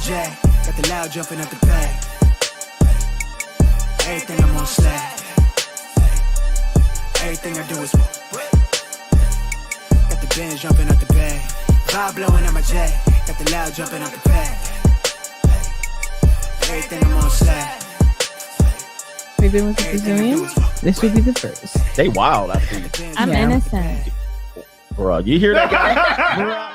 J. Got the loud jumping up the bag. Everything I'm on slack. Everything I do is got the band jumping up the bag. Vibe blowing up my J. Got the loud jumping up the bag. Everything I'm on slack. We've been with the Brazilian. This would be the first. They wild. I'm innocent. Bro, you hear that guy?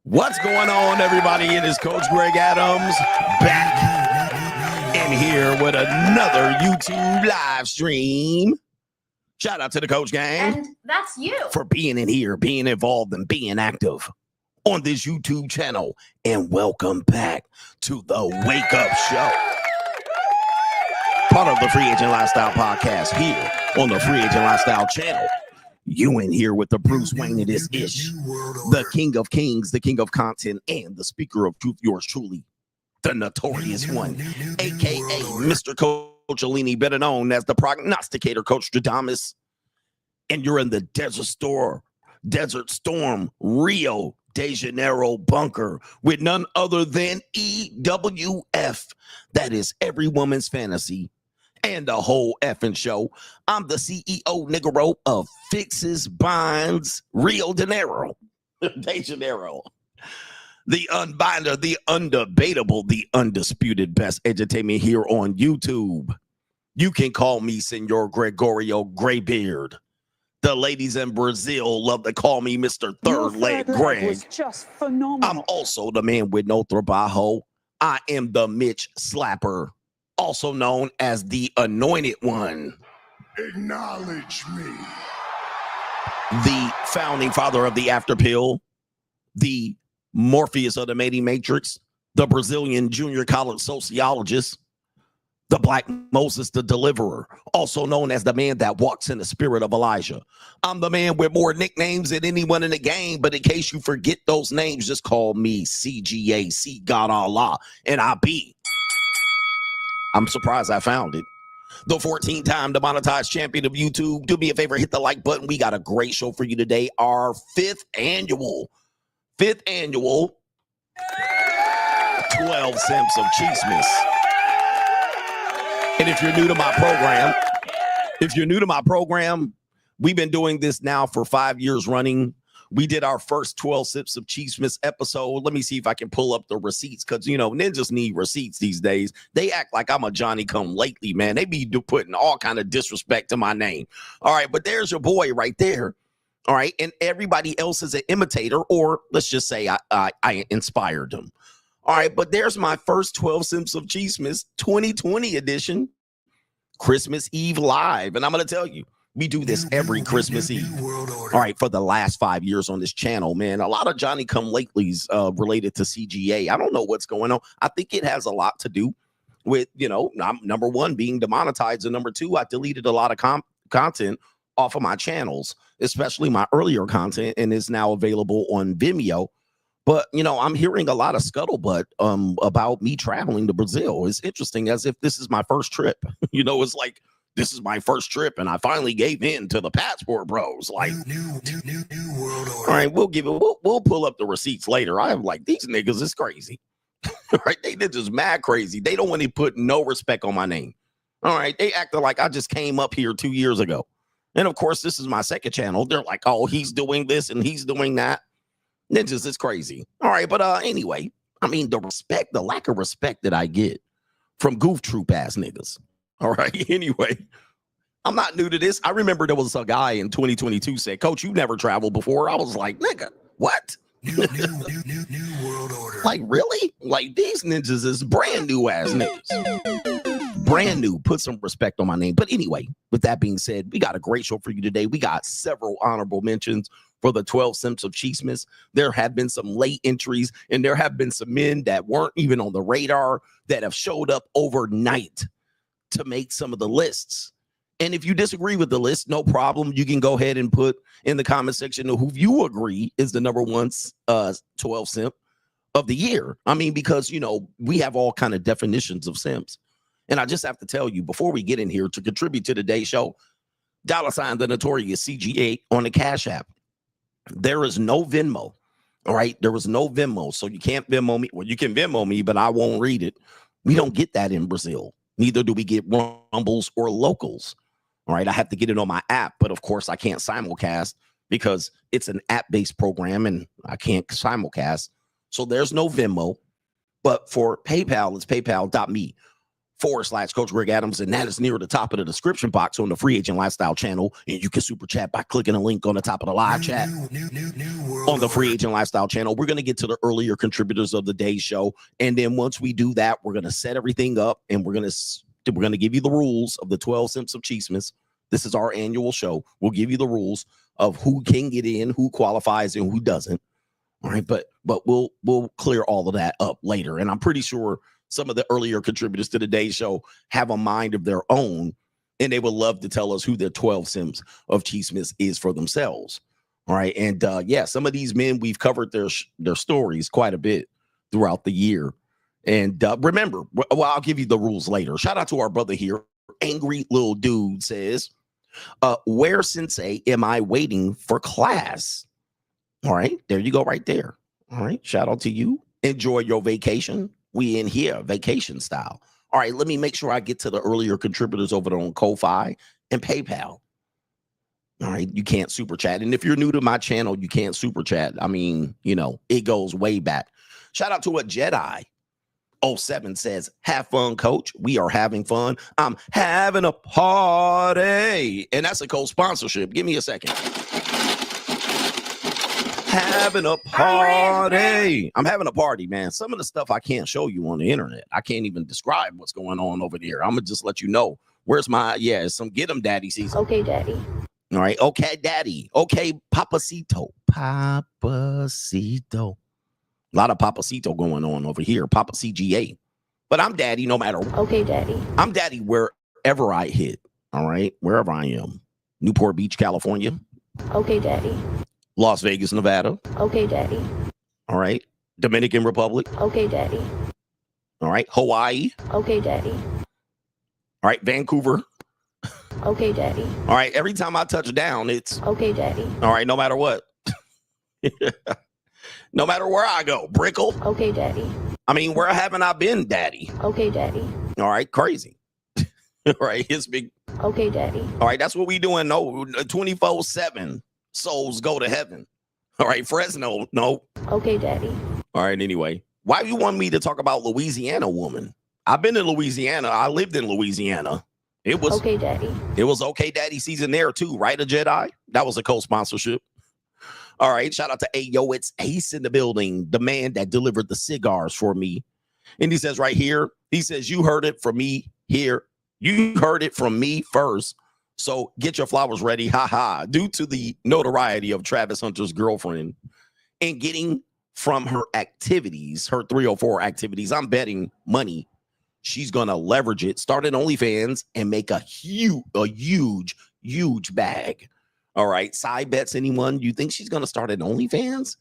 What's going on, everybody? It is Coach Greg Adams back in here with another YouTube live stream. Shout out to the Coach Gang. And that's you. For being in here, being involved, and being active on this YouTube channel. And welcome back to the Wake Up Show. Part of the Free Agent Lifestyle podcast here on the Free Agent Lifestyle channel. You in here with the Bruce Wayne of this ish, the King of Kings, the King of Content, and the Speaker of Truth, yours truly, the Notorious One, aka Mr. Coachellini, better known as the Prognosticator, Coach Stradamus. And you're in the Desert Storm, Rio de Janeiro bunker with none other than EWF. That is every woman's fantasy. And the whole effing show. I'm the CEO Nigero of Fixes Binds Rio de Janeiro. The unbinder, the undebatable, the undisputed best entertainment here on YouTube. You can call me Senor Gregorio Graybeard. The ladies in Brazil love to call me Mr. Third Leg Greg. Was just phenomenal. I'm also the man with no trabajo. I am the Mitch Slapper, also known as the Anointed One. Acknowledge me. The founding father of the After Pill, the Morpheus of the Mating Matrix, the Brazilian junior college sociologist, the Black Moses, the Deliverer, also known as the man that walks in the spirit of Elijah. I'm the man with more nicknames than anyone in the game, but in case you forget those names, just call me CGA, see God Allah, and I be. I'm surprised I found it. The 14-time demonetized champion of YouTube. Do me a favor, hit the like button. We got a great show for you today. Our fifth annual 12 Simps of Chiestmas. And if you're new to my program, we've been doing this now for 5 years running. We did our first 12 Sips of Chiestmas episode. Let me see if I can pull up the receipts because, you know, ninjas need receipts these days. They act like I'm a Johnny-come-lately, man. They be putting all kind of disrespect to my name. All right, but there's your boy right there. All right, and everybody else is an imitator, or let's just say I inspired them. All right, but there's my first 12 Sips of Chiestmas 2020 edition, Christmas Eve live. And I'm going to tell you, we do this every Christmas Eve. All right, for the last 5 years on this channel, man. A lot of Johnny-come-latelys related to CGA. I don't know what's going on. I think it has a lot to do with, you know, number one, being demonetized, and number two, I deleted a lot of content off of my channels, especially my earlier content, and is now available on Vimeo. But, you know, I'm hearing a lot of scuttlebutt about me traveling to Brazil. It's interesting, as if this is my first trip. You know, it's like, this is my first trip, and I finally gave in to the passport bros. Like, New world order. all right, we'll pull up the receipts later. I'm like, these niggas is crazy. Right? They're just mad crazy. They don't want to put no respect on my name. All right, they acted like I just came up here 2 years ago. And of course, this is my second channel. They're like, oh, he's doing this and he's doing that. Ninjas is crazy. All right, but anyway, I mean, the lack of respect that I get from goof troop ass niggas. All right, anyway, I'm not new to this. I remember there was a guy in 2022 said, Coach, you never traveled before. I was like, nigga, what? New world order. Like, really? Like, these ninjas is brand new ass niggas. Brand new. Put some respect on my name. But anyway, with that being said, we got a great show for you today. We got several honorable mentions for the 12 Simps of Chiestmas. There have been some late entries, and there have been some men that weren't even on the radar that have showed up overnight to make some of the lists. And if you disagree with the list, no problem. You can go ahead and put in the comment section who you agree is the number one 12 simp of the year. I mean, because, you know, we have all kind of definitions of simps. And I just have to tell you, before we get in here, to contribute to today's show, $ the Notorious CGA on the Cash App. There is no Venmo. All right. There was no Venmo. So you can't Venmo me. Well, you can Venmo me, but I won't read it. We don't get that in Brazil. Neither do we get Rumbles or Locals. All right, I have to get it on my app, but of course I can't simulcast because it's an app-based program and I can't simulcast. So there's no Venmo, but for PayPal, it's paypal.me/Coach Greg Adams, and that is near the top of the description box on the Free Agent Lifestyle channel, and you can super chat by clicking a link on the top of the live chat on the Free Agent Lifestyle channel. We're going to get to the earlier contributors of the day's show, and then once we do that, we're going to set everything up, and we're going to give you the rules of the 12 Simps of Chiestmas. This is our annual show. We'll give you the rules of who can get in, who qualifies, and who doesn't. All right, but we'll clear all of that up later. And I'm pretty sure some of the earlier contributors to today's show have a mind of their own, and they would love to tell us who their 12 Simps of Chiestmas is for themselves. All right, and yeah, some of these men, we've covered their stories quite a bit throughout the year. And remember, well, I'll give you the rules later. Shout out to our brother here. Angry Little Dude says, where, Sensei, am I waiting for class? All right, there you go right there. All right, shout out to you. Enjoy your vacation. We in here, vacation style. All right, let me make sure I get to the earlier contributors over there on Ko-Fi and PayPal. All right, you can't super chat. And if you're new to my channel, you can't super chat. I mean, you know, it goes way back. Shout out to a Jedi. 07 says, have fun, Coach. We are having fun. I'm having a party. And that's a co-sponsorship. Give me a second. Having a party. I'm having a party, man. Some of the stuff I can't show you on the internet. I can't even describe what's going on over there. I'm going to just let you know. Where's my, some get 'em daddy season. Okay, daddy. All right. Okay, daddy. Okay, Papacito. Papacito. A lot of Papacito going on over here. Papa CGA. But I'm daddy no matter what. Okay, daddy. I'm daddy wherever I hit. All right. Wherever I am. Newport Beach, California. Okay, daddy. Las Vegas, Nevada. Okay, daddy. All right. Dominican Republic. Okay, daddy. All right. Hawaii. Okay, daddy. All right. Vancouver. Okay, daddy. All right. Every time I touch down, it's okay, daddy. All right. No matter what. No matter where I go. Brickle. Okay, daddy. I mean, where haven't I been, daddy? Okay, daddy. All right. Crazy. All right. It's big. Okay, daddy. All right. That's what we doing. No, 24/7. Souls go to heaven. All right. Fresno. No. Okay, daddy. All right. Anyway, why do you want me to talk about Louisiana woman? I've been in Louisiana. I lived in Louisiana. It was okay, daddy. It was okay, daddy season there too, right? A Jedi. That was a co-sponsorship. All right. Shout out to Ayo. It's Ace in the building, the man that delivered the cigars for me. And he says right here, he says, you heard it from me here. You heard it from me first. So get your flowers ready. Ha ha. Due to the notoriety of Travis Hunter's girlfriend and getting from her activities, her 304 activities, I'm betting money she's going to leverage it, start an OnlyFans, and make a huge bag. All right. Side bets, anyone? You think she's going to start an OnlyFans?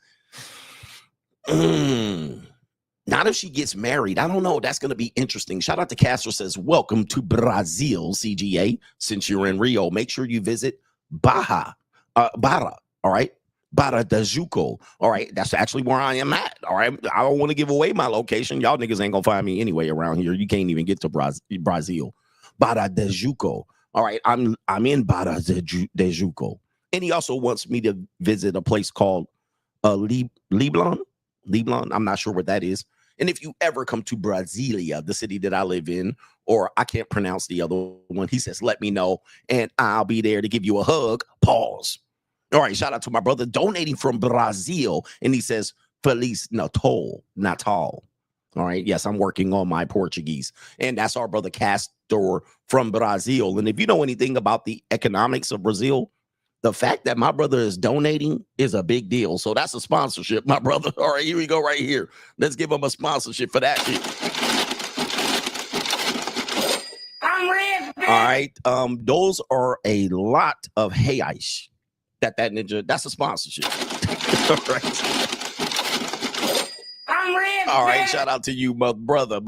Not if she gets married. I don't know. That's going to be interesting. Shout out to Castro says, welcome to Brazil, CGA. Since you're in Rio, make sure you visit Barra. All right. Barra da Juco. All right. That's actually where I am at. All right. I don't want to give away my location. Y'all niggas ain't going to find me anyway around here. You can't even get to Brazil. Barra da Juco. All right. I'm in Barra da Juco. And he also wants me to visit a place called Leblon. I'm not sure what that is. And if you ever come to Brasilia, the city that I live in, or I can't pronounce the other one, he says, let me know, and I'll be there to give you a hug. Pause. All right, shout out to my brother donating from Brazil, and he says, Feliz Natal. All right, yes, I'm working on my Portuguese, and that's our brother Castor from Brazil. And if you know anything about the economics of Brazil, the fact that my brother is donating is a big deal. So that's a sponsorship, my brother. All right, here we go right here. Let's give him a sponsorship for that shit. I'm rich, bitch. All right. Those are a lot of reais that ninja, that's a sponsorship. All right. I'm rich, All right, bitch. shout out to you, my brother.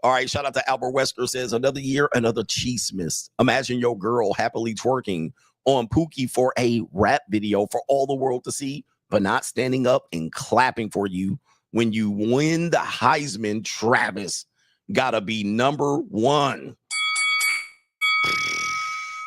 All right, shout out to Albert Wesker says, another year, another Chiestmas. Imagine your girl happily twerking on Pookie for a rap video for all the world to see, but not standing up and clapping for you when you win the Heisman. Travis gotta be number one.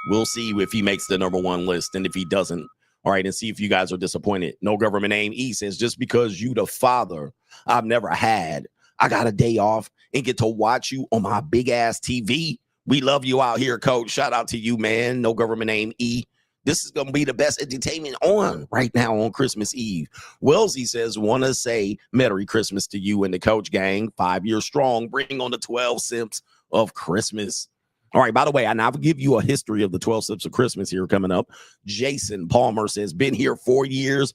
We'll see if he makes the number one list, and if he doesn't, all right, and see if you guys are disappointed. No government name E says, just because you the father I've never had, I got a day off and get to watch you on my big ass TV. We love you out here, coach. Shout out to you, man. No government name E. This is going to be the best entertainment on right now on Christmas Eve. Wellesley says, want to say Merry Christmas to you and the coach gang. 5 years strong. Bring on the 12 Simps of Christmas. All right, by the way, and I'll give you a history of the 12 Simps of Christmas here coming up. Jason Palmer says, been here 4 years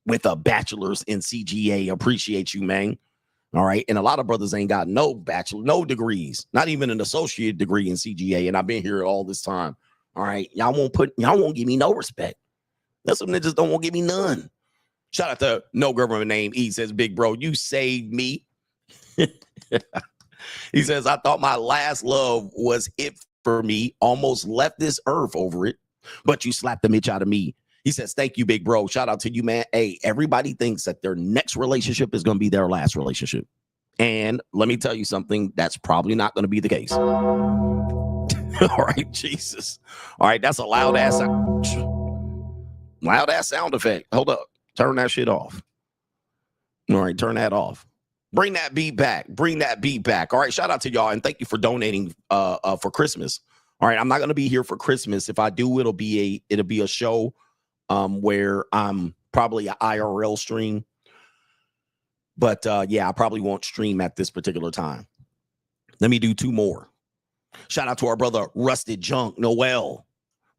with a bachelor's in CGA. Appreciate you, man. All right. And a lot of brothers ain't got no bachelor, no degrees, not even an associate degree in CGA. And I've been here all this time. All right. Y'all won't give me no respect. That's some niggas don't want to give me none. Shout out to no government name. He says, big bro, you saved me. He says, I thought my last love was it for me. Almost left this earth over it, but you slapped the bitch out of me. He says, thank you, big bro. Shout out to you, man. Hey, everybody thinks that their next relationship is going to be their last relationship. And let me tell you something, that's probably not going to be the case. All right, Jesus. All right, that's a loud ass sound effect. Hold up. Turn that shit off. All right, turn that off. Bring that beat back. Bring that beat back. All right, shout out to y'all, and thank you for donating for Christmas. All right, I'm not going to be here for Christmas. If I do, it'll be a show where I'm probably an IRL stream. But yeah, I probably won't stream at this particular time. Let me do two more. Shout out to our brother Rusted Junk Noel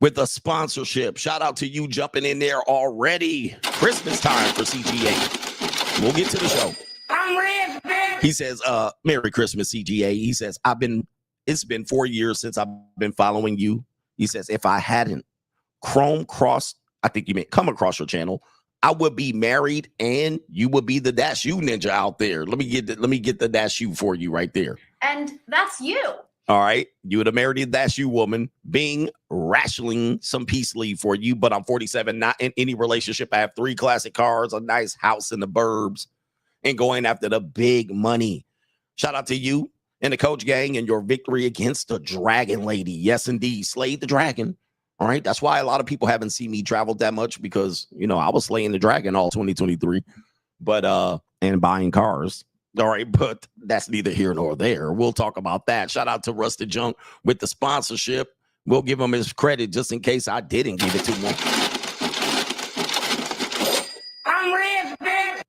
with a sponsorship. Shout out to you jumping in there already. Christmas time for CGA. We'll get to the show. I'm rich, bitch. He says, Merry Christmas, CGA. He says, it's been 4 years since I've been following you. He says, if I hadn't come across your channel, I would be married and you would be the Dash U ninja out there. Let me get the Dash U for you right there. And that's you. All right. You would have married a Dash U woman, being rationing some peace leave for you, but I'm 47, not in any relationship. I have 3 classic cars, a nice house in the burbs, and going after the big money. Shout out to you and the coach gang and your victory against the dragon lady. Yes, indeed. Slayed the dragon. All right. That's why a lot of people haven't seen me travel that much, because, I was slaying the dragon all 2023, and buying cars. All right. But that's neither here nor there. We'll talk about that. Shout out to Rusted Junk with the sponsorship. We'll give him his credit just in case I didn't give it to him. I'm rich, bitch.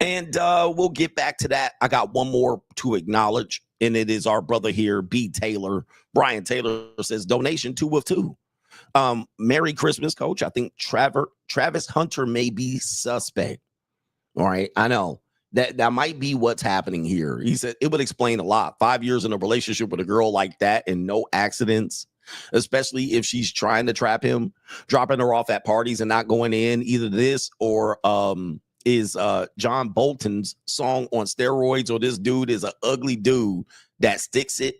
And we'll get back to that. I got one more to acknowledge, and it is our brother here, B. Taylor. Brian Taylor says, donation 2 of 2. Merry Christmas, coach. I think Travis Hunter may be suspect. All right. I know that might be what's happening here. He said it would explain a lot. 5 years in a relationship with a girl like that and no accidents, especially if she's trying to trap him, dropping her off at parties and not going in. Either this or is John Bolton's song on steroids, or this dude is an ugly dude that sticks it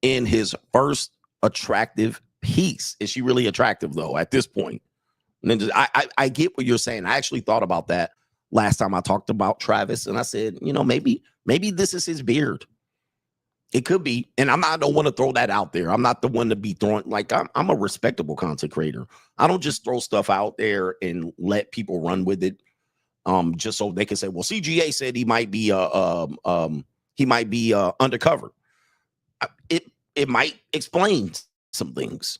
in his first attractive piece. Is she really attractive though at this point? And then just, I get what you're saying. I actually thought about that last time I talked about Travis, and I said, you know, maybe this is his beard. It could be, and I don't want to throw that out there. I'm not the one to be throwing, like, I'm a respectable content creator. I don't just throw stuff out there and let people run with it, just so they can say, well, CGA said he might be undercover. It might explain some things.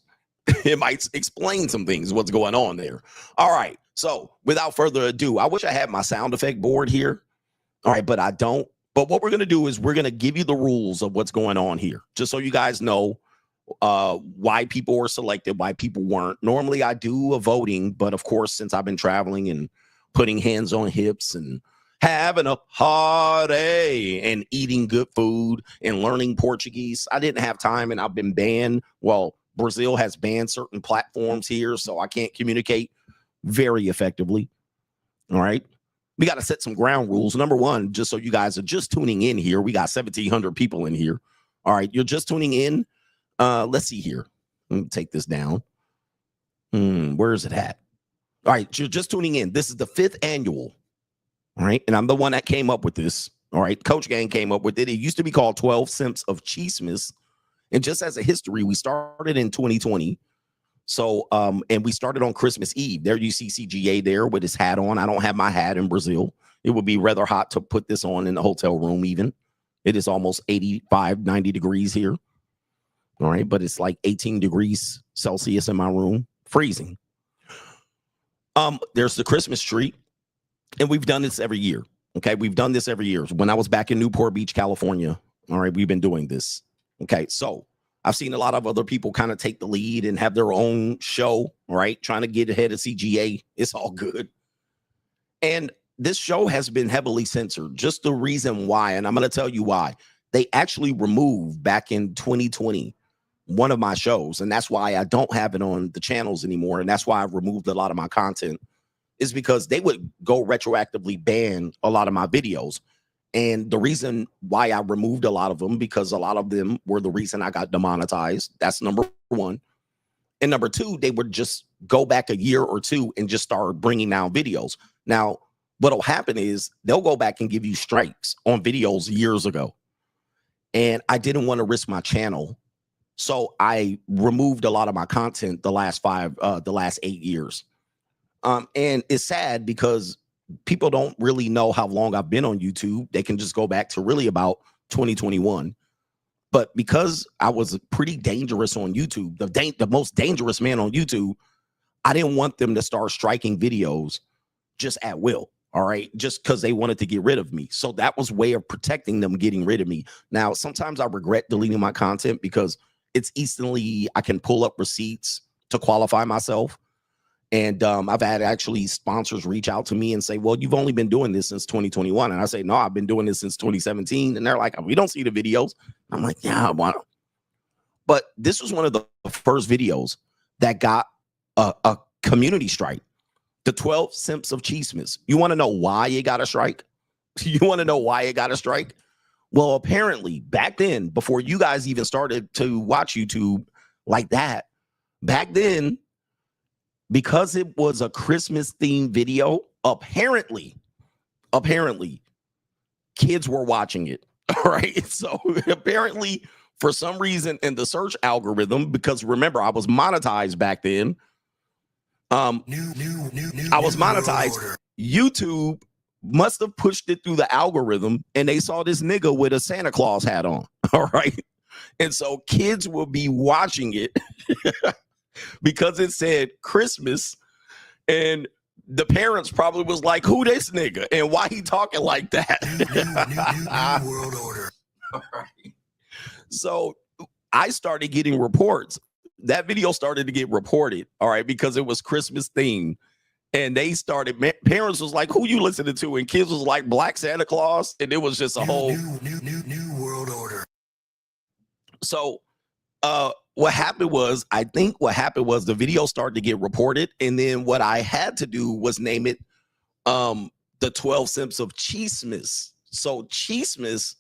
It might explain some things, what's going on there. All right. So without further ado, I wish I had my sound effect board here. All right, but I don't. But what we're going to do is we're going to give you the rules of what's going on here, just so you guys know why people were selected, why people weren't. Normally I do a voting, but of course, since I've been traveling and putting hands on hips and having a party and eating good food and learning Portuguese, I didn't have time, and I've been banned. Well, Brazil has banned certain platforms here, so I can't communicate very effectively. All right. We got to set some ground rules. Number one, just so you guys are just tuning in here, we got 1,700 people in here. All right. You're just tuning in. Let's see here. Let me take this down. Where is it at? All right. You're just tuning in. This is the 5th annual. All right. And I'm the one that came up with this. All right. Coach Gang came up with it. It used to be called 12 Simps of Chiestmas. And just as a history, we started in 2020. So, and we started on Christmas Eve. There you see CGA there with his hat on. I don't have my hat in Brazil. It would be rather hot to put this on in the hotel room even. It is almost 85, 90 degrees here. All right, but it's like 18 degrees Celsius in my room. Freezing. There's the Christmas tree, and we've done this every year. Okay, we've done this every year. When I was back in Newport Beach, California, all right, we've been doing this. Okay, so I've seen a lot of other people kind of take the lead and have their own show, right? Trying to get ahead of CGA. It's all good. And this show has been heavily censored. Just the reason why, and I'm going to tell you why. They actually removed back in 2020 one of my shows, and that's why I don't have it on the channels anymore, and that's why I've removed a lot of my content, is because they would go retroactively ban a lot of my videos. And the reason why I removed a lot of them, because a lot of them were the reason I got demonetized. That's number one. And number two, they would just go back a year or two and just start bringing down videos. Now, what'll happen is they'll go back and give you strikes on videos years ago. And I didn't want to risk my channel. So I removed a lot of my content the last 8 years. And it's sad because people don't really know how long I've been on YouTube. They can just go back to really about 2021. But because I was pretty dangerous on YouTube, the most dangerous man on YouTube, I didn't want them to start striking videos just at will. All right. Just because they wanted to get rid of me. So that was a way of protecting them getting rid of me. Now, sometimes I regret deleting my content because it's instantly, I can pull up receipts to qualify myself. And I've had actually sponsors reach out to me and say, well, you've only been doing this since 2021. And I say, no, I've been doing this since 2017. And they're like, we don't see the videos. I'm like, yeah, I want to. But this was one of the first videos that got a community strike. The 12 Simps of Chiestmas. You want to know why it got a strike? You want to know why it got a strike? Well, apparently back then, before you guys even started to watch YouTube like that, back then, because it was a Christmas themed video, apparently kids were watching it. All right. So apparently for some reason in the search algorithm, because remember, I was monetized back then. I was monetized. YouTube must have pushed it through the algorithm and they saw this nigga with a Santa Claus hat on. All right. And so kids will be watching it because it said Christmas, and the parents probably was like, who this nigga and why he talking like that? New world order. All right. So I started getting reports. That video started to get reported, all right, because it was Christmas themed. And they started, parents was like, who you listening to? And kids was like, Black Santa Claus. And it was just a whole new world order. So what happened was, I think what happened was the video started to get reported. And then what I had to do was name it the 12 Simps of Chiestmas. So Chiestmas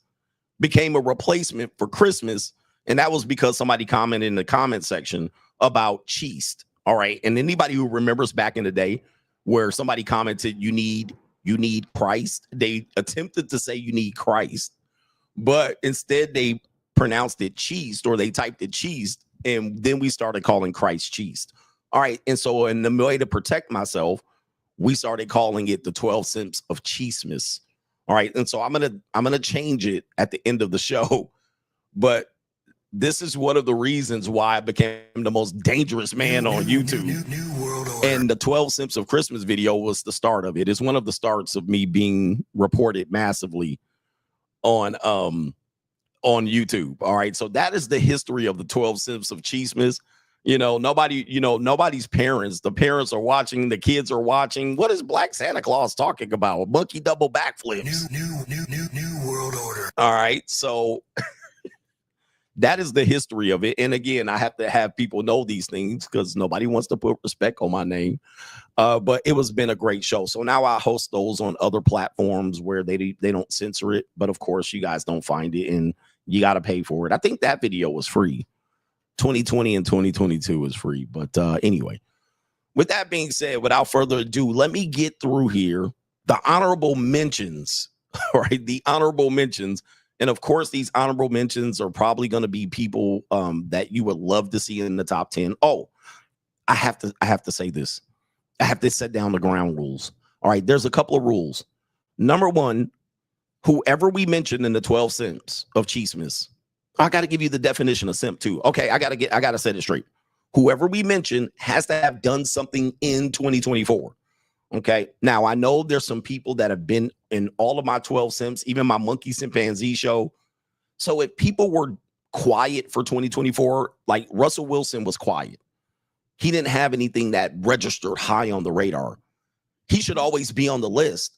became a replacement for Christmas, and that was because somebody commented in the comment section about Cheest. All right, and anybody who remembers back in the day where somebody commented, you need Christ, they attempted to say you need Christ, but instead they pronounced it Cheest, or they typed it Cheest, and then we started calling Christ Cheest. All right, and so in the way to protect myself, we started calling it the 12 Simps of Chiestmas. All right, and so I'm gonna change it at the end of the show, but this is one of the reasons why I became the most dangerous man on YouTube. New world order. And the 12 Simps of Christmas video was the start of it. It's one of the starts of me being reported massively on YouTube. All right, so that is the history of the 12 Simps of Chiestmas. Nobody's parents. The parents are watching. The kids are watching. What is Black Santa Claus talking about? Monkey double backflips. New world order. All right, so that is the history of it. And again, I have to have people know these things because nobody wants to put respect on my name. But it was been a great show. So now I host those on other platforms where they don't censor it. But of course, you guys don't find it, and you got to pay for it. I think that video was free. 2020 and 2022 is free. But anyway, with that being said, without further ado, let me get through here the honorable mentions. All right, the honorable mentions. And of course, these honorable mentions are probably going to be people that you would love to see in the top 10. Oh, I have to say this. I have to set down the ground rules. All right, there's a couple of rules. Number one, whoever we mention in the 12 Simps of Chiestmas, I got to give you the definition of simp too. Okay, I got to set it straight. Whoever we mention has to have done something in 2024. Okay, now I know there's some people that have been in all of my 12 Simps, even my Monkey Chimpanzee show. So if people were quiet for 2024, like Russell Wilson was quiet, he didn't have anything that registered high on the radar. He should always be on the list,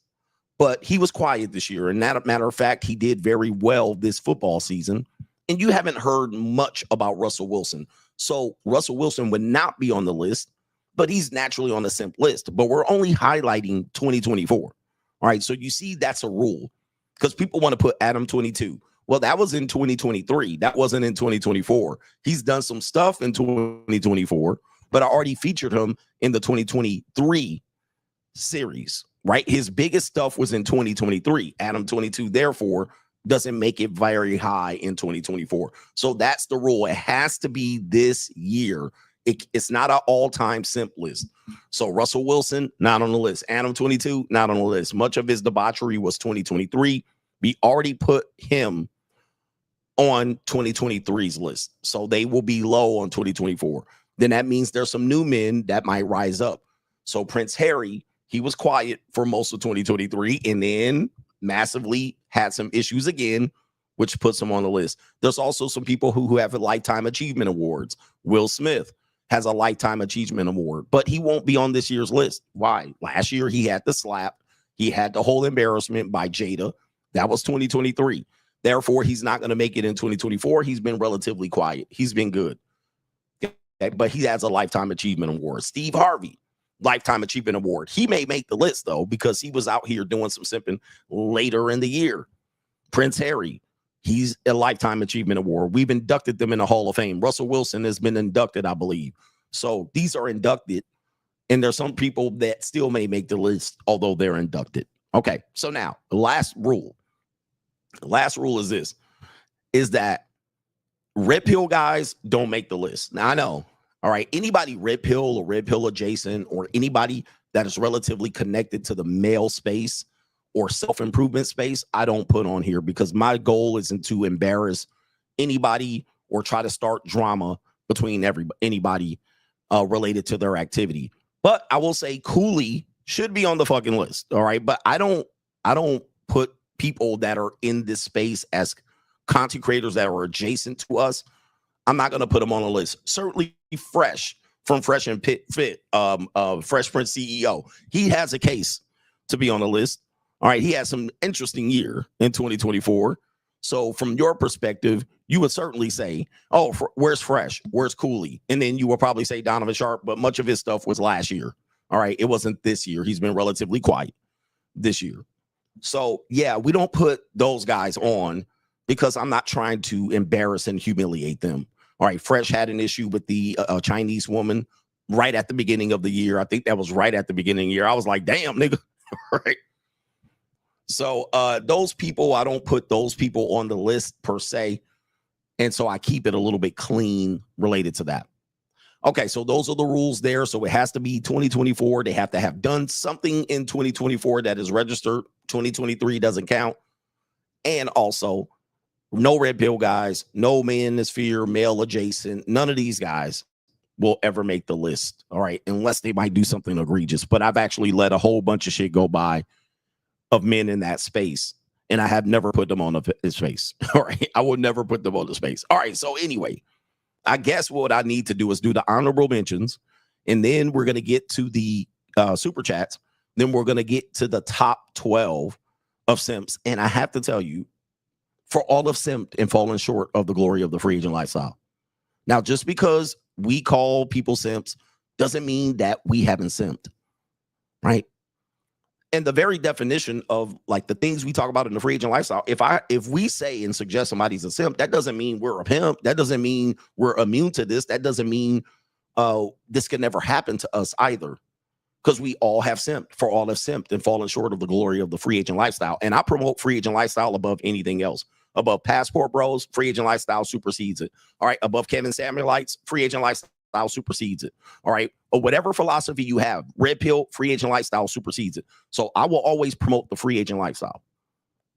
but he was quiet this year. And that matter of fact, he did very well this football season. And you haven't heard much about Russell Wilson. So Russell Wilson would not be on the list, but he's naturally on the simp list. But we're only highlighting 2024. All right, so you see that's a rule because people want to put Adam 22. Well, that was in 2023. That wasn't in 2024. He's done some stuff in 2024, but I already featured him in the 2023 series, right? His biggest stuff was in 2023. Adam 22, therefore, doesn't make it very high in 2024. So that's the rule. It has to be this year. It's not an all-time simp list. So Russell Wilson, not on the list. Adam 22, not on the list. Much of his debauchery was 2023. We already put him on 2023's list. So they will be low on 2024. Then that means there's some new men that might rise up. So Prince Harry, he was quiet for most of 2023 and then massively had some issues again, which puts him on the list. There's also some people who have a Lifetime Achievement Awards. Will Smith has a Lifetime Achievement Award, but he won't be on this year's list. Why? Last year, he had the slap. He had the whole embarrassment by Jada. That was 2023. Therefore, he's not going to make it in 2024. He's been relatively quiet. He's been good. Okay, but he has a Lifetime Achievement Award. Steve Harvey, Lifetime Achievement Award. He may make the list, though, because he was out here doing some simping later in the year. Prince Harry, he's a Lifetime Achievement Award. We've inducted them in the Hall of Fame. Russell Wilson has been inducted, I believe. So these are inducted, and there's some people that still may make the list, although they're inducted. Okay, so now the last rule. The last rule is this, is that Red Pill guys don't make the list. Now, I know, all right, anybody Red Pill or Red Pill adjacent or anybody that is relatively connected to the male space or self-improvement space, I don't put on here because my goal isn't to embarrass anybody or try to start drama between anybody related to their activity. But I will say Cooley should be on the fucking list, all right? But I don't put people that are in this space as content creators that are adjacent to us. I'm not going to put them on the list. Certainly Fresh from Fresh and Fit, Fresh Prince CEO. He has a case to be on the list. All right, he had some interesting year in 2024. So from your perspective, you would certainly say, oh, where's Fresh? Where's Cooley? And then you will probably say Donovan Sharp, but much of his stuff was last year. All right, it wasn't this year. He's been relatively quiet. this year. So yeah, we don't put those guys on because I'm not trying to embarrass and humiliate them. All right, Fresh had an issue with the Chinese woman right at the beginning of the year. I think that was right at the beginning of the year. I was like, damn, nigga. Right. So those people, I don't put those people on the list per se. And so I keep it a little bit clean related to that. Okay, so those are the rules there. So it has to be 2024. They have to have done something in 2024 that is registered. 2023 doesn't count. And also, no red pill guys, no manosphere, male adjacent. None of these guys will ever make the list. All right, unless they might do something egregious. But I've actually let a whole bunch of shit go by of men in that space. And I have never put them on his face. All right, I will never put them on the space. All right, so anyway, I guess what I need to do is do the honorable mentions. And then we're going to get to the super chats. Then we're going to get to the top 12 of simps. And I have to tell you, for all of simped and fallen short of the glory of the free agent lifestyle. Now, just because we call people simps doesn't mean that we haven't simped, right? And the very definition of like the things we talk about in the free agent lifestyle, if we say and suggest somebody's a simp, that doesn't mean we're a pimp. That doesn't mean we're immune to this. That doesn't mean this can never happen to us either. Because we all have simped, for all have simped and fallen short of the glory of the free agent lifestyle. And I promote free agent lifestyle above anything else. Above Passport Bros, free agent lifestyle supersedes it. All right, above Kevin Samuelites, free agent lifestyle supersedes it. All right, or whatever philosophy you have, red pill, free agent lifestyle supersedes it. So I will always promote the free agent lifestyle.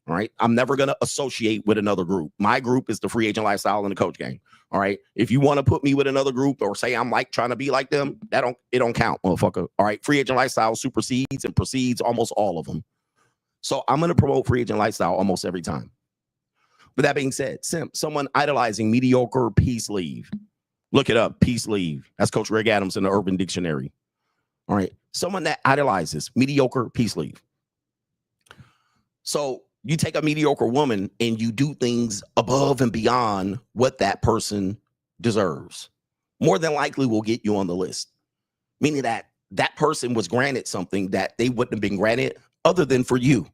All right, I'm never going to associate with another group. My group is the free agent lifestyle and the coach gang. All right, if you want to put me with another group or say I'm like trying to be like them, it don't count, motherfucker. All right, free agent lifestyle supersedes and precedes almost all of them. So I'm going to promote free agent lifestyle almost every time. But that being said, simp, someone idolizing mediocre peace leave. Look it up, peace leave. That's Coach Greg Adams in the Urban Dictionary. All right, someone that idolizes mediocre peace leave. So you take a mediocre woman and you do things above and beyond what that person deserves. More than likely will get you on the list. Meaning that that person was granted something that they wouldn't have been granted other than for you.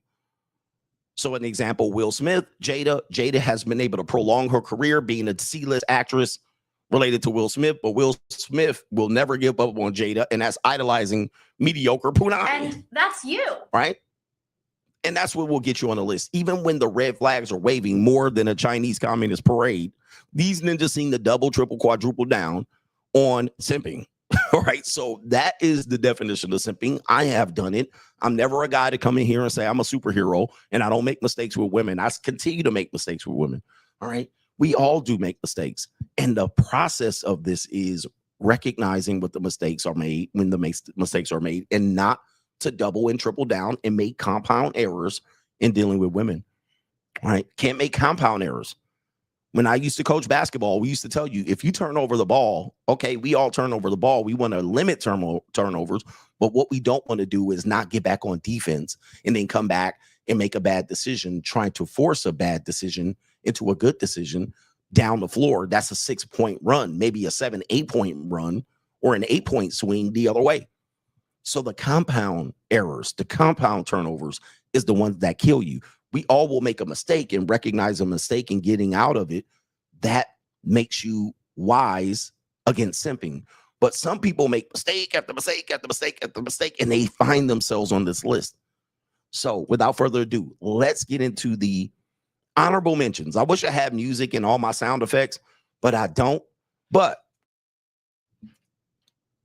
So an example, Will Smith, Jada has been able to prolong her career being a C-list actress related to Will Smith, but Will Smith will never give up on Jada, and that's idolizing mediocre punani. And that's you. Right? And that's what will get you on the list. Even when the red flags are waving more than a Chinese Communist parade, these ninjas seem to double, triple, quadruple down on simping. All right, so that is the definition of simping. I have done it. I'm never a guy to come in here and say I'm a superhero and I don't make mistakes with women. I continue to make mistakes with women. All right, we all do make mistakes. And the process of this is recognizing what the mistakes are made when the mistakes are made and not to double and triple down and make compound errors in dealing with women. All right, can't make compound errors. When I used to coach basketball, we used to tell you, if you turn over the ball, okay, we all turn over the ball. We want to limit turnovers. But what we don't want to do is not get back on defense and then come back and make a bad decision, trying to force a bad decision into a good decision down the floor. That's a 6-point run, maybe a 7, 8-point run, or an 8-point swing the other way. So the compound errors, the compound turnovers is the ones that kill you. We all will make a mistake and recognize a mistake and getting out of it. That makes you wise against simping. But some people make mistake after mistake after mistake after mistake, and they find themselves on this list. So without further ado, let's get into the honorable mentions. I wish I had music and all my sound effects, but I don't. But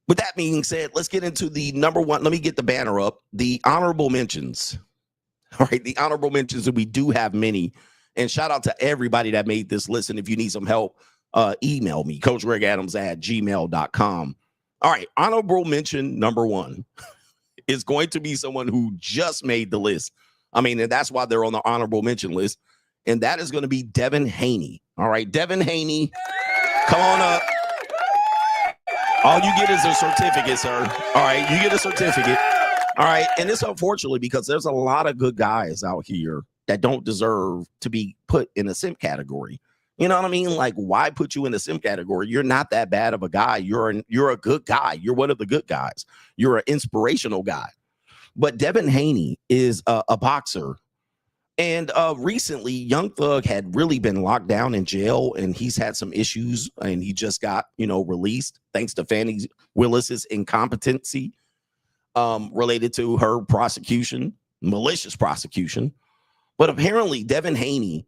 with that being said, let's get into the number one. Let me get the banner up. The honorable mentions. All right, the honorable mentions, and we do have many. And shout out to everybody that made this list. And if you need some help, email me, coachgregadams@gmail.com. All right, honorable mention number one is going to be someone who just made the list. I mean, and that's why they're on the honorable mention list. And that is going to be Devin Haney. All right, Devin Haney, come on up. All you get is a certificate, sir. All right, you get a certificate. All right, and it's unfortunately because there's a lot of good guys out here that don't deserve to be put in a simp category. You know what I mean? Like, why put you in the simp category? You're not that bad of a guy. You're a good guy. You're one of the good guys. You're an inspirational guy. But Devin Haney is a boxer. And recently, Young Thug had really been locked down in jail, and he's had some issues, and he just got, released thanks to Fannie Willis's incompetency related to her prosecution, malicious prosecution. But apparently, Devin Haney,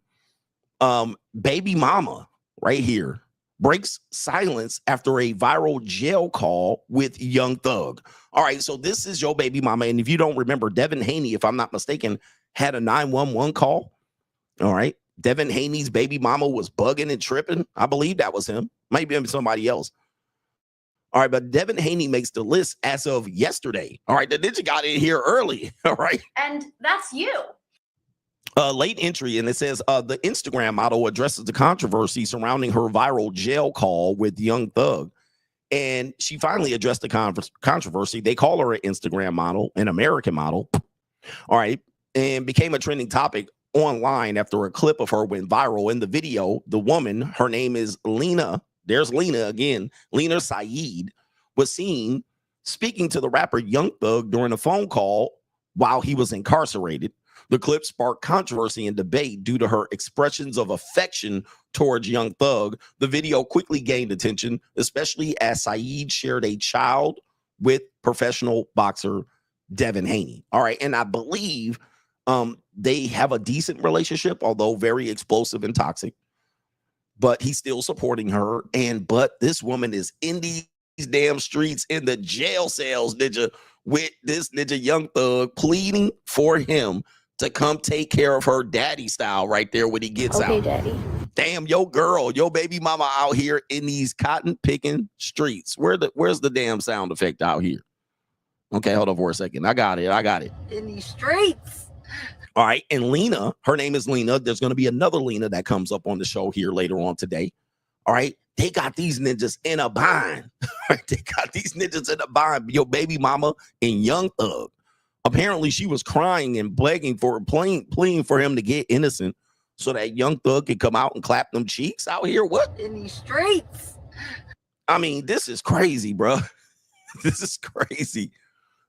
baby mama, right here, breaks silence after a viral jail call with Young Thug. All right, so this is your baby mama, and if you don't remember, Devin Haney, if I'm not mistaken, had a 911 call. All right. Devin Haney's baby mama was bugging and tripping. I believe that was him. Maybe somebody else. All right. But Devin Haney makes the list as of yesterday. All right. The ninja got in here early. All right. And that's you. Late entry. And it says the Instagram model addresses the controversy surrounding her viral jail call with Young Thug. And she finally addressed the controversy. They call her an Instagram model, an American model. All right. And became a trending topic online after a clip of her went viral. In the video, the woman, her name is Lena, there's Lena again, Lena Saeed, was seen speaking to the rapper Young Thug during a phone call while he was incarcerated. The clip sparked controversy and debate due to her expressions of affection towards Young Thug. The video quickly gained attention, especially as Saeed shared a child with professional boxer Devin Haney. All right, and I believe they have a decent relationship, although very explosive and toxic. But he's still supporting her. But this woman is in these damn streets in the jail cells, ninja, with this ninja Young Thug pleading for him to come take care of her daddy style right there when he gets out. Daddy. Damn, your girl, your baby mama out here in these cotton picking streets. Where's the damn sound effect out here? Okay, hold on for a second. I got it. In these streets. All right. And Lena, her name is Lena. There's going to be another Lena that comes up on the show here later on today. All right. They got these ninjas in a bind. They got these ninjas in a bind. Your baby mama and Young Thug. Apparently, she was crying and pleading for him to get innocent so that Young Thug could come out and clap them cheeks out here. What? In these streets. I mean, this is crazy, bro. This is crazy.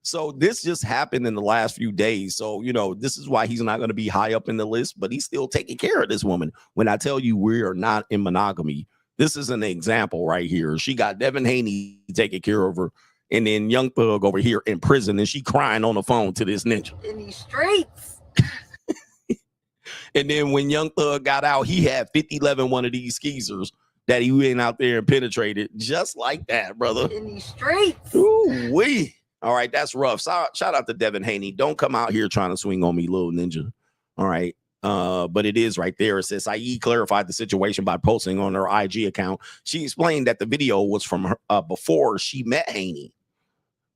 So this just happened in the last few days. So, this is why he's not going to be high up in the list, but he's still taking care of this woman. When I tell you we are not in monogamy, this is an example right here. She got Devin Haney taking care of her, and then Young Thug over here in prison, and she crying on the phone to this ninja. In these streets. And then when Young Thug got out, he had 50-11 one of these skeezers that he went out there and penetrated just like that, brother. In these streets. Ooh-wee. All right, that's rough. Shout out to Devin Haney. Don't come out here trying to swing on me, little ninja. All right. But it is right there. It says Saeed clarified the situation by posting on her IG account. She explained that the video was from her before she met Haney.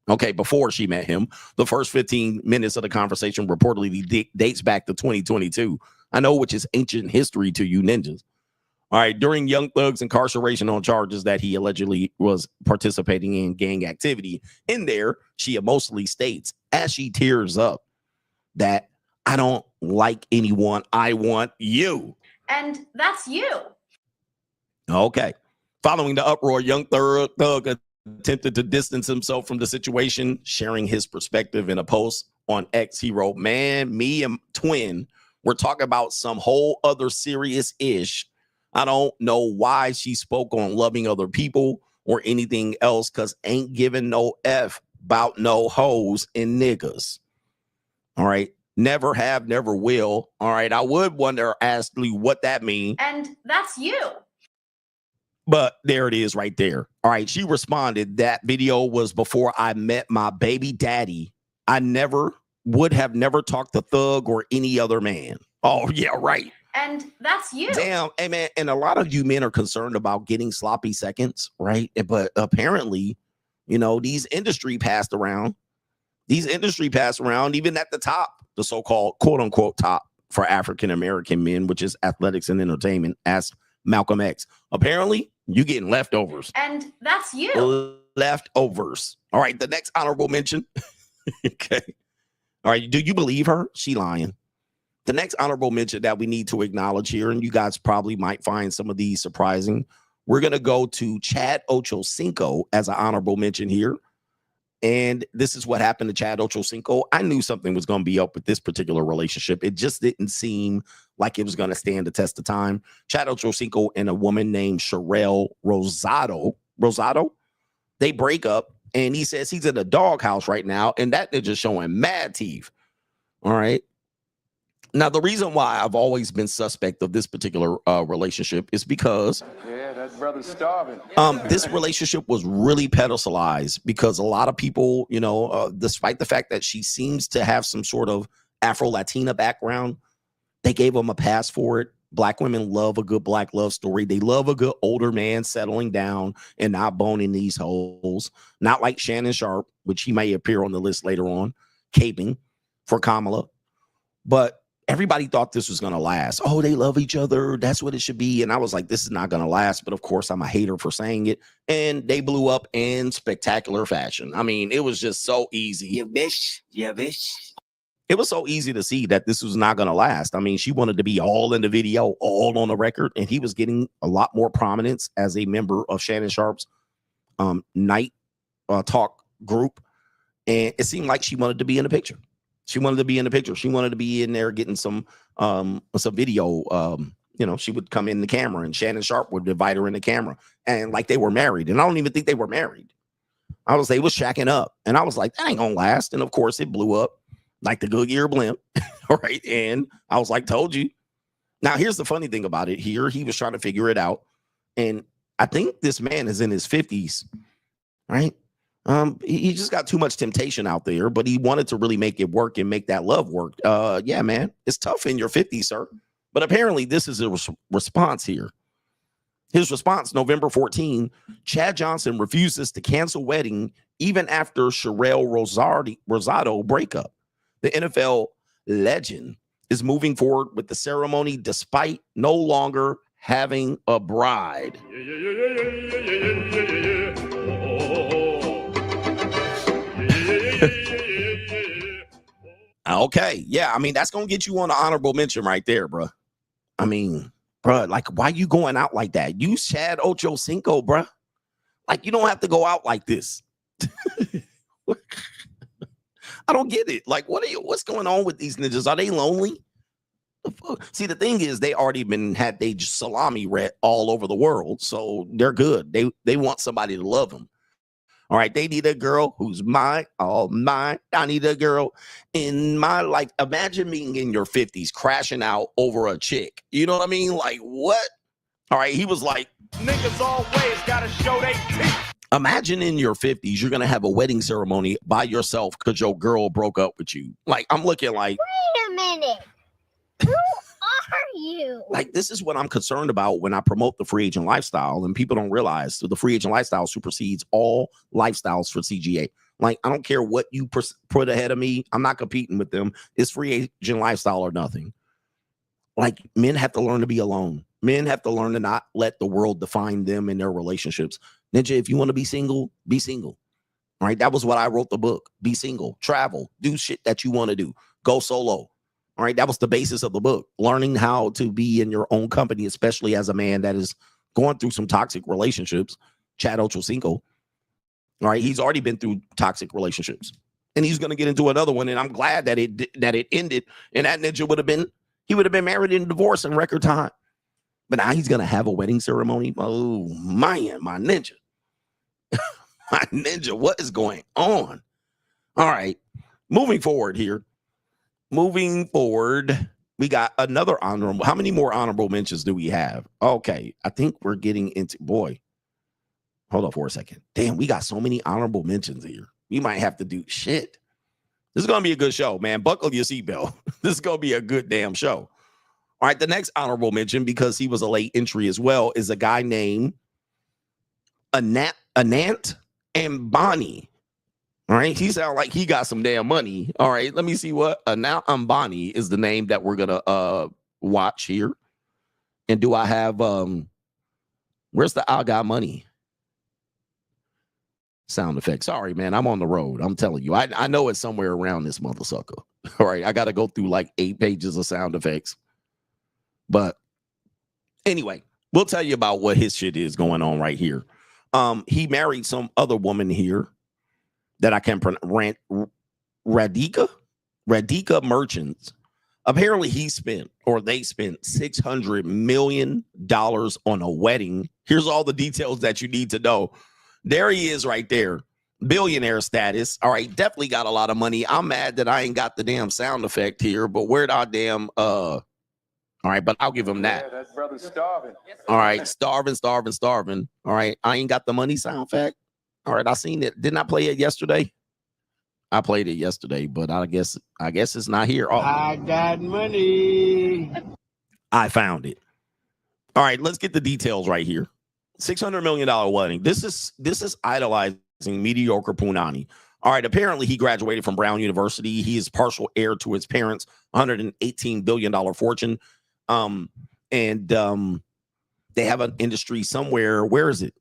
Okay, before she met him. The first 15 minutes of the conversation reportedly dates back to 2022. I know, which is ancient history to you ninjas. All right, during Young Thug's incarceration on charges that he allegedly was participating in gang activity, in there, she emotionally states, as she tears up, that I don't like anyone. I want you. And that's you. Okay. Following the uproar, Young Thug attempted to distance himself from the situation, sharing his perspective in a post on X. He wrote, man, me and Twin, we're talking about some whole other serious-ish. I don't know why she spoke on loving other people or anything else, because ain't giving no F about no hoes and niggas. All right. Never have, never will. All right. I would wonder, Ashley, what that means. And that's you. But there it is right there. All right. She responded, that video was before I met my baby daddy. I would have never talked to Thug or any other man. Oh, yeah, right. And that's you. Damn, hey man, and a lot of you men are concerned about getting sloppy seconds, right? But apparently, these industry passed around. These industry passed around even at the top, the so-called quote-unquote top for African-American men, which is athletics and entertainment, as Malcolm X. Apparently, you getting leftovers. And that's you. Leftovers. All right, the next honorable mention. Okay. All right, do you believe her? She lying. The next honorable mention that we need to acknowledge here, and you guys probably might find some of these surprising, we're going to go to Chad Ochocinco as an honorable mention here. And this is what happened to Chad Ochocinco. I knew something was going to be up with this particular relationship. It just didn't seem like it was going to stand the test of time. Chad Ochocinco and a woman named Sherelle Rosado, they break up, and he says he's in a doghouse right now, and that ninja's showing mad teeth. All right. Now, the reason why I've always been suspect of this particular relationship is because that brother's starving. This relationship was really pedestalized because a lot of people, you know, despite the fact that she seems to have some sort of Afro-Latina background, they gave them a pass for it. Black women love a good black love story. They love a good older man settling down and not boning these holes. Not like Shannon Sharp, which he may appear on the list later on, caping for Kamala. But everybody thought this was going to last. Oh, they love each other. That's what it should be. And I was like, this is not going to last. But of course, I'm a hater for saying it. And they blew up in spectacular fashion. I mean, it was just so easy. Yeah, bitch. Yeah, bitch. It was so easy to see that this was not going to last. I mean, she wanted to be all in the video, all on the record. And he was getting a lot more prominence as a member of Shannon Sharp's night talk group. And it seemed like she wanted to be in the picture. She wanted to be in the picture. She wanted to be in there getting some video. You know, she would come in the camera and Shannon Sharp would invite her in the camera and like they were married. And I don't even think they were married. They was shacking up. And I was like, that ain't gonna last. And of course it blew up like the Goodyear blimp. All right. And I was like, told you. Now, here's the funny thing about it. Here, he was trying to figure it out. And I think this man is in his 50s. Right. He just got too much temptation out there, but he wanted to really make it work and make that love work. Yeah, man, it's tough in your 50s, sir. But apparently this is a response here. His response, November 14, Chad Johnson refuses to cancel wedding even after Sherelle Rosado breakup. The NFL legend is moving forward with the ceremony despite no longer having a bride. Okay, yeah, I mean, that's going to get you on an honorable mention right there, bro. I mean, bro, like, why you going out like that? You Chad Ochocinco, bro. Like, you don't have to go out like this. I don't get it. Like, what's going on with these ninjas? Are they lonely? See, the thing is, they already had they salami red all over the world, so they're good. They want somebody to love them. All right, they need a girl who's mine, all mine. I need a girl in my life. Imagine being in your 50s crashing out over a chick. You know what I mean? Like, what? All right, he was like, Niggas always gotta show they teeth. imagine in your 50s, you're going to have a wedding ceremony by yourself because your girl broke up with you. Like, I'm looking like, Wait a minute. Who are you? like, this is what I'm concerned about when I promote the free agent lifestyle. And people don't realize the free agent lifestyle supersedes all lifestyles for CGA. Like, I don't care what you put ahead of me. I'm not competing with them. It's free agent lifestyle or nothing. Like, men have to learn to be alone. Men have to learn to not let the world define them in their relationships. Ninja, if you want to be single, be single. All right. That was what I wrote the book. Be single, travel, do shit that you want to do. Go solo. All right. That was the basis of the book. Learning how to be in your own company, especially as a man that is going through some toxic relationships. Chad Ochocinco. All right. He's already been through toxic relationships and he's going to get into another one. And I'm glad that it ended. And that ninja would have been married and divorced in record time. But now he's going to have a wedding ceremony. Oh, man, my ninja. My ninja, what is going on? All right. Moving forward here. Moving forward, we got another honorable. How many more honorable mentions do we have? Okay. I think we're getting into, boy. Hold on for a second. Damn, we got so many honorable mentions here. We might have to do shit. This is going to be a good show, man. Buckle your seatbelt. This is going to be a good damn show. All right, the next honorable mention, because he was a late entry as well, is a guy named Anant Ambani. All right, he sounds like he got some damn money. All right, let me see what Anant Ambani is the name that we're gonna watch here. And do I have where's the I got money sound effect? Sorry, man, I'm on the road. I'm telling you, I know it's somewhere around this mother sucker. All right, I got to go through like 8 pages of sound effects. But anyway, we'll tell you about what his shit is going on right here. He married some other woman here that I can pronounce. Radika Merchants. Apparently they spent $600 million on a wedding. Here's all the details that you need to know. There he is right there. Billionaire status. All right, definitely got a lot of money. I'm mad that I ain't got the damn sound effect here, but where'd our damn all right, but I'll give him that. Yeah, that brother's starving. All right, starving. All right, I ain't got the money sound effect. All right, I seen it. Didn't I play it yesterday? I played it yesterday, but I guess it's not here. Oh. I got money. I found it. All right, let's get the details right here. $600 million wedding. This is idolizing mediocre Punani. All right, apparently he graduated from Brown University. He is partial heir to his parents' $118 billion fortune. And they have an industry somewhere. Where is it?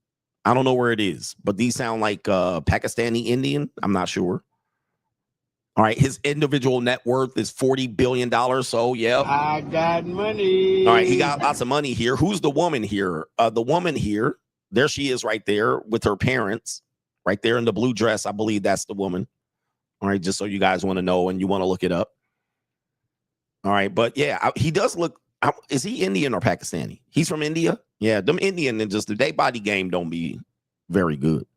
I don't know where it is, but these sound like Pakistani Indian. I'm not sure. All right, his individual net worth is $40 billion. So, yeah. I got money. All right, he got lots of money here. Who's the woman here? The woman here, there she is right there with her parents, right there in the blue dress. I believe that's the woman. All right, just so you guys want to know and you want to look it up. All right, but yeah, he does look, is he Indian or Pakistani? He's from India? Yeah, them Indian and just their body game don't be very good.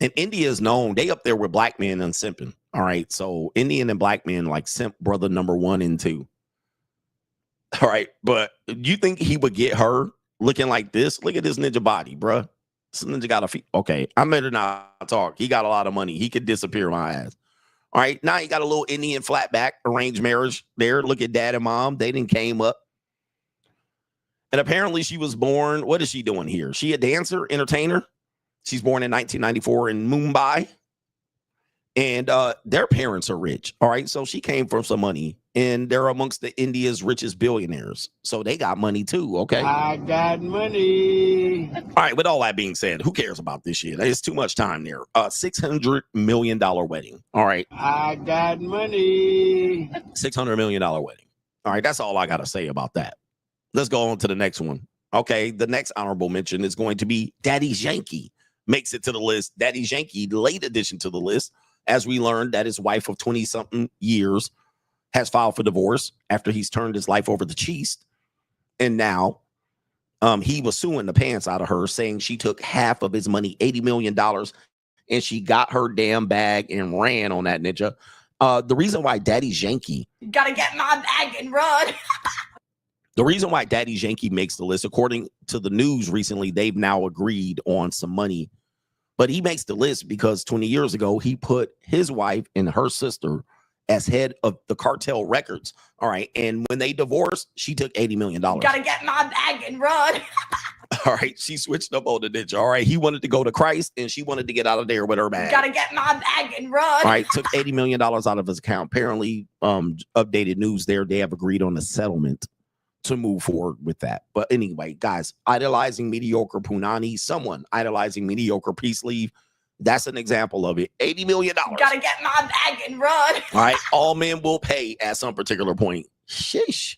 And India is known, they up there with black men and simping. All right, so Indian and black men like simp brother number 1 and 2. All right, but you think he would get her looking like this? Look at this ninja body, bruh. This ninja got a feet. Okay, I better not talk. He got a lot of money. He could disappear my ass. All right, now he got a little Indian flatback arranged marriage there. Look at dad and mom. They didn't came up. And apparently she was born. What is she doing here? She a dancer, entertainer. She's born in 1994 in Mumbai. And their parents are rich. All right. So she came from some money. And they're amongst the India's richest billionaires. So they got money too. Okay. I got money. All right. With all that being said, who cares about this shit? It's too much time there. $600 million wedding. All right. I got money. $600 million wedding. All right. That's all I got to say about that. Let's go on to the next one. Okay. The next honorable mention is going to be Daddy's Yankee. Makes it to the list. Daddy's Yankee, late addition to the list. As we learned that his wife of 20-something years has filed for divorce after he's turned his life over to Chiest. And now he was suing the pants out of her, saying she took half of his money, $80 million, and she got her damn bag and ran on that ninja. The reason why Daddy's Yankee... Gotta get my bag and run. The reason why Daddy's Yankee makes the list, according to the news recently, they've now agreed on some money. But he makes the list because 20 years ago, he put his wife and her sister as head of the cartel records. All right. And when they divorced, she took $80 million. Gotta get my bag and run. All right. She switched up on the ninja. All right. He wanted to go to Christ and she wanted to get out of there with her bag. Gotta get my bag and run. All right. Took $80 million out of his account. Apparently, updated news there. They have agreed on a settlement to move forward with that. But anyway, guys, idolizing mediocre Punani, someone idolizing mediocre Peace Leave. That's an example of it. $80 million. Gotta get my bag and run. All right. All men will pay at some particular point. Sheesh.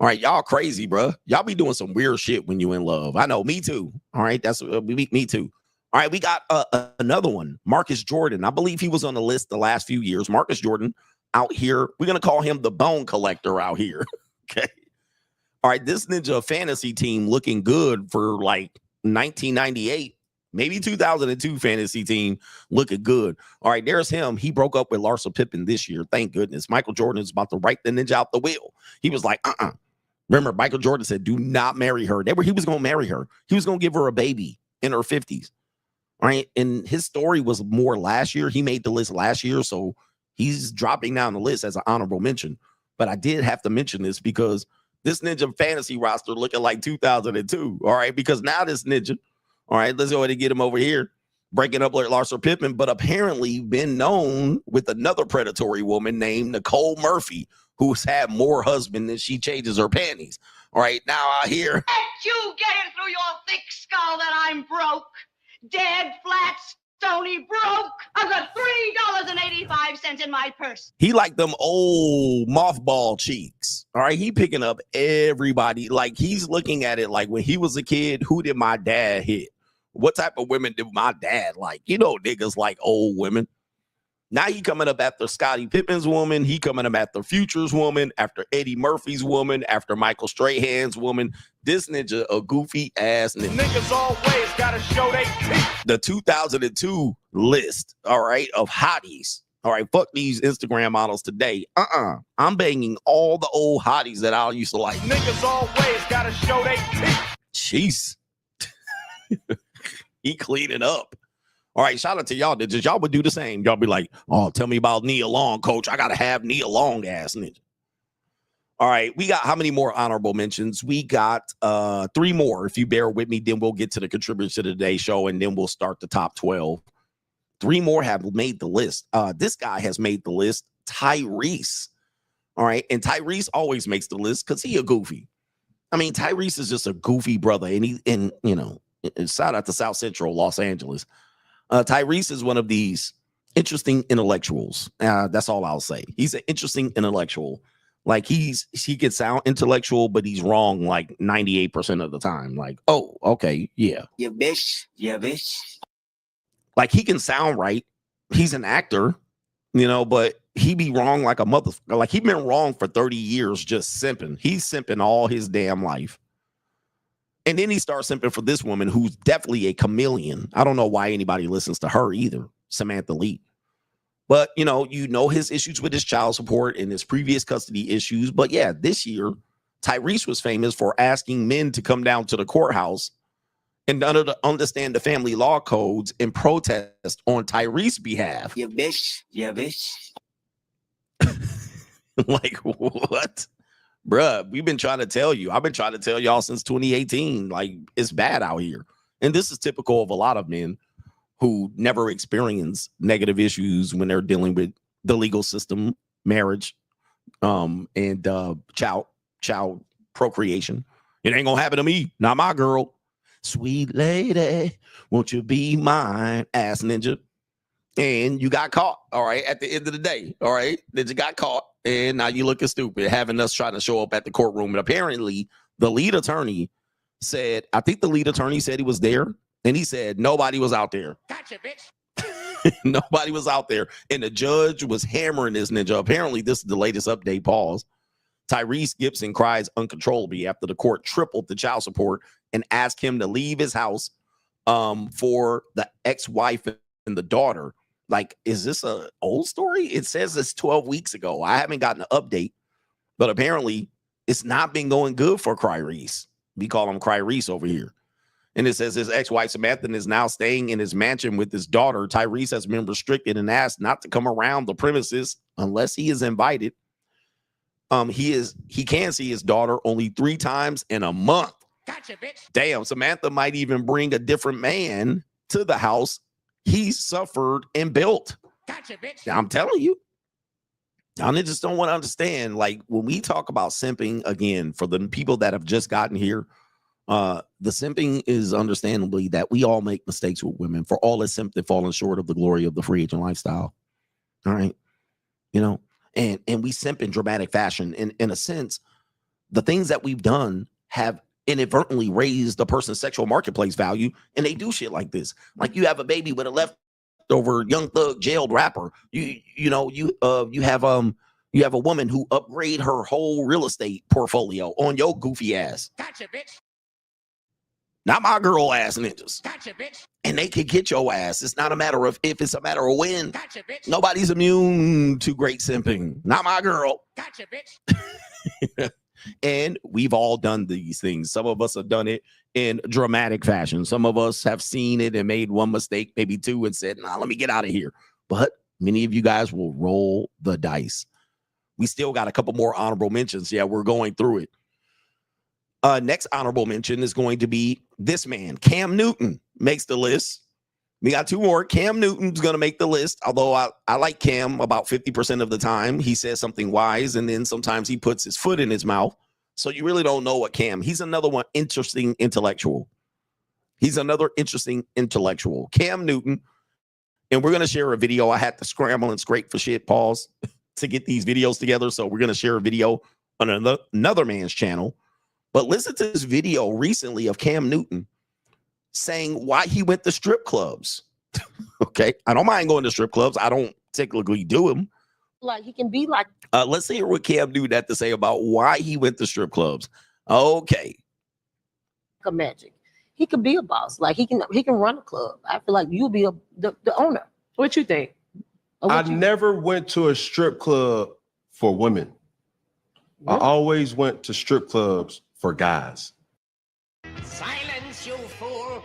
All right. Y'all crazy, bro. Y'all be doing some weird shit when you in love. I know. Me too. All right. That's me too. All right. We got another one. Marcus Jordan. I believe he was on the list the last few years. Marcus Jordan out here. We're going to call him the bone collector out here. Okay. All right, this ninja fantasy team looking good for like 1998, maybe 2002 fantasy team looking good. All right, there's him. He broke up with Larsa Pippen this year. Thank goodness. Michael Jordan is about to write the ninja out the wheel. He was like, Remember, Michael Jordan said, do not marry her. He was going to marry her. He was going to give her a baby in her 50s. All right, and his story was more last year. He made the list last year, so he's dropping down the list as an honorable mention. But I did have to mention this because this ninja fantasy roster looking like 2002. All right. Because now this ninja, all right, let's go ahead and get him over here. Breaking up like Larsa Pippen, but apparently been known with another predatory woman named Nicole Murphy, who's had more husband than she changes her panties. All right. Now I hear. Let you get it through your thick skull that I'm broke. Dead, flat, stony broke. I've got $3.85 in my purse. He like them old mothball cheeks. All right. He picking up everybody. Like he's looking at it like when he was a kid, who did my dad hit? What type of women do my dad like? You know, niggas like old women. Now he coming up after Scottie Pippen's woman. He coming up after Future's woman, after Eddie Murphy's woman, after Michael Strahan's woman. This ninja a goofy ass nigga. Niggas always gotta show they teeth. The 2002 list, all right, of hotties. All right, fuck these Instagram models today. I'm banging all the old hotties that I used to like. Niggas always gotta show they teeth. Jeez. He cleaning up. All right, shout out to y'all. Y'all would do the same. Y'all be like, oh, tell me about Nia Long, coach. I got to have Nia Long ass ninja. All right, we got how many more honorable mentions? We got 3 more. If you bear with me, then we'll get to the contributors to today's show, and then we'll start the top 12. 3 more have made the list. This guy has made the list, Tyrese. All right, and Tyrese always makes the list because he a goofy. I mean, Tyrese is just a goofy brother, and you know, shout out to South Central Los Angeles. Tyrese is one of these interesting intellectuals. That's all I'll say. He's an interesting intellectual. Like he can sound intellectual, but he's wrong like 98% of the time. Like, oh, okay, yeah. Yeah, bitch. Yeah, bitch. Like he can sound right. He's an actor, you know, but he be wrong like a mother. Like he been wrong for 30 years just simping. He's simping all his damn life. And then he starts simping for this woman who's definitely a chameleon. I don't know why anybody listens to her either, Samantha Lee. But, you know his issues with his child support and his previous custody issues. But, yeah, this year, Tyrese was famous for asking men to come down to the courthouse and understand the family law codes and protest on Tyrese's behalf. Yeah, bitch. Yeah, bitch. Like, what? Bruh, we've been trying to tell you. I've been trying to tell y'all since 2018. Like, it's bad out here. And this is typical of a lot of men who never experience negative issues when they're dealing with the legal system, marriage, and child procreation. It ain't gonna happen to me. Not my girl. Sweet lady, won't you be mine? Ass ninja. And you got caught, all right, at the end of the day, all right? Then you got caught, and now you looking stupid, having us trying to show up at the courtroom. And apparently, the lead attorney said, I think the lead attorney said he was there, and he said nobody was out there. Gotcha, bitch. Nobody was out there. And the judge was hammering this ninja. Apparently, this is the latest update, pause. Tyrese Gibson cries uncontrollably after the court tripled the child support and asked him to leave his house for the ex-wife and the daughter. Like, is this an old story? It says it's 12 weeks ago. I haven't gotten an update, but apparently it's not been going good for Tyrese. We call him Tyrese over here. And it says his ex-wife Samantha is now staying in his mansion with his daughter. Tyrese has been restricted and asked not to come around the premises unless he is invited. He can see his daughter only 3 times in a month. Gotcha, bitch. Damn, Samantha might even bring a different man to the house he suffered and built. Gotcha, bitch. I'm telling you. I just don't want to understand. Like, when we talk about simping, again, for the people that have just gotten here, the simping is understandably that we all make mistakes with women, for all is simply falling short of the glory of the free agent lifestyle. All right. You know, and we simp in dramatic fashion. In a sense, the things that we've done have inadvertently raised the person's sexual marketplace value, and they do shit like this. Like, you have a baby with a leftover Young Thug jailed rapper. You have a woman who upgrade her whole real estate portfolio on your goofy ass. Gotcha, bitch. Not my girl ass ninjas. Gotcha, bitch. And they could get your ass. It's not a matter of if, it's a matter of when. Gotcha, bitch. Nobody's immune to great simping. Not my girl. Gotcha, bitch. And we've all done these things. Some of us have done it in dramatic fashion. Some of us have seen it and made one mistake, maybe 2, and said, nah, let me get out of here. But many of you guys will roll the dice. We still got a couple more honorable mentions. Yeah, we're going through it. Next honorable mention is going to be this man. Cam Newton makes the list. We got 2 more. Cam Newton's going to make the list, although I like Cam about 50% of the time. He says something wise, and then sometimes he puts his foot in his mouth. So you really don't know what Cam. He's another one interesting intellectual. He's another interesting intellectual. Cam Newton. And we're going to share a video. I had to scramble and scrape for shit, pause, to get these videos together. So we're going to share a video on another man's channel. But listen to this video recently of Cam Newton saying why he went to strip clubs. Okay, I don't mind going to strip clubs. I don't technically do them. Like he can be like. Let's hear what Cam Newton had to say about why he went to strip clubs. Okay. A magic. He could be a boss. Like he can run a club. I feel like you'll be the owner. What you think? I never went to a strip club for women. Really? I always went to strip clubs for guys. Silence, you fool.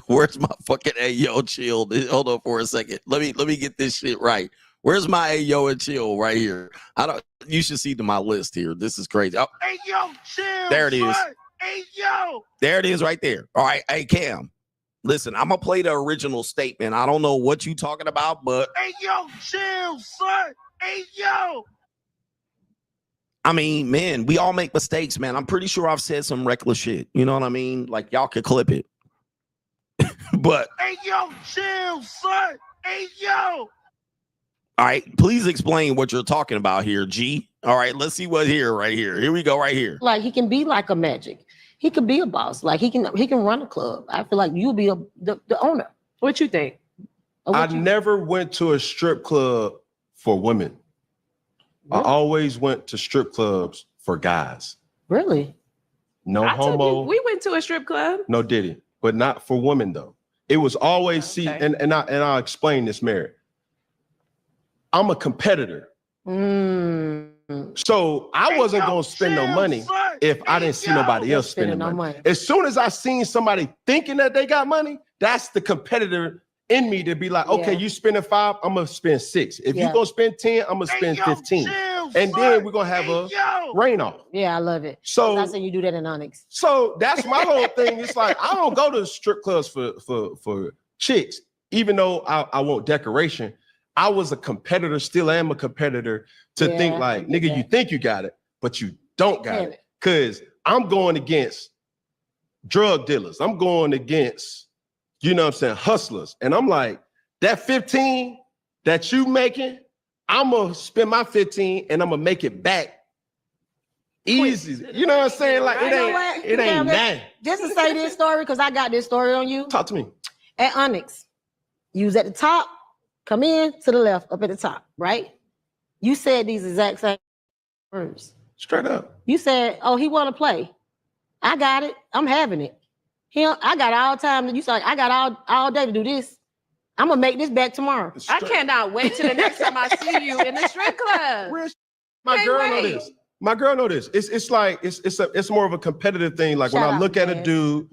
Where's my fucking Ayo chill? Hold on for a second. Let me get this shit right. Where's my Ayo and chill right here? You should see my list here. This is crazy. Oh, Ayo, chill. there it is. Ayo. There it is right there. All right. Hey, Cam. Listen, I'm gonna play the original statement. I don't know what you talking about, but Ayo, chill, son. Ayo. I mean, man, we all make mistakes, man. I'm pretty sure I've said some reckless shit. You know what I mean? Like y'all could clip it. But Ayo, chill, son. Ayo. all right, please explain what you're talking about here, G. All right, let's see what here, right here. Here we go, right here. Like he can be like a magic. He could be a boss. Like he can run a club. I feel like you'll be the owner. What you think? I never went to a strip club for women. Really? I always went to strip clubs for guys. Really? No I told homo. you, we went to a strip club. No diddy, but not for women though. It was always Okay. and I'll explain this, Mary. I'm a competitor. So I wasn't gonna spend no money if I didn't see nobody else spending money. As soon as I seen somebody thinking that they got money, that's the competitor in me to be like, okay, Yeah. you spending 5, I'm gonna spend 6. If Yeah. you gonna spend 10, I'm gonna spend 15. And then we're gonna have a rain off. Yeah, I love it. So I say you do that in Onyx. So that's my whole thing. It's like I don't go to strip clubs for chicks, even though I want decoration. I was a competitor, still am a competitor to Yeah, think I like, get nigga, that. you think you got it, but you don't got Damn it. Cause I'm going against drug dealers. I'm going against, you know what I'm saying, hustlers. And I'm like, that 15 that you making, I'm gonna spend my 15 and I'm gonna make it back easy. You know what I'm saying? Like You know what? it ain't nothing. Just to say this story, because I got this story on you. Talk to me. At Onyx, you was at the top, come in to the left, up at the top, right? You said these exact same words. Straight up. You said, "Oh, he want to play. I got it. I'm having it. I got all time." You said, "I got all day to do this. I'm gonna make this back tomorrow." I cannot wait till the next time I see you in the strip club. My Can't girl wait. know this. My girl know this. It's like it's more of a competitive thing. Like Shout when I out, look at a man. dude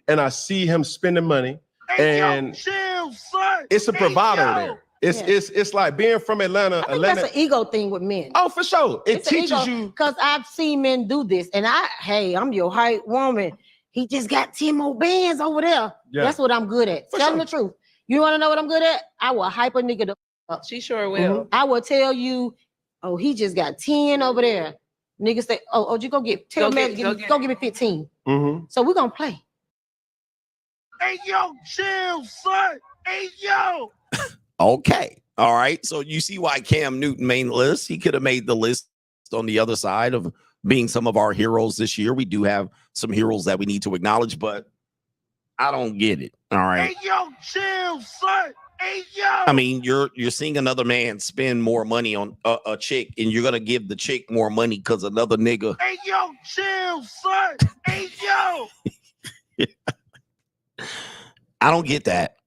and I see him spending money, and chill, son. it's a bravado Ayo. there. It's Yeah. it's like being from Atlanta. I think that's an ego thing with men. Oh, for sure. It It's an teaches ego, you. because I've seen men do this, and I'm your height woman. He just got 10 more bands over there. Yeah. That's what I'm good at. For Tell sure. him the truth. You want to know what I'm good at? I will hype a nigga the up. She sure will. I will tell you, oh, he just got 10 over there. Niggas say, oh, you go Go give me 15. Mhm. So we're gonna play. Ayo, chill, son. Ayo. Okay. All right. So you see why Cam Newton made the list. He could have made the list on the other side of being some of our heroes this year. We do have some heroes that we need to acknowledge, but I don't get it. All right. Ayo, chill, son. Ayo. I mean, you're seeing another man spend more money on a chick, and you're gonna give the chick more money because another nigga. Ayo, chill, son. Ayo. I don't get that.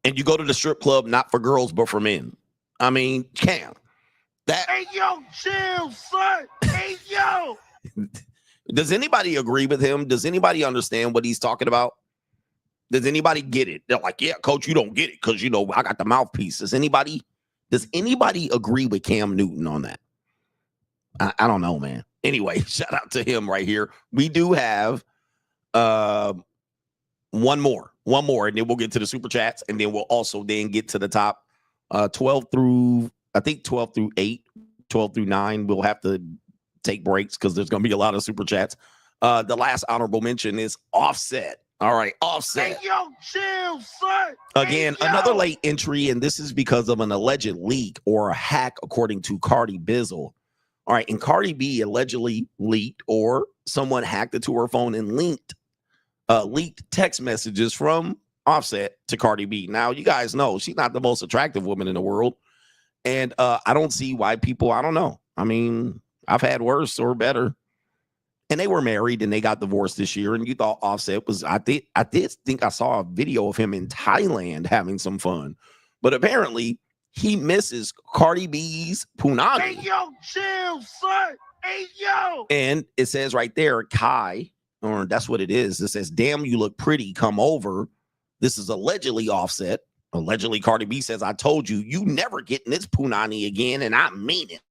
And you go to the strip club not for girls but for men. I mean, Cam, that. Ayo, chill, son. Ayo. Does anybody agree with him? Does anybody understand what he's talking about? Does anybody get it? They're like, yeah, coach, you don't get it because, you know, I got the mouthpiece. Does anybody agree with Cam Newton on that? I don't know, man. Anyway, shout out to him right here. We do have one more, and then we'll get to the super chats, and then we'll also then get to the top 12 through 8, 12 through 9. We'll have to take breaks because there's going to be a lot of super chats. The last honorable mention is Offset. All right, Offset. Hey, yo, chill, son. Again, Hey, yo. another late entry, and this is because of an alleged leak or a hack, according to Cardi Bizzle. All right, and Cardi B allegedly leaked, or someone hacked into her phone and leaked text messages from Offset to Cardi B. Now, you guys know she's not the most attractive woman in the world, and I don't see why people, I don't know. I mean, I've had worse or better. And they were married and they got divorced this year. And you thought Offset was, I did think I saw a video of him in Thailand having some fun. But apparently he misses Cardi B's punani. Hey, yo, chill, son. Hey, yo. And it says right there, Kai, or that's what it is. It says, damn, you look pretty. Come over. This is allegedly Offset. Allegedly, Cardi B says, I told you, you never getting this punani again. And I mean it.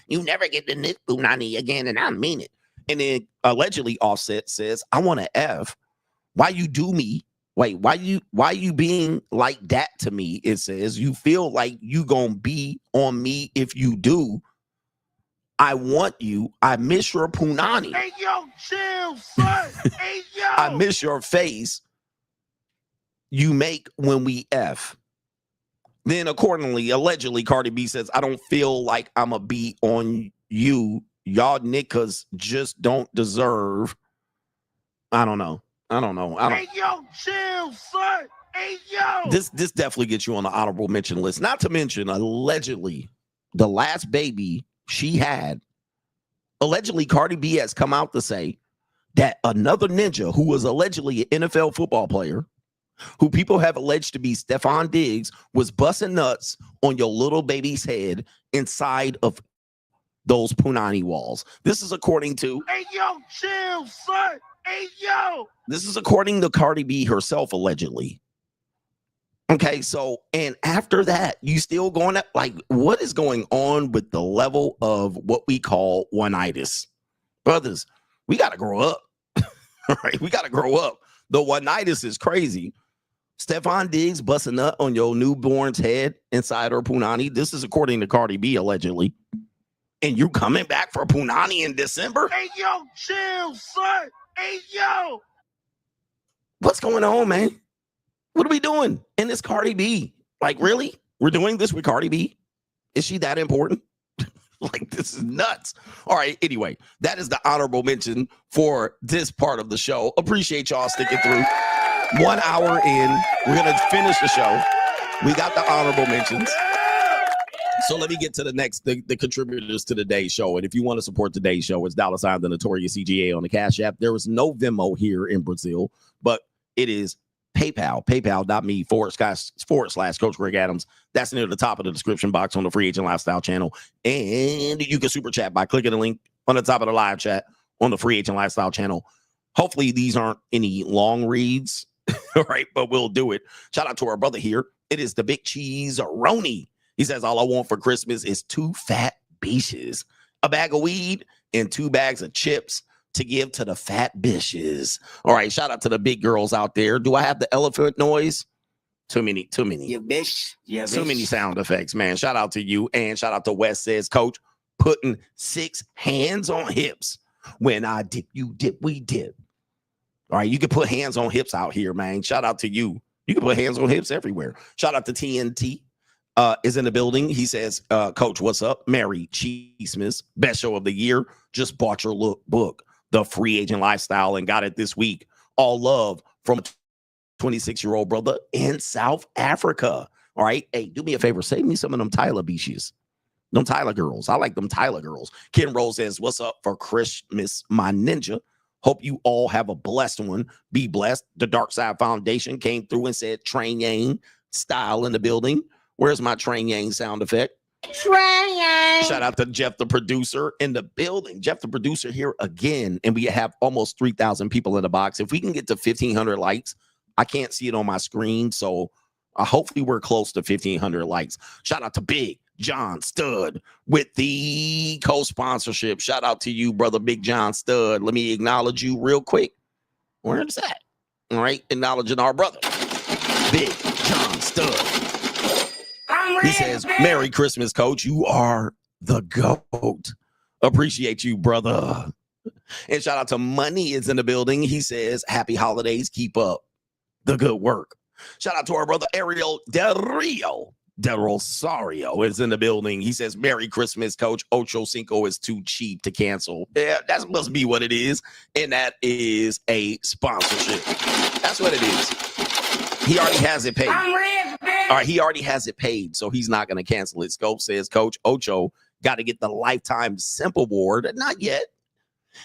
You never getting this punani again. And I mean it. And then allegedly Offset says, I want to F. Why you do me? Wait, why you being like that to me? It says, you feel like you gonna be on me if you do. I want you. I miss your punani. Hey, yo, chill, son. Hey, yo. I miss your face you make when we F. Then accordingly, allegedly, Cardi B says, I don't feel like I'm a be on you. Y'all niggas just don't deserve. I don't know. Hey, yo, chill, son. Hey, yo. This definitely gets you on the honorable mention list. Not to mention, allegedly, the last baby she had, allegedly Cardi B has come out to say that another ninja who was allegedly an NFL football player, who people have alleged to be Stephon Diggs, was busting nuts on your little baby's head inside of those punani walls. This is according to, hey, yo, chill, son. Hey, yo. This is according to Cardi B herself, allegedly. Okay, so, and after that, you still going at, like, what is going on with the level of what we call one-itis? Brothers, we got to grow up. All right, we got to grow up. The one-itis is crazy. Stephon Diggs busting nut on your newborn's head inside her punani. This is according to Cardi B, allegedly. And you coming back for punani in December? Hey, yo, chill, son. Hey, yo. What's going on, man? What are we doing? And it's Cardi B. Like, really? We're doing this with Cardi B? Is she that important? Like, this is nuts. All right, anyway, that is the honorable mention for this part of the show. Appreciate y'all sticking through. 1 hour in. We're going to finish the show. We got the honorable mentions. So let me get to the next, the contributors to today's show. And if you want to support today's show, it's $ the Notorious CGA on the Cash App. There is no Venmo here in Brazil, but it is PayPal, paypal.me// Coach Greg Adams. That's near the top of the description box on the Free Agent Lifestyle channel. And you can super chat by clicking the link on the top of the live chat on the Free Agent Lifestyle channel. Hopefully these aren't any long reads, all right, but we'll do it. Shout out to our brother here. It is the Big Cheese-a-roni. He says, all I want for Christmas is 2 fat bitches, a bag of weed, and 2 bags of chips to give to the fat bitches. All right, shout out to the big girls out there. Do I have the elephant noise? Too many. Yeah, bitch. Yeah, Too bitch. many sound effects, man. Shout out to you. And shout out to Wes says, Coach, putting 6 hands on hips. When I dip, you dip, we dip. All right, you can put hands on hips out here, man. Shout out to you. You can put hands on hips everywhere. Shout out to TNT. Is in the building. He says, Coach, what's up? Mary Chiestmas, best show of the year. Just bought your book, The Free Agent Lifestyle, and got it this week. All love from a 26-year-old brother in South Africa. All right. Hey, do me a favor. Save me some of them Tyler beaches. Them Tyler girls. I like them Tyler girls. Ken Rose says, what's up for Christmas, my ninja? Hope you all have a blessed one. Be blessed. The Dark Side Foundation came through and said, Train Yang style in the building. Where's my Train Yang sound effect? Train Yang. Shout out to Jeff, the producer, in the building. Jeff, the producer, here again. And we have almost 3,000 people in the box. If we can get to 1,500 likes, I can't see it on my screen. So hopefully we're close to 1,500 likes. Shout out to Big John Stud with the co-sponsorship. Shout out to you, brother Big John Stud. Let me acknowledge you real quick. Where is that? All right. Acknowledging our brother, Big John Stud. He says, Merry Christmas, Coach. You are the GOAT. Appreciate you, brother. And shout out to Money is in the building. He says, happy holidays. Keep up the good work. Shout out to our brother Ariel Del Rio. Del Rosario is in the building. He says, Merry Christmas, Coach. Ochocinco is too cheap to cancel. Yeah, that must be what it is. And that is a sponsorship. That's what it is. He already has it paid. All right, he already has it paid, so he's not going to cancel it. Scope says, Coach Ocho got to get the Lifetime Simple Award. Not yet.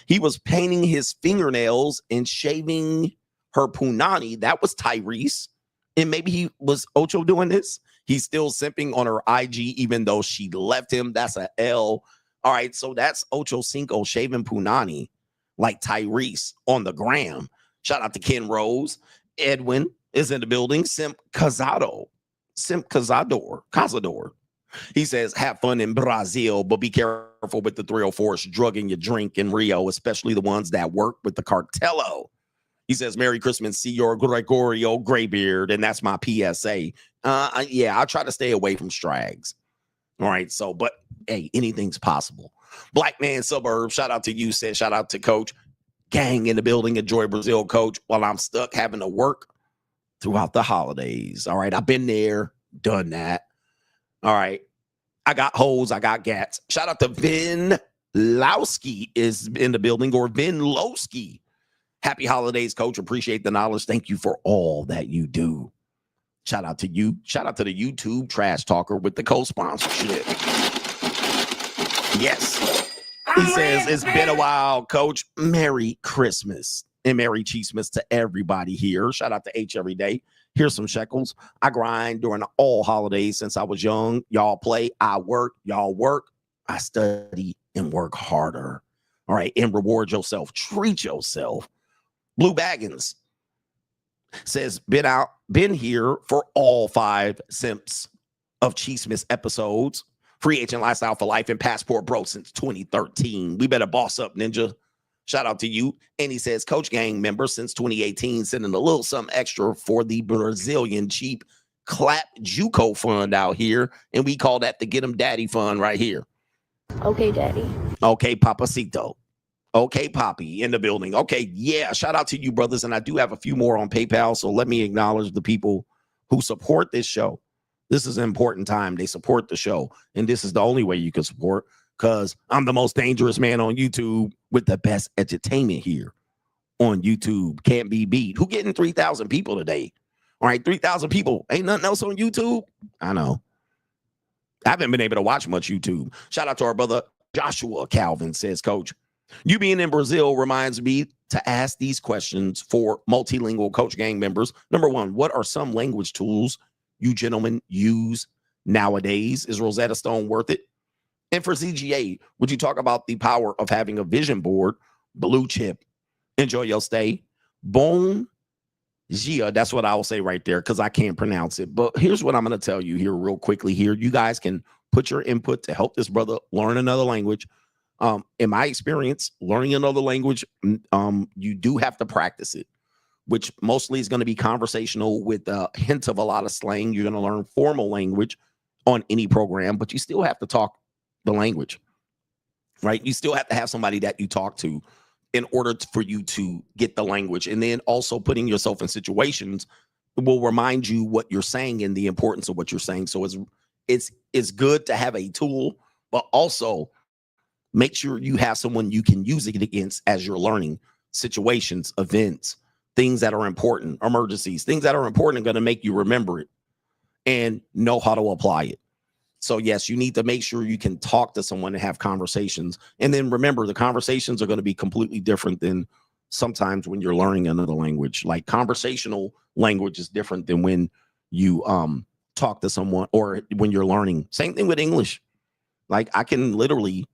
He was painting his fingernails and shaving her punani. That was Tyrese. And maybe he was Ocho doing this. He's still simping on her IG, even though she left him. That's a L. All right, so that's Ochocinco shaving punani like Tyrese on the gram. Shout out to Ken Rose. Edwin is in the building. Simp Cazador. He says, have fun in Brazil, but be careful with the 304s drugging your drink in Rio, especially the ones that work with the cartello. He says, Merry Christmas, Senor Gregorio Graybeard, and that's my PSA. Yeah, I'll try to stay away from strags. All right, so, but hey, anything's possible. Black Man Suburb, shout out to you, said shout out to Coach. Gang in the building, enjoy Brazil, Coach, while I'm stuck having to work throughout the holidays. All right, I've been there, done that. All right, I got hoes, I got gats. Shout out to Vin Lowski is in the building, or Vin Lowski. Happy holidays, Coach. Appreciate the knowledge. Thank you for all that you do. Shout out to you. Shout out to the YouTube Trash Talker with the co-sponsorship. Yes. He says, it's been a while, Coach. Merry Christmas and Merry Chiestmas to everybody here. Shout out to H every day. Here's some shekels. I grind during all holidays since I was young. Y'all play. I work. Y'all work. I study and work harder. All right. And reward yourself. Treat yourself. Blue Baggins says, been here for all 5 Simps of Chiestmas episodes. Free agent lifestyle for life and passport bro since 2013. We better boss up, Ninja. Shout out to you. And he says, Coach Gang member since 2018, sending a little something extra for the Brazilian cheap clap JUCO fund out here. And we call that the Get 'em Daddy fund right here. Okay, Daddy. Okay, Papacito. Okay, Poppy in the building. Okay, yeah, shout out to you, brothers. And I do have a few more on PayPal, so let me acknowledge the people who support this show. This is an important time. They support the show, and this is the only way you can support, because I'm the most dangerous man on YouTube with the best entertainment here on YouTube. Can't be beat. Who getting 3,000 people today? All right, 3,000 people. Ain't nothing else on YouTube? I know. I haven't been able to watch much YouTube. Shout out to our brother Joshua Calvin, says, Coach, you being in Brazil reminds me to ask these questions for multilingual Coach Gang members. Number 1, what are some language tools you gentlemen use nowadays? Is Rosetta Stone worth it? And for CGA, would you talk about the power of having a vision board? Blue chip. Enjoy your stay. Bon Gia, that's what I will say right there, because I can't pronounce it. But here's what I'm going to tell you here real quickly here. You guys can put your input to help this brother learn another language. In my experience, learning another language, you do have to practice it, which mostly is going to be conversational with a hint of a lot of slang. You're going to learn formal language on any program, but you still have to talk the language, right? You still have to have somebody that you talk to in order for you to get the language. And then also putting yourself in situations will remind you what you're saying and the importance of what you're saying. So it's good to have a tool, but also make sure you have someone you can use it against as you're learning situations, events, things that are important, emergencies, things that are important are going to make you remember it and know how to apply it. So yes, you need to make sure you can talk to someone and have conversations. And then remember, the conversations are going to be completely different than sometimes when you're learning another language. Like conversational language is different than when you talk to someone or when you're learning. Same thing with English. Like I can literally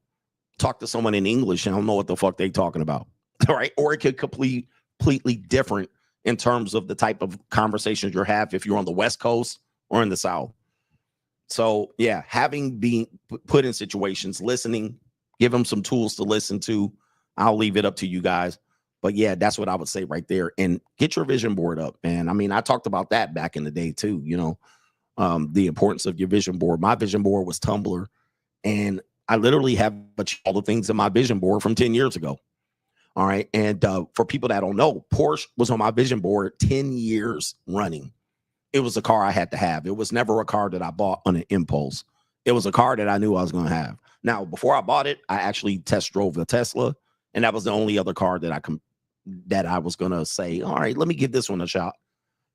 talk to someone in English and I don't know what the fuck they talking about. All right. Or it could completely different in terms of the type of conversations you have if you're on the West Coast or in the South. So yeah, having been put in situations, listening, give them some tools to listen to. I'll leave it up to you guys. But yeah, that's what I would say right there. And get your vision board up, man. I mean, I talked about that back in the day too, you know, the importance of your vision board. My vision board was Tumblr, and I literally have all the things in my vision board from 10 years ago. All right. And for people that don't know, Porsche was on my vision board 10 years running. It was a car I had to have. It was never a car that I bought on an impulse. It was a car that I knew I was going to have. Now, before I bought it, I actually test drove the Tesla, and that was the only other car that I was going to say, all right, let me give this one a shot.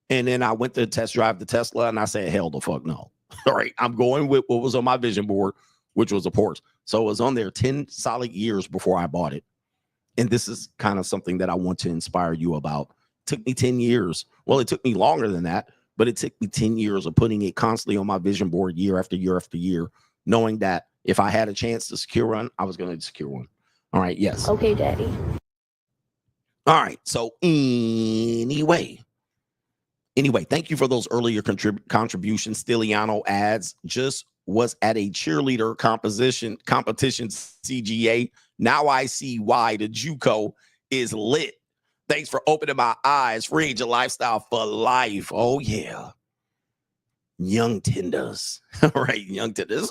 And then I went to test drive the Tesla, and I said, hell the fuck no. All right, I'm going with what was on my vision board, which was a Porsche. So it was on there 10 solid years before I bought it. And this is kind of something that I want to inspire you about. It took me 10 years. Well, it took me longer than that, but it took me 10 years of putting it constantly on my vision board year after year after year, knowing that if I had a chance to secure one, I was going to secure one. All right, yes. Okay, Daddy. All right, so anyway, thank you for those earlier contributions. Stiliano adds, just was at a cheerleader competition CGA. Now I see why the JUCO is lit. Thanks for opening my eyes. Free agent lifestyle for life. Oh yeah. Young tenders. All right, young tenders.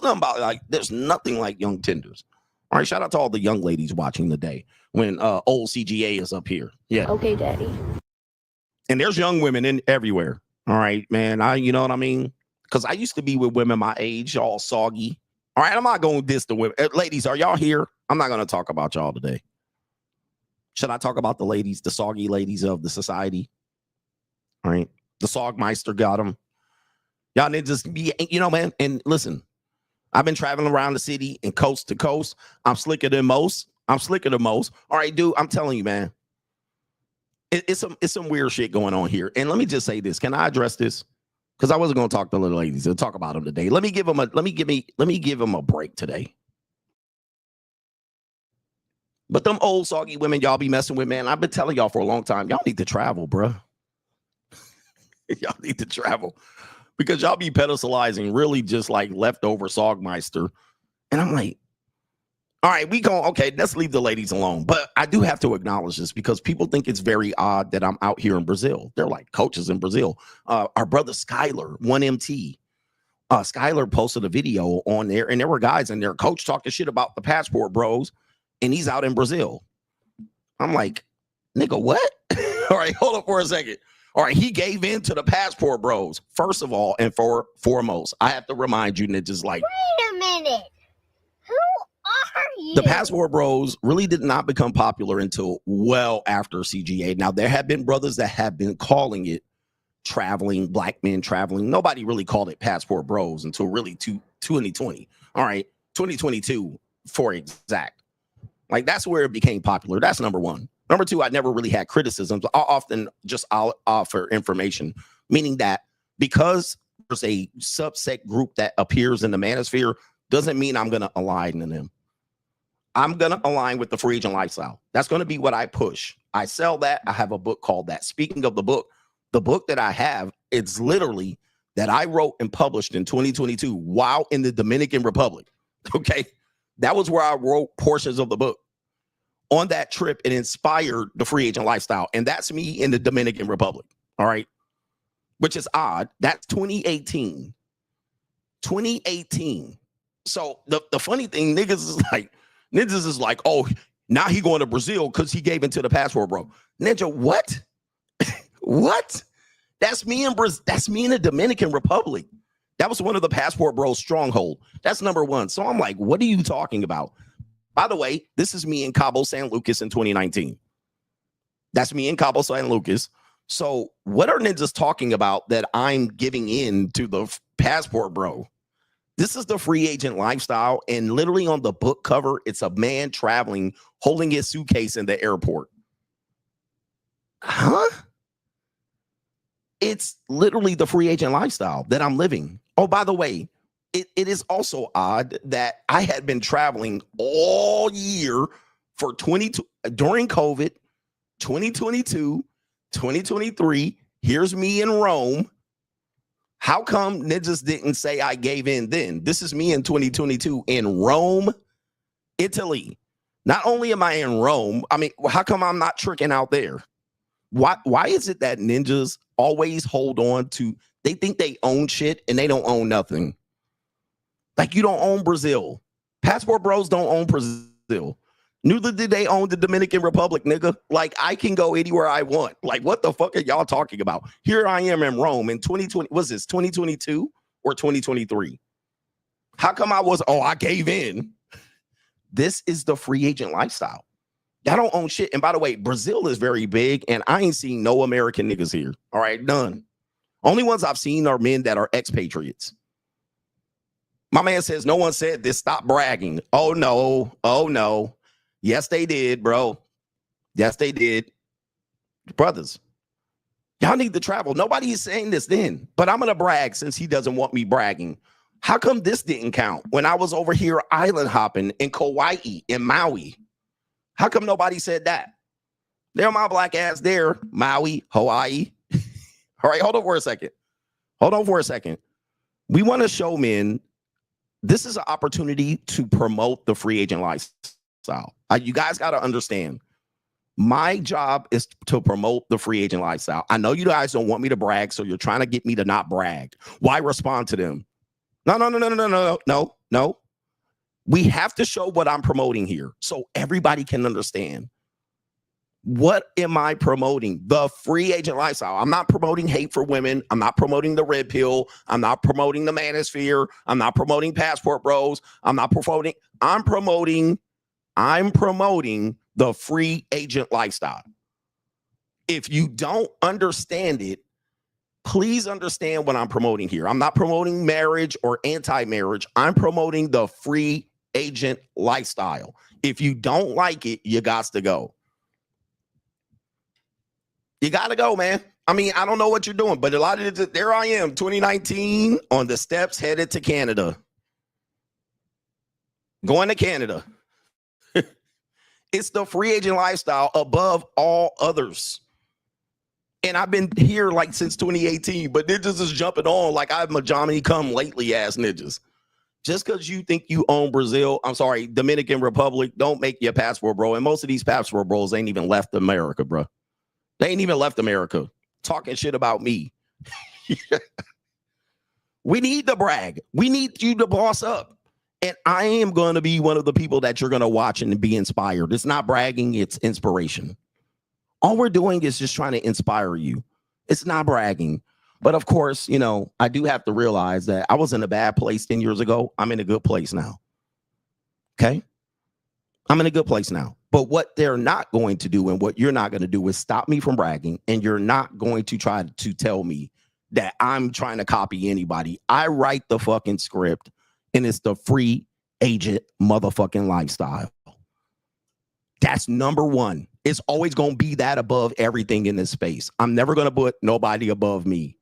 There's nothing like young tenders. All right, shout out to all the young ladies watching today when old CGA is up here. Yeah. Okay, Daddy. And there's young women in everywhere. All right, man. You know what I mean? Because I used to be with women my age, all soggy. All right, I'm not going to diss the women. Ladies, are y'all here? I'm not going to talk about y'all today. Should I talk about the ladies, the soggy ladies of the society? All right. The Sogmeister got them. Y'all need to just be, you know, man. And listen, I've been traveling around the city and coast to coast. I'm slicker than most. All right, dude, I'm telling you, man. It's some weird shit going on here. And let me just say this. Can I address this? Because I wasn't going to talk to little ladies. I'll talk about them today. Let me give them a break today. But them old soggy women y'all be messing with, man, I've been telling y'all for a long time, y'all need to travel, bro. Y'all need to travel because y'all be pedestalizing really just like leftover Sogmeister. And I'm like, all right, okay, let's leave the ladies alone. But I do have to acknowledge this because people think it's very odd that I'm out here in Brazil. They're like coaches in Brazil. Our brother Skyler, 1MT, Skyler posted a video on there, and there were guys in there, coach talking shit about the passport bros, and he's out in Brazil. I'm like, nigga, what? All right, hold up for a second. All right, he gave in to the passport bros. First of all, and foremost, I have to remind you, niggas, like, wait a minute. Who are you? The passport bros really did not become popular until well after CGA. Now, there have been brothers that have been calling it traveling, black men traveling. Nobody really called it passport bros until really 2020. All right, 2022 for exact. Like, that's where it became popular. That's number one. Number two, I never really had criticisms. I'll offer information, meaning that because there's a subset group that appears in the manosphere doesn't mean I'm going to align to them. I'm going to align with the free agent lifestyle. That's going to be what I push. I sell that. I have a book called that. Speaking of the book that I have, it's literally that I wrote and published in 2022 while in the Dominican Republic. Okay. That was where I wrote portions of the book. On that trip, it inspired the free agent lifestyle. And that's me in the Dominican Republic. All right. Which is odd. That's 2018. 2018. So the funny thing, niggas is like, oh, now he going to Brazil because he gave into the passport, bro. Ninja, what? What? That's me in Brazil. That's me in the Dominican Republic. That was one of the passport bros' stronghold. That's number one. So I'm like, what are you talking about? By the way, this is me in Cabo San Lucas in 2019. That's me in Cabo San Lucas. So what are ninjas talking about that I'm giving in to the passport bro? This is the free agent lifestyle. And literally on the book cover, it's a man traveling, holding his suitcase in the airport. Huh? It's literally the free agent lifestyle that I'm living. Oh, by the way, it is also odd that I had been traveling all year for during COVID, 2022, 2023. Here's me in Rome. How come ninjas didn't say I gave in then? This is me in 2022 in Rome, Italy. Not only am I in Rome, I mean, how come I'm not tricking out there? Why is it that ninjas always hold on to, they think they own shit and they don't own nothing? Like, you don't own Brazil. Passport bros don't own Brazil. Neither did they own the Dominican Republic, nigga. Like, I can go anywhere I want. Like, what the fuck are y'all talking about? Here I am in Rome in 2020. Was this 2022 or 2023? How come I gave in? This is the free agent lifestyle. Y'all don't own shit. And by the way, Brazil is very big, and I ain't seen no American niggas here. All right, none. Only ones I've seen are men that are expatriates. My man says, no one said this. Stop bragging. Oh, no. Oh, no. Yes, they did, bro. Yes, they did. Brothers, y'all need to travel. Nobody is saying this then, but I'm going to brag since he doesn't want me bragging. How come this didn't count when I was over here island hopping in Kauai, in Maui? How come nobody said that? There my black ass there, Maui, Hawaii. All right, hold on for a second. Hold on for a second. We want to show men this is an opportunity to promote the free agent lifestyle. You guys got to understand. My job is to promote the free agent lifestyle. I know you guys don't want me to brag, so you're trying to get me to not brag. Why respond to them? No. We have to show what I'm promoting here so everybody can understand. What am I promoting? The free agent lifestyle. I'm not promoting hate for women. I'm not promoting the red pill. I'm not promoting the manosphere. I'm not promoting passport bros. I'm promoting the free agent lifestyle. If you don't understand it, please understand what I'm promoting here. I'm not promoting marriage or anti-marriage. I'm promoting the free agent lifestyle. If you don't like it, you got to go. You got to go, man. I mean, I don't know what you're doing, but a lot of it, there I am, 2019 on the steps headed to Canada. Going to Canada. It's the free agent lifestyle above all others. And I've been here like since 2018, but ninjas is jumping on like I'm a Johnny come lately ass ninjas. Just because you think you own Dominican Republic, don't make your passport, bro. And most of these passport bros ain't even left America, bro. They ain't even left America. Talking shit about me. We need to brag. We need you to boss up. And I am going to be one of the people that you're going to watch and be inspired. It's not bragging, it's inspiration. All we're doing is just trying to inspire you. It's not bragging. But of course, you know, I do have to realize that I was in a bad place 10 years ago. I'm in a good place now. Okay? I'm in a good place now. But what they're not going to do and what you're not going to do is stop me from bragging. And you're not going to try to tell me that I'm trying to copy anybody. I write the fucking script, and it's the free agent motherfucking lifestyle. That's number one. It's always going to be that above everything in this space. I'm never going to put nobody above me.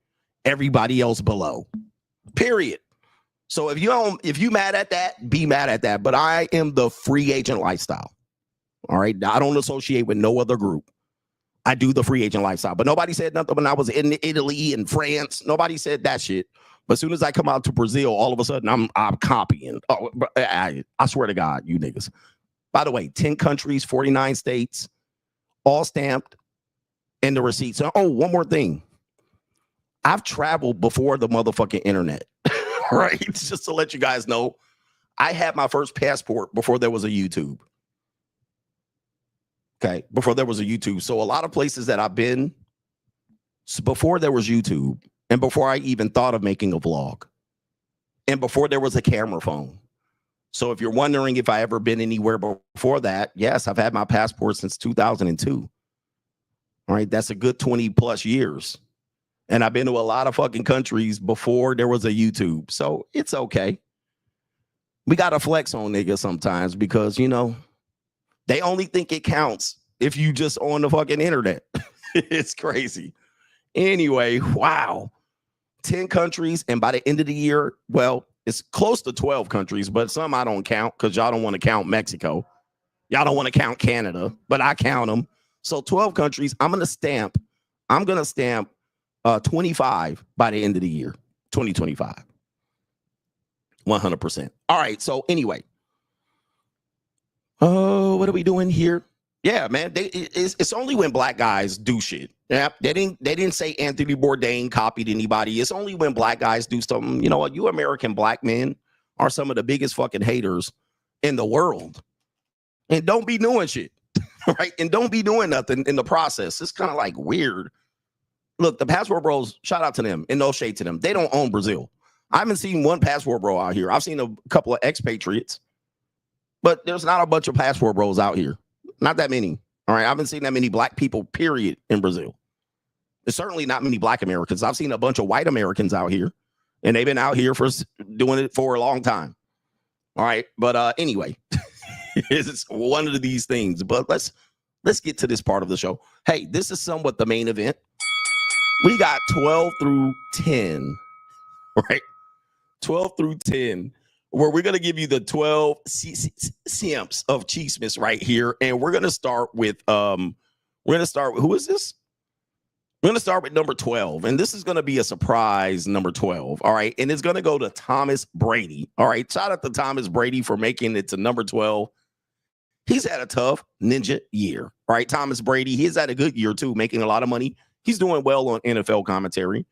Everybody else below. Period. So if you mad at that, be mad at that. But I am the free agent lifestyle. All right. I don't associate with no other group. I do the free agent lifestyle. But nobody said nothing when I was in Italy and France. Nobody said that shit. But as soon as I come out to Brazil, all of a sudden I'm copying. Oh, I swear to God, you niggas. By the way, 10 countries, 49 states, all stamped in the receipts. Oh, one more thing. I've traveled before the motherfucking internet. Right? Just to let you guys know, I had my first passport before there was a YouTube. Okay, before there was a YouTube. So a lot of places that I've been, before there was YouTube, and before I even thought of making a vlog, and before there was a camera phone. So if you're wondering if I ever been anywhere before that, yes, I've had my passport since 2002. All right, that's a good 20 plus years. And I've been to a lot of fucking countries before there was a YouTube. So it's okay. We got to flex on niggas sometimes because, you know, they only think it counts if you just on the fucking internet. It's crazy. Anyway, wow. 10 countries. And by the end of the year, well, it's close to 12 countries, but some I don't count because y'all don't want to count Mexico. Y'all don't want to count Canada, but I count them. So 12 countries. I'm going to stamp 25 by the end of the year, 2025. 100%. All right. So anyway. Oh, what are we doing here? Yeah, man. It's only when black guys do shit. Yeah, they didn't say Anthony Bourdain copied anybody. It's only when black guys do something. You know what? You American black men are some of the biggest fucking haters in the world. and don't be doing shit, right? And don't be doing nothing in the process. It's kind of like weird. Look, the Passport Bros, shout out to them and no shade to them. They don't own Brazil. I haven't seen one Passport Bro out here. I've seen a couple of expatriates, but there's not a bunch of Passport Bros out here. Not that many. All right. I haven't seen that many black people, period, in Brazil. There's certainly not many black Americans. I've seen a bunch of white Americans out here, and they've been out here for doing it for a long time. All right. But anyway, it's one of these things. But let's get to this part of the show. Hey, this is somewhat the main event. We got 12 through 10, right? 12 through 10, where we're going to give you the 12 simps of Chiestmas right here. And we're going to start with, who is this? We're going to start with number 12. And this is going to be a surprise number 12. All right. And it's going to go to Thomas Brady. All right. Shout out to Thomas Brady for making it to number 12. He's had a tough ninja year. All right. Thomas Brady, he's had a good year too, making a lot of money. He's doing well on NFL commentary.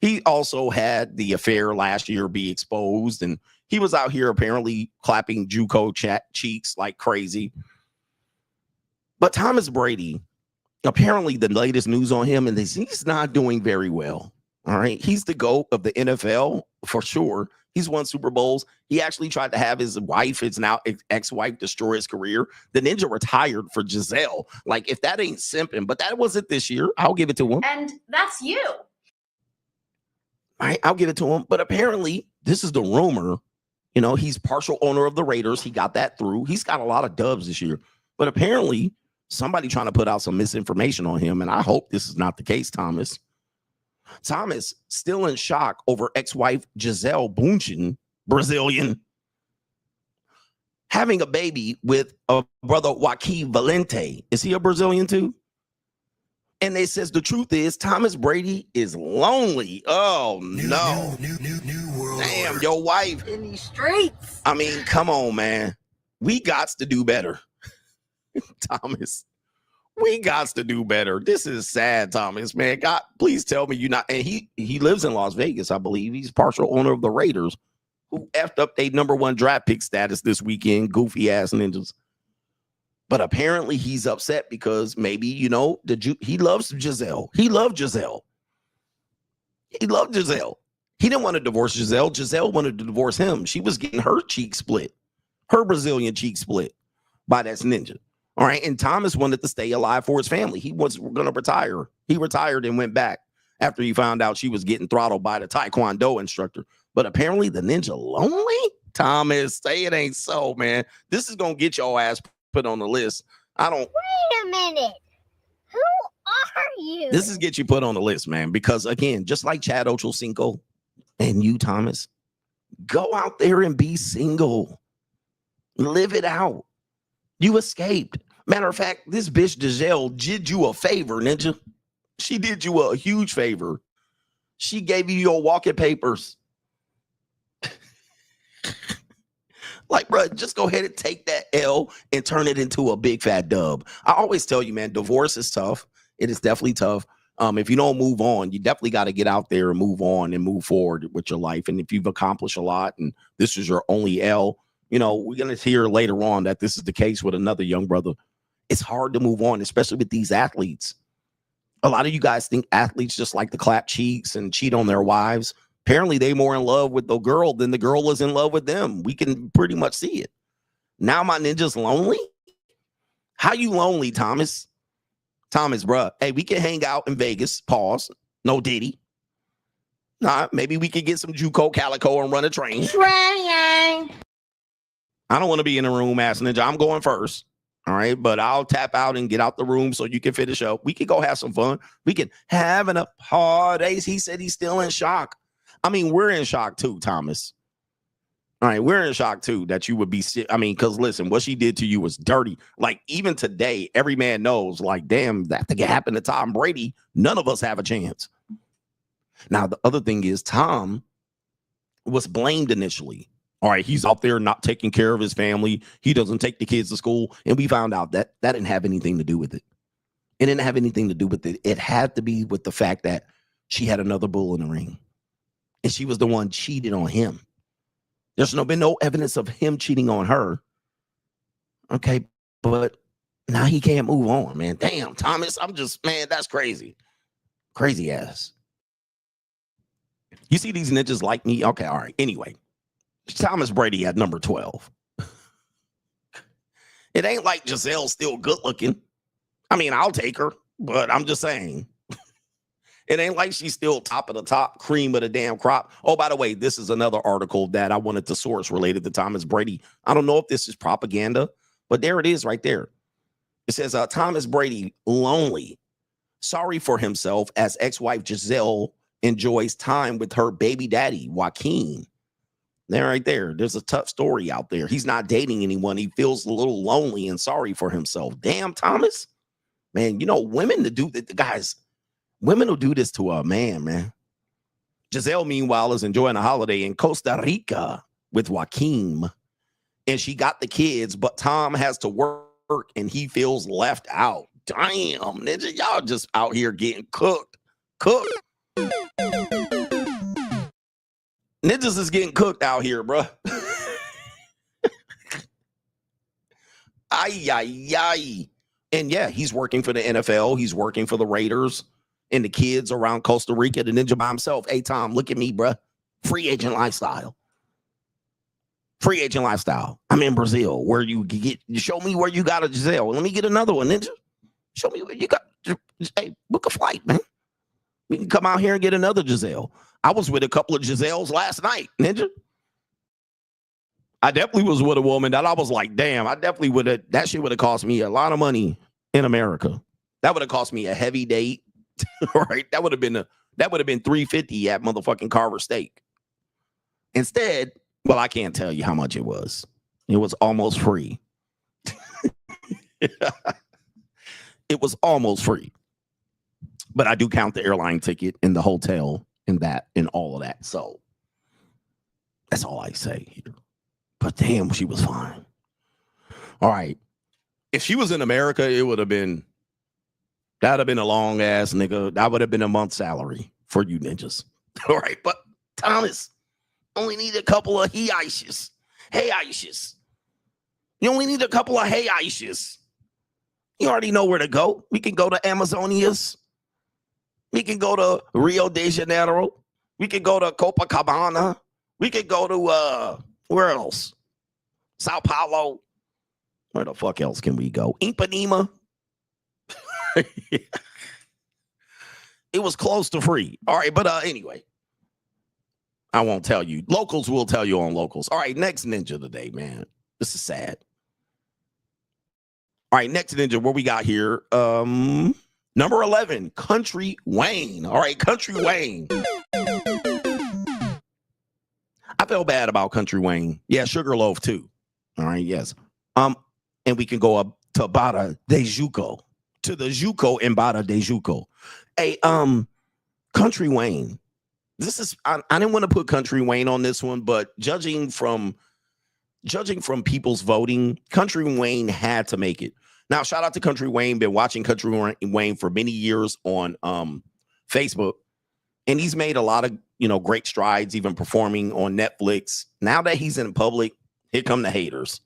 He also had the affair last year be exposed, and he was out here apparently clapping JUCO cheeks like crazy. But Thomas Brady, apparently the latest news on him is he's not doing very well. All right. He's the GOAT of the NFL for sure. He's won Super Bowls. He actually tried to have his wife, his now ex-wife, destroy his career. The ninja retired for Gisele. Like, if that ain't simping, but that wasn't this year. I'll give it to him. And that's you. All right, I'll give it to him. But apparently, this is the rumor. You know, he's partial owner of the Raiders. He got that through. He's got a lot of dubs this year. But apparently, somebody trying to put out some misinformation on him. And I hope this is not the case, Thomas. Thomas still in shock over ex-wife Gisele Bündchen, Brazilian, having a baby with a brother Joaquim Valente. Is he a Brazilian too? And they says the truth is Thomas Brady is lonely. Oh no. New world Damn, order. your wife. In these streets. I mean, come on, man. We got to do better. Thomas. We got to do better. This is sad, Thomas, man. God, please tell me you're not. And he lives in Las Vegas, I believe. He's partial owner of the Raiders, who effed up their #1 draft pick status this weekend. Goofy ass ninjas. But apparently he's upset because maybe, you know, he loves Gisele. He loved Gisele. He loved Gisele. He didn't want to divorce Gisele. Gisele wanted to divorce him. She was getting her cheek split, her Brazilian cheek split by that ninja. All right. And Thomas wanted to stay alive for his family. He was going to retire. He retired and went back after he found out she was getting throttled by the Taekwondo instructor. But apparently the ninja lonely? Thomas, say it ain't so, man. This is going to get your ass put on the list. I don't. Wait a minute. Who are you? This is get you put on the list, man. Because again, just like Chad Ochocinco and you, Thomas, go out there and be single. Live it out. You escaped. Matter of fact, this bitch Gisele did you a favor, ninja. She did you a huge favor. She gave you your walking papers. Like, bro, just go ahead and take that L and turn it into a big fat dub. I always tell you, man, divorce is tough. It is definitely tough. If you don't move on, you definitely got to get out there and move on and move forward with your life. And if you've accomplished a lot and this is your only L, you know, we're going to hear later on that this is the case with another young brother. It's hard to move on, especially with these athletes. A lot of you guys think athletes just like to clap cheeks and cheat on their wives. Apparently, they're more in love with the girl than the girl is in love with them. We can pretty much see it. Now my ninja's lonely? How you lonely, Thomas? Thomas, bruh. Hey, we can hang out in Vegas. Pause. No Diddy. Nah, maybe we could get some JUCO calico and run a train. Trying. I don't want to be in the room, ass ninja. I'm going first. All right. But I'll tap out and get out the room so you can finish up. We could go have some fun. We can have a party. He said he's still in shock. I mean, we're in shock too, Thomas. All right. We're in shock too that you would be sick. I mean, because listen, what she did to you was dirty. Like, even today, every man knows, like, damn, that thing happened to Tom Brady. None of us have a chance. Now, the other thing is Tom was blamed initially. All right, he's out there not taking care of his family. He doesn't take the kids to school. And we found out that that didn't have anything to do with it. It didn't have anything to do with it. It had to be with the fact that she had another bull in the ring. And she was the one cheated on him. There's been no evidence of him cheating on her. Okay, But now he can't move on, man. Damn, Thomas, man, that's crazy. Crazy ass. You see these ninjas like me? Okay, all right. Anyway, Thomas Brady at number 12. It ain't like Gisele's still good looking. I mean, I'll take her, but I'm just saying. It ain't like she's still top of the top, cream of the damn crop. Oh, by the way, this is another article that I wanted to source related to Thomas Brady. I don't know if this is propaganda, but there it is right there. It says, Thomas Brady, lonely, sorry for himself as ex-wife Gisele enjoys time with her baby daddy, Joaquin. There, right there. There's a tough story out there. He's not dating anyone. He feels a little lonely and sorry for himself. Damn, Thomas. Man, you know, women to do the guys, women will do this to a man. Gisele, meanwhile, is enjoying a holiday in Costa Rica with Joaquin. And she got the kids, but Tom has to work and he feels left out. Damn, ninja, y'all just out here getting cooked. Ninjas is getting cooked out here, bro. Ay. And yeah, he's working for the NFL. He's working for the Raiders and the kids around Costa Rica. The ninja by himself. Hey, Tom, look at me, bro. Free agent lifestyle. I'm in Brazil. Where you show me where you got a Gisele. Let me get another one, ninja. Show me where you got. Hey, book a flight, man. We can come out here and get another Gisele. I was with a couple of Giselles last night, ninja. I definitely was with a woman that I was like, damn, I definitely would have, that shit would have cost me a lot of money in America. That would have cost me a heavy date, right? That would have been $350 at motherfucking Carver Steak. Instead, well, I can't tell you how much it was. It was almost free. It was almost free. But I do count the airline ticket and the hotel and that and all of that. So that's all I say here. But damn, she was fine. All right. If she was in America, that'd have been a long ass nigga. That would have been a month's salary for you ninjas. All right. But Thomas only need a couple of hey Aishas. You only need a couple of hey Aishas. You already know where to go. We can go to Amazonias. We can go to Rio de Janeiro. We can go to Copacabana. We could go to where else? Sao Paulo. Where the fuck else can we go? Ipanema. It was close to free. All right, but anyway, I won't tell you. Locals will tell you on locals. All right, next ninja of the day, man. This is sad. All right, next ninja, what we got here? Number 11, Kountry Wayne. All right, Kountry Wayne. I feel bad about Kountry Wayne. Yeah, Sugarloaf too. All right, yes. And we can go up to Barra de Juco, to the Juco in Barra de Juco. Hey, Kountry Wayne. This is I didn't want to put Kountry Wayne on this one, but judging from people's voting, Kountry Wayne had to make it. Now, shout out to Kountry Wayne. Been watching Kountry Wayne for many years on Facebook, and he's made a lot of great strides, even performing on Netflix. Now that he's in public, here come the haters.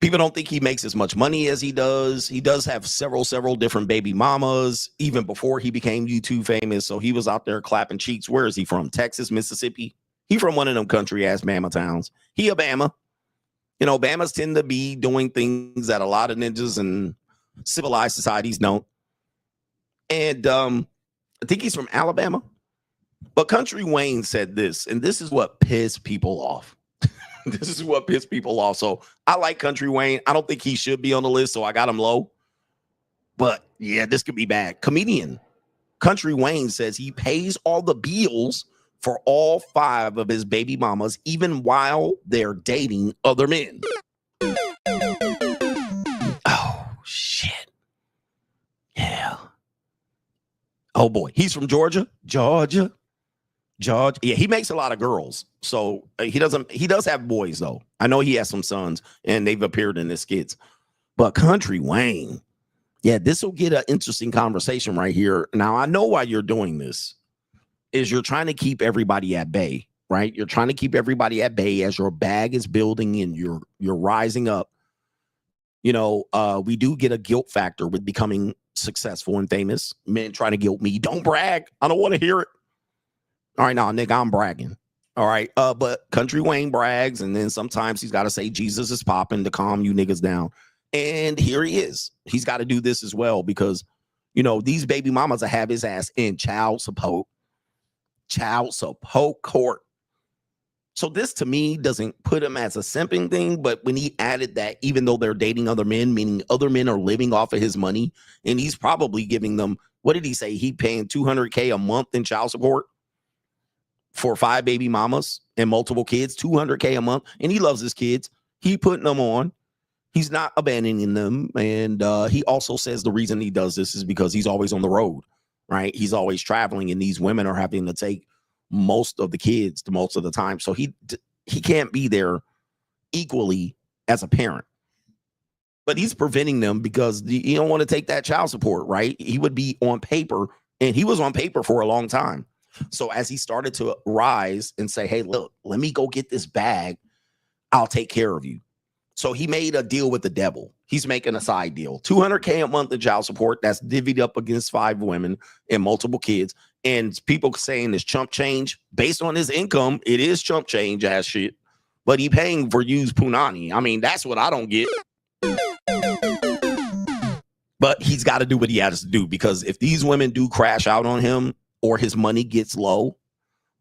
People don't think he makes as much money as he does. He does have several different baby mamas, even before he became YouTube famous. So he was out there clapping cheeks. Where is he from? Texas, Mississippi? He from one of them country ass Bama towns. He a Bama. Bamas tend to be doing things that a lot of ninjas and civilized societies don't. And I think he's from Alabama. But Kountry Wayne said this, and this is what pissed people off. So I like Kountry Wayne. I don't think he should be on the list, so I got him low. But yeah, this could be bad. Comedian Kountry Wayne says he pays all the bills for all 5 of his baby mamas, even while they're dating other men. Oh, shit. Yeah. Oh, boy. He's from Georgia. Georgia. Yeah, he makes a lot of girls. So he does have boys, though. I know he has some sons, and they've appeared in his skits. But Kountry Wayne, yeah, this will get an interesting conversation right here. Now, I know why you're doing this. Is you're trying to keep everybody at bay, right? You're trying to keep everybody at bay as your bag is building and you're rising up. you know, we do get a guilt factor with becoming successful and famous. Men trying to guilt me. Don't brag. I don't want to hear it. All right, now, nigga, I'm bragging. All right. But Country Wayne brags, and then sometimes he's got to say Jesus is popping to calm you niggas down. And here he is. He's got to do this as well because, you know, these baby mamas will have his ass in child support court. So this to me doesn't put him as a simping thing, but when he added that, even though they're dating other men, meaning other men are living off of his money, and he's probably giving them, what did he say? He paying $200K a month in child support for 5 baby mamas and multiple kids, $200K a month, and he loves his kids. He putting them on. He's not abandoning them. And he also says the reason he does this is because he's always on the road, right? He's always traveling, and these women are having to take most of the kids to most of the time. So he can't be there equally as a parent. But he's preventing them because you don't want to take that child support, right? He would be on paper, and he was on paper for a long time. So as he started to rise and say, hey, look, let me go get this bag, I'll take care of you. So he made a deal with the devil. He's making a side deal. $200K a month in child support. That's divvied up against 5 women and multiple kids. And people saying it's chump change. Based on his income, it is chump change ass shit. But he paying for used punani. I mean, that's what I don't get. But he's got to do what he has to do, because if these women do crash out on him or his money gets low,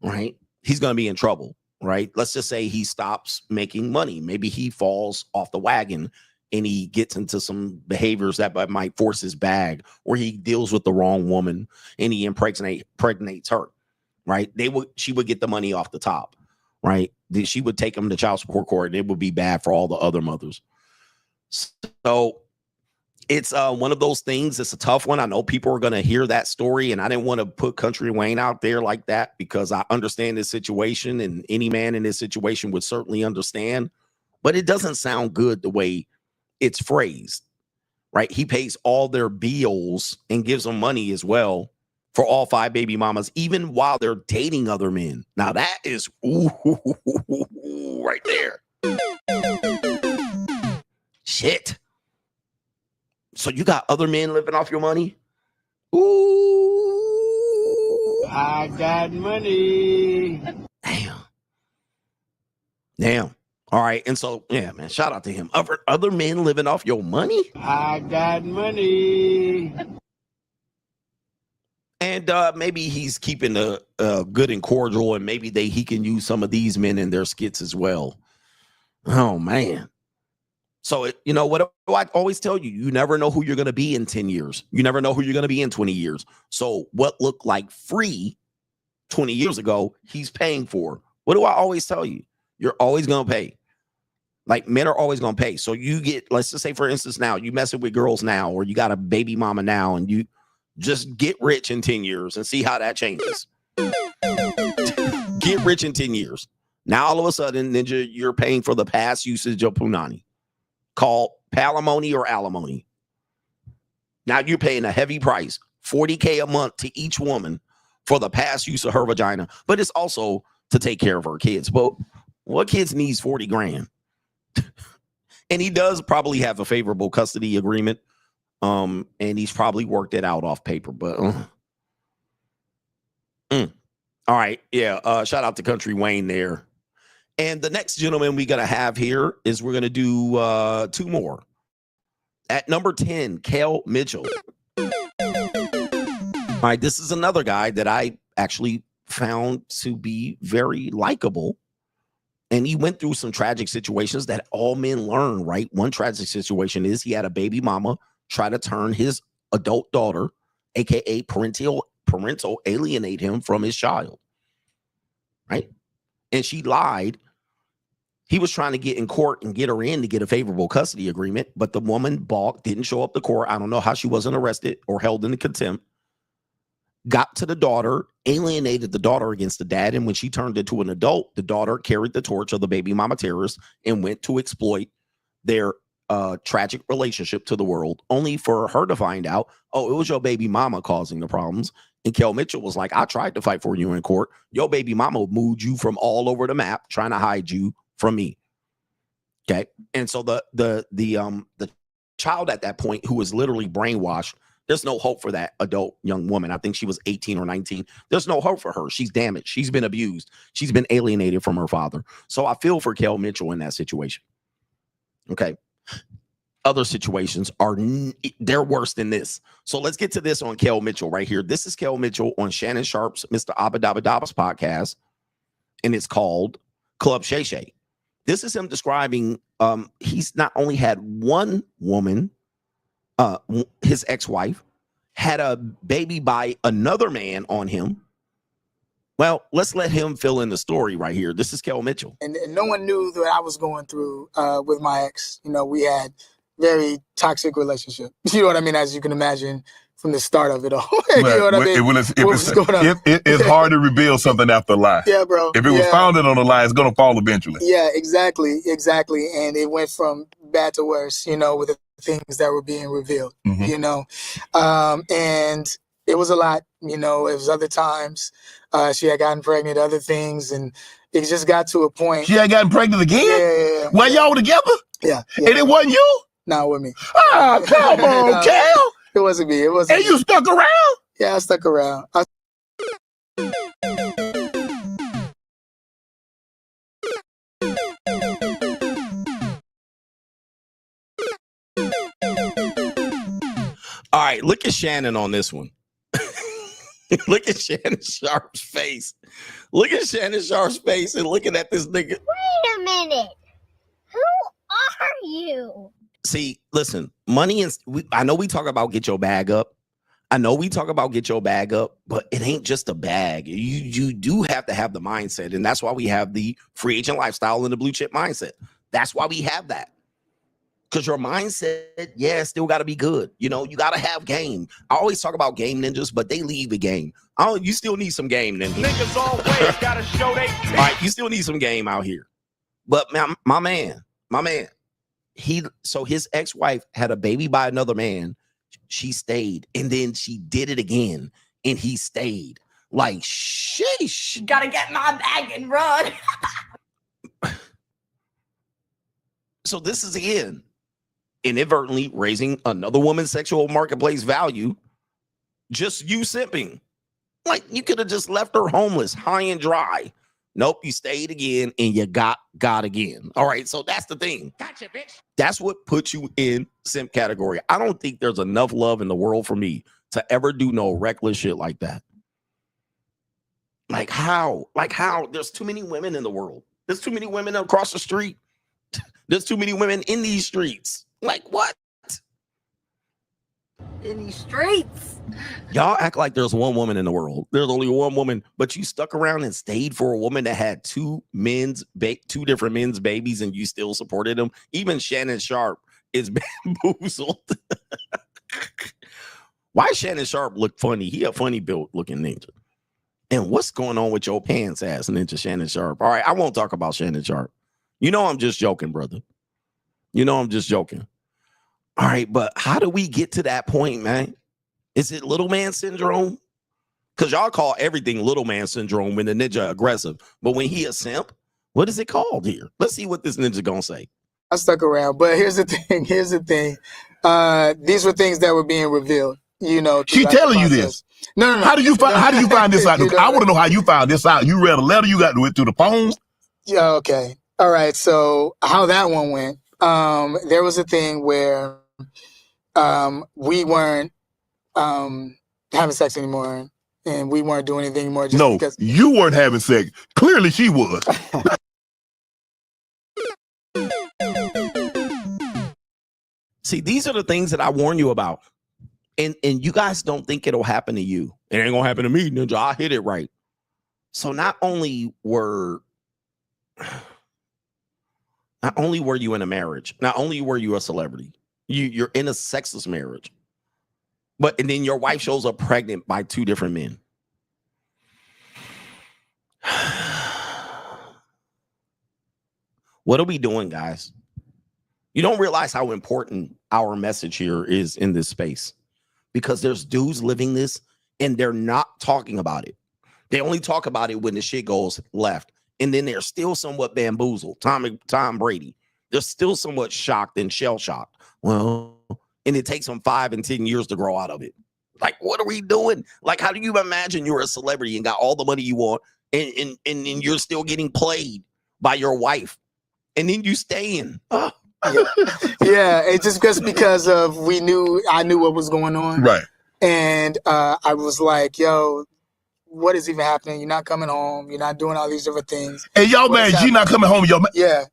right, he's going to be in trouble. Right. Let's just say he stops making money. Maybe he falls off the wagon and he gets into some behaviors that might force his bag, or he deals with the wrong woman and he impregnates her. Right. She would get the money off the top. Right. She would take him to child support court, and it would be bad for all the other mothers. So it's one of those things. It's a tough one. I know people are going to hear that story, and I didn't want to put Country Wayne out there like that because I understand this situation, and any man in this situation would certainly understand, but it doesn't sound good the way it's phrased, right? He pays all their bills and gives them money as well for all 5 baby mamas, even while they're dating other men. Now that is right there. Shit. So you got other men living off your money? Ooh. I got money. Damn. All right. And so, yeah, man, shout out to him. Other men living off your money? I got money. And maybe he's keeping the good and cordial, and maybe he can use some of these men in their skits as well. Oh, man. So, you know, what do I always tell you? You never know who you're going to be in 10 years. You never know who you're going to be in 20 years. So what looked like free 20 years ago, he's paying for. What do I always tell you? You're always going to pay. Like, men are always going to pay. So you get, let's just say, for instance, now you messing with girls now, or you got a baby mama now, and you just get rich in 10 years and see how that changes. Get rich in 10 years. Now, all of a sudden, Ninja, you're paying for the past usage of punani, called palimony or alimony. Now you're paying a heavy price, $40K a month to each woman for the past use of her vagina, but it's also to take care of her kids. But what kids needs 40 grand? And he does probably have a favorable custody agreement. And he's probably worked it out off paper, but all right. Yeah. Shout out to Country Wayne there. And the next gentleman we gotta have here is we're gonna do 2 more. At number 10, Kel Mitchell. All right, this is another guy that I actually found to be very likable. And he went through some tragic situations that all men learn, right? One tragic situation is he had a baby mama try to turn his adult daughter, aka parental alienate him from his child, right? And she lied. He was trying to get in court and get her in to get a favorable custody agreement, but the woman balked, didn't show up to court. I don't know how she wasn't arrested or held into contempt. Got to the daughter, alienated the daughter against the dad, and when she turned into an adult, the daughter carried the torch of the baby mama terrorists and went to exploit their tragic relationship to the world, only for her to find out, oh, it was your baby mama causing the problems. And Kel Mitchell was like, I tried to fight for you in court. Your baby mama moved you from all over the map, trying to hide you from me. Okay. And so the child at that point who was literally brainwashed. There's no hope for that adult young woman. I think she was 18 or 19. There's no hope for her. She's damaged. She's been abused. She's been alienated from her father. So I feel for Kel Mitchell in that situation. Okay. Other situations they're worse than this. So let's get to this on Kel Mitchell right here. This is Kel Mitchell on Shannon Sharp's Mr. Abadabadab's podcast, and it's called Club Shay Shay. This is him describing he's not only had one woman, his ex-wife, had a baby by another man on him. Well, let's let him fill in the story right here. This is Kel Mitchell. And no one knew that I was going through with my ex. You know, we had very toxic relationship. You know what I mean? As you can imagine from the start of it all. You know what I mean? It's hard to rebuild something after a lie. Yeah, bro. If it was founded on a lie, it's going to fall eventually. Yeah, exactly. And it went from bad to worse, you know, with the things that were being revealed, you know. And it was a lot, you know. It was other times. She had gotten pregnant, other things, and it just got to a point. She had gotten pregnant again? Yeah. While y'all were together? Yeah. And it wasn't you? No, with me. Oh, come on, Kel. It wasn't me. It wasn't. And you stuck around? Yeah, I stuck around. All right, look at Shannon on this one. Look at Shannon Sharp's face. Look at Shannon Sharp's face and looking at this nigga. Wait a minute. Who are you? See, listen, money and I know we talk about get your bag up. But it ain't just a bag. You do have to have the mindset, and that's why we have the free agent lifestyle and the blue chip mindset. That's why we have that. Because your mindset, still got to be good. You know, you got to have game. I always talk about game ninjas, but they leave the game. You still need some game ninjas. Niggas always got to show they All right, you still need some game out here. But my man, his ex-wife had a baby by another man. She stayed, and then she did it again, and he stayed. Like, sheesh. Gotta get my bag and run. So this is again inadvertently raising another woman's sexual marketplace value. Just you simping. Like, you could have just left her homeless, high and dry. Nope, you stayed again, and you got again. All right, so that's the thing. Gotcha, bitch. That's what puts you in simp category. I don't think there's enough love in the world for me to ever do no reckless shit like that. Like how? There's too many women in the world. There's too many women across the street. There's too many women in these streets. Like what? In these streets. Y'all act like there's one woman in the world. There's only one woman, but you stuck around and stayed for a woman that had two different men's babies, and you still supported them. Even Shannon Sharp is bamboozled. Why Shannon Sharp look funny? He a funny built looking ninja. And what's going on with your pants ass ninja Shannon Sharp? All right, I won't talk about Shannon Sharp. You know I'm just joking, brother. You know I'm just joking. All right, but how do we get to that point, man? Is it little man syndrome? Because y'all call everything little man syndrome when the ninja aggressive. But when he a simp, what is it called here? Let's see what this ninja gonna say. I stuck around, but here's the thing. These were things that were being revealed. You know, she telling you this. No. How do you find this out? I want to know how you found this out. You read a letter. You got to it through the phone. Yeah. Okay. All right. So how that one went? There was a thing where we weren't having sex anymore, and we weren't doing anything anymore. Just because you weren't having sex. Clearly, she was. See, these are the things that I warn you about. And you guys don't think it'll happen to you. It ain't gonna happen to me, ninja. I hit it right. So not only were you in a marriage, not only were you a celebrity, you're in a sexless marriage, and then your wife shows up pregnant by two different men. What are we doing, guys? You don't realize how important our message here is in this space, because there's dudes living this and they're not talking about it. They only talk about it when the shit goes left. And then they're still somewhat bamboozled. Tom Brady. they're still somewhat shocked and shell shocked. Well, and it takes them 5 and 10 years to grow out of it. Like, what are we doing? Like, how do you imagine you're a celebrity and got all the money you want, and you're still getting played by your wife, and then you stay in? Oh. Yeah, it's just because of I knew what was going on, Right? And I was like, "Yo, what is even happening? You're not coming home. You're not doing all these different things." And y'all man, you not coming home. Y'all. Yeah.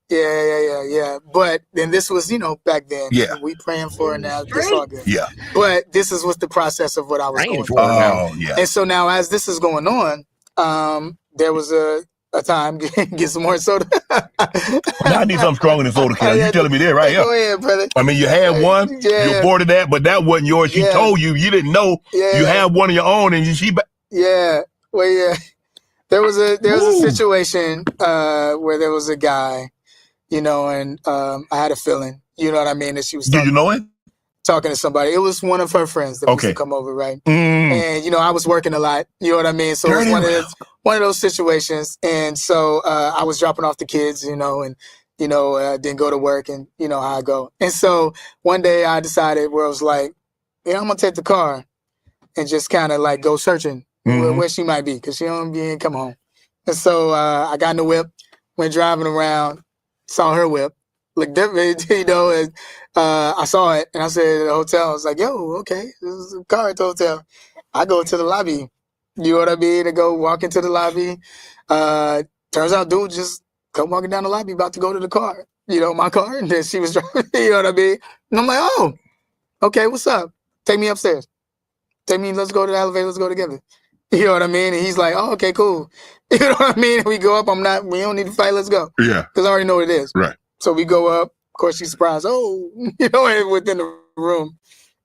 But then this was, back then. Yeah. We praying for her now. It's all good. Yeah. But this is what the process of what I was going through. Oh, yeah. And so now, as this is going on, there was a time get some more soda. Now I need something stronger than soda can. You telling me that right here? Go ahead, brother. I mean, you had one, you aborted that, but that wasn't yours. She told you didn't know you had one of your own, and she. Yeah. Well, yeah. There was a situation where there was a guy, and I had a feeling, you know what I mean, that she was. Did you know him? Talking to somebody. It was one of her friends that used to come over, right? And I was working a lot, you know what I mean? So it was one of those situations. And so I was dropping off the kids, and didn't go to work, and you know how I go. And so one day I decided where I was like, I'm gonna take the car and just kind of like go searching where she might be, because she don't come home. And so I got in the whip, went driving around, saw her whip. Looked different, and I saw it, and I said at the hotel, I was like, yo, okay, this is a car at the hotel. I go to the lobby, you know what I mean, to go walk into the lobby. Turns out dude just come walking down the lobby about to go to the car, my car, and then she was driving, you know what I mean? And I'm like, oh, okay, what's up? Take me upstairs. Let's go to the elevator, let's go together. You know what I mean? And he's like, oh, okay, cool. You know what I mean? We go up, we don't need to fight, let's go. Yeah. Because I already know what it is. Right. So we go up. Of course, she's surprised. Oh, within the room.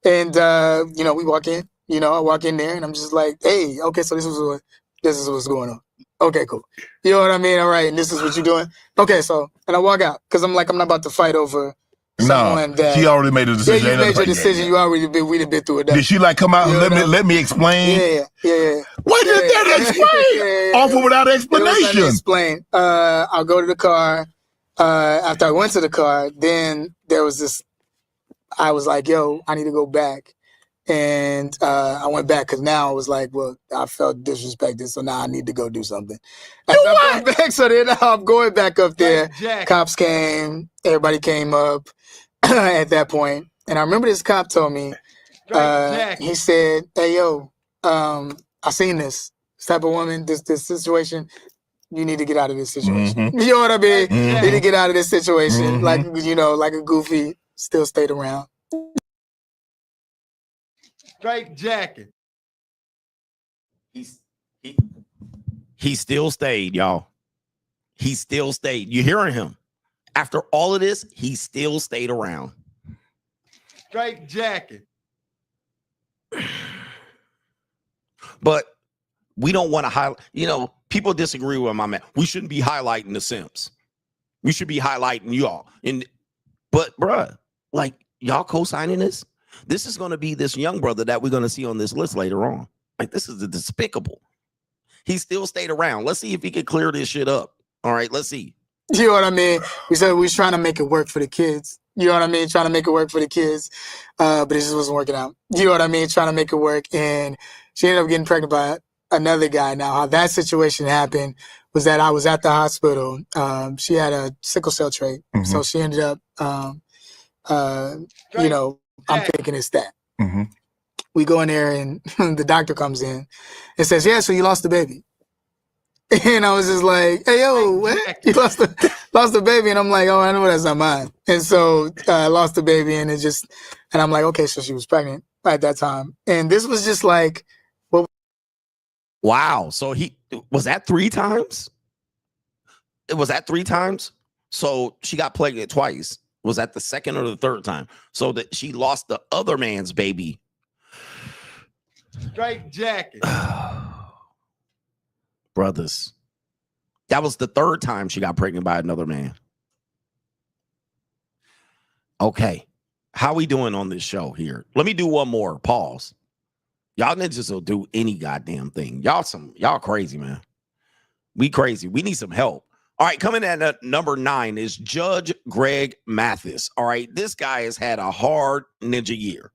And, we walk in. I walk in there, and I'm just like, hey, okay, so this is what's going on. Okay, cool. You know what I mean? All right, and this is what you're doing? Okay, so, and I walk out, because I'm like, I'm not about to fight over someone that... she already made a decision. Yeah, you made your decision. You already we'd been through it. Did she, come out and let me explain? Yeah. Why did that explain? Offer without explanation. Explain. I'll go to the car. After I went to the car, then there was this, I was like, yo, I need to go back. And I went back because now I was like, well, I felt disrespected, so now I need to go do something. I went back, so then I'm going back up there. Cops came, everybody came up at that point. And I remember this cop told me, he said, hey, yo, I seen this type of woman, this situation. You need to get out of this situation. You know what I mean? You need to get out of this situation. Like a goofy, still stayed around. Straight jacket. He still stayed, y'all. He still stayed. You hearing him? After all of this, he still stayed around. Straight jacket. But we don't want to highlight, people disagree with my man. We shouldn't be highlighting the Simps. We should be highlighting y'all. But bruh, y'all co-signing this? This is going to be this young brother that we're going to see on this list later on. This is despicable. He still stayed around. Let's see if he can clear this shit up. All right, let's see. You know what I mean? We said we was trying to make it work for the kids. You know what I mean? Trying to make it work for the kids. But it just wasn't working out. You know what I mean? Trying to make it work. And she ended up getting pregnant by another guy. Now, how that situation happened was that I was at the hospital. She had a sickle cell trait. So she ended up, I'm thinking it's that. We go in there, and the doctor comes in and says, yeah, so you lost the baby. And I was just like, hey, yo, what? You lost the baby? And I'm like, oh, I know that's not mine. And so I lost the baby, and and I'm like, okay, so she was pregnant at that time. And this was just like, wow. So was that 3 times? Was that 3 times? So she got pregnant twice. Was that the second or the third time? So that she lost the other man's baby. Straight jacket. Brothers. That was the 3rd time she got pregnant by another man. Okay. How we doing on this show here? Let me do one more. Pause. Y'all ninjas will do any goddamn thing. Y'all crazy, man. We crazy. We need some help. All right, coming in at number 9 is Judge Greg Mathis. All right, this guy has had a hard ninja year.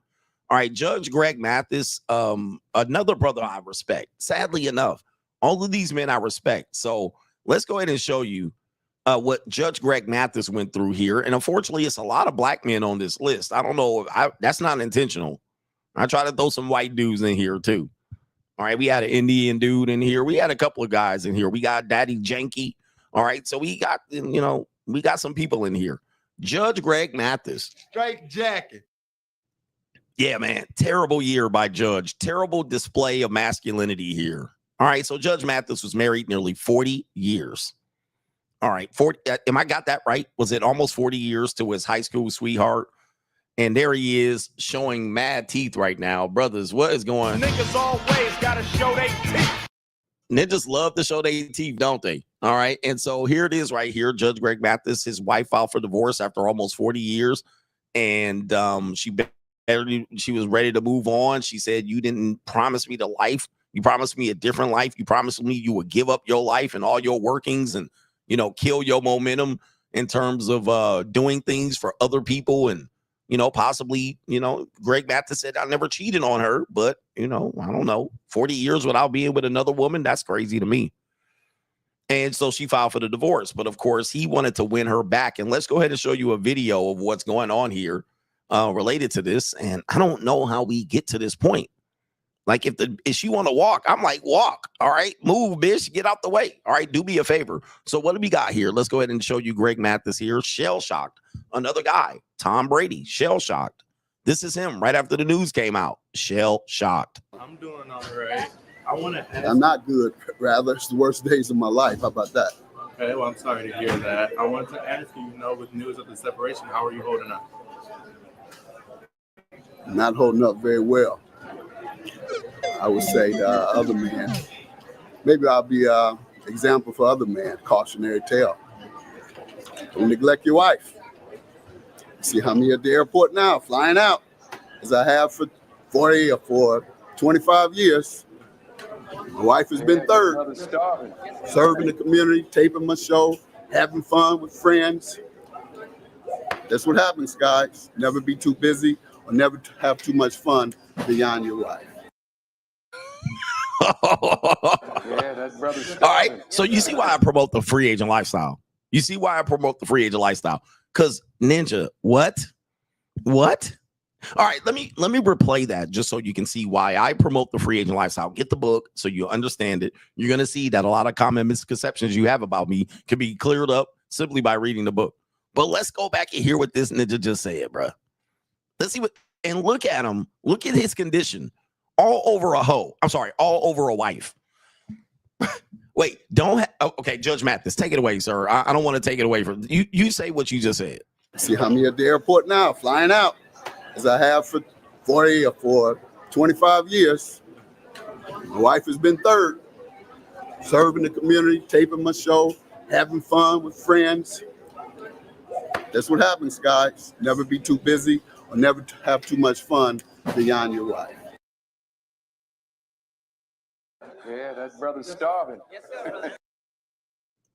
All right, Judge Greg Mathis, another brother I respect. Sadly enough, all of these men I respect. So let's go ahead and show you what Judge Greg Mathis went through here. And unfortunately, it's a lot of black men on this list. I don't know. That's not intentional. I try to throw some white dudes in here too. All right, we had an Indian dude in here. We had a couple of guys in here. We got Daddy Yankee. All right, so we got, we got some people in here. Judge Greg Mathis. Straight jacket. Yeah, man. Terrible year by Judge. Terrible display of masculinity here. All right, so Judge Mathis was married nearly 40 years. All right, 40. Am I got that right? Was it almost 40 years to his high school sweetheart? And there he is showing mad teeth right now. Brothers, what is going on? Niggas always gotta show their teeth. Niggas love to show their teeth, don't they? All right. And so here it is right here. Judge Greg Mathis, his wife filed for divorce after almost 40 years. And she was ready to move on. She said, you didn't promise me the life. You promised me a different life. You promised me you would give up your life and all your workings and, kill your momentum in terms of doing things for other people. And, possibly, Greg Mathis said, I never cheated on her. But, I don't know, 40 years without being with another woman. That's crazy to me. And so she filed for the divorce. But of course, he wanted to win her back. And let's go ahead and show you a video of what's going on here related to this. And I don't know how we get to this point. Like if she want to walk, I'm like, walk. All right, move, bitch. Get out the way. All right, do me a favor. So what do we got here? Let's go ahead and show you Greg Mathis here. Shell shocked. Another guy, Tom Brady, shell shocked. This is him right after the news came out. Shell shocked. I'm doing all right. I want to ask. I'm not good. Rather, it's the worst days of my life. How about that? Okay, well, I'm sorry to hear that. I want to ask you, with news of the separation, how are you holding up? Not holding up very well. I would say the other man. Maybe I'll be an example for other men. Cautionary tale. Don't neglect your wife. See how many at the airport now, flying out, as I have for 40 or for 25 years. My wife has been third, serving the community, taping my show, having fun with friends. That's what happens, guys. Never be too busy or never have too much fun beyond your life. Yeah, that brother's all right. So you see why I promote the free agent lifestyle. You see why I promote the free agent lifestyle. Because Ninja, what? All right, let me replay that just so you can see why I promote the free agent lifestyle. Get the book so you understand it. You're gonna see that a lot of common misconceptions you have about me can be cleared up simply by reading the book. But let's go back and hear what this ninja just said, bro. Let's see what, and look at him. Look at his condition. All over a hoe. I'm sorry, all over a wife. Wait, okay, Judge Mathis, take it away, sir. I don't want to take it away from you. You say what you just said. See how many at the airport now, flying out, as I have for 40 or for 25 years. My wife has been third, serving the community, taping my show, having fun with friends. That's what happens, guys. Never be too busy or never have too much fun beyond your life. Yeah, that brother's starving.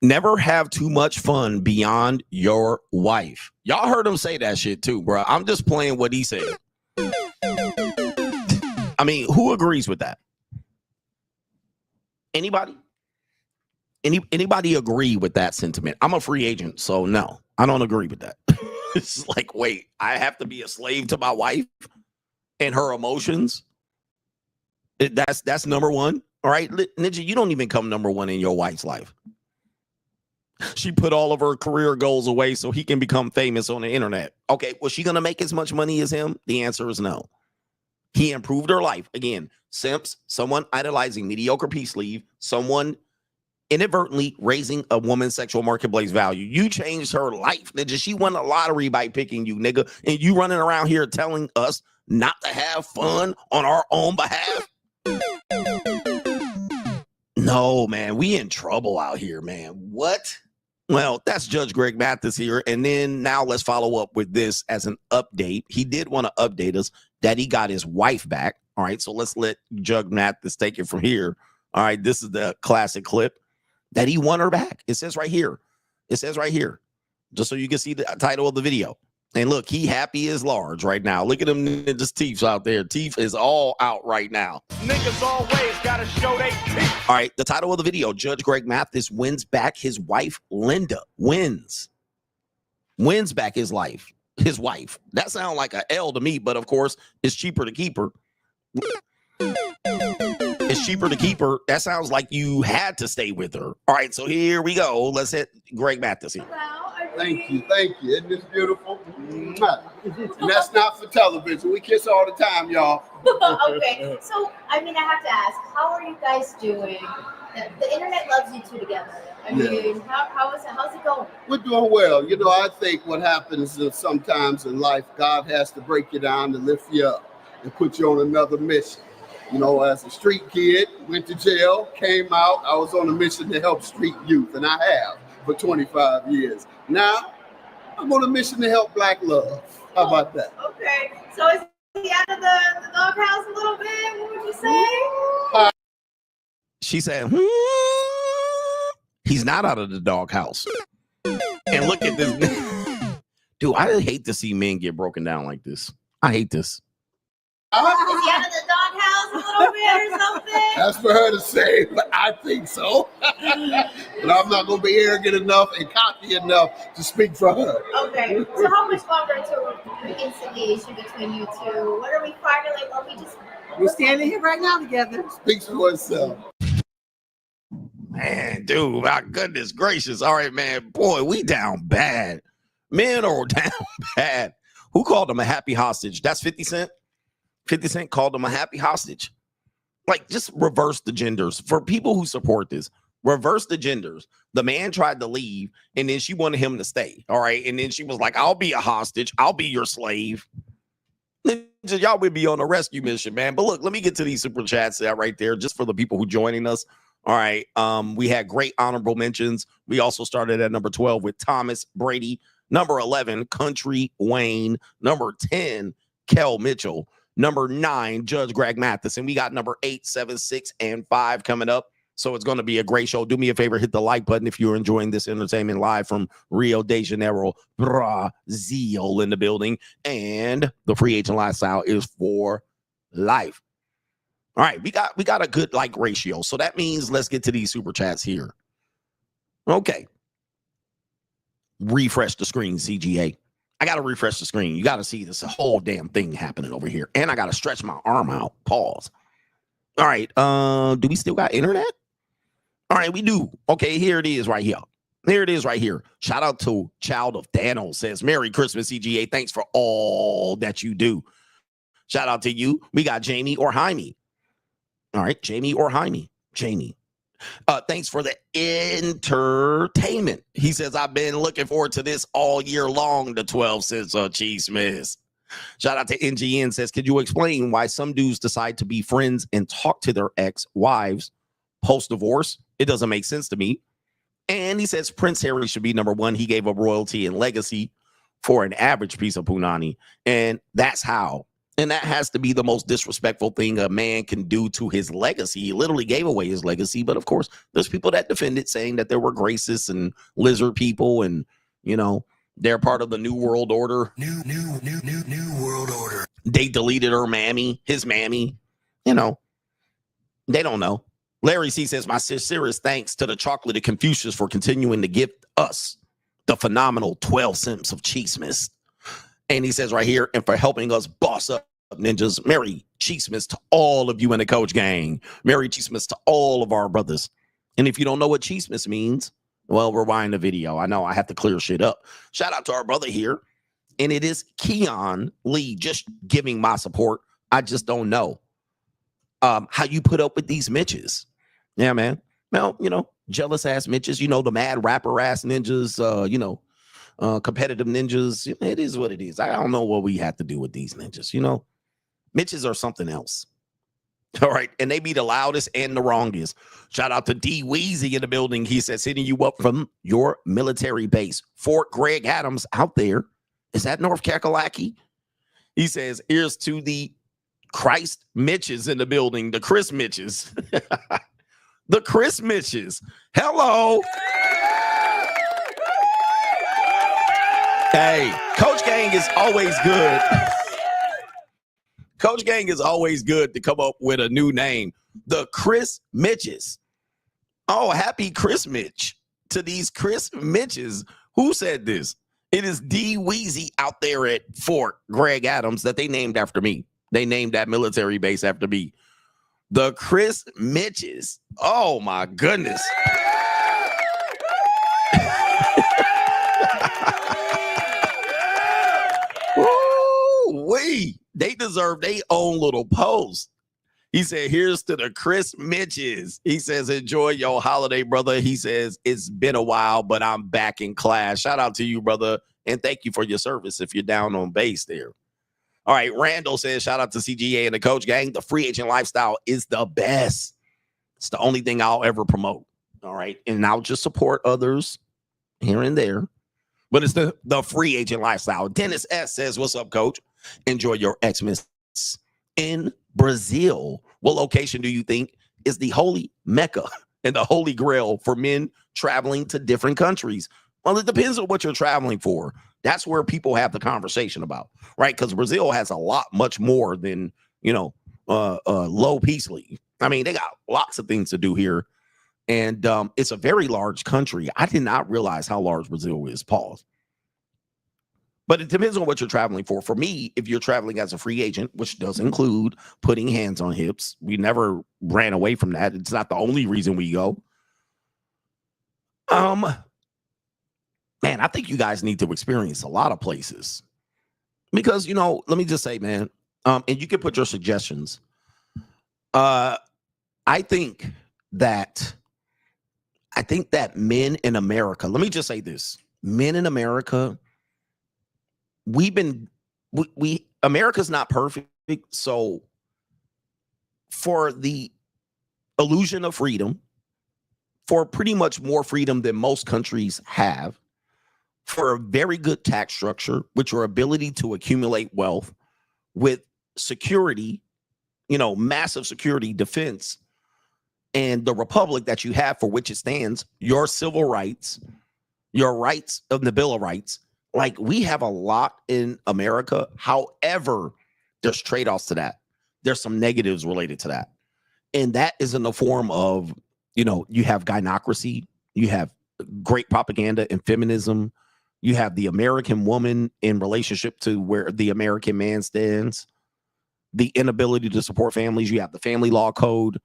Never have too much fun beyond your wife. Y'all heard him say that shit too, bro. I'm just playing what he said. I mean, who agrees with that? Anybody? Anybody agree with that sentiment? I'm a free agent, so no, I don't agree with that. It's like, wait, I have to be a slave to my wife and her emotions? That's number one. All right, Ninja, you don't even come number one in your wife's life. She put all of her career goals away so he can become famous on the internet. Okay, was she going to make as much money as him? The answer is no. He improved her life. Again, simps, someone idolizing mediocre peace leave, someone inadvertently raising a woman's sexual marketplace value. You changed her life, Ninja. She won the lottery by picking you, nigga. And you running around here telling us not to have fun on our own behalf? No, man, we in trouble out here, man. What? Well, that's Judge Greg Mathis here. And then now let's follow up with this as an update. He did want to update us that he got his wife back. All right, so let's let Judge Mathis take it from here. All right, this is the classic clip that he won her back. It says right here, It says right here, just so you can see the title of the video. And look, he happy as large right now. Look at him, just teeth out there. Teeth is all out right now. Niggas always gotta show they teeth. All right, the title of the video, Judge Greg Mathis wins back his wife, Linda. Wins back his wife. That sounds like an L to me, but of course, it's cheaper to keep her. It's cheaper to keep her. That sounds like you had to stay with her. All right, so here we go. Let's hit Greg Mathis here. Thank you. Isn't this beautiful? Mwah. And that's not for television. We kiss all the time, y'all. Okay, so I mean, I have to ask, how are you guys doing? The internet loves you two together. I mean, how's it going? We're doing well. You know, I think what happens is sometimes in life, God has to break you down to lift you up and put you on another mission. You know, as a street kid, went to jail, came out. I was on a mission to help street youth, and I have for 25 years. Now, I'm on a mission to help Black love. How about that? Okay, so is he out of the doghouse a little bit? What would you say? She said, he's not out of the doghouse. And look at this. Dude, I hate to see men get broken down like this. I hate this. Is he out of the doghouse a little bit or something? That's for her to say, but I think so. But I'm not going to be arrogant enough and cocky enough to speak for her. Okay, so how much longer until reconciliation between you two? What are we finally, we're standing here right now together. Speaks for itself. Man, dude, my goodness gracious. All right, man. Boy, we down bad. Men are down bad. Who called him a happy hostage? That's 50 Cent? 50 Cent called him a happy hostage. Like, just reverse the genders. For people who support this, reverse the genders. The man tried to leave, and then she wanted him to stay. All right. And then she was like, I'll be a hostage. I'll be your slave. Y'all would be on a rescue mission, man. But look, let me get to these super chats right there, just for the people who joining us. All right. We had great honorable mentions. We also started at number 12 with Thomas Brady. Number 11, Kountry Wayne. Number 10, Kel Mitchell. Number 9, Judge Greg Mathis. And we got number 8, 7, 6, and 5 coming up. So it's going to be a great show. Do me a favor, hit the like button if you're enjoying this entertainment live from Rio de Janeiro, Brazil in the building. And the free agent lifestyle is for life. All right, we got a good like ratio. So that means let's get to these super chats here. Okay. Refresh the screen, CGA. I got to refresh the screen. You got to see this whole damn thing happening over here. And I got to stretch my arm out. Pause. All right. Do we still got internet? All right, we do. Okay, here it is right here. Here it is right here. Shout out to Child of Thanos. Says, Merry Christmas, CGA. Thanks for all that you do. Shout out to you. We got Jamie or Haney. All right, Jamie or Haney. Jamie. Thanks for the entertainment. He says, I've been looking forward to this all year long, the 12 cents of Chiestmas. Shout out to NGN. Says, could you explain why some dudes decide to be friends and talk to their ex-wives post-divorce? It doesn't make sense to me. And he says Prince Harry should be number 1. He gave up royalty and legacy for an average piece of punani. And that's how. And that has to be the most disrespectful thing a man can do to his legacy. He literally gave away his legacy. But of course, there's people that defend it, saying that there were gracists and lizard people, and, you know, they're part of the New World Order. New World Order. They deleted her mammy, his mammy. You know, they don't know. Larry C says, my sincerest thanks to the Chocolate Confucius for continuing to give us the phenomenal 12 cents of Chiestmas. And he says right here, and for helping us boss up ninjas. Merry Chiestmas to all of you in the Coach Gang. Merry Chiestmas to all of our brothers. And if you don't know what Chiestmas means, well, rewind the video. I know I have to clear shit up. Shout out to our brother here. And it is Keon Lee just giving my support. I just don't know how you put up with these Mitches. Yeah, man. Well, you know, jealous ass Mitches, you know, the mad rapper ass ninjas, you know, competitive ninjas. It is what it is. I don't know what we have to do with these ninjas. You know, Mitches are something else. All right. And they be the loudest and the wrongest. Shout out to D Weezy in the building. He says, hitting you up from your military base, Fort Greg Adams out there. Is that North Kakalaki? He says, here's to the Christ Mitches in the building, the Chris Mitches. The Chris Mitches. Hello. Hey, Coach Gang is always good. Coach Gang is always good to come up with a new name. The Chris Mitches. Oh, happy Chris Mitch to these Chris Mitches. Who said this? It is D Weezy out there at Fort Greg Adams that they named after me. They named that military base after me. The Chris Mitches. Oh, my goodness. Woo-wee. They deserve their own little post. He said, here's to the Chris Mitches. He says, enjoy your holiday, brother. He says, it's been a while, but I'm back in class. Shout out to you, brother. And thank you for your service if you're down on base there. All right. Randall says, shout out to CGA and the Coach Gang. The free agent lifestyle is the best. It's the only thing I'll ever promote. All right. And I'll just support others here and there. But it's the free agent lifestyle. Dennis S. says, what's up, Coach? Enjoy your Xmas in Brazil. What location do you think is the holy Mecca and the holy grail for men traveling to different countries? Well, it depends on what you're traveling for. That's where people have the conversation about, right? Because Brazil has a lot, much more than, low peace league. I mean, they got lots of things to do here. And it's a very large country. I did not realize how large Brazil is. Pause. But it depends on what you're traveling for. For me, if you're traveling as a free agent, which does include putting hands on hips, we never ran away from that. It's not the only reason we go. Man, I think you guys need to experience a lot of places. Because, let me just say, man, and you can put your suggestions. I think that men in America, let me just say this, men in America, America's not perfect. So for the illusion of freedom, for pretty much more freedom than most countries have, for a very good tax structure, with your ability to accumulate wealth, with security, massive security, defense, and the republic that you have for which it stands, your civil rights, your rights of the Bill of Rights. Like, we have a lot in America. However, there's trade-offs to that. There's some negatives related to that. And that is in the form of, you have gynocracy, you have great propaganda and feminism, you have the American woman in relationship to where the American man stands, the inability to support families, you have the family law code.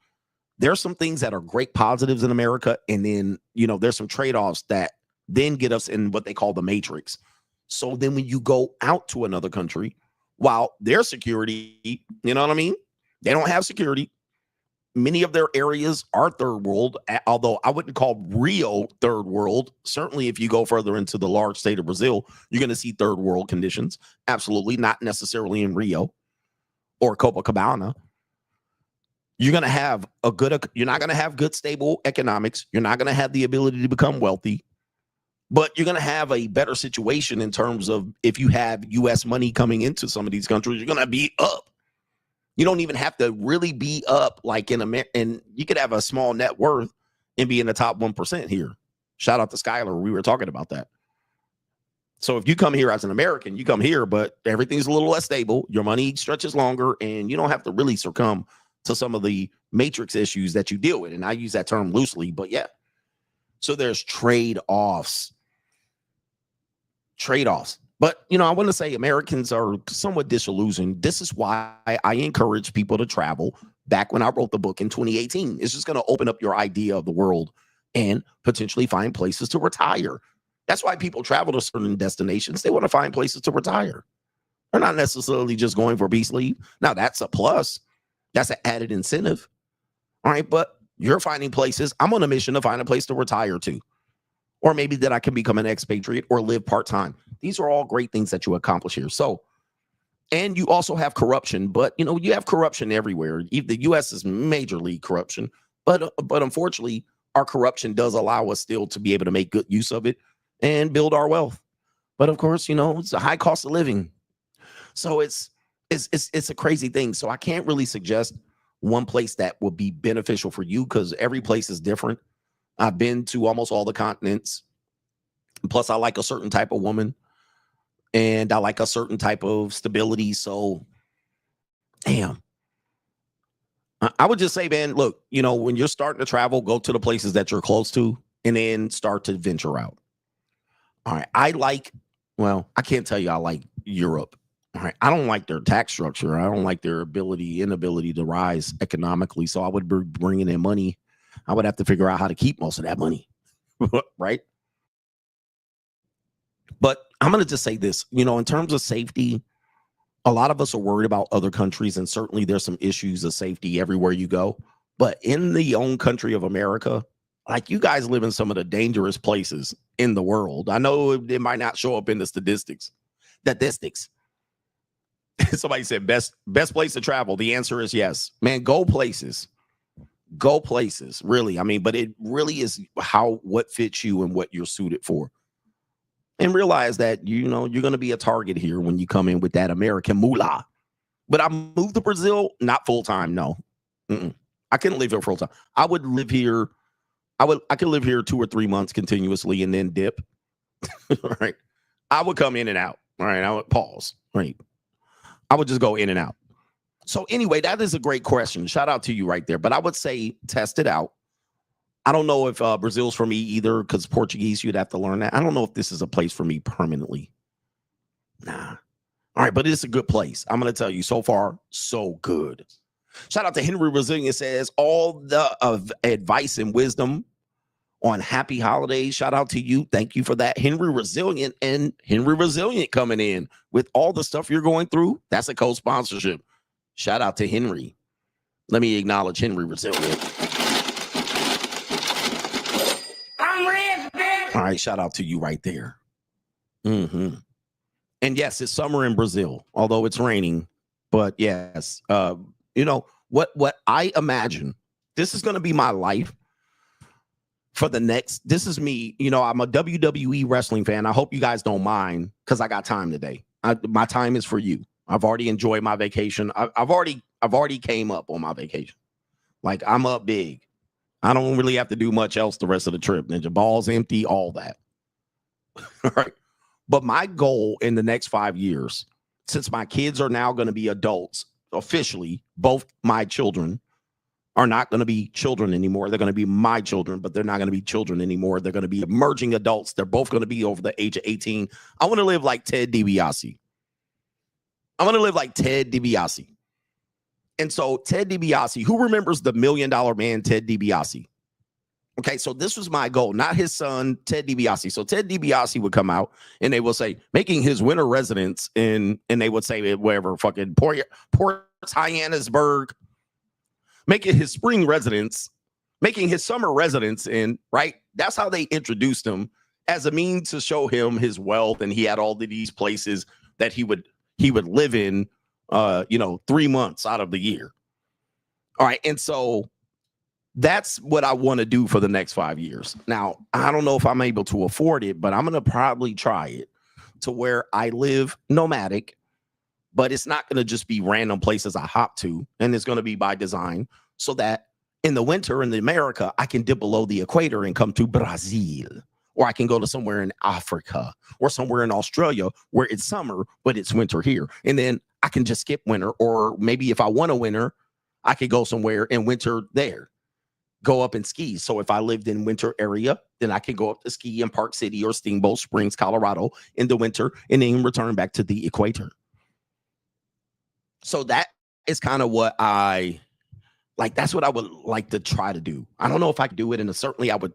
There's some things that are great positives in America. And then, there's some trade-offs that then get us in what they call the matrix. So then when you go out to another country, while their security, you know what I mean? They don't have security. Many of their areas are third world, although I wouldn't call Rio third world. Certainly, if you go further into the large state of Brazil, you're going to see third world conditions. Absolutely, not necessarily in Rio or Copacabana. You're going to have you're not going to have good, stable economics. You're not going to have the ability to become wealthy. But you're going to have a better situation in terms of if you have U.S. money coming into some of these countries, you're going to be up. You don't even have to really be up like in America. And you could have a small net worth and be in the top 1% here. Shout out to Skylar. We were talking about that. So if you come here as an American, you come here, but everything's a little less stable. Your money stretches longer and you don't have to really succumb to some of the matrix issues that you deal with. And I use that term loosely, but yeah. So there's trade-offs. But, I want to say Americans are somewhat disillusioned. This is why I encourage people to travel back when I wrote the book in 2018. It's just going to open up your idea of the world and potentially find places to retire. That's why people travel to certain destinations. They want to find places to retire. They're not necessarily just going for peace leave. Now, that's a plus. That's an added incentive. All right, but you're finding places. I'm on a mission to find a place to retire to. Or maybe that I can become an expatriate or live part-time. These are all great things that you accomplish here. So, and you also have corruption, but you have corruption everywhere. The U.S. is majorly corruption, but unfortunately, our corruption does allow us still to be able to make good use of it and build our wealth. But of course, it's a high cost of living. So it's a crazy thing. So I can't really suggest one place that will be beneficial for you because every place is different. I've been to almost all the continents. Plus, I like a certain type of woman. and I like a certain type of stability. So, damn. I would just say, man, look, you know, when you're starting to travel, go to the places that you're close to and then start to venture out. All right. I can't tell you I like Europe. All right. I don't like their tax structure. I don't like their inability to rise economically. So I would be bringing in money. I would have to figure out how to keep most of that money. Right. But I'm going to just say this, you know, in terms of safety, a lot of us are worried about other countries, and certainly there's some issues of safety everywhere you go. But in the own country of America, like, you guys live in some of the dangerous places in the world. I know it might not show up in the statistics. Somebody said best place to travel. The answer is yes. Man, go places. Go places, really. I mean, but it really is what fits you and what you're suited for. And realize that, you know, you're going to be a target here when you come in with that American moolah. But I moved to Brazil, not full time. No, I couldn't live here full time. I would live here. I could live here 2 or 3 months continuously and then dip. All right. I would come in and out. All right. I would pause. Right. I would just go in and out. So anyway, that is a great question. Shout out to you right there. But I would say test it out. I don't know if Brazil's for me either, because Portuguese, you'd have to learn that. I don't know if this is a place for me permanently. Nah. All right, but it's a good place. I'm going to tell you, so far, so good. Shout out to Henry Resilient, says all the advice and wisdom on happy holidays. Shout out to you. Thank you for that. Henry Resilient coming in with all the stuff you're going through. That's a co-sponsorship. Shout out to Henry. Let me acknowledge Henry Resilient. All right, shout out to you right there. And yes, it's summer in Brazil, although it's raining. But yes, you know, what I imagine, this is going to be my life for the next, this is me. You know, I'm a WWE wrestling fan. I hope you guys don't mind, because I got time today. My time is for you. I've already enjoyed my vacation. I've already came up on my vacation. Like, I'm up big. I don't really have to do much else the rest of the trip. Ninja, balls empty, all that. All right. But my goal in the next 5 years, since my kids are now going to be adults, officially, both my children are not going to be children anymore. They're going to be my children, but they're not going to be children anymore. They're going to be emerging adults. They're both going to be over the age of 18. I want to live like Ted DiBiase. And so Ted DiBiase, who remembers the $1 Million Man, Ted DiBiase? Okay, so this was my goal, not his son, Ted DiBiase. So Ted DiBiase would come out and they will say, making his winter residence in, and they would say wherever, fucking Port Hyannisburg, making his spring residence, making his summer residence in, right? That's how they introduced him, as a means to show him his wealth. And he had all of these places that he would live in, 3 months out of the year. All right. And so that's what I want to do for the next 5 years. Now, I don't know if I'm able to afford it, but I'm going to probably try it to where I live nomadic, but it's not going to just be random places I hop to. And it's going to be by design, so that in the winter in America, I can dip below the equator and come to Brazil, or I can go to somewhere in Africa or somewhere in Australia where it's summer, but it's winter here. And then I can just skip winter, or maybe if I want a winter, I could go somewhere and winter there, go up and ski. So if I lived in winter area, then I can go up to ski in Park City or Steamboat Springs, Colorado in the winter, and then return back to the equator. So that is kind of what I like. That's what I would like to try to do. I don't know if I could do it, and certainly I would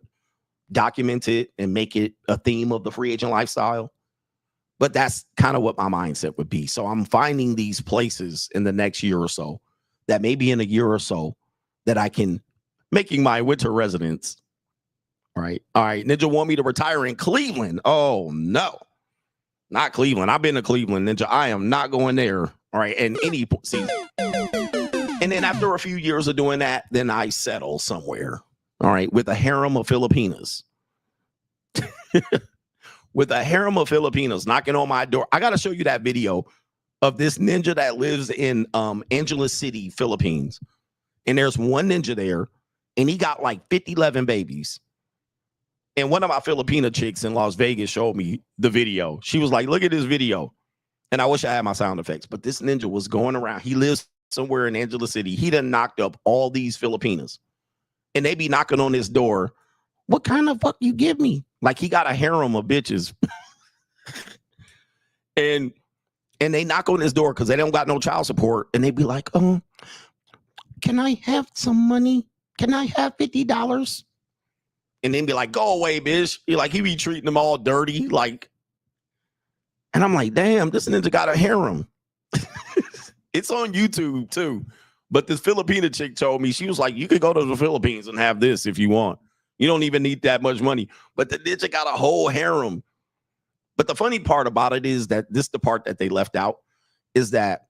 document it and make it a theme of the free agent lifestyle. But that's kind of what my mindset would be. So I'm finding these places in the next year or so, that maybe in a year or so, that I can making my winter residence. All right. Ninja want me to retire in Cleveland. Oh no, not Cleveland. I've been to Cleveland, Ninja. I am not going there. All right. And any season. And then after a few years of doing that, then I settle somewhere. All right. With a harem of Filipinas. With a harem of Filipinos knocking on my door. I got to show you that video of this ninja that lives in Angeles City, Philippines. And there's one ninja there, and he got like 50, 11 babies. And one of my Filipina chicks in Las Vegas showed me the video. She was like, look at this video. And I wish I had my sound effects, but this ninja was going around. He lives somewhere in Angela City. He done knocked up all these Filipinas. And they be knocking on his door. What kind of fuck you give me? Like he got a harem of bitches. and they knock on his door because they don't got no child support. And they be like, oh, can I have some money? Can I have $50? And then be like, go away, bitch. He be treating them all dirty. Like, and I'm like, damn, this ninja got a harem. It's on YouTube too. But this Filipina chick told me, she was like, you could go to the Philippines and have this if you want. You don't even need that much money. But the ninja got a whole harem. But the funny part about it is that this is the part that they left out is that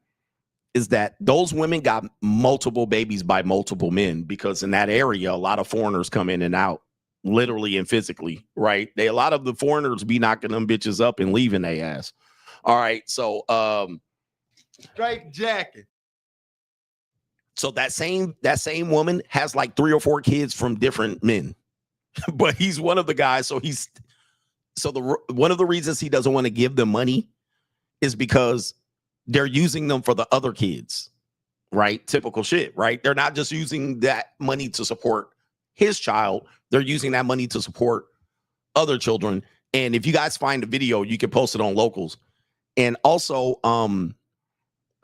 those women got multiple babies by multiple men, because in that area, a lot of foreigners come in and out, literally and physically, right? A lot of the foreigners be knocking them bitches up and leaving their ass. All right, so straight jacket. So that same woman has like 3 or 4 kids from different men, but he's one of the guys. So one of the reasons he doesn't want to give them money is because they're using them for the other kids, right? Typical shit, right? They're not just using that money to support his child. They're using that money to support other children. And if you guys find the video, you can post it on Locals. And also,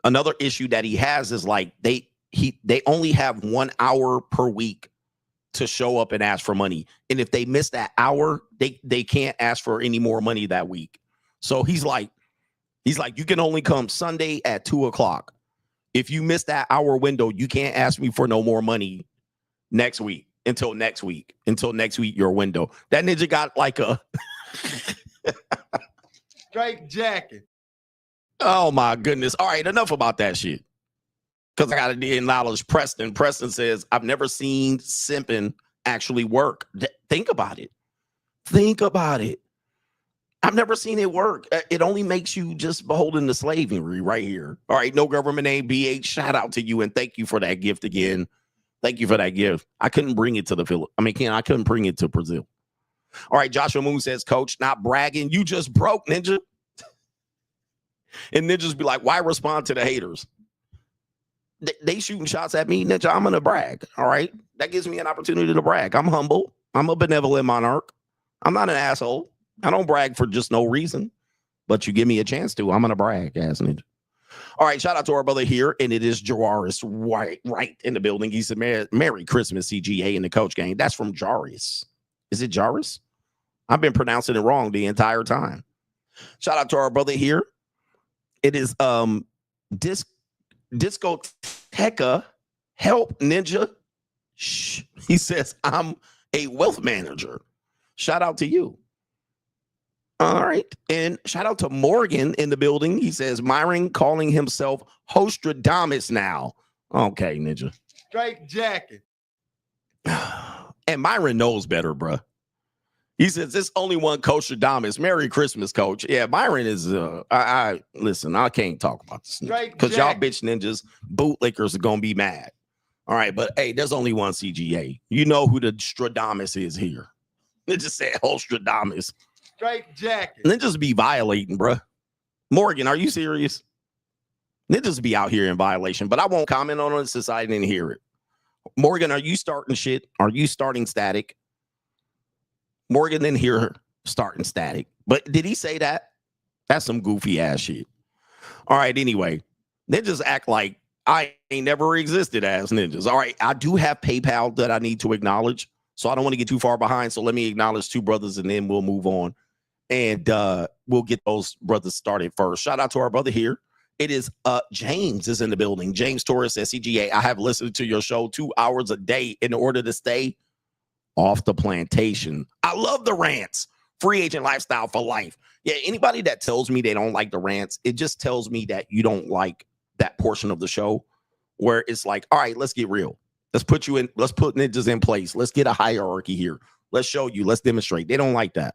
another issue that he has is like they only have 1 hour per week to show up and ask for money. And if they miss that hour, they can't ask for any more money that week. So he's like, you can only come Sunday at 2:00. If you miss that hour window, you can't ask me for no more money next week until next week, your window. That ninja got like a straight jacket. Oh my goodness. All right, enough about that shit. Because I got to acknowledge Preston. Preston says, I've never seen simping actually work. Think about it. Think about it. I've never seen it work. It only makes you just beholden to slavery right here. All right, no government name, BH, shout out to you and thank you for that gift again. Thank you for that gift. I couldn't bring it to the Philippines. I couldn't bring it to Brazil. All right, Joshua Moon says, Coach, not bragging. You just broke, ninja. And ninjas be like, why respond to the haters? They shooting shots at me, ninja. I'm going to brag. All right. That gives me an opportunity to brag. I'm humble. I'm a benevolent monarch. I'm not an asshole. I don't brag for just no reason, but you give me a chance to. I'm going to brag, ass ninja. All right. Shout out to our brother here. And it is Jaris right in the building. He said, Merry Christmas, CGA in the coach gang. That's from Jaris. Is it Jaris? I've been pronouncing it wrong the entire time. Shout out to our brother here. It is Discoteca Help Ninja. Shh. He says, I'm a wealth manager. Shout out to you. All right. And shout out to Morgan in the building. He says, Myron calling himself Hostradamus now. Okay, ninja. Straight jacket. And Myron knows better, bruh. He says, this only one Coach Adamas. Merry Christmas, Coach. Yeah, Myron is, listen, I can't talk about this because y'all bitch ninjas, bootlickers are going to be mad. All right, but hey, there's only one CGA. You know who the Stradamus is here. They just said, oh, Stradamus. Straight jacket. Ninjas be violating, bruh. Morgan, are you serious? Ninjas be out here in violation, but I won't comment on it since I didn't hear it. Morgan, are you starting shit? Are you starting static? Morgan didn't hear her starting static. But did he say that? That's some goofy ass shit. All right, anyway. Ninjas act like I ain't never existed as ninjas. All right, I do have PayPal that I need to acknowledge. So I don't want to get too far behind. So let me acknowledge 2 brothers and then we'll move on. And we'll get those brothers started first. Shout out to our brother here. It is James is in the building. James Torres says, CGA, I have listened to your show 2 hours a day in order to stay off the plantation. I love the rants. Free agent lifestyle for life. Yeah, anybody that tells me they don't like the rants, it just tells me that you don't like that portion of the show where it's like, all right, let's get real. Let's put ninjas in place. Let's get a hierarchy here. Let's show you. Let's demonstrate. They don't like that.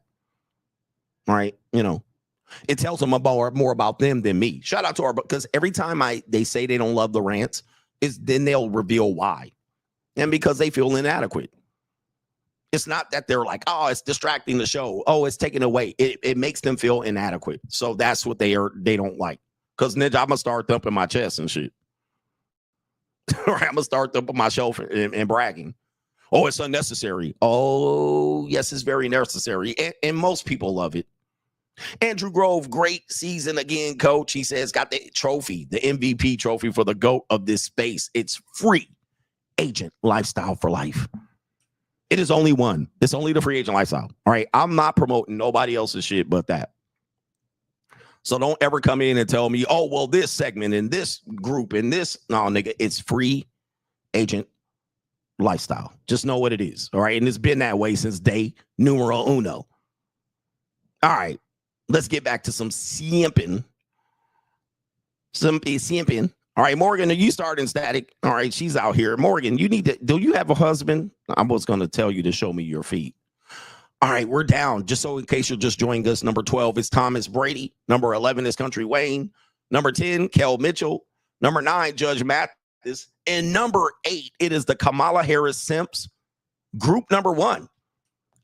All right. You know, it tells them more about them than me. Shout out to our, because every time they say they don't love the rants, then they'll reveal why. And because they feel inadequate. It's not that they're like, oh, it's distracting the show. Oh, it's taken away. It makes them feel inadequate. So that's what they don't like. Because Ninja, I'm gonna start thumping my chest and shit. Or I'm gonna start thumping my shelf and bragging. Oh, it's unnecessary. Oh, yes, it's very necessary. And most people love it. Andrew Grove, great season again, coach. He says, got the trophy, the MVP trophy for the GOAT of this space. It's free agent lifestyle for life. It is only one. It's only the free agent lifestyle. All right. I'm not promoting nobody else's shit but that. So don't ever come in and tell me, oh, well, this segment and this group and this. No, nigga, it's free agent lifestyle. Just know what it is. All right. And it's been that way since day numero uno. All right. Let's get back to some simping. Some simping. All right, Morgan, are you starting static? All right, she's out here. Morgan, do you have a husband? I was going to tell you to show me your feet. All right, we're down. Just so in case you're just joining us, number 12 is Thomas Brady. Number 11 is Country Wayne. Number 10, Kel Mitchell. Number 9, Judge Mathis. And number 8, it is the Kamala Harris Simps. Group number 1.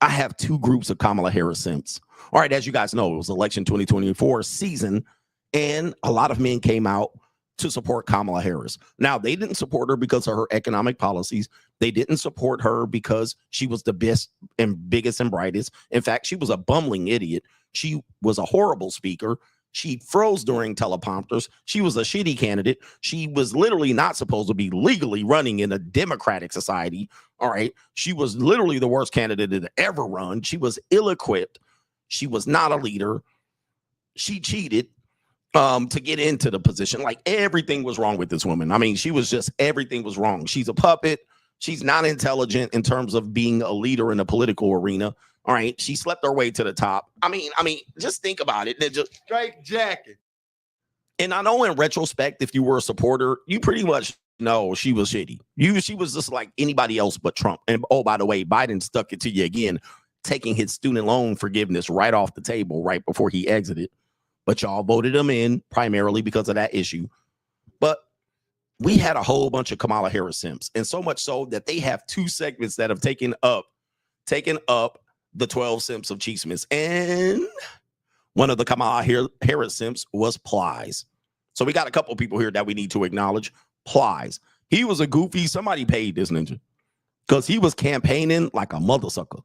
I have 2 groups of Kamala Harris Simps. All right, as you guys know, it was election 2024 season, and a lot of men came out to support Kamala Harris. Now, they didn't support her because of her economic policies. They didn't support her because she was the best and biggest and brightest. In fact, she was a bumbling idiot. She was a horrible speaker. She froze during teleprompters. She was a shitty candidate. She was literally not supposed to be legally running in a democratic society. All right. She was literally the worst candidate to ever run. She was ill-equipped. She was not a leader. She cheated to get into the position. Like, everything was wrong with this woman. I mean, everything was wrong. She's a puppet. She's not intelligent in terms of being a leader in the political arena. All right. She slept her way to the top. I mean, just think about it. Just straight jacket. And I know in retrospect, if you were a supporter, you pretty much know she was shitty. She was just like anybody else but Trump. And oh, by the way, Biden stuck it to you again, taking his student loan forgiveness right off the table right before he exited. But y'all voted him in primarily because of that issue. But we had a whole bunch of Kamala Harris simps, and so much so that they have 2 segments that have taken up the 12 simps of Chiestmas. And one of the Kamala Harris simps was Plies. So we got a couple people here that we need to acknowledge. Plies. He was a goofy. Somebody paid this ninja because he was campaigning like a mother sucker.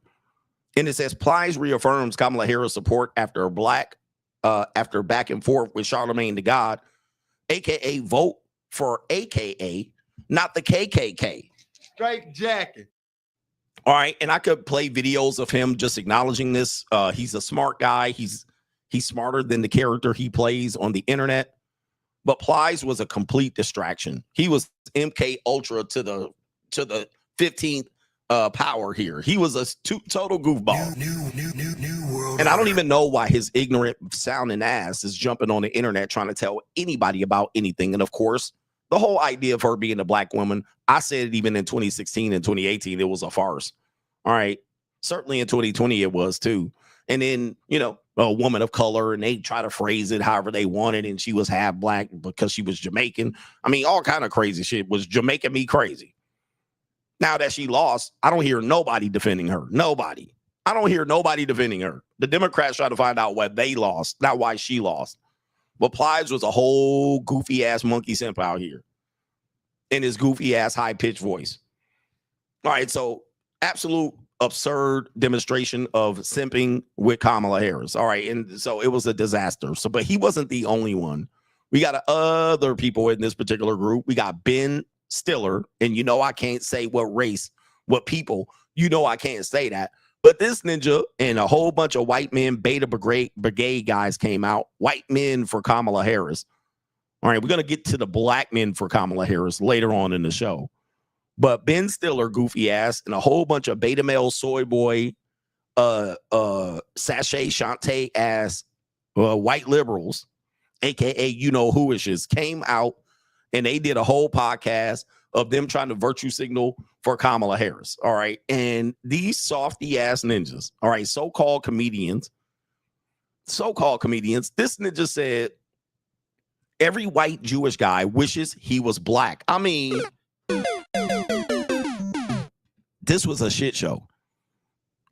And it says Plies reaffirms Kamala Harris support after back and forth with Charlemagne the God, aka vote for AKA, not the KKK. Straight jacket. All right, and I could play videos of him just acknowledging this. He's a smart guy. He's smarter than the character he plays on the internet. But Plies was a complete distraction. He was MK Ultra to the 15th power here. He was a total goofball. New world. And I don't even know why his ignorant sounding ass is jumping on the internet trying to tell anybody about anything. And of course, the whole idea of her being a black woman, I said it even in 2016 and 2018, it was a farce. All right. Certainly in 2020, it was too. And then, a woman of color, and they try to phrase it however they wanted. And she was half black because she was Jamaican. I mean, all kind of crazy shit was Jamaican me crazy. Now that she lost, I don't hear nobody defending her. Nobody. I don't hear nobody defending her. The Democrats try to find out why they lost, not why she lost. But Plies was a whole goofy ass monkey simp out here in his goofy ass high pitched voice. All right, so absolute absurd demonstration of simping with Kamala Harris. All right, and so it was a disaster. So, but he wasn't the only one. We got other people in this particular group. We got Ben Stiller, and I can't say what race, what people. I can't say that. But this ninja and a whole bunch of white men, Beta Brigade guys came out, white men for Kamala Harris. All right, we're going to get to the black men for Kamala Harris later on in the show. But Ben Stiller, goofy ass, and a whole bunch of beta male soy boy, sachet Shantae ass white liberals, aka who-ishes, came out and they did a whole podcast of them trying to virtue signal for Kamala Harris. All right. And these softy ass ninjas, all right, so-called comedians, this ninja said every white Jewish guy wishes he was black. I mean, this was a shit show.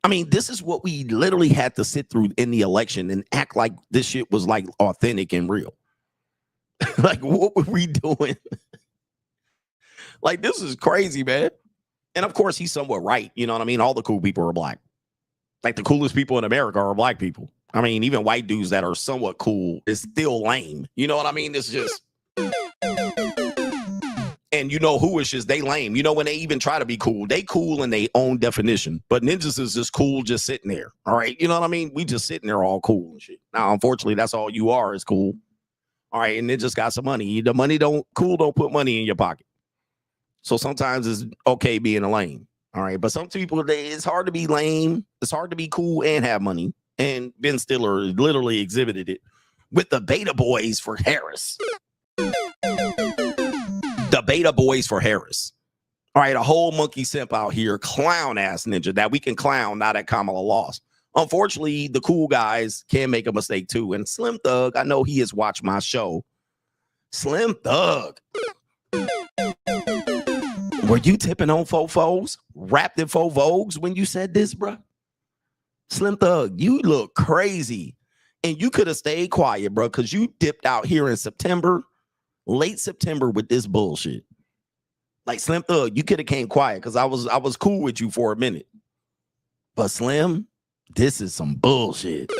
I mean, this is what we literally had to sit through in the election and act like this shit was like authentic and real. Like, what were we doing? Like, this is crazy, man. And of course, he's somewhat right. You know what I mean? All the cool people are black. Like, the coolest people in America are black people. I mean, even white dudes that are somewhat cool is still lame. You know what I mean? It's just... And you know who is just, they lame. You know, when they even try to be cool, they cool in their own definition. But ninjas is just cool just sitting there. All right. You know what I mean? We just sitting there all cool and shit. Now, unfortunately, that's all you are is cool. All right. And ninjas got some money. The money don't put money in your pocket. So sometimes it's okay being a lame. All right. But some people, it's hard to be lame. It's hard to be cool and have money. And Ben Stiller literally exhibited it with the Beta Boys for Harris. The Beta Boys for Harris. All right, a whole monkey simp out here, clown ass ninja that we can clown now that Kamala lost. Unfortunately, the cool guys can make a mistake too. And Slim Thug, I know he has watched my show. Slim Thug. Were you tipping on fofos, wrapped in faux vogues when you said this, bro? Slim Thug, you look crazy. And you could have stayed quiet, bro, because you dipped out here in September. Late September with this bullshit. Like Slim Thug, you could have came quiet because I was cool with you for a minute. But Slim, this is some bullshit.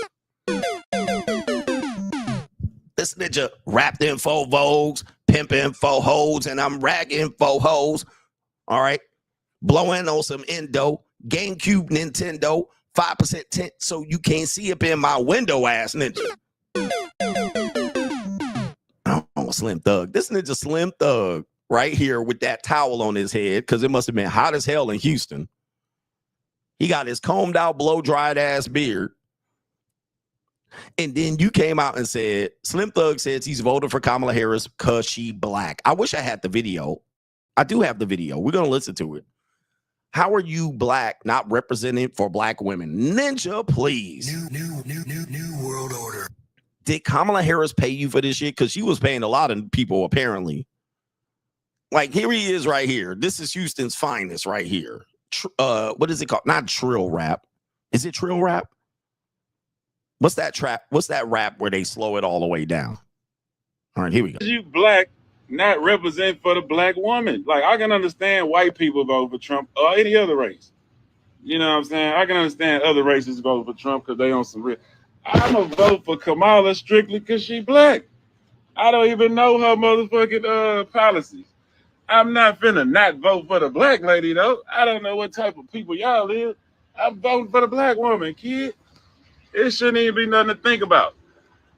This ninja wrapped in faux vogues, pimping faux hoes, and I'm ragging faux hoes. All right. Blowing on some endo, GameCube Nintendo, 5% tint so you can't see up in my window ass ninja. Slim Thug. This ninja Slim Thug right here with that towel on his head because it must have been hot as hell in Houston. He got his combed out, blow dried ass beard. And then you came out and said, Slim Thug says he's voting for Kamala Harris because she black. I wish I had the video. I do have the video. We're going to listen to it. How are you black not representing for black women? Ninja, please. New world order. Did Kamala Harris pay you for this shit? Because she was paying a lot of people, apparently. Like, here he is right here. This is Houston's finest right here. What is it called? Not trill rap. Is it trill rap? What's that trap? What's that rap where they slow it all the way down? All right, here we go. You black not represent for the black woman. Like, I can understand white people vote for Trump or any other race. You know what I'm saying? I can understand other races vote for Trump because they on some real... I'm gonna vote for Kamala strictly because she black. I don't even know her motherfucking policies. I'm not finna not vote for the black lady though. I don't know what type of people y'all is. I'm voting for the black woman, kid. It shouldn't even be nothing to think about.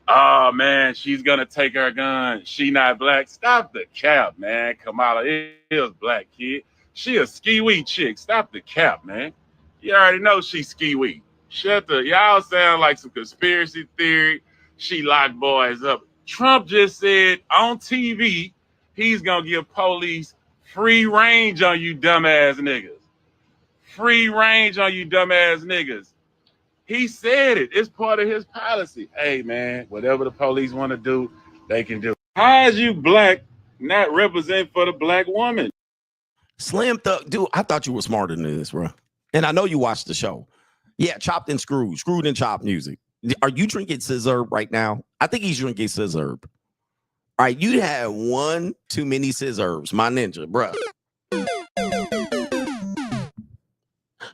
Oh man, she's gonna take her gun. She not black. Stop the cap, man. Kamala is black, kid. She a ski-wee chick. Stop the cap, man. You already know she's ski-wee. Shut the, y'all sound like some conspiracy theory. She locked boys up. Trump just said on TV, he's gonna give police free range on you dumbass niggas. Free range on you dumbass niggas. He said it. It's part of his policy. Hey man, whatever the police want to do, they can do. How is you black not represent for the black woman? Slim Thug, dude, I thought you were smarter than this, bro. And I know you watched the show. Yeah, chopped and screwed and chopped music. Are you drinking scissor right now? I think he's drinking scissor. All right, you had one too many scissors, my ninja, bro.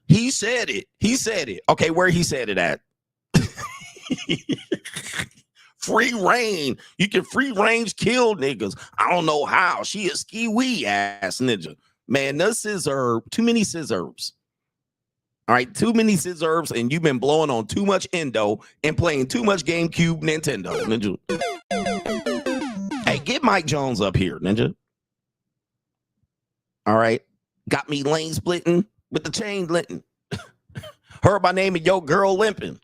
He said it. He said it. Okay, where he said it at? Free reign. You can free range kill niggas. I don't know how. She a ski-wee ass ninja. Man, no scissor. Too many scissors. All right, too many scissors, and you've been blowing on too much endo and playing too much GameCube Nintendo, ninja. Hey, get Mike Jones up here, ninja. All right, got me lane splitting with the chain linting. Heard my name and your girl limping.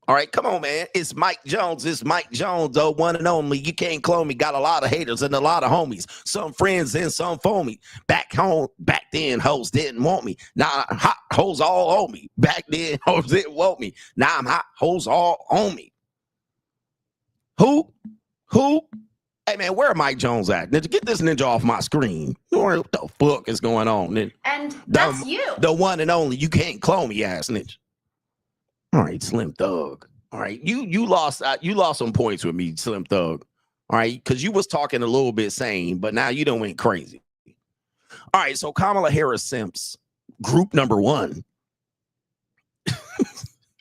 All right, come on, man. It's Mike Jones. It's Mike Jones, the one and only. You can't clone me. Got a lot of haters and a lot of homies. Some friends and some phony. Back home, back then, hoes didn't want me. Now, hot hoes all on me. Back then, hoes didn't want me. Now I'm hot hoes all on me. Who? Hey man, where Mike Jones at? Ninja, get this ninja off my screen. What the fuck is going on? Ninja? And that's you. The one and only. You can't clone me, ass ninja. All right, Slim Thug. All right, you lost some points with me, Slim Thug. All right, because you was talking a little bit sane, but now you done went crazy. All right, so Kamala Harris Simps, group number 1.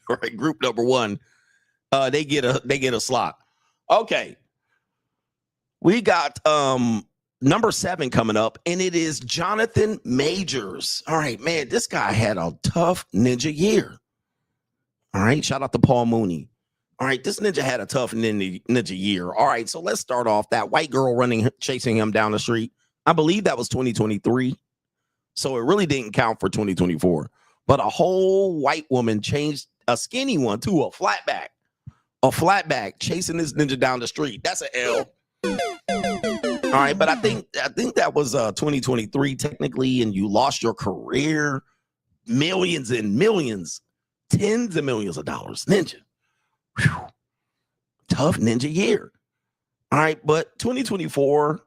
All right, group number 1. They get a slot. Okay. We got number 7 coming up, and it is Jonathan Majors. All right, man, this guy had a tough ninja year. All right, shout out to Paul Mooney. All right, this ninja had a tough ninja year. All right, so let's start off. That white girl chasing him down the street. I believe that was 2023. So it really didn't count for 2024. But a whole white woman changed a skinny one to a flatback. A flatback chasing this ninja down the street. That's an L. All right, but I think that was 2023 technically, and you lost your career, millions and millions, tens of millions of dollars. Ninja. Whew. Tough ninja year. All right, but 2024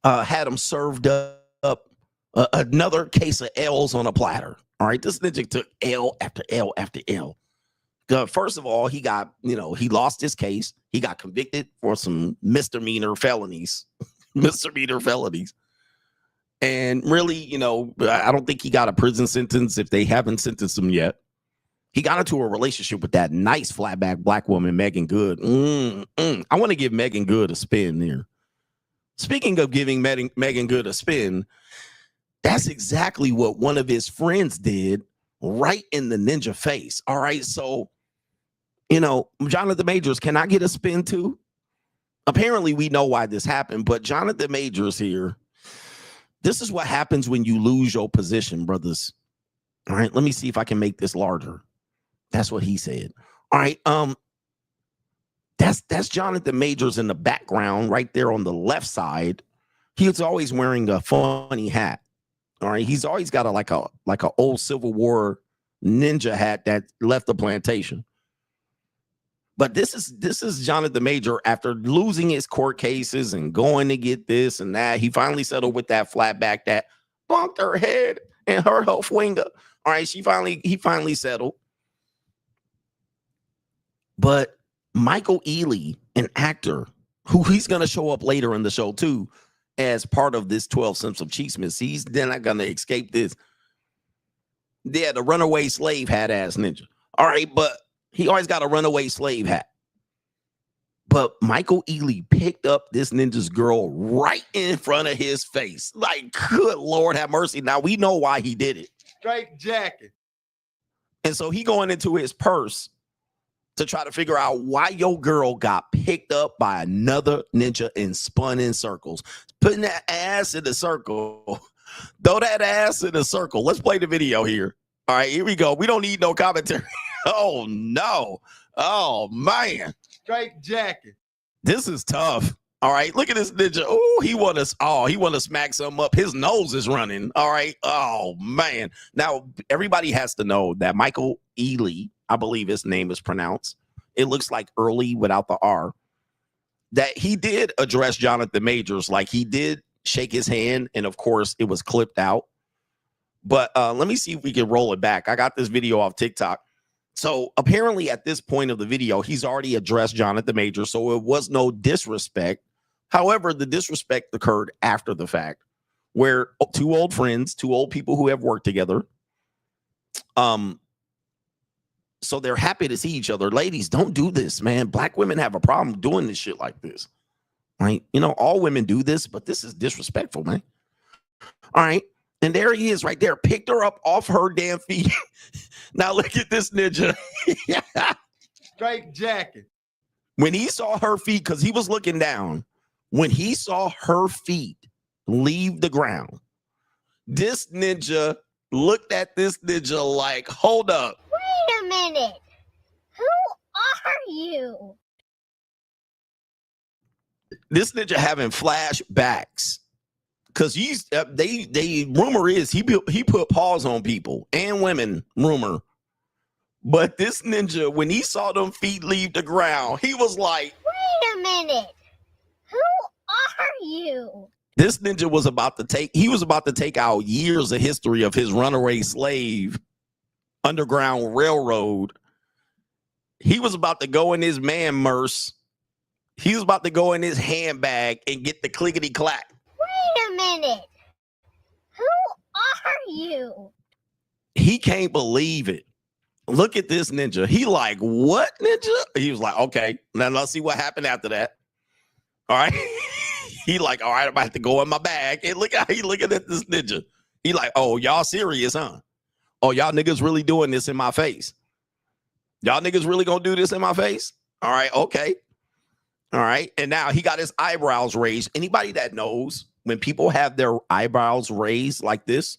had him served up another case of L's on a platter. All right, this ninja took L after L after L. First of all, he lost his case. He got convicted for some misdemeanor felonies. And really, I don't think he got a prison sentence if they haven't sentenced him yet. He got into a relationship with that nice flatback black woman, Meagan Good. I want to give Meagan Good a spin there. Speaking of giving Meagan Good a spin, that's exactly what one of his friends did right in the ninja face. All right, so Jonathan Majors, can I get a spin too? Apparently, we know why this happened, but Jonathan Majors here, this is what happens when you lose your position, brothers. All right, let me see if I can make this larger. That's what he said. All right, that's Jonathan Majors in the background right there on the left side. He's always wearing a funny hat. All right, he's always got like a old Civil War ninja hat that left the plantation. But this is Jonathan Major after losing his court cases and going to get this and that. He finally settled with that flatback that bumped her head and hurt her finger. All right, he finally settled. But Michael Ealy, an actor who he's going to show up later in the show too, as part of this 12 Simps of Chiestmas, he's not going to escape this. Yeah, the runaway slave hat ass ninja. All right, but he always got a runaway slave hat. But Michael Ealy picked up this ninja's girl right in front of his face. Like, good Lord have mercy. Now we know why he did it. Straight jacket. And so he going into his purse to try to figure out why your girl got picked up by another ninja and spun in circles. Putting that ass in the circle. Throw that ass in the circle. Let's play the video here. All right, here we go. We don't need no commentary. Oh, no. Oh, man. Straight jacket. This is tough. All right, look at this ninja. Oh, he want to smack something up. His nose is running. All right. Oh, man. Now, everybody has to know that Michael Ealy, I believe his name is pronounced. It looks like early without the R. That he did address Jonathan Majors. Like, he did shake his hand, and of course, it was clipped out. But let me see if we can roll it back. I got this video off TikTok. So apparently at this point of the video, he's already addressed Jonathan Majors, so it was no disrespect. However, the disrespect occurred after the fact, where two old friends, two old people who have worked together, so they're happy to see each other. Ladies, don't do this, man. Black women have a problem doing this shit like this, right? All women do this, but this is disrespectful, man. All right. And there he is right there. Picked her up off her damn feet. Now look at this ninja. Straight jacket. When he saw her feet, because he was looking down, when he saw her feet leave the ground, this ninja looked at this ninja like, hold up. Wait a minute. Who are you? This ninja having flashbacks. Because they rumor is he put paws on people and women, rumor. But this ninja, when he saw them feet leave the ground, he was like, wait a minute. Who are you? This ninja was about to take out years of history of his runaway slave Underground Railroad. He was about to go in his man merce. He was about to go in his handbag and get the clickety clack. Wait a minute. Who are you? He can't believe it. Look at this ninja. He like, what ninja? He was like, okay, now let's see what happened after that. All right. He like, all right, I'm about to go in my bag. And look how he looking at this ninja. He like, oh, y'all serious, huh? Oh, y'all niggas really doing this in my face? Y'all niggas really gonna do this in my face? All right, okay. All right. And now he got his eyebrows raised. Anybody that knows when people have their eyebrows raised like this,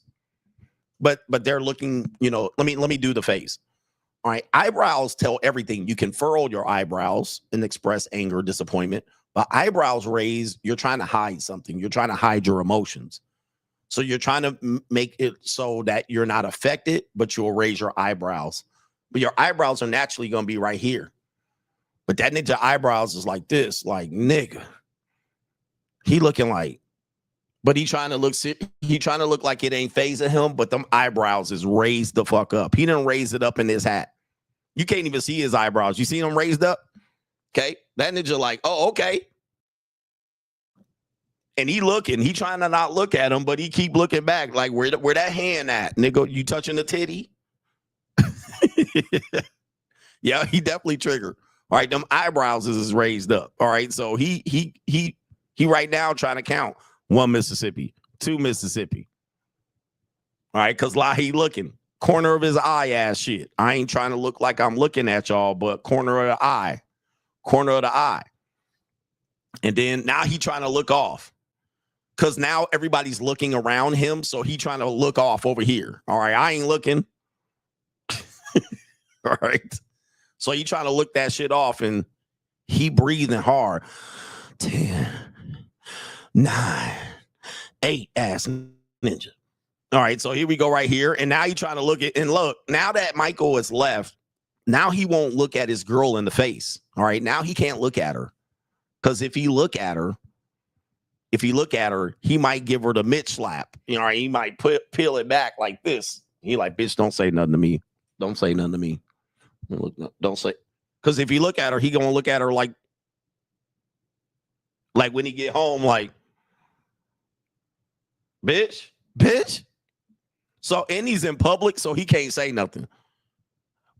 but they're looking, let me do the face. All right. Eyebrows tell everything. You can furrow your eyebrows and express anger, disappointment. But eyebrows raised, you're trying to hide something. You're trying to hide your emotions. So you're trying to make it so that you're not affected, but you'll raise your eyebrows. But your eyebrows are naturally going to be right here. But that ninja eyebrows is like this, like, nigga. He looking like, but he trying to look like it ain't phasing him, but them eyebrows is raised the fuck up. He didn't raise it up in his hat. You can't even see his eyebrows. You see them raised up? Okay. That ninja like, oh, okay. And he trying to not look at him, but he keep looking back like, where that hand at? Nigga, you touching the titty? Yeah, he definitely triggered. All right, them eyebrows is raised up. All right, so he right now trying to count 1 Mississippi, 2 Mississippi. All right, because he looking. Corner of his eye ass shit. I ain't trying to look like I'm looking at y'all, but corner of the eye. Corner of the eye. And then now he trying to look off. Because now everybody's looking around him, so he trying to look off over here. All right, I ain't looking. All right. So he trying to look that shit off, and he breathing hard. 10, 9, 8, ass ninja. All right, so here we go right here. And now he trying to look at, and look, now that Michael is left, now he won't look at his girl in the face. All right, now he can't look at her. Because if he look at her, he might give her the Mitch slap. You know, he might peel it back like this. He like, bitch, don't say nothing to me. Don't say nothing to me. Don't say. Because if he look at her, he gonna look at her like when he get home, like, bitch. So, and he's in public, so he can't say nothing.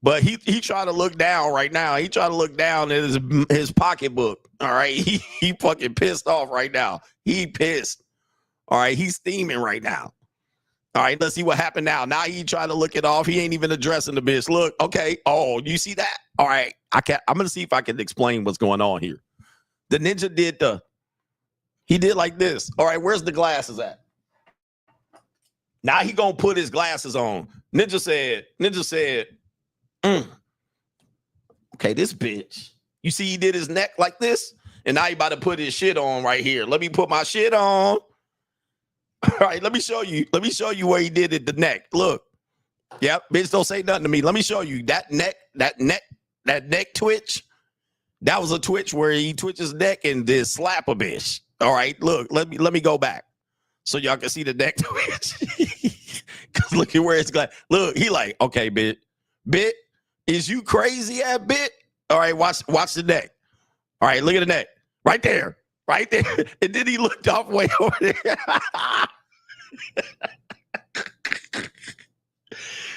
But he trying to look down right now. He trying to look down at his pocketbook. All right. He fucking pissed off right now. He pissed. All right. He's steaming right now. All right. Let's see what happened now. Now he trying to look it off. He ain't even addressing the bitch. Look. Okay. Oh, you see that? All right. I'm going to see if I can explain what's going on here. The ninja he did like this. All right. Where's the glasses at? Now he going to put his glasses on. Ninja said, okay, this bitch. You see he did his neck like this? And now he about to put his shit on right here. Let me put my shit on. All right, let me show you. Let me show you where he did it, the neck. Look. Yep, bitch, don't say nothing to me. Let me show you. That neck twitch. That was a twitch where he twitches his neck and did slap a bitch. All right, look, let me go back so y'all can see the neck twitch. Cause look at where it's going. Look, he like, okay, bit, is you crazy at bit? All right, watch the neck. All right, look at the neck. Right there. And then he looked off way over there.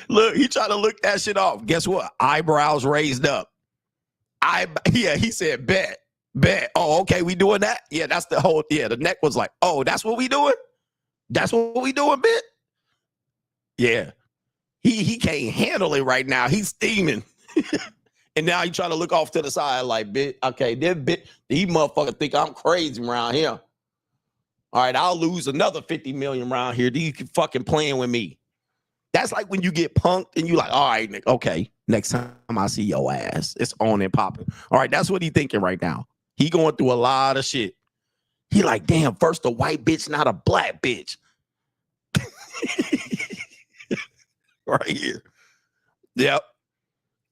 Look, he trying to look that shit off. Guess what? Eyebrows raised up. He said, bet. Oh, okay, we doing that? Yeah, that's the whole, the neck was like, oh, that's what we doing? That's what we doing, bit? Yeah. He can't handle it right now. He's steaming. And now he trying to look off to the side like, bitch, okay, these motherfuckers think I'm crazy around here. All right, I'll lose another 50 million around here. These fucking playing with me. That's like when you get punked and you like, all right, Nick, okay, next time I see your ass, it's on and popping. All right, that's what he thinking right now. He going through a lot of shit. He like, damn, first a white bitch, not a black bitch. Right here. Yep.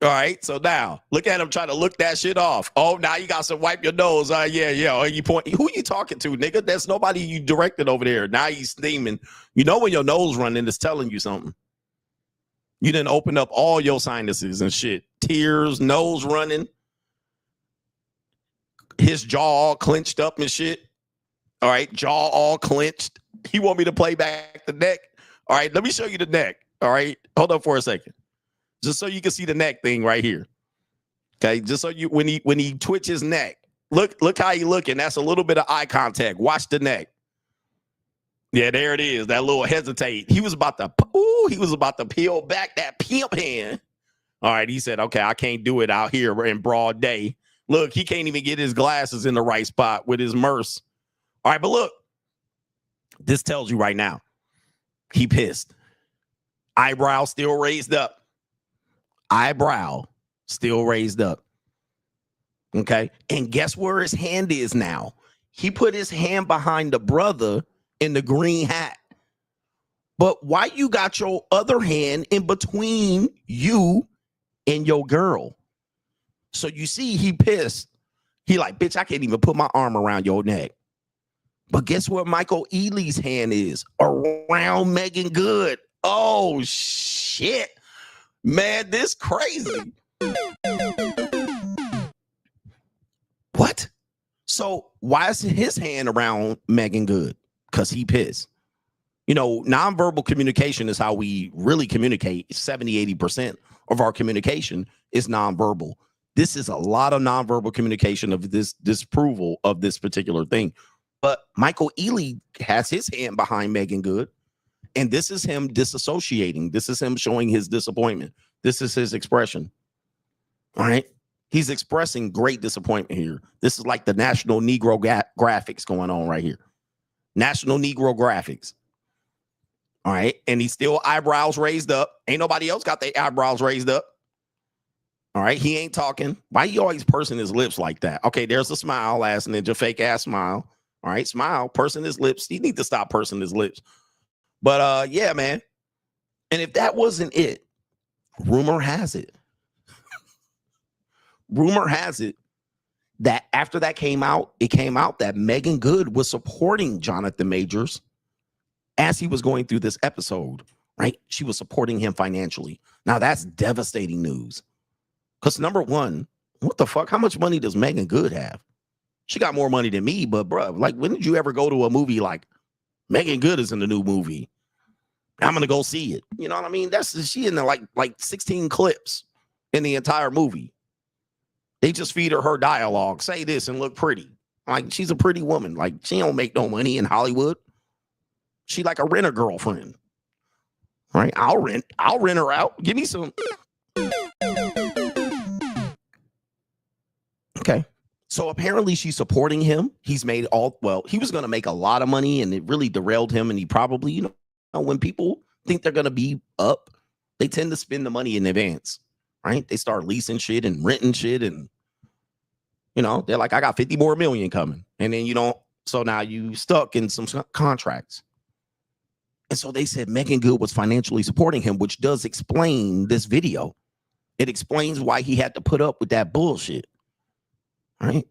All right, so now look at him trying to look that shit off. Oh, now you got to wipe your nose. Yeah. Oh, you point. Who you talking to, nigga? There's nobody you directed over there. Now he's steaming. You know when your nose running, it's telling you something. You didn't open up all your sinuses and shit. Tears, nose running. His jaw all clenched up and shit. All right, jaw all clenched. He want me to play back the neck. All right, let me show you the neck. All right, hold up for a second. Just so you can see the neck thing right here. Okay, just so you when he twitches neck, look how he looking. That's a little bit of eye contact. Watch the neck. Yeah, there it is. That little hesitate. He was about to peel back that pimp hand. All right, he said, okay, I can't do it out here in broad day. Look, he can't even get his glasses in the right spot with his merce. All right, but look, this tells you right now, he pissed. Eyebrow still raised up. Eyebrow still raised up. Okay. And guess where his hand is now? He put his hand behind the brother in the green hat. But why you got your other hand in between you and your girl? So you see, he pissed. He like, bitch, I can't even put my arm around your neck. But guess where Michael Ealy's hand is? Around Meagan Good. Oh, shit. Man, this crazy. What? So why is his hand around Meagan Good? Because he pissed. You know, nonverbal communication is how we really communicate. 70-80% of our communication is nonverbal. This is a lot of nonverbal communication of this disapproval of this particular thing. But Michael Ealy has his hand behind Meagan Good. And this is him disassociating. This is him showing his disappointment. This is his expression. All right. He's expressing great disappointment here. This is like the National Negro graphics going on right here. National Negro graphics. All right. And he's still eyebrows raised up. Ain't nobody else got their eyebrows raised up. All right. He ain't talking. Why you always pursing his lips like that? Okay. There's a smile, ass ninja, fake ass smile. All right. Smile, pursing his lips. He need to stop pursing his lips. But yeah, man. And if that wasn't it, rumor has it that after that came out, it came out that Meagan Good was supporting Jonathan Majors as he was going through this episode, right? She was supporting him financially. Now that's devastating news. Because number one, what the fuck? How much money does Meagan Good have? She got more money than me, but bro, like when did you ever go to a movie like Meagan Good is in the new movie? I'm gonna go see it. You know what I mean? She in the like 16 clips in the entire movie. They just feed her dialogue, say this and look pretty. Like she's a pretty woman. Like she don't make no money in Hollywood. She like a renter girlfriend. All right, I'll rent her out. Give me some. Okay. So apparently she's supporting him. He's made he was going to make a lot of money and it really derailed him. And he probably, you know, when people think they're going to be up, they tend to spend the money in advance, right? They start leasing shit and renting shit. And, you know, they're like, I got 50 more million coming. And then you don't. So now you stuck in some contracts. And so they said Meagan Good was financially supporting him, which does explain this video. It explains why he had to put up with that bullshit. Right?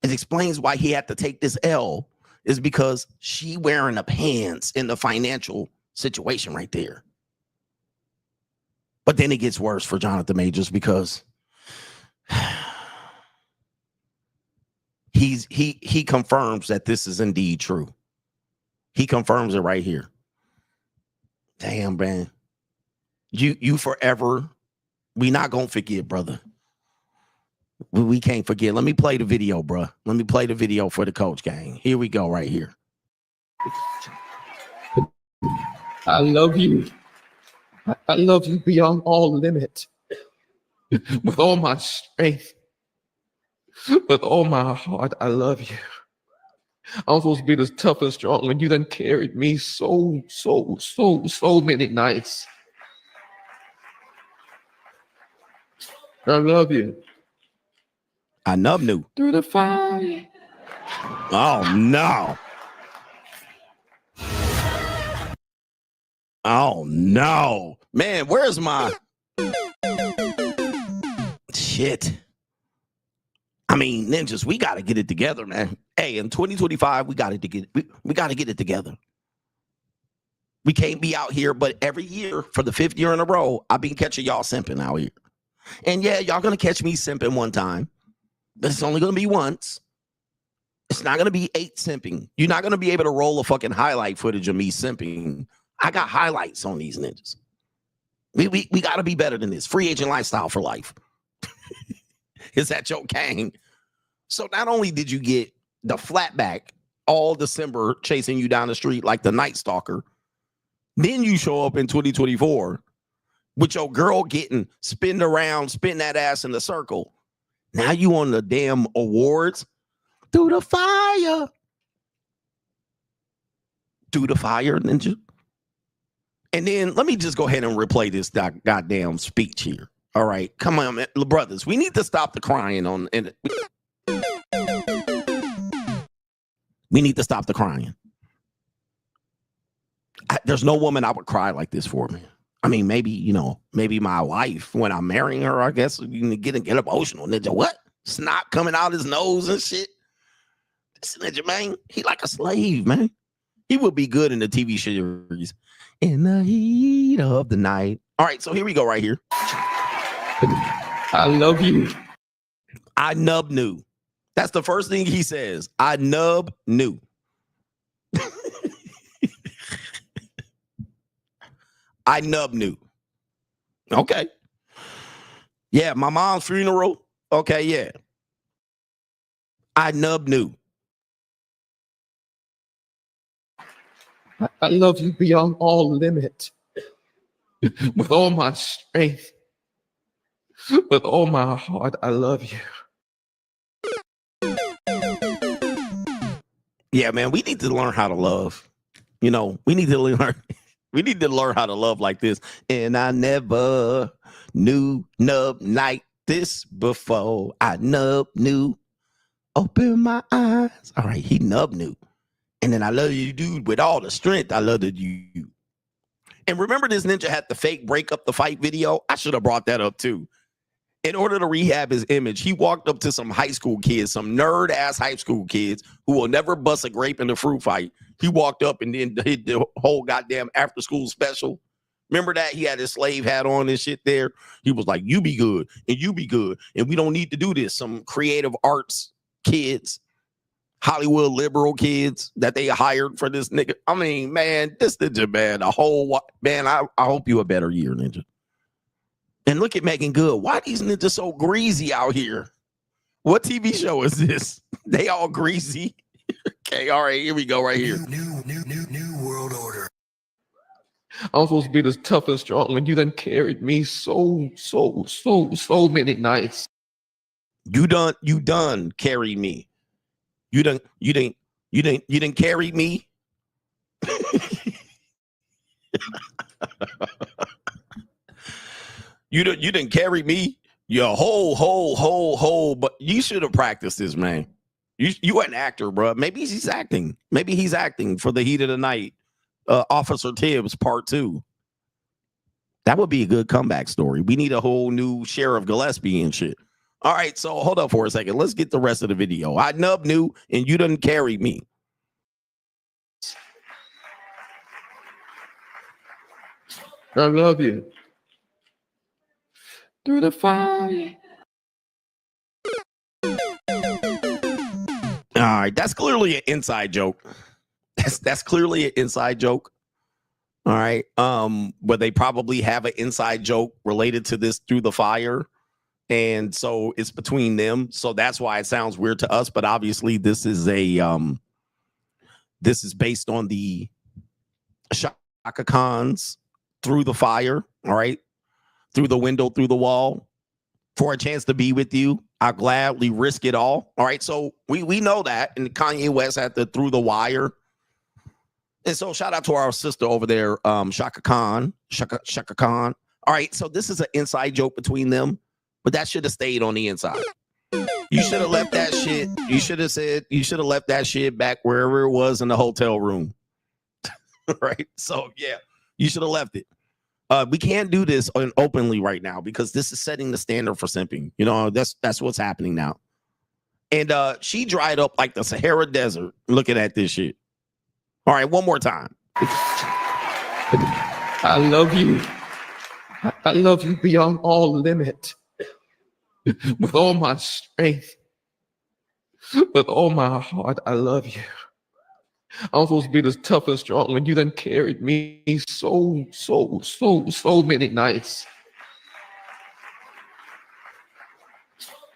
It explains why he had to take this L is because she wearing the pants in the financial situation right there. But then it gets worse for Jonathan Majors because he confirms that this is indeed true. He confirms it right here. Damn, man. You forever. We not gonna forget, brother. We can't forget. Let me play the video, bro. Let me play the video for the coach gang. Here we go right here. I love you. I love you beyond all limit. With all my strength. With all my heart, I love you. I'm supposed to be this tough and strong, and you done carried me so many nights. I love you. I love you. Through the fire. Oh, no. Oh, no. Man, where's my... shit. I mean, ninjas, we got to get it together, man. Hey, in 2025, we got to get it together. We can't be out here, but every year for the 5th year in a row, I've been catching y'all simping out here. And yeah, y'all gonna catch me simping one time, but it's only gonna be once. It's not gonna be 8 simping. You're not gonna be able to roll a fucking highlight footage of me simping. I got highlights on these ninjas. We gotta be better than this. Free agent lifestyle for life. Is that your gang? So not only did you get the flatback all December chasing you down the street like the Night Stalker, then you show up in 2024 with your girl getting spin that ass in the circle. Now you on the damn awards. Through the fire. Through the fire, ninja. And then let me just go ahead and replay this goddamn speech here. All right, come on, man. Brothers. We need to stop the crying on. We need to stop the crying. There's no woman I would cry like this for me. I mean, maybe my wife when I'm marrying her. I guess you can get emotional. Ninja, what? Snot coming out his nose and shit. This ninja, man, he like a slave, man. He would be good in the TV series. In the heat of the night. All right, so here we go right here. I love you. I nub knew. That's the first thing he says. I nub knew. I nub knew. Okay. Yeah, my mom's funeral. Okay, yeah. I nub knew. I love you beyond all limit. With all my strength. With all my heart, I love you. Yeah, man, we need to learn how to love. We need to learn. We need to learn how to love like this. And I never knew nub like this before. I nub knew. Open my eyes. All right, he nub knew. And then I love you, dude, with all the strength. I love you. And remember this ninja had the fake break up the fight video? I should have brought that up too. In order to rehab his image, he walked up to some high school kids, some nerd ass high school kids who will never bust a grape in a fruit fight. He walked up and then did the whole goddamn after school special. Remember that? He had his slave hat on and shit there. He was like, you be good and you be good. And we don't need to do this. Some creative arts kids, Hollywood liberal kids that they hired for this nigga. I mean, man, this ninja, man, I hope you a better year, ninja. And look at Meagan Good. Why these ninjas so greasy out here? What TV show is this? They all greasy. Okay, all right, here we go right here. New world order. I'm supposed to be this tough and strong, and you done carried me so many nights. You done carry me. You done carry me. You didn't carry me your whole, but you should have practiced this, man. You an actor, bro. Maybe he's acting. Maybe he's acting for the heat of the night. Officer Tibbs Part 2. That would be a good comeback story. We need a whole new Sheriff Gillespie and shit. All right, so hold up for a second. Let's get the rest of the video. I nub knew and you didn't carry me. I love you. Through the fire. All right, that's clearly an inside joke. That's clearly an inside joke. All right. But they probably have an inside joke related to this Through the Fire. And so it's between them. So that's why it sounds weird to us. But obviously this is based on the Shaka Khan's Through the Fire. All right. Through the window, through the wall, for a chance to be with you. I'll gladly risk it all. All right. So we know that. And Kanye West had the Through the Wire. And so shout out to our sister over there, Shaka Khan. All right. So this is an inside joke between them, but that should have stayed on the inside. You should have left that shit. You should have left that shit back wherever it was in the hotel room. Right. So yeah, you should have left it. We can't do this openly right now because this is setting the standard for simping. You know, that's what's happening now. And she dried up like the Sahara Desert looking at this shit. All right, one more time. I love you. I love you beyond all limit. With all my strength. With all my heart, I love you. I'm supposed to be this tough and strong, and you done carried me so many nights.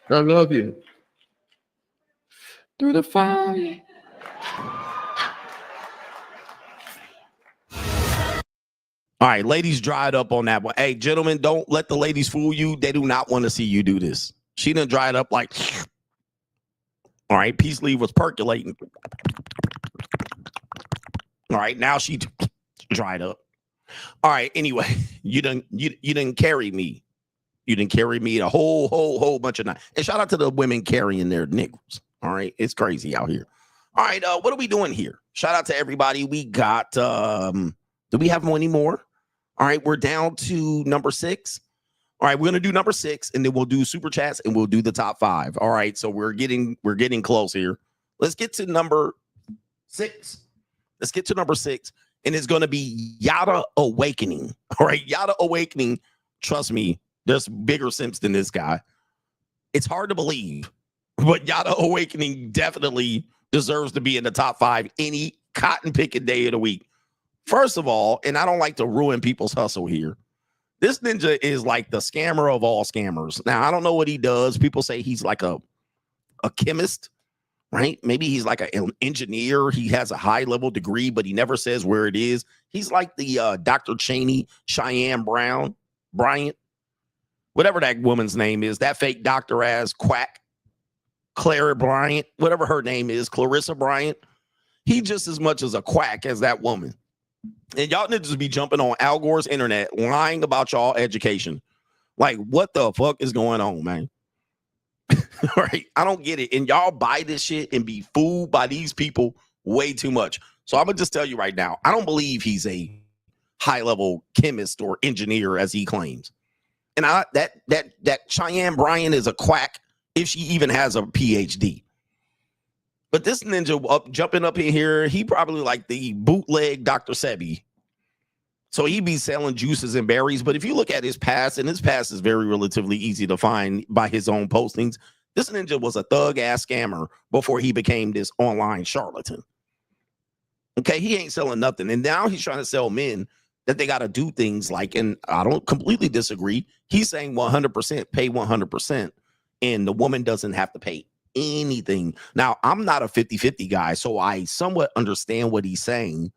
I love you. Through the fire. All right, ladies dried up on that one. Hey, gentlemen, don't let the ladies fool you. They do not want to see you do this. She done dried up like, all right, peace leave was percolating. All right, now she dried up. All right, anyway, you didn't carry me. You didn't carry me a whole bunch of nights. And shout out to the women carrying their niggles. All right, it's crazy out here. All right, what are we doing here? Shout out to everybody. We got, do we have any more? All right, we're down to number 6. All right, we're gonna do number 6, and then we'll do super chats, and we'll do the top 5. All right, so we're getting close here. Let's get to number 6. Let's get to number 6, and it's gonna be Yada Awakening. All right, Yada Awakening. Trust me, there's bigger simps than this guy. It's hard to believe, but Yada Awakening definitely deserves to be in the top 5 any cotton picking day of the week. First of all, and I don't like to ruin people's hustle here, this ninja is like the scammer of all scammers. Now, I don't know what he does. People say he's like a chemist, right? Maybe he's like an engineer. He has a high-level degree, but he never says where it is. He's like the Dr. Cheney, Cheyenne Bryant, whatever that woman's name is, that fake doctor ass quack, Clara Bryant, whatever her name is, Clarissa Bryant. He just as much as a quack as that woman. And y'all need to be jumping on Al Gore's internet, lying about y'all education. Like, what the fuck is going on, man? Right? I don't get it. And y'all buy this shit and be fooled by these people way too much. So I'm gonna just tell you right now, I don't believe he's a high-level chemist or engineer as he claims. And that Cheyenne Bryant is a quack if she even has a PhD. But this ninja jumping up in here, he probably like the bootleg Dr. Sebi. So he be selling juices and berries. But if you look at his past, and his past is very relatively easy to find by his own postings, this ninja was a thug-ass scammer before he became this online charlatan. Okay, he ain't selling nothing. And now he's trying to sell men that they got to do things like, and I don't completely disagree. He's saying 100%, pay 100%, and the woman doesn't have to pay anything. Now, I'm not a 50-50 guy, so I somewhat understand what he's saying,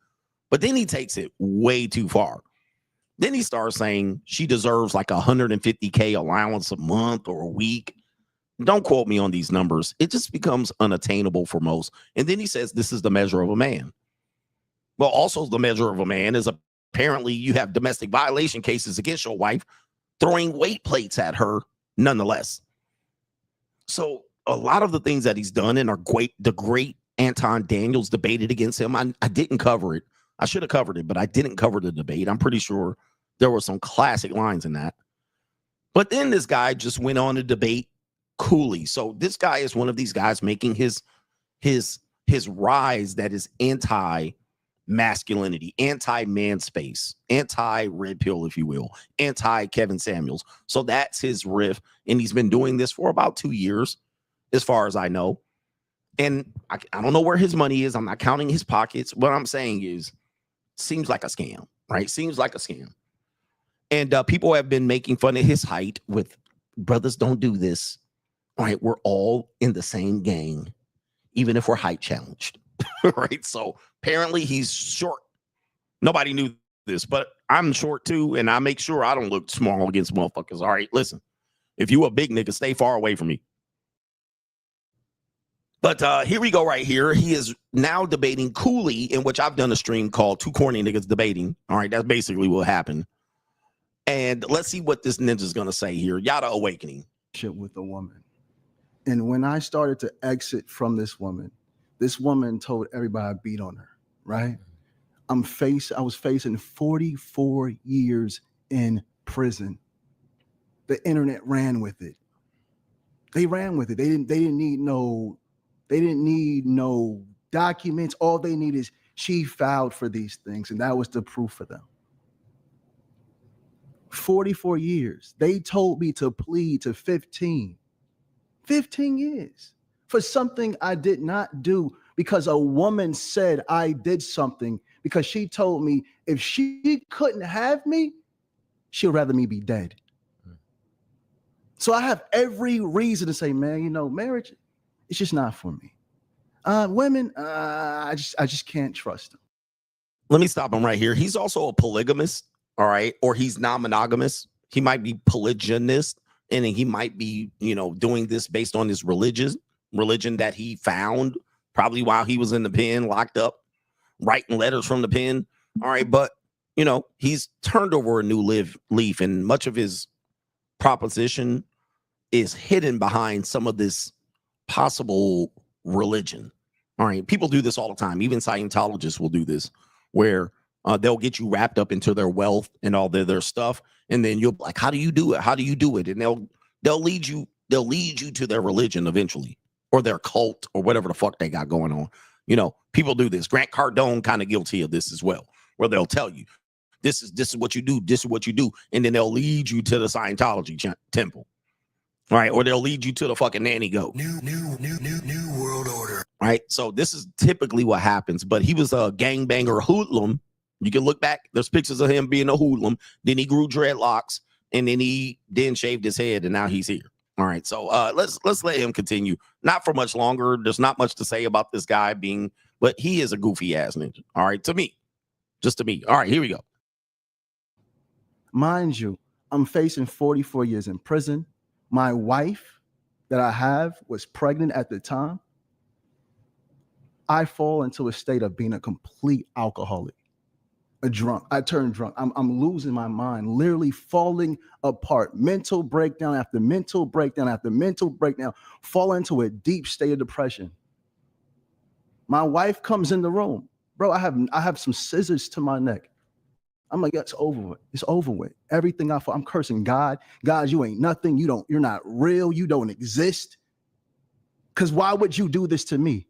but then he takes it way too far. Then he starts saying she deserves like $150K allowance a month or a week. Don't quote me on these numbers. It just becomes unattainable for most. And then he says this is the measure of a man. Well, also the measure of a man is apparently you have domestic violation cases against your wife, throwing weight plates at her nonetheless. So a lot of the things that he's done and are great, the great Anton Daniels debated against him. I didn't cover it. I should have covered it, but I didn't cover the debate. I'm pretty sure there were some classic lines in that. But then this guy just went on to debate Cooley. So this guy is one of these guys making his rise that is anti-masculinity, anti-man space, anti-red pill, if you will, anti-Kevin Samuels. So that's his riff. And he's been doing this for about 2 years, as far as I know. And I don't know where his money is. I'm not counting his pockets. What I'm saying is, seems like a scam, right? Seems like a scam. And people have been making fun of his height with brothers don't do this. All right, we're all in the same gang, even if we're height challenged. Right? So apparently he's short. Nobody knew this, but I'm short too, and I make sure I don't look small against motherfuckers. All right, listen. If you a big nigga, stay far away from me. But here we go right here. He is now debating Cooley, in which I've done a stream called Two Corny Niggas Debating. All right, that's basically what happened. And let's see what this ninja's going to say here. Yada Awakening. With a woman. And when I started to exit from this woman told everybody I beat on her, right? I was facing 44 years in prison. The internet ran with it. They ran with it. They didn't need no documents. All they need is she filed for these things, and that was the proof for them. 44 years. They told me to plead to 15 years for something I did not do, because a woman said I did something, because she told me if she couldn't have me, she'd rather me be dead. So I have every reason to say, man, you know, marriage, it's just not for me. Women, I just can't trust them. Let me stop him right here. He's also a polygamist, all right? Or he's non-monogamous. He might be polygynist, and he might be, you know, doing this based on his religion that he found probably while he was in the pen, locked up, writing letters from the pen. All right, but, you know, he's turned over a new leaf, and much of his proposition is hidden behind some of this possible religion. All right, people do this all the time. Even Scientologists will do this, where they'll get you wrapped up into their wealth and all their stuff, and then you'll be like, how do you do it? How do you do it? And they'll lead you to their religion eventually, or their cult, or whatever the fuck they got going on. You know, people do this. Grant Cardone kind of guilty of this as well, where they'll tell you, this is what you do, this is what you do, and then they'll lead you to the Scientology temple. Right, or they'll lead you to the fucking nanny goat. New world order. Right, so this is typically what happens. But he was a gangbanger hoodlum. You can look back. There's pictures of him being a hoodlum. Then he grew dreadlocks, and then he shaved his head, and now he's here. All right, so let's let him continue. Not for much longer. There's not much to say about this guy but he is a goofy ass ninja. All right, to me, just to me. All right, here we go. Mind you, I'm facing 44 years in prison. My wife that I have was pregnant at the time. I fall into a state of being a complete alcoholic, a drunk. I turn drunk. I'm losing my mind, literally falling apart. Mental breakdown after mental breakdown after mental breakdown, fall into a deep state of depression. My wife comes in the room. Bro, I have some scissors to my neck. I'm like, it's over with. It's over with. Everything I'm cursing God. God, you ain't nothing. You're not real. You don't exist. Because why would you do this to me?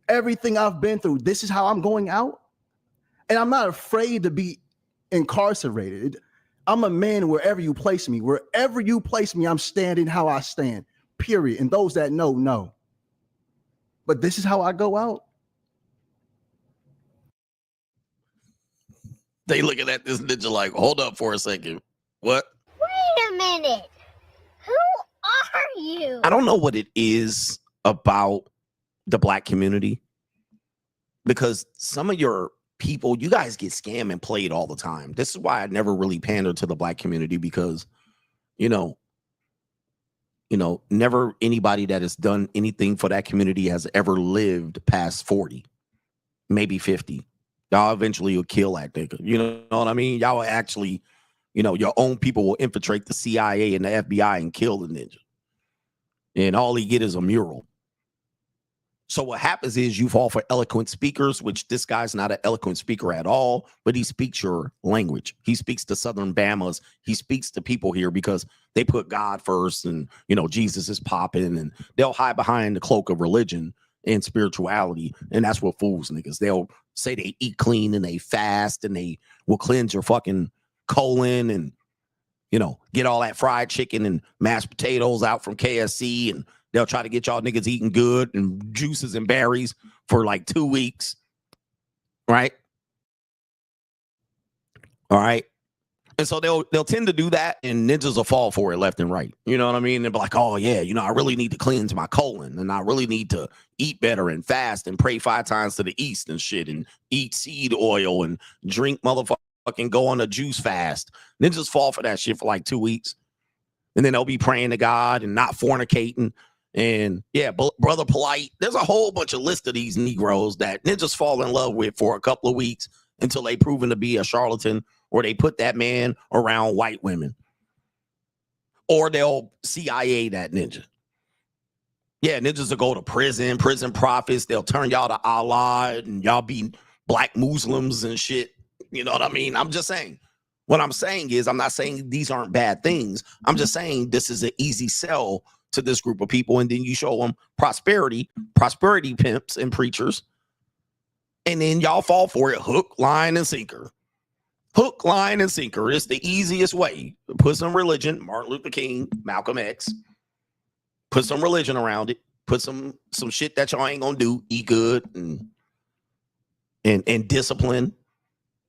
Everything I've been through, this is how I'm going out. And I'm not afraid to be incarcerated. I'm a man wherever you place me. Wherever you place me, I'm standing how I stand, period. And those that know. But this is how I go out. They looking at this ninja like, hold up for a second. What? Wait a minute. Who are you? I don't know what it is about the black community, because some of your people, you guys get scammed and played all the time. This is why I never really pandered to the black community, because, you know, never anybody that has done anything for that community has ever lived past 40, maybe 50. Y'all eventually will kill that nigga. You know what I mean? Y'all will actually, your own people will infiltrate the CIA and the FBI and kill the ninja. And all he get is a mural. So what happens is you fall for eloquent speakers, which this guy's not an eloquent speaker at all, but he speaks your language. He speaks to Southern Bamas. He speaks to people here because they put God first, and, Jesus is popping, and they'll hide behind the cloak of religion and spirituality. And that's what fools niggas. They'll say they eat clean and they fast and they will cleanse your fucking colon and, get all that fried chicken and mashed potatoes out from KFC, and they'll try to get y'all niggas eating good and juices and berries for like 2 weeks. Right? All right. And so they'll tend to do that, and ninjas will fall for it left and right. You know what I mean? They'll be like, oh yeah, I really need to cleanse my colon, and I really need to eat better and fast and pray 5 times to the east and shit, and eat seed oil and drink motherfucking go on a juice fast. Ninjas fall for that shit for like 2 weeks. And then they'll be praying to God and not fornicating. And yeah, brother polite. There's a whole bunch of list of these Negroes that ninjas fall in love with for a couple of weeks until they proven to be a charlatan, or they put that man around white women, or they'll CIA that ninja. Yeah, ninjas will go to prison prophets. They'll turn y'all to Allah, and y'all be black Muslims and shit. You know what I mean? I'm just saying. What I'm saying is, I'm not saying these aren't bad things. I'm just saying this is an easy sell to this group of people. And then you show them prosperity pimps and preachers. And then y'all fall for it. Hook, line, and sinker. Hook, line, and sinker. It's the easiest way. Put some religion, Martin Luther King, Malcolm X. Put some religion around it. Put some shit that y'all ain't gonna do. Eat good and discipline.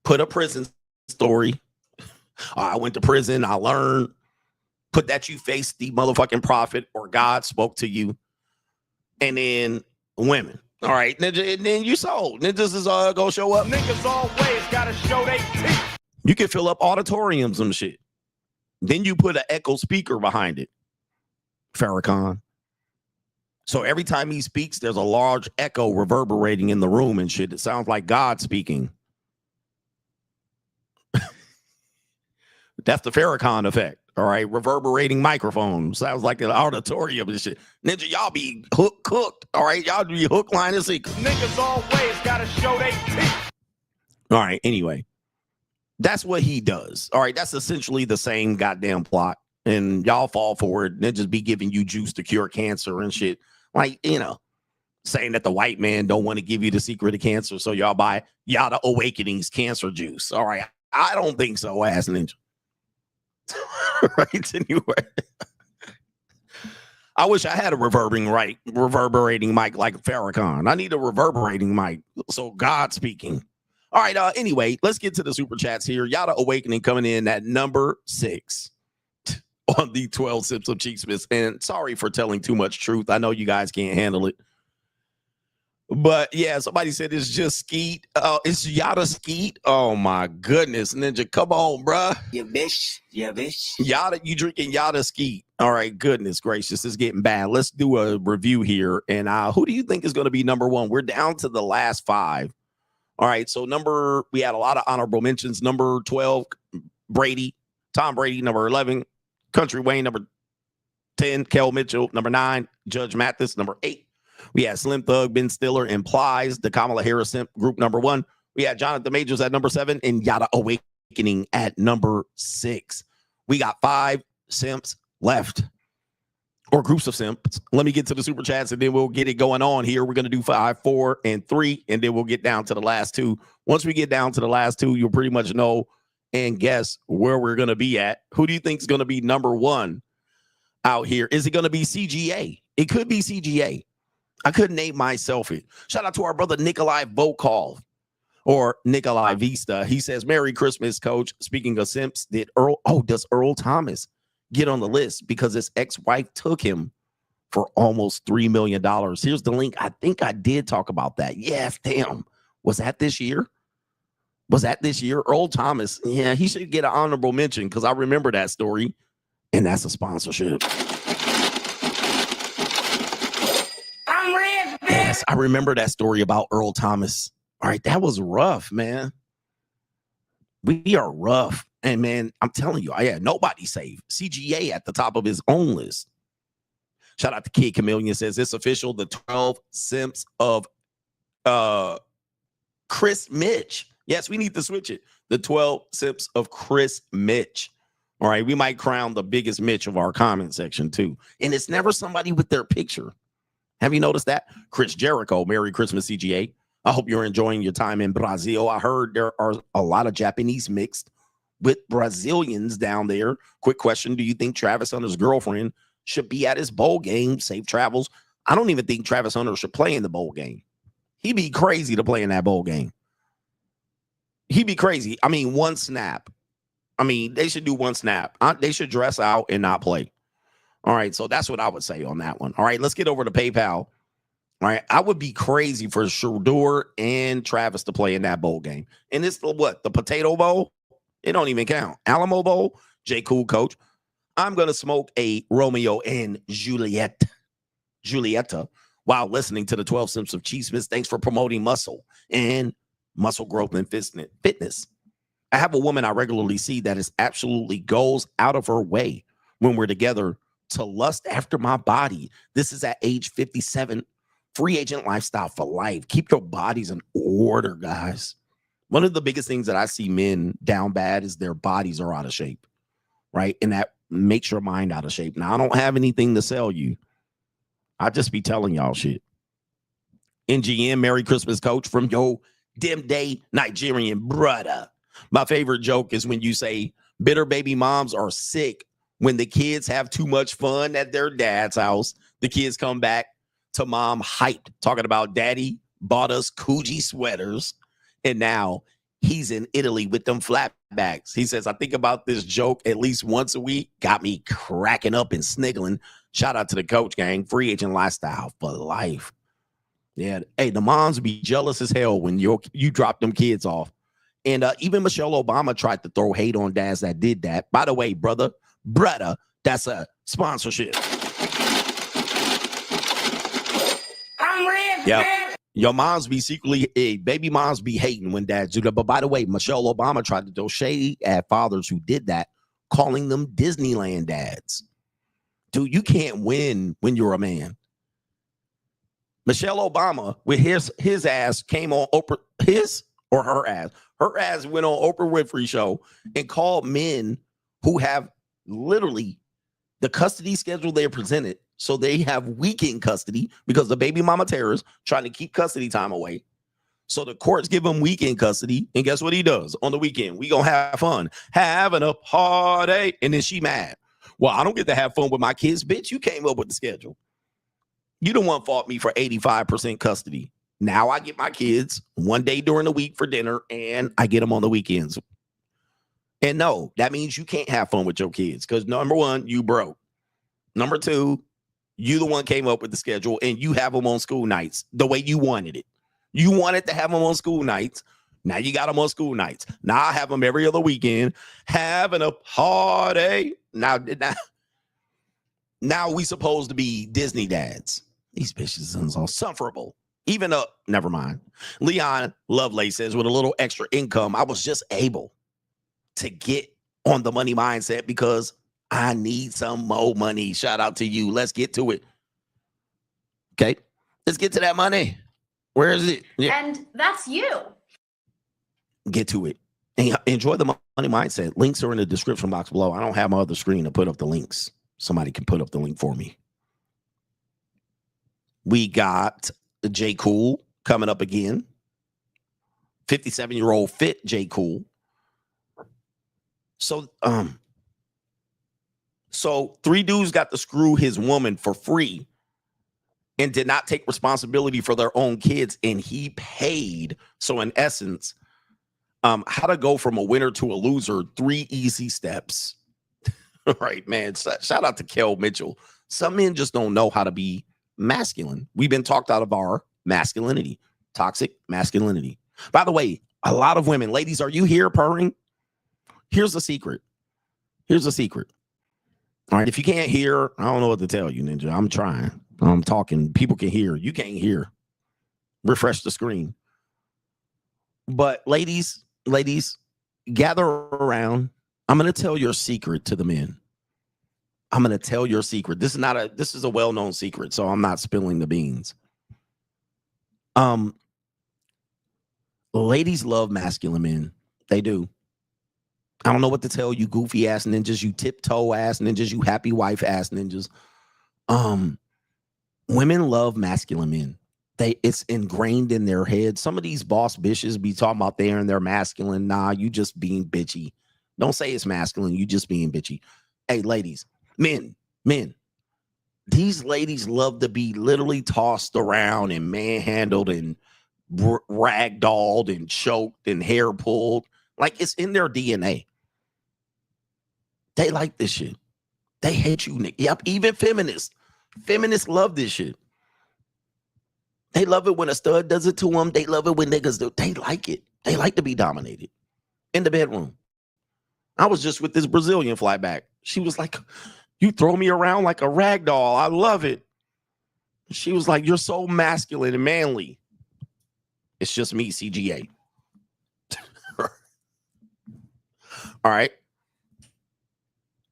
Put a prison story. I went to prison. I learned. Put that you faced the motherfucking prophet or God spoke to you. And then women. All right. And then you sold. Niggas is gonna show up. Niggas always gotta show they teeth. You can fill up auditoriums and shit. Then you put an echo speaker behind it. Farrakhan. So every time he speaks, there's a large echo reverberating in the room and shit. It sounds like God speaking. That's the Farrakhan effect. All right. Reverberating microphone. Sounds like an auditorium and shit. Ninja, y'all be cooked. All right. Y'all be hook, line, and sinker. Niggas always gotta show they teeth. All right. Anyway, that's what he does. All right. That's essentially the same goddamn plot. And y'all fall for it. And they just be giving you juice to cure cancer and shit. Like, you know, saying that the white man don't want to give you the secret of cancer. So y'all buy Yada Awakening's cancer juice. All right. I don't think so, ass ninja. Right. Anyway. I wish I had a reverberating mic like Farrakhan. I need a reverberating mic. So God speaking. All right. Anyway, let's get to the super chats here. Yada Awakening coming in at number 6 on the 12 sips of Chiestmas. And sorry for telling too much truth. I know you guys can't handle it. But yeah, somebody said it's just Skeet. It's Yada Skeet. Oh my goodness, Ninja, come on, bruh. Yeah, bitch. Yeah, bitch. Yada, you drinking Yada Skeet. All right, goodness gracious, it's getting bad. Let's do a review here. And who do you think is going to be number 1? We're down to the last 5. All right, so we had a lot of honorable mentions. Number 12, Brady, Tom Brady. Number 11, Kountry Wayne. Number 10, Kel Mitchell. Number 9, Judge Mathis. Number 8, we had Slim Thug, Ben Stiller, and Plies, the Kamala Harris simp group number 1. We had Jonathan Majors at number 7 and Yada Awakening at number 6. We got 5 simps left, or groups of simps. Let me get to the super chats and then we'll get it going on here. We're going to do 5, 4, and 3, and then we'll get down to the last 2. Once we get down to the last 2, you'll pretty much know and guess where we're going to be at. Who do you think is going to be number 1 out here? Is it going to be CGA? It could be CGA. I couldn't name myself it. Shout out to our brother Nikolai Volkov or Nikolai Vista. He says, Merry Christmas, coach. Speaking of simps, does Earl Thomas get on the list because his ex-wife took him for almost $3 million? Here's the link. I think I did talk about that. Yes, damn. Was that this year? Earl Thomas. Yeah, he should get an honorable mention because I remember that story. And that's a sponsorship. Yes, I remember that story about Earl Thomas. All right, that was rough, man. We are rough. And, man, I'm telling you, I had nobody safe. CGA at the top of his own list. Shout out to Kid Chameleon. Says, it's official, the 12 simps of Chris Mitch. Yes, we need to switch it. The 12 simps of Chris Mitch. All right, we might crown the biggest Mitch of our comment section, too. And it's never somebody with their picture. Have you noticed that? Chris Jericho, Merry Christmas, CGA. I hope you're enjoying your time in Brazil. I heard there are a lot of Japanese mixed with Brazilians down there. Quick question. Do you think Travis Hunter's girlfriend should be at his bowl game? Safe travels. I don't even think Travis Hunter should play in the bowl game. He'd be crazy to play in that bowl game. He'd be crazy. I mean, one snap. I mean, they should do one snap. They should dress out and not play. All right, so that's what I would say on that one. All right, let's get over to PayPal. All right, I would be crazy for Shador and Travis to play in that bowl game. And it's the Potato Bowl? It don't even count. Alamo Bowl? J. Cool, coach. I'm going to smoke a Romeo and Julieta while listening to the 12 Simps of Chiestmas. Thanks for promoting muscle and muscle growth and fitness. I have a woman I regularly see that is absolutely goes out of her way when we're together to lust after my body. This is at age 57. Free agent lifestyle for life. Keep your bodies in order, guys. One of the biggest things that I see men down bad is their bodies are out of shape, right? And that makes your mind out of shape. Now, I don't have anything to sell you. I just be telling y'all shit. NGM, Merry Christmas, coach, from your dim day Nigerian brother. My favorite joke is when you say bitter baby moms are sick when the kids have too much fun at their dad's house. The kids come back to mom hyped, talking about daddy bought us Coogee sweaters, and now he's in Italy with them flatbacks. He says, I think about this joke at least once a week. Got me cracking up and sniggling. Shout out to the coach gang. Free agent lifestyle for life. Yeah. Hey, the moms be jealous as hell when you drop them kids off. And even Michelle Obama tried to throw hate on dads that did that. By the way, brother, that's a sponsorship. I'm rich, Yeah. man. Your moms be secretly, baby moms be hating when dads do that. But by the way, Michelle Obama tried to throw shade at fathers who did that, calling them Disneyland dads. Dude, you can't win when you're a man. Michelle Obama, with his ass, came on Oprah, her ass went on Oprah Winfrey show and called men who have literally the custody schedule they presented. So they have weekend custody because the baby mama terrorists trying to keep custody time away. So the courts give him weekend custody. And guess what he does on the weekend? We gonna have fun, having a party. And then she mad. Well, I don't get to have fun with my kids. Bitch, you came up with the schedule. You the one fought me for 85% custody. Now I get my kids one day during the week for dinner and I get them on the weekends. And no, that means you can't have fun with your kids because number one, you broke. Number two, you the one came up with the schedule and you have them on school nights the way you wanted it. You wanted to have them on school nights. Now you got them on school nights. Now I have them every other weekend having a party. Now we supposed to be Disney dads. These bitches are insufferable. Even though, never mind. Leon Lovelace says, with a little extra income, I was just able to get on the money mindset because I need some more money. Shout out to you. Let's get to it. Okay. Let's get to that money. Where is it? Yeah. And that's you. Get to it. And enjoy the money mindset. Links are in the description box below. I don't have my other screen to put up the links. Somebody can put up the link for me. We got J. Cool coming up again. 57-year-old fit J. Cool. So 3 dudes got to screw his woman for free and did not take responsibility for their own kids, and he paid. So in essence, how to go from a winner to a loser, 3 easy steps. Right, man. Shout out to Kel Mitchell. Some men just don't know how to be masculine. We've been talked out of our masculinity, toxic masculinity. By the way, a lot of women, ladies, are you here purring? Here's the secret. All right, if you can't hear, I don't know what to tell you, Ninja. I'm trying. I'm talking. People can hear. You can't hear. Refresh the screen. But ladies, gather around. I'm going to tell your secret to the men. I'm going to tell your secret. This is a well-known secret, so I'm not spilling the beans. Ladies love masculine men. They do. I don't know what to tell you, goofy ass ninjas, you tiptoe ass ninjas, you happy wife ass ninjas. Women love masculine men. It's ingrained in their head. Some of these boss bitches be talking about they're masculine. Nah, you just being bitchy. Don't say it's masculine. You just being bitchy. Hey, ladies, men. These ladies love to be literally tossed around and manhandled and ragdolled and choked and hair pulled. Like it's in their DNA. They like this shit. They hate you, Nick. Yep, even feminists. Feminists love this shit. They love it when a stud does it to them. They love it when niggas do. They like it. They like to be dominated in the bedroom. I was just with this Brazilian flyback. She was like, you throw me around like a rag doll. I love it. She was like, you're so masculine and manly. It's just me, CGA. All right.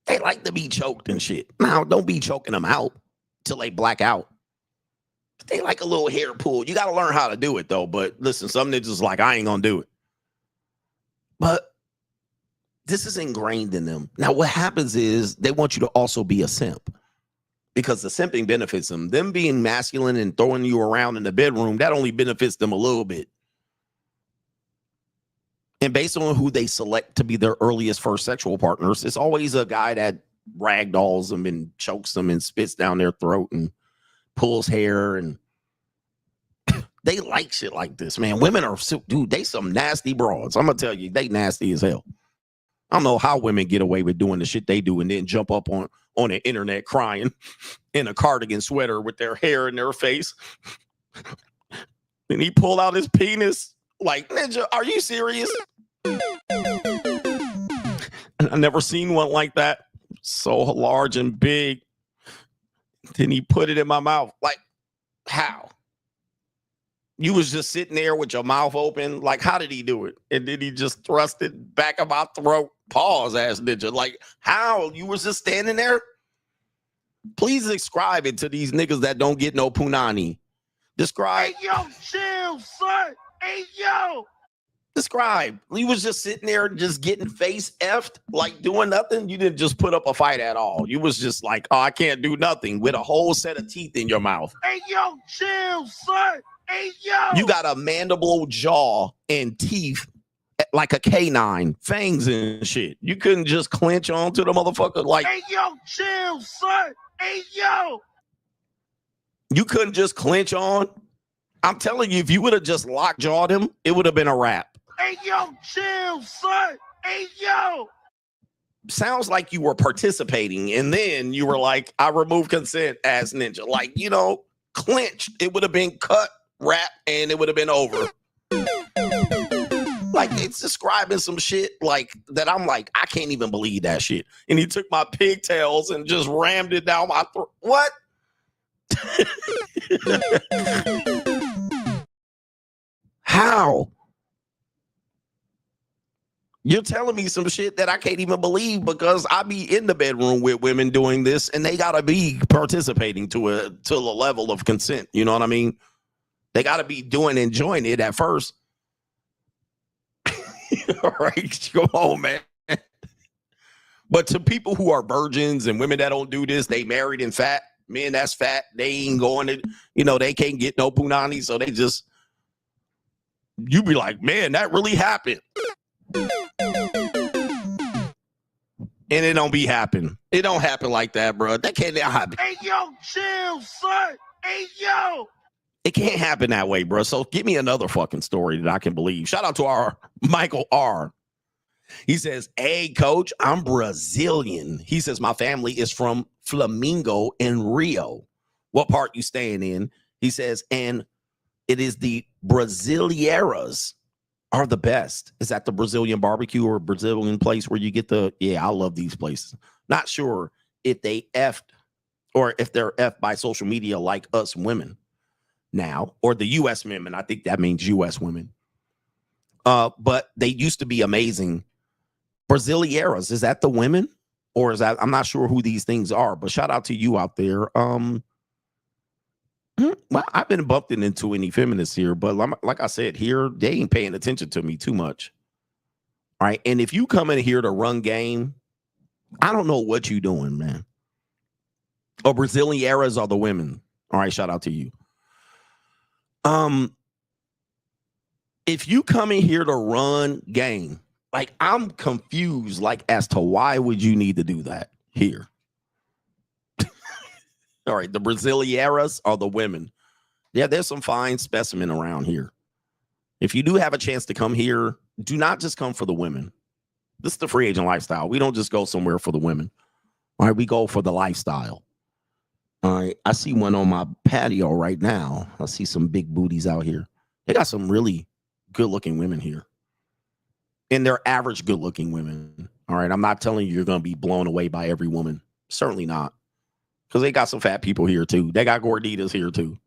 They like to be choked and shit. Now, don't be choking them out till they black out. They like a little hair pull. You got to learn how to do it, though. But listen, some niggas like, I ain't going to do it. But this is ingrained in them. Now, what happens is they want you to also be a simp because the simping benefits them. Them being masculine and throwing you around in the bedroom, that only benefits them a little bit. And based on who they select to be their earliest first sexual partners, it's always a guy that ragdolls them and chokes them and spits down their throat and pulls hair. And they like shit like this, man. Women are, dude, they some nasty broads. I'm going to tell you, they nasty as hell. I don't know how women get away with doing the shit they do and then jump up on the internet crying in a cardigan sweater with their hair in their face. And he pulled out his penis. Like, ninja, are you serious? I never seen one like that. So large and big. Then he put it in my mouth. Like, how? You was just sitting there with your mouth open. Like, how did he do it? And then he just thrust it back of my throat. Pause, ass ninja. Like, how? You was just standing there? Please describe it to these niggas that don't get no punani. Describe. Hey, yo, chill, son. Hey, yo. Describe. You was just sitting there just getting face effed, like doing nothing. You didn't just put up a fight at all. You was just like, oh, I can't do nothing with a whole set of teeth in your mouth. Hey, yo, chill, son. Hey, yo. You got a mandible jaw and teeth like a canine, fangs and shit. You couldn't just clench onto the motherfucker like. Hey, yo, chill, son. Hey, yo. You couldn't just clench on. I'm telling you, if you would have just lockjawed him, it would have been a wrap. Hey, yo, chill, son. Hey, yo. Sounds like you were participating, and then you were like, I remove consent as ninja. Like, you know, clenched. It would have been cut, wrap, and it would have been over. Like, it's describing some shit like that. I'm like, I can't even believe that shit. And he took my pigtails and just rammed it down my throat. What? How? You're telling me some shit that I can't even believe because I be in the bedroom with women doing this and they gotta be participating to a level of consent. You know what I mean? They gotta be enjoying it at first. All right, come on, man. But to people who are virgins and women that don't do this, they married and fat, men that's fat, they ain't going to, they can't get no punani, so they just, you be like, man, that really happened. And it don't be happen. It don't happen like that, bro. That can't happen. Hey, yo, chill, son. Hey, yo. It can't happen that way, bro. So give me another fucking story that I can believe. Shout out to our Michael R. He says, hey, coach, I'm Brazilian. He says, my family is from Flamingo in Rio. What part you staying in? He says, and it is the Brasileiras are the best. Is that the Brazilian barbecue or Brazilian place where you get I love these places. Not sure if they effed or if they're effed by social media like us women now, or the U.S. women. I think that means U.S. women. But they used to be amazing. Brasileiras, is that the women? Or is that, I'm not sure who these things are, but shout out to you out there. Well, I've been bumped into any feminists here, but like I said, here, they ain't paying attention to me too much. All right. And if you come in here to run game, I don't know what you doing, man. Oh, Brasileiras are the women. All right. Shout out to you. If you come in here to run game, like I'm confused, like as to why would you need to do that here? All right, the Brasileiras are the women. Yeah, there's some fine specimen around here. If you do have a chance to come here, do not just come for the women. This is the free agent lifestyle. We don't just go somewhere for the women. All right, we go for the lifestyle. All right, I see one on my patio right now. I see some big booties out here. They got some really good-looking women here. And they're average good-looking women. All right, I'm not telling you you're going to be blown away by every woman. Certainly not. Because they got some fat people here, too. They got gorditas here, too.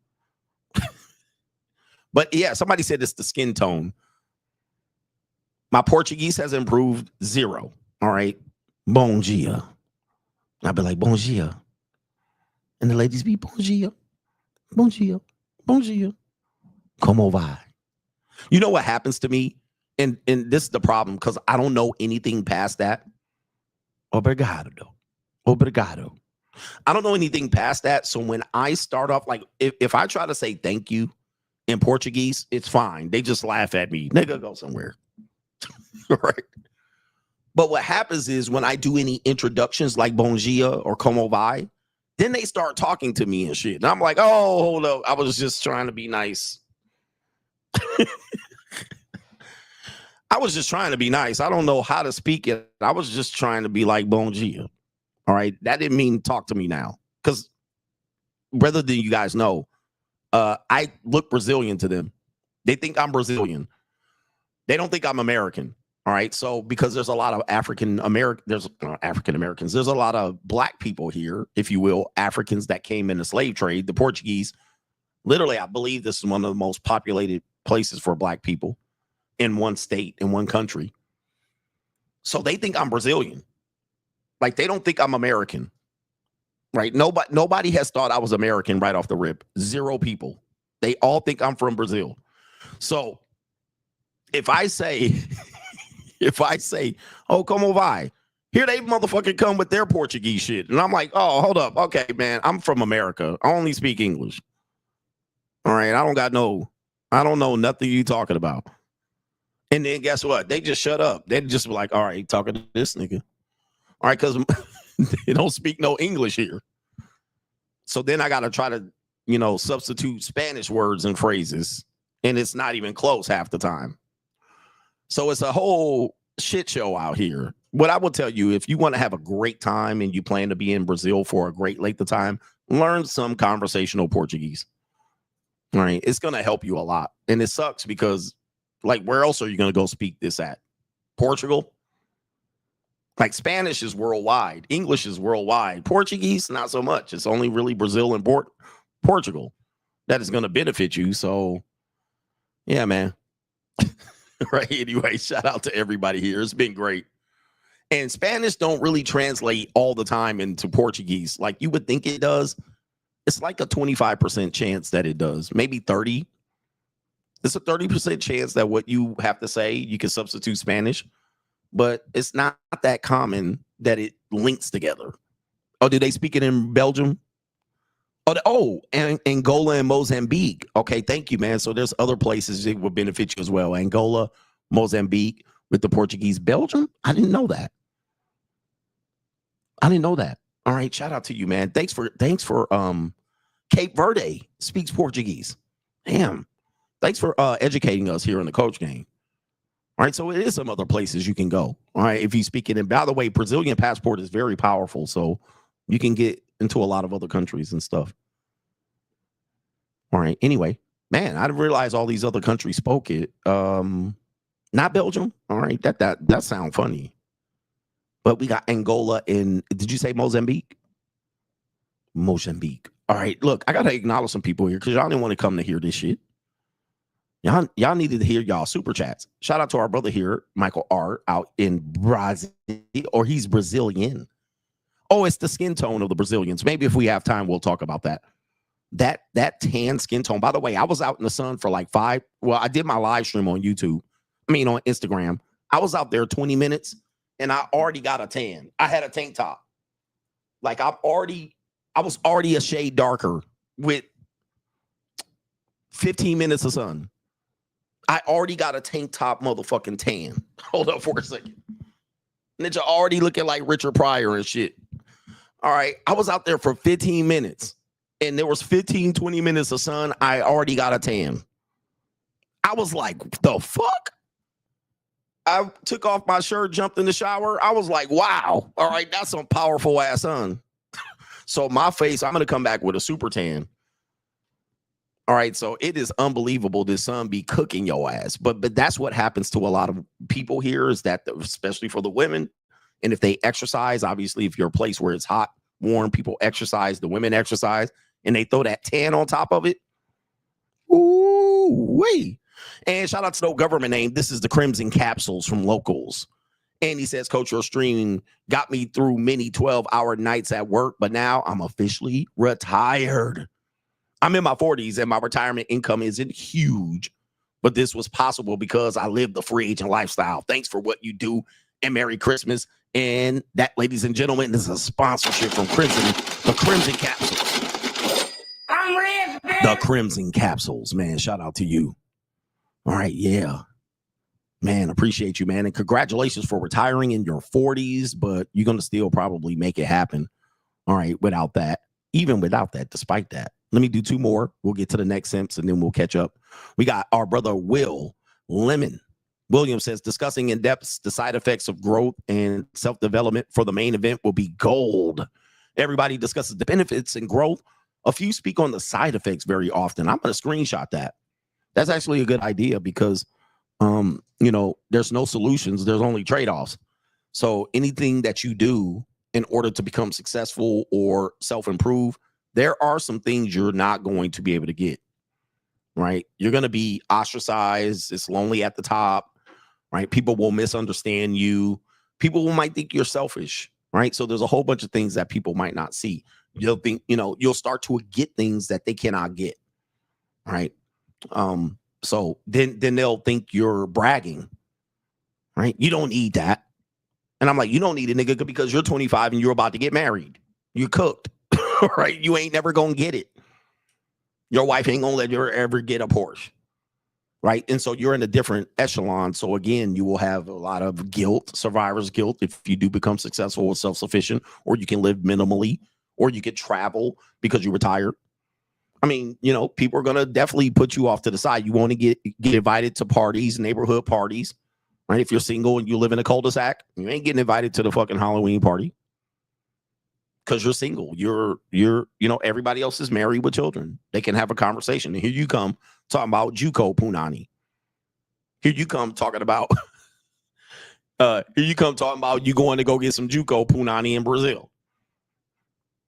But, yeah, somebody said it's the skin tone. My Portuguese has improved 0. All right? Bom dia. I'd be like, bom dia. And the ladies be, bom dia. Bom dia. Bom dia. Como vai? You know what happens to me? And this is the problem because I don't know anything past that. Obrigado. I don't know anything past that. So when I start off, like if I try to say thank you in Portuguese, it's fine. They just laugh at me. Nigga, go somewhere. Right. But what happens is when I do any introductions like Bom Dia or Como Vai, then they start talking to me and shit. And I'm like, oh, hold up. I was just trying to be nice. I was just trying to be nice. I don't know how to speak it. I was just trying to be like Bom Dia. All right. That didn't mean talk to me now. Because rather than you guys know, I look Brazilian to them. They think I'm Brazilian. They don't think I'm American. All right. So because there's a lot of African Americans, there's a lot of black people here, if you will, Africans that came in the slave trade, the Portuguese. Literally, I believe this is one of the most populated places for black people in one state, in one country. So they think I'm Brazilian. Like they don't think I'm American. Right? Nobody has thought I was American right off the rip. 0 people. They all think I'm from Brazil. So if I say, oh, como vai? Here they motherfucking come with their Portuguese shit. And I'm like, oh, hold up. Okay, man, I'm from America. I only speak English. All right. I don't know nothing you talking about. And then guess what? They just shut up. They just be like, all right, talking to this nigga. All right, because they don't speak no English here. So then I got to try to, substitute Spanish words and phrases. And it's not even close half the time. So it's a whole shit show out here. What I will tell you, if you want to have a great time and you plan to be in Brazil for a great length of time, learn some conversational Portuguese. All right. It's going to help you a lot. And it sucks because, like, where else are you going to go speak this at? Portugal? Like, Spanish is worldwide. English is worldwide. Portuguese, not so much. It's only really Brazil and Portugal that is going to benefit you. So, yeah, man. Right. Anyway, shout out to everybody here. It's been great. And Spanish don't really translate all the time into Portuguese like you would think it does. It's like a 25% chance that it does, maybe 30. It's a 30% chance that what you have to say, you can substitute Spanish, but it's not that common that it links together. Oh, do they speak it in Belgium? And Angola and Mozambique. Okay, thank you, man. So there's other places that will benefit you as well. Angola, Mozambique with the Portuguese. Belgium? I didn't know that. All right, shout out to you, man. Thanks for Cape Verde speaks Portuguese. Damn. Thanks for educating us here in the coach game. All right, so it is some other places you can go. All right, if you speak it. And by the way, Brazilian passport is very powerful, so you can get into a lot of other countries and stuff. All right, anyway, man, I didn't realize all these other countries spoke it. Not Belgium. All right, that sounds funny. But we got Angola and did you say Mozambique? Mozambique. All right, look, I gotta acknowledge some people here because y'all didn't want to come to hear this shit. Y'all needed to hear y'all super chats. Shout out to our brother here, Michael R, out in Brazil, or he's Brazilian. Oh, it's the skin tone of the Brazilians. Maybe if we have time, we'll talk about that. That tan skin tone. By the way, I was out in the sun for like I did my live stream on YouTube. On Instagram. I was out there 20 minutes and I already got a tan. I had a tank top. Like I was already a shade darker with 15 minutes of sun. I already got a tank top motherfucking tan. Hold up for a second. Ninja already looking like Richard Pryor and shit. All right. I was out there for 15 minutes and there was 15, 20 minutes of sun. I already got a tan. I was like, the fuck? I took off my shirt, jumped in the shower. I was like, wow. All right. That's some powerful ass sun. So my face, I'm going to come back with a super tan. All right. So it is unbelievable. This sun be cooking your ass. But that's what happens to a lot of people here is that, especially for the women. And if they exercise, obviously, if you're a place where it's hot, warm, people exercise, the women exercise, and they throw that tan on top of it. Ooh, wee. And shout out to no government name. This is the Crimson Capsules from Locals. And he says, Coach, your streaming got me through many 12-hour nights at work, but now I'm officially retired. I'm in my 40s and my retirement income isn't huge, but this was possible because I live the free agent lifestyle. Thanks for what you do, and Merry Christmas. And that, ladies and gentlemen, is a sponsorship from Crimson, the Crimson Capsules. I'm rich, man. The Crimson Capsules, man. Shout out to you. All right, yeah. Man, appreciate you, man. And congratulations for retiring in your 40s, but you're going to still probably make it happen. All right, without that. Even without that, despite that. Let me do 2 more. We'll get to the next simps, and then we'll catch up. We got our brother Will Lemon. William says, discussing in depth the side effects of growth and self-development for the main event will be gold. Everybody discusses the benefits and growth. A few speak on the side effects very often. I'm going to screenshot that. That's actually a good idea because, you know, there's no solutions. There's only trade-offs. So anything that you do in order to become successful or self-improve, there are some things you're not going to be able to get, right? You're going to be ostracized. It's lonely at the top, right? People will misunderstand you. People might think you're selfish, right? So there's a whole bunch of things that people might not see. You'll think, you know, you'll start to get things that they cannot get, right? So then they'll think you're bragging, right? You don't need that. And I'm like, you don't need a nigga because you're 25 and you're about to get married. You cooked, right? You ain't never going to get it. Your wife ain't going to let you ever get a Porsche, right? And so you're in a different echelon. So again, you will have a lot of guilt, survivor's guilt, if you do become successful or self-sufficient, or you can live minimally, or you could travel because you retired. I mean, you know, people are going to definitely put you off to the side. You want to get invited to parties, neighborhood parties, right? If you're single and you live in a cul-de-sac, you ain't getting invited to the fucking Halloween party because you're single. You're, you know, everybody else is married with children. They can have a conversation. And here you come talking about Juco Punani. Here you come talking about, you going to go get some Juco Punani in Brazil.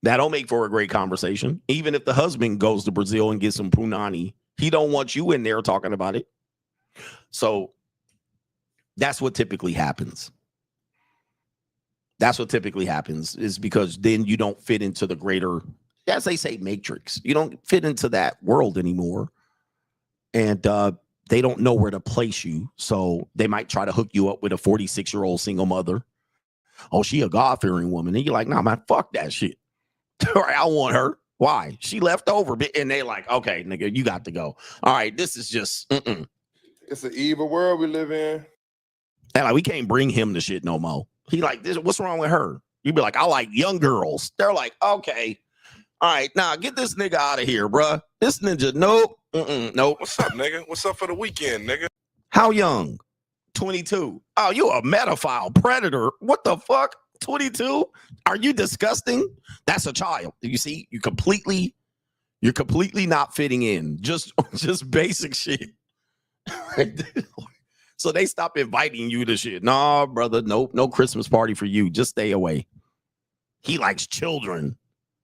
That'll make for a great conversation. Even if the husband goes to Brazil and gets some punani, he don't want you in there talking about it. So that's what typically happens. That's what typically happens is because then you don't fit into the greater, as they say, matrix. You don't fit into that world anymore. And they don't know where to place you. So they might try to hook you up with a 46-year-old single mother. Oh, she a God-fearing woman. And you're like, nah, man, fuck that shit. All right, I want her. Why? She left over. And they like, okay, nigga, you got to go. All right, this is just, It's an evil world we live in. And like, we can't bring him to shit no more. He like, this. What's wrong with her? You'd be like, I like young girls. They're like, okay. All right, now get this nigga out of here, bruh. This ninja, nope. Nope. What's up, nigga? What's up for the weekend, nigga? How young? 22. Oh, you a metaphile predator. What the fuck? 22? Are you disgusting? That's a child. You see, you're completely not fitting in. Just basic shit. So they stop inviting you to shit. Nah, brother, nope, no Christmas party for you. Just stay away. He likes children.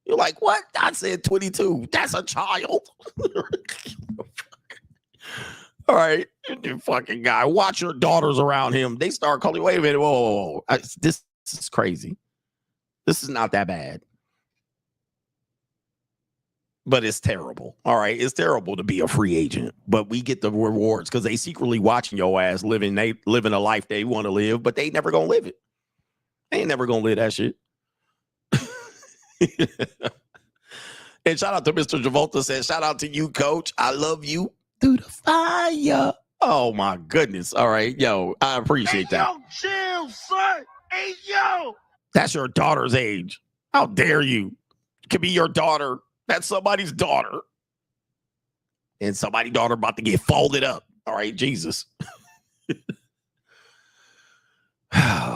You're like, what? I said 22. That's a child. All right, you fucking guy. Watch your daughters around him. They start calling. Wait a minute. Whoa. This is crazy. This is not that bad. But it's terrible. All right. It's terrible to be a free agent. But we get the rewards because they secretly watching your ass living a life they want to live, but they ain't never gonna live it. They ain't never gonna live that shit. And shout out to Mr. Travolta says, shout out to you, coach. I love you through the fire. Oh my goodness. All right. Yo, I appreciate that. Yo, chill, son. Hey, yo. That's your daughter's age. How dare you? It could be your daughter. That's somebody's daughter. And somebody's daughter about to get folded up. All right, Jesus.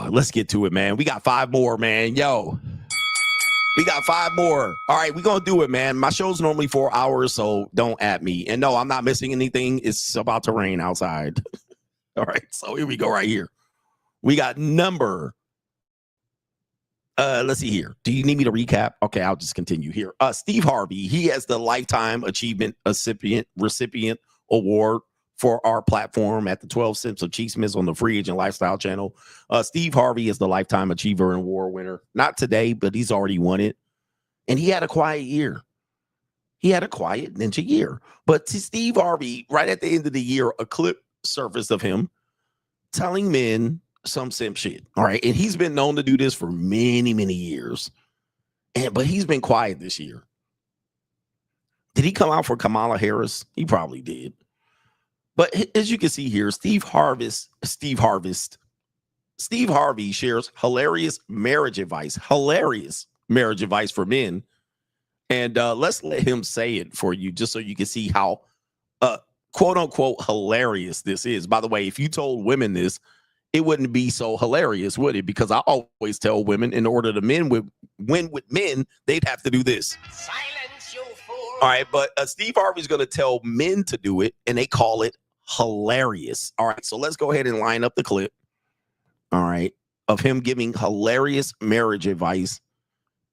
Let's get to it, man. We got 5 more, man. Yo. We got 5 more. All right, we're going to do it, man. My show's normally 4 hours, so don't at me. And no, I'm not missing anything. It's about to rain outside. All right, so here we go right here. We got number... let's see here. Do you need me to recap? Okay, I'll just continue here. Steve Harvey, he has the Lifetime Achievement recipient award for our platform at the 12 Simps of Chiestmas on the Free Agent Lifestyle channel. Steve Harvey is the Lifetime Achiever and Award winner. Not today, but he's already won it. And he had a quiet year. he had a quiet ninja year. But to Steve Harvey, right at the end of the year, a clip surfaced of him telling men some simp shit. All right. And he's been known to do this for many, many years. But he's been quiet this year. Did he come out for Kamala Harris? He probably did. But as you can see here, Steve Harvey shares hilarious marriage advice for men. And let's let him say it for you, just so you can see how quote unquote hilarious this is. By the way, if you told women this, it wouldn't be so hilarious, would it? Because I always tell women, in order to win with men, they'd have to do this. Silence, you fool. All right, but Steve Harvey's going to tell men to do it, and they call it hilarious. All right, so let's go ahead and line up the clip, all right, of him giving hilarious marriage advice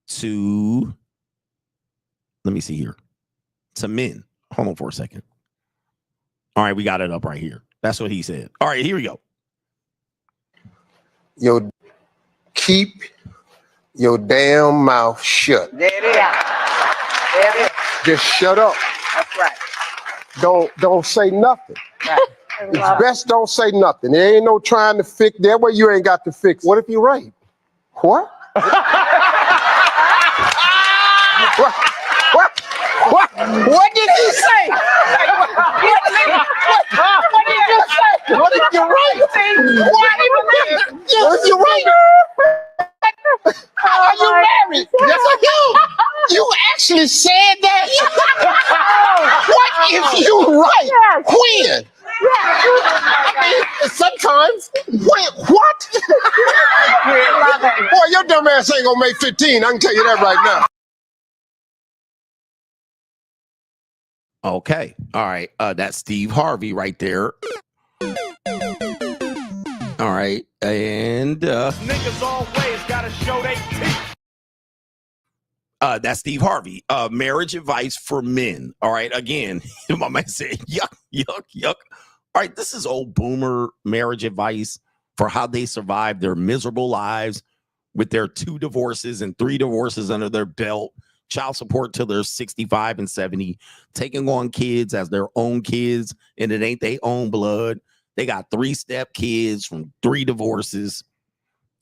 to, let me see here, to men. Hold on for a second. All right, we got it up right here. That's what he said. All right, here we go. Yo, keep your damn mouth shut. There it is. There it is. Just shut up. That's right. Don't say nothing. Right. It's best don't say nothing. There ain't no trying to fix that way. You ain't got to fix. What if you're right? What? What did he say? What did you say? What if you're right? What if you're right? How are you married? Yes, I am. You actually said that? What if you're right? When? I mean, sometimes. Wait, what? Boy, your dumb ass ain't gonna make 15. I can tell you that right now. Okay. All right. That's Steve Harvey right there. All right. And Niggas always gotta show they teeth. that's Steve Harvey. Marriage advice for men. All right. Again, my man said, yuck, yuck, yuck. All right. This is old boomer marriage advice for how they survive their miserable lives with their 2 divorces and 3 divorces under their belt. Child support till they're 65 and 70, taking on kids as their own kids, and it ain't their own blood. They got 3 step kids from 3 divorces.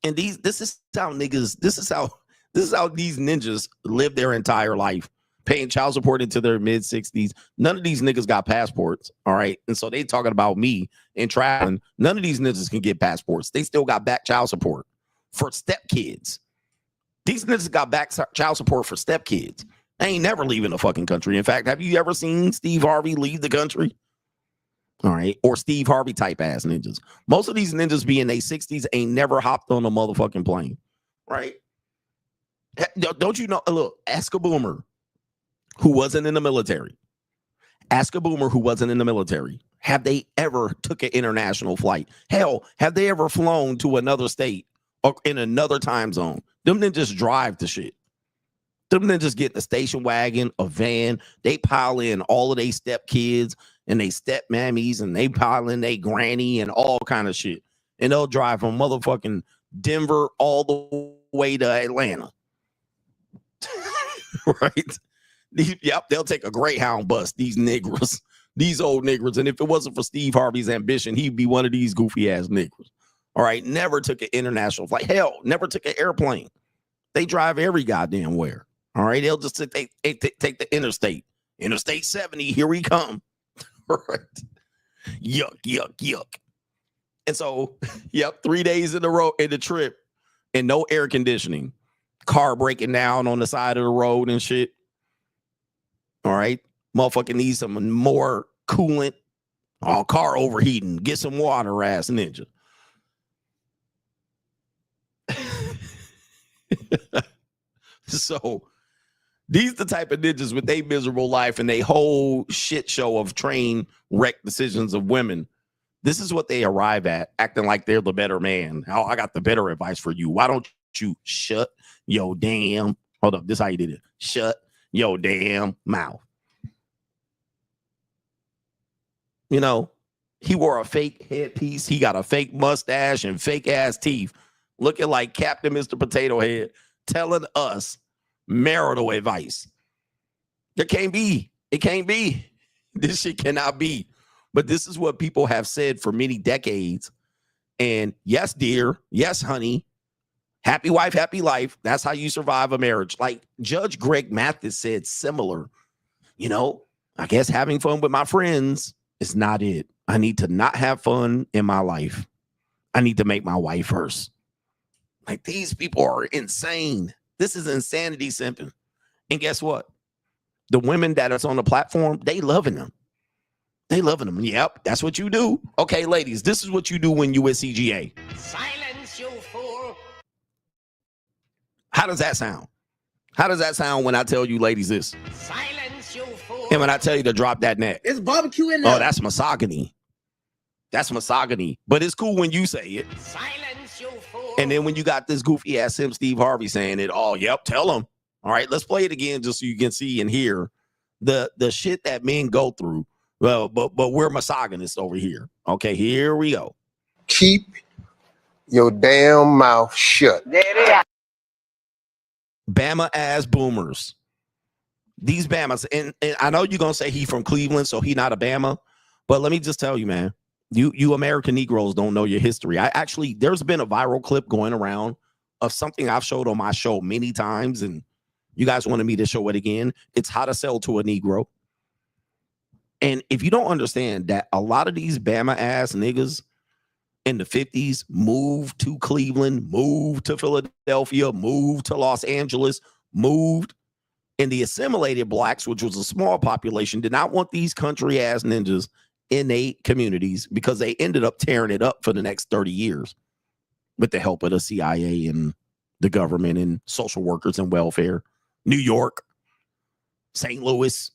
And this is how these ninjas live their entire life, paying child support into their mid-60s. None of these niggas got passports, all right? And so they talking about me and traveling. None of these niggas can get passports. They still got back child support for step kids. These niggas got back child support for stepkids. They ain't never leaving the fucking country. In fact, have you ever seen Steve Harvey leave the country? All right. Or Steve Harvey type ass ninjas. Most of these ninjas be in their 60s, ain't never hopped on a motherfucking plane. Right? Don't you know? Look, ask a boomer who wasn't in the military. Ask a boomer who wasn't in the military. Have they ever took an international flight? Hell, have they ever flown to another state or in another time zone? Them ninjas drive the shit. Them ninjas get in a station wagon, a van. They pile in all of their step kids and they step mammies, and they pile in their granny and all kind of shit. And they'll drive from motherfucking Denver all the way to Atlanta. Right? They'll take a Greyhound bus, these niggers, these old niggers. And if it wasn't for Steve Harvey's ambition, he'd be one of these goofy ass niggers. All right, never took an international flight. Hell, never took an airplane. They drive every goddamn where. All right, they'll just take the interstate. Interstate 70, here we come. All right. Yuck, yuck, yuck. And so, 3 days in a row in the trip and no air conditioning. Car breaking down on the side of the road and shit. All right. Motherfucker needs some more coolant. Oh, car overheating. Get some water, ass ninja. So these the type of ninjas with a miserable life and a whole shit show of train wreck decisions of women. This is what they arrive at, acting like they're the better man. Oh, I got the better advice for you. Why don't you shut your damn, hold up, this is how you did it. Shut your damn mouth. You know, he wore a fake headpiece. He got a fake mustache and fake ass teeth, looking like Captain Mr. Potato Head, telling us marital advice. It can't be. It can't be. This shit cannot be. But this is what people have said for many decades. And yes, dear. Yes, honey. Happy wife, happy life. That's how you survive a marriage. Like Judge Greg Mathis said similar. You know, I guess having fun with my friends is not it. I need to not have fun in my life. I need to make my wife first. Like these people are insane. This is insanity simping. And guess what? The women that is on the platform, they loving them. They loving them. Yep, that's what you do. Okay, ladies, this is what you do when you with CGA. Silence, you fool. How does that sound? How does that sound when I tell you ladies this? Silence, you fool. And when I tell you to drop that neck? It's barbecue in there. Oh, that's misogyny. That's misogyny. But it's cool when you say it. Silence, you fool. And then when you got this goofy ass Sim Steve Harvey saying it, oh, yep, tell him. All right, let's play it again just so you can see and hear the shit that men go through. Well, but we're misogynists over here. Okay, here we go. Keep your damn mouth shut. There it is. Bama ass boomers. These Bamas, and I know you're gonna say he from Cleveland, so he not a Bama. But let me just tell you, man, you American Negroes don't know your history. There's been a viral clip going around of something I've showed on my show many times, and you guys wanted me to show it again. It's how to sell to a Negro. And if you don't understand that a lot of these Bama ass niggas in the 50s moved to Cleveland, moved to Philadelphia, moved to Los Angeles, moved, and the assimilated blacks, which was a small population, did not want these country ass ninjas in their communities because they ended up tearing it up for the next 30 years with the help of the CIA and the government and social workers and welfare. New York, St. Louis.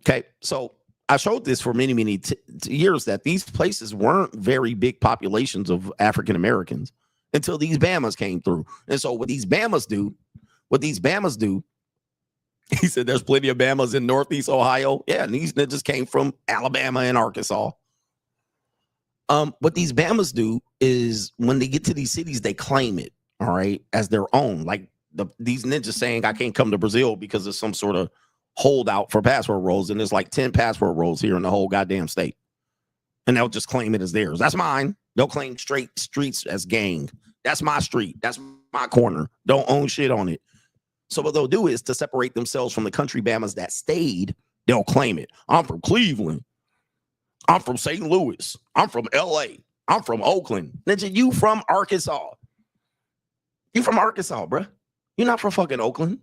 Okay, so I showed this for many, many years that these places weren't very big populations of African Americans until these Bamas came through. And so what these Bamas do, he said there's plenty of Bamas in Northeast Ohio. Yeah, and these ninjas came from Alabama and Arkansas. What these Bamas do is when they get to these cities, they claim it, all right, as their own. Like these ninjas saying, I can't come to Brazil because of some sort of holdout for passport rolls, and there's like 10 passport rolls here in the whole goddamn state. And they'll just claim it as theirs. That's mine. They'll claim straight streets as gang. That's my street. That's my corner. Don't own shit on it. So what they'll do is to separate themselves from the country Bamas that stayed, they'll claim it. I'm from Cleveland. I'm from St. Louis. I'm from LA. I'm from Oakland. Ninja, you from Arkansas. You from Arkansas, bruh. You're not from fucking Oakland.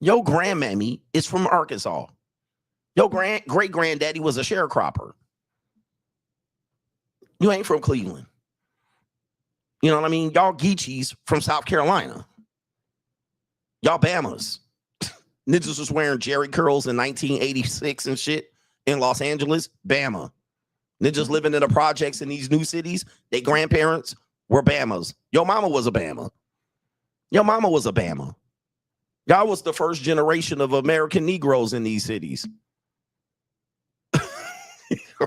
Your grandmammy is from Arkansas. Your great-granddaddy was a sharecropper. You ain't from Cleveland. You know what I mean? Y'all Geechees from South Carolina. Y'all Bamas. Ninjas was wearing Jerry curls in 1986 and shit in Los Angeles. Bama. Ninjas living in the projects in these new cities. Their grandparents were Bamas. Your mama was a Bama. Your mama was a Bama. Y'all was the first generation of American Negroes in these cities.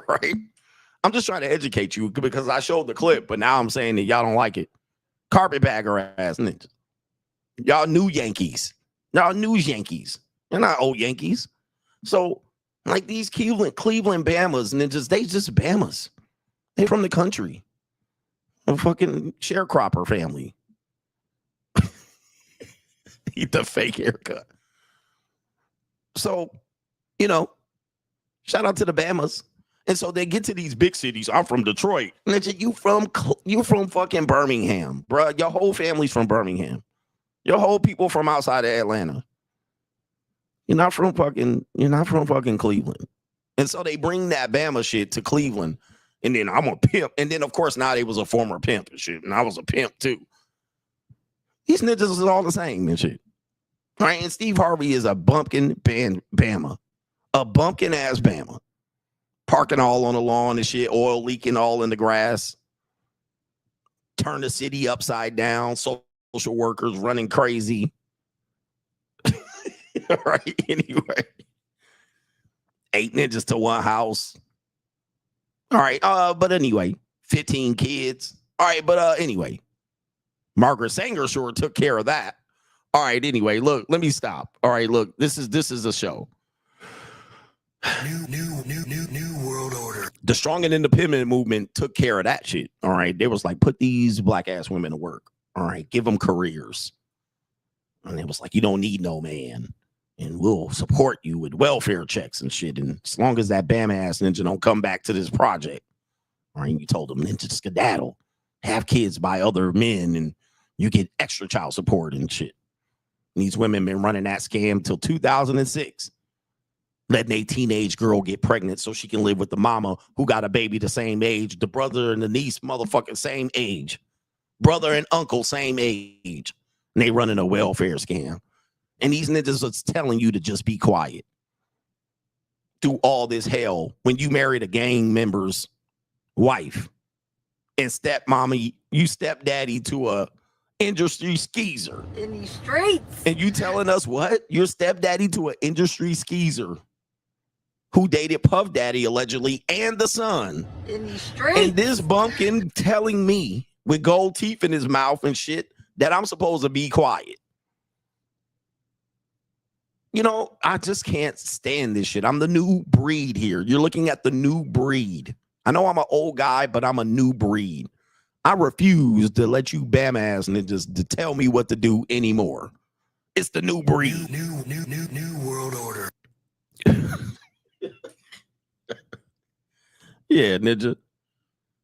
Right? I'm just trying to educate you because I showed the clip, but now I'm saying that y'all don't like it. Carpetbagger ass ninjas. Y'all new Yankees. Y'all new Yankees. They're not old Yankees. So, like these Cleveland Bamas ninjas, they just Bamas. They from the country. A fucking sharecropper family. Eat the fake haircut. So, you know, shout out to the Bamas. And so they get to these big cities. I'm from Detroit. Ninja, you from fucking Birmingham, bro. Your whole family's from Birmingham. Your whole people from outside of Atlanta. You're not from fucking Cleveland. And so they bring that Bama shit to Cleveland. And then I'm a pimp. And then, of course, now they was a former pimp and shit. And I was a pimp too. These ninjas is all the same and shit. Right? And Steve Harvey is a bumpkin Bama. A bumpkin ass Bama. Parking all on the lawn and shit, oil leaking all in the grass. Turn the city upside down. Social workers running crazy. Right? Anyway. 8 ninjas to one house. All right. But anyway, 15 kids. All right. But anyway. Margaret Sanger sure took care of that. All right, anyway, look, let me stop. All right, look, this is a show. New world order. The strong and independent movement took care of that shit. All right. They was like, put these black ass women to work. All right. Give them careers. And it was like, you don't need no man. And we'll support you with welfare checks and shit. And as long as that bam ass ninja don't come back to this project. All right. You told them ninja skedaddle. Have kids by other men and you get extra child support and shit. And these women been running that scam till 2006. Letting a teenage girl get pregnant so she can live with the mama who got a baby the same age. The brother and the niece, motherfucking same age. Brother and uncle, same age. And they running a welfare scam. And these niggas are telling you to just be quiet. Through all this hell, when you married a gang member's wife and stepmommy, you stepdaddy to a industry skeezer. In these streets. And you telling us what? You're stepdaddy to an industry skeezer who dated Puff Daddy allegedly and the son. In these streets. And this bumpkin telling me with gold teeth in his mouth and shit that I'm supposed to be quiet. You know, I just can't stand this shit. I'm the new breed here. You're looking at the new breed. I know I'm an old guy, but I'm a new breed. I refuse to let you bam ass niggas to tell me what to do anymore. It's the new breed. New world order. Yeah, ninja.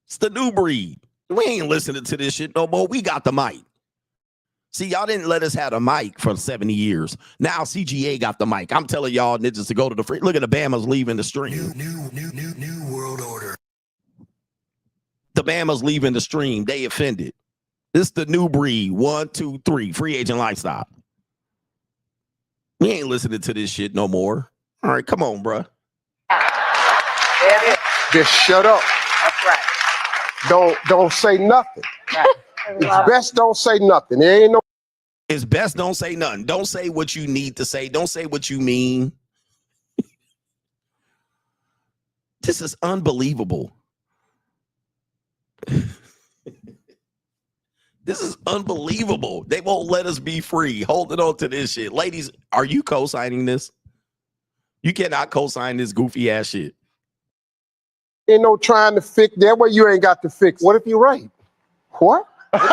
It's the new breed. We ain't listening to this shit no more. We got the mic. See, y'all didn't let us have a mic for 70 years. Now CGA got the mic. I'm telling y'all ninjas to go to the free. Look at the Bama's leaving the stream. New world order. The Bama's leaving the stream. They offended. This the new breed. 1, 2, 3. Free agent lifestyle. We ain't listening to this shit no more. All right, come on, bruh. Just shut up. That's right. Don't say nothing. Right. It's best don't say nothing. There ain't no. It's best don't say nothing. Don't say what you need to say. Don't say what you mean. This is unbelievable. This is unbelievable. They won't let us be free. Holding on to this shit. Ladies, are you co-signing this? You cannot co-sign this goofy ass shit. Ain't no trying to fix that way. You ain't got to fix. What if you're right? What? What?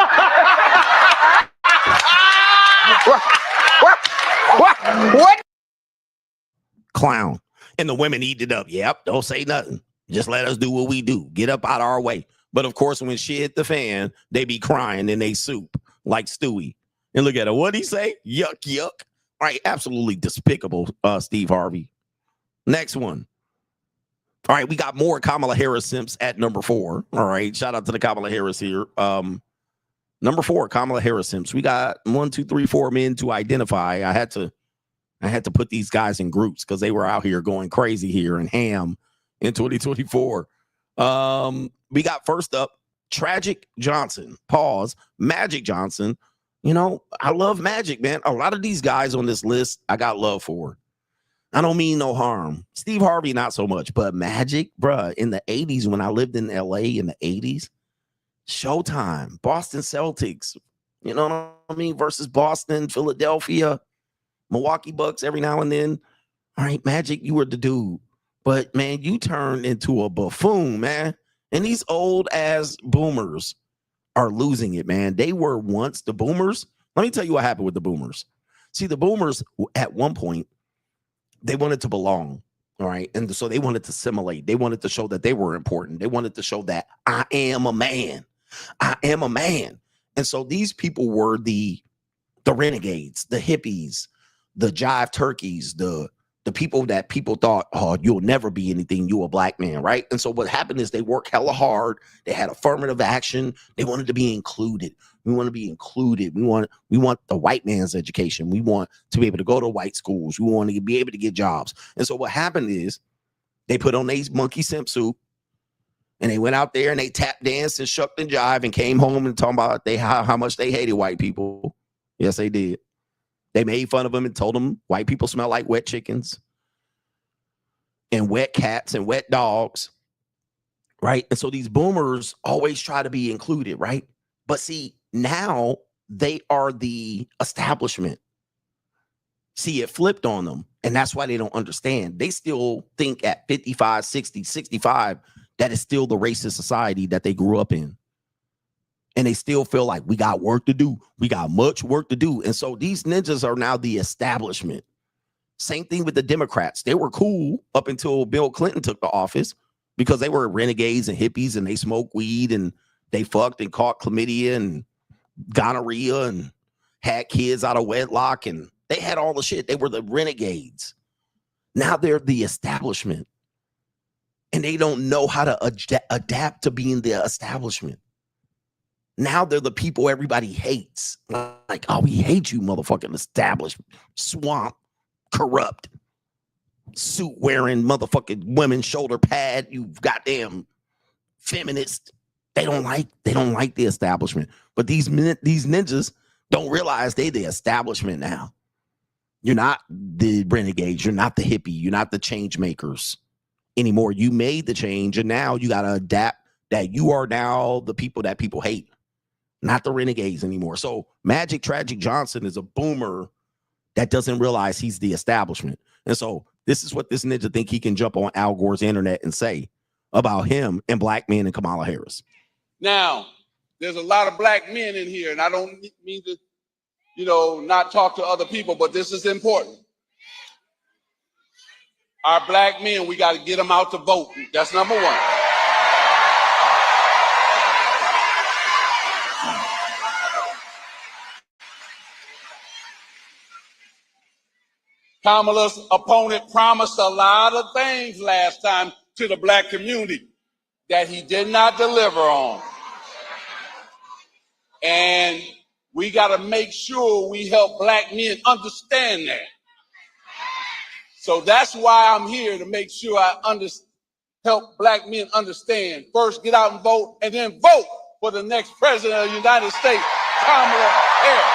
Clown. And the women eat it up. Yep. Don't say nothing. Just let us do what we do. Get up out of our way. But of course, when shit hit the fan, they be crying in they soup like Stewie. And look at it. What'd he say? Yuck, yuck. All right. Absolutely despicable, Steve Harvey. Next one. All right, we got more Kamala Harris simps at number 4. All right, shout out to the Kamala Harris here. Number 4, Kamala Harris simps. We got 1, 2, 3, 4 men to identify. I had to put these guys in groups because they were out here going crazy here and ham in 2024. We got first up, Tragic Johnson. Pause. Magic Johnson. You know, I love Magic, man. A lot of these guys on this list, I got love for. I don't mean no harm. Steve Harvey, not so much, but Magic, bruh, in the 80s, when I lived in LA in the 80s, Showtime, Boston Celtics, you know what I mean, versus Boston, Philadelphia, Milwaukee Bucks every now and then. All right, Magic, you were the dude. But, man, you turned into a buffoon, man. And these old-ass boomers are losing it, man. They were once the boomers. Let me tell you what happened with the boomers. See, the boomers, at one point, they wanted to belong, all right? And so they wanted to assimilate. They wanted to show that they were important. They wanted to show that I am a man. I am a man. And so these people were the renegades, the hippies, the jive turkeys, the people that people thought, oh, you'll never be anything. You a black man, right? And so what happened is they worked hella hard. They had affirmative action. They wanted to be included. We want to be included. We want the white man's education. We want to be able to go to white schools. We want to be able to get jobs. And so what happened is they put on these monkey simp suit and they went out there and they tap danced and shucked and jive and came home and talking about how much they hated white people. Yes, they did. They made fun of them and told them white people smell like wet chickens and wet cats and wet dogs, right? And so these boomers always try to be included, right? But see, now they are the establishment. See, it flipped on them. And that's why they don't understand. They still think at 55, 60, 65, that is still the racist society that they grew up in. And they still feel like we got work to do. We got much work to do. And so these ninjas are now the establishment. Same thing with the Democrats. They were cool up until Bill Clinton took the office because they were renegades and hippies and they smoked weed and they fucked and caught chlamydia and gonorrhea and had kids out of wedlock and they had all the shit. They were the renegades. Now they're the establishment. And they don't know how to adapt to being the establishment. Now they're the people everybody hates. Like, oh, we hate you, motherfucking establishment. Swamp, corrupt, suit wearing motherfucking women shoulder pad. You goddamn feminist. They don't like the establishment. But these ninjas don't realize they the establishment now. You're not the renegades. You're not the hippie. You're not the change makers anymore. You made the change, and now you got to adapt that you are now the people that people hate, not the renegades anymore. So Magic Tragic Johnson is a boomer that doesn't realize he's the establishment. And so this is what this ninja think he can jump on Al Gore's internet and say about him and black men and Kamala Harris. Now, there's a lot of black men in here, and I don't mean to, not talk to other people, but this is important. Our black men, we got to get them out to vote. That's number one. Kamala's opponent promised a lot of things last time to the black community that he did not deliver on. And we got to make sure we help black men understand that. So that's why I'm here, to make sure I help black men understand. First, get out and vote, and then vote for the next president of the United States, Kamala Harris.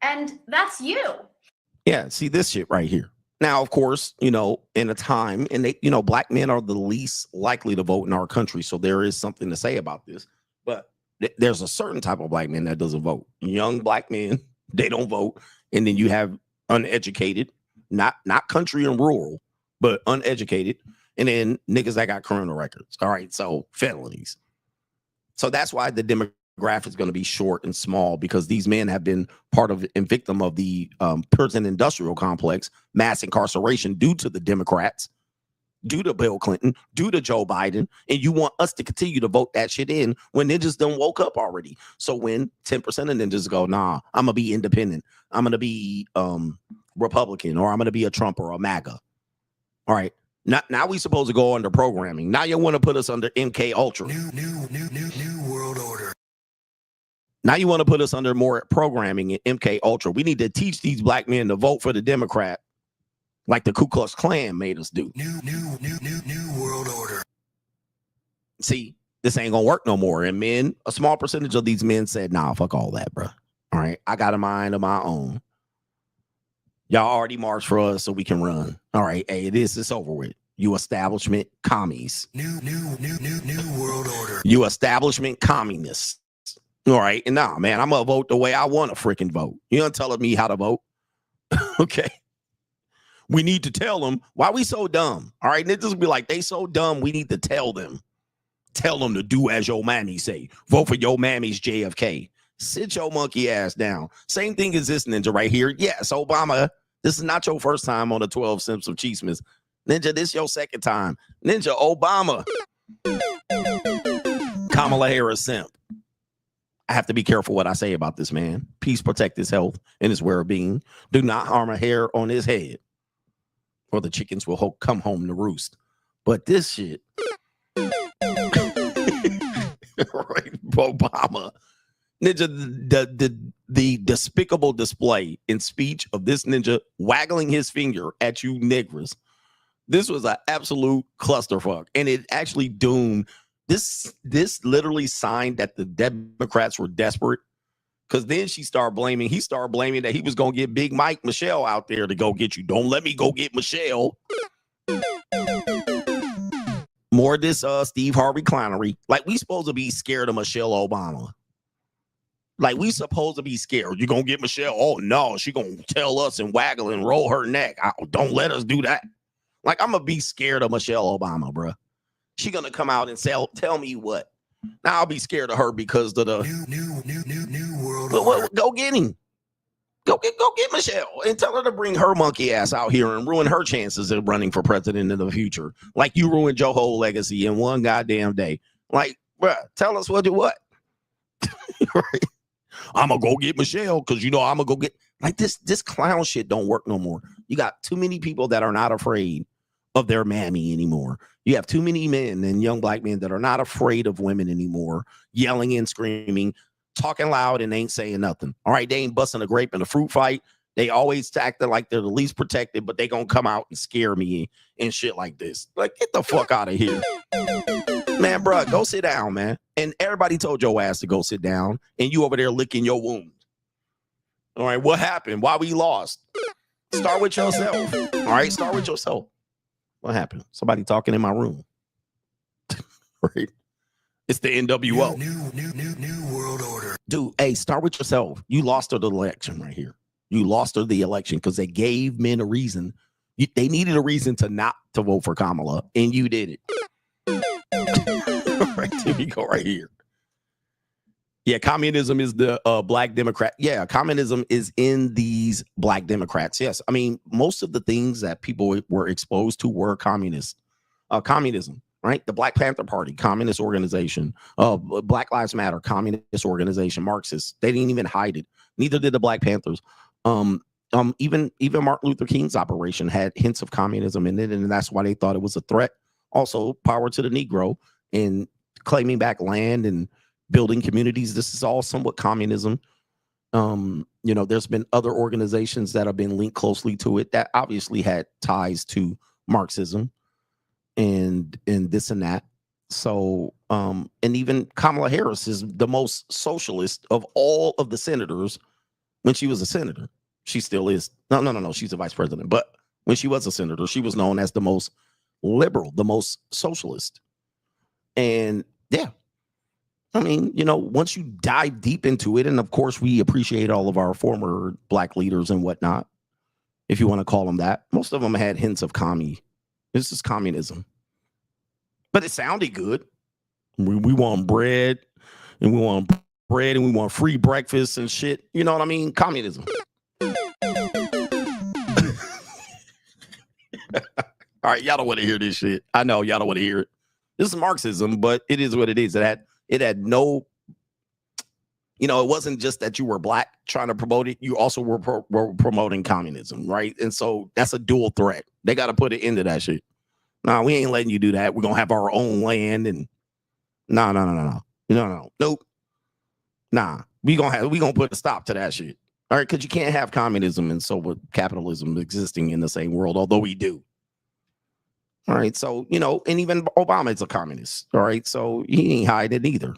And that's you. Yeah, see this shit right here. Now, of course, in a time, and they, black men are the least likely to vote in our country. So there is something to say about this. But there's a certain type of black man that doesn't vote. Young black men, they don't vote. And then you have uneducated, not country and rural, but uneducated. And then niggas that got criminal records. All right, so felonies. So that's why the demographic is going to be short and small, because these men have been part of and victim of the prison industrial complex, mass incarceration due to the Democrats, due to Bill Clinton, due to Joe Biden. And you want us to continue to vote that shit in when ninjas done woke up already. So when 10% of ninjas go, nah, I'm going to be independent, I'm going to be Republican, or I'm going to be a Trump or a MAGA. All right. Now we supposed to go under programming. Now you want to put us under MK Ultra. New world order. Now you want to put us under more programming in MK Ultra. We need to teach these black men to vote for the Democrat, like the Ku Klux Klan made us do. New world order. See, this ain't gonna work no more. And men, a small percentage of these men said, nah, fuck all that, bro. All right, I got a mind of my own. Y'all already marched for us, so we can run. All right, hey, it's over with. You establishment commies. New world order. You establishment communists. All right, and nah, man, I'm gonna vote the way I want to freaking vote. You ain't telling me how to vote. Okay. We need to tell them why we so dumb. All right, niggas be like, they so dumb, we need to tell them. Tell them to do as your mammy say. Vote for your mammy's JFK. Sit your monkey ass down. Same thing as this ninja right here. Yes, Obama, this is not your first time on the 12 Simps of Chiestmas. Ninja, this your second time. Ninja, Obama. Kamala Harris simp. I have to be careful what I say about this man. Peace, protect his health and his well-being. Do not harm a hair on his head, or the chickens will come home to roost. But this shit, right, Obama, ninja, the despicable display in speech of this ninja waggling his finger at you niggers. This was an absolute clusterfuck, and it actually doomed. This literally signed that the Democrats were desperate, because then he started blaming that he was going to get Big Mike Michelle out there to go get you. Don't let me go get Michelle. More of this Steve Harvey clownery. Like, we supposed to be scared of Michelle Obama. Like, we supposed to be scared. You gonna get Michelle? Oh no, she gonna tell us and waggle and roll her neck. Don't let us do that. Like, I'm gonna be scared of Michelle Obama, bro. She gonna come out and tell me what? Now I'll be scared of her because of the new world. But go get him. Go get Michelle and tell her to bring her monkey ass out here and ruin her chances of running for president in the future. Like you ruined your whole legacy in one goddamn day. Like, bro, tell us what do what. Right? I'm gonna go get Michelle because I'm gonna go get like this clown shit don't work no more. You got too many people that are not afraid of their mammy anymore. You have too many men and young black men that are not afraid of women anymore, yelling and screaming, talking loud and ain't saying nothing. All right, they ain't busting a grape in a fruit fight. They always acting like they're the least protected, but they gonna come out and scare me and shit like this. Like, get the fuck out of here. Man, bro, go sit down, man. And everybody told your ass to go sit down, and you over there licking your wound. All right, what happened? Why we lost? Start with yourself. All right, start with yourself. What happened? Somebody talking in my room. Right? It's the NWO. New world order. Dude, hey, start with yourself. You lost her the election right here. You lost her the election because they gave men a reason. They needed a reason to not to vote for Kamala, and you did it. Right, here we go right here. Yeah, communism is the black Democrat. Yeah, communism is in these black Democrats. Yes, I mean, most of the things that people were exposed to were communism, right? The Black Panther Party, communist organization. Black Lives Matter, communist organization. Marxists. They didn't even hide it. Neither did the Black Panthers. Even Martin Luther King's operation had hints of communism in it, and that's why they thought it was a threat. Also, power to the Negro and claiming back land and building communities. This is all somewhat communism. There's been other organizations that have been linked closely to it that obviously had ties to Marxism and this and that. So, and even Kamala Harris is the most socialist of all of the senators when she was a senator. She still is. No. She's a vice president. But when she was a senator, she was known as the most liberal, the most socialist. And yeah, I mean, once you dive deep into it, and of course we appreciate all of our former black leaders and whatnot, if you want to call them that, most of them had hints of commie. This is communism. But it sounded good. We want bread, and we want free breakfast and shit. You know what I mean? Communism. All right, y'all don't want to hear this shit. I know y'all don't want to hear it. This is Marxism, but it is what it is. It had no, it wasn't just that you were black trying to promote it. You also were promoting communism, right? And so that's a dual threat. They got to put it into that shit. No, we ain't letting you do that. We're going to have our own land and no. Nope. Nah, we going to put a stop to that shit. All right, because you can't have communism and so with capitalism existing in the same world, although we do. All right, so, and even Obama is a communist. All right, so he ain't hiding it either.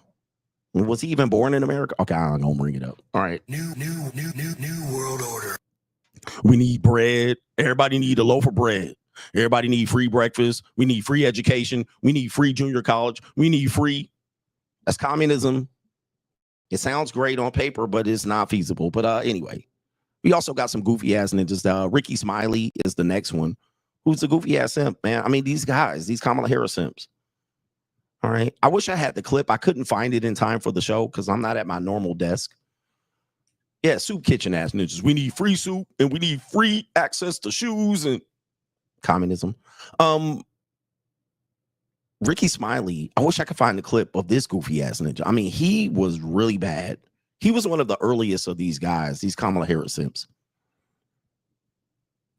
Was he even born in America? Okay, I'm going to bring it up. All right. New world order. We need bread. Everybody need a loaf of bread. Everybody need free breakfast. We need free education. We need free junior college. We need free. That's communism. It sounds great on paper, but it's not feasible. But anyway, we also got some goofy ass ninjas. Ricky Smiley is the next one. Who's the goofy ass simp, man? I mean, these guys, these Kamala Harris simps. All right. I wish I had the clip. I couldn't find it in time for the show because I'm not at my normal desk. Yeah, soup kitchen ass ninjas. We need free soup and we need free access to shoes and communism. Ricky Smiley, I wish I could find the clip of this goofy ass ninja. I mean, he was really bad. He was one of the earliest of these guys, these Kamala Harris simps.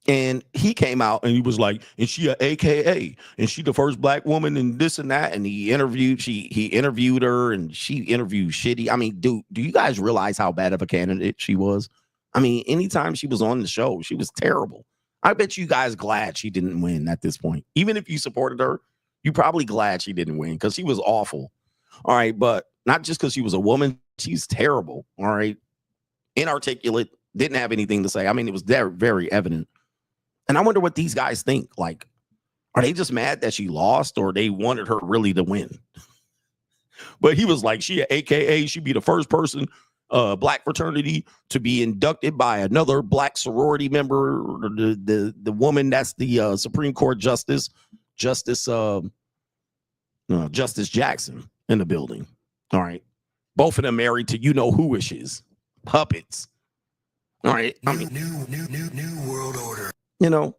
And he came out and he was like, and she a AKA, and she the first black woman and this and that. And he interviewed her and she interviewed shitty. I mean, dude, do you guys realize how bad of a candidate she was? I mean, anytime she was on the show, she was terrible. I bet you guys glad she didn't win at this point. Even if you supported her, you probably glad she didn't win because she was awful. All right. But not just because she was a woman, she's terrible. All right. Inarticulate, didn't have anything to say. I mean, it was very, very evident. And I wonder what these guys think. Like, are they just mad that she lost or they wanted her really to win? But he was like, she an AKA, she'd be the first person black fraternity to be inducted by another black sorority member, the woman that's the Supreme Court Justice Jackson in the building. All right. Both of them married to you-know-who-ishes. Puppets. All right. I mean, New world order. you know,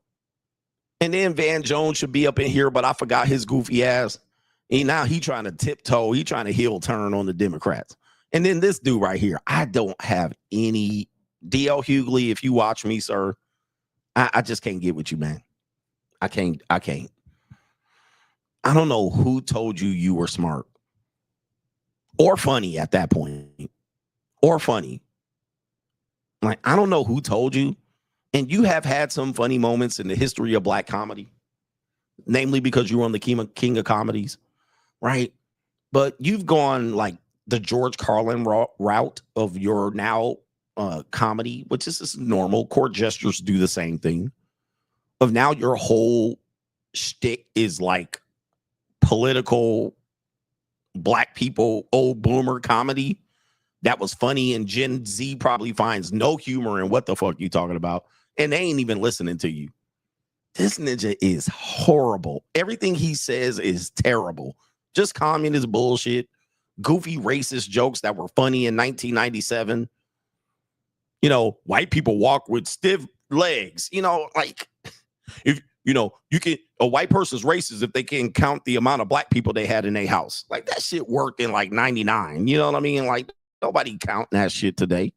and then Van Jones should be up in here, but I forgot his goofy ass. Now he trying to tiptoe. He trying to heel turn on the Democrats. And then this dude right here, I don't have any DL Hughley. If you watch me, sir, I just can't get with you, man. I can't. I don't know who told you you were smart or funny at that point or funny. Like, I don't know who told you. And you have had some funny moments in the history of black comedy, namely because you were on the King of Comedies, right? But you've gone like the George Carlin route of your now comedy, which is just normal. Court gestures do the same thing. Of now your whole shtick is like political black people, old boomer comedy that was funny, and Gen Z probably finds no humor in what the fuck you talking about, and they ain't even listening to you. This nigga is horrible. Everything he says is terrible. Just communist bullshit, goofy racist jokes that were funny in 1997. You know, white people walk with stiff legs. You know, like, if you know, you can, a white person's racist if they can count the amount of black people they had in their house. Like, that shit worked in like 99. You know what I mean? Like, nobody counting that shit today.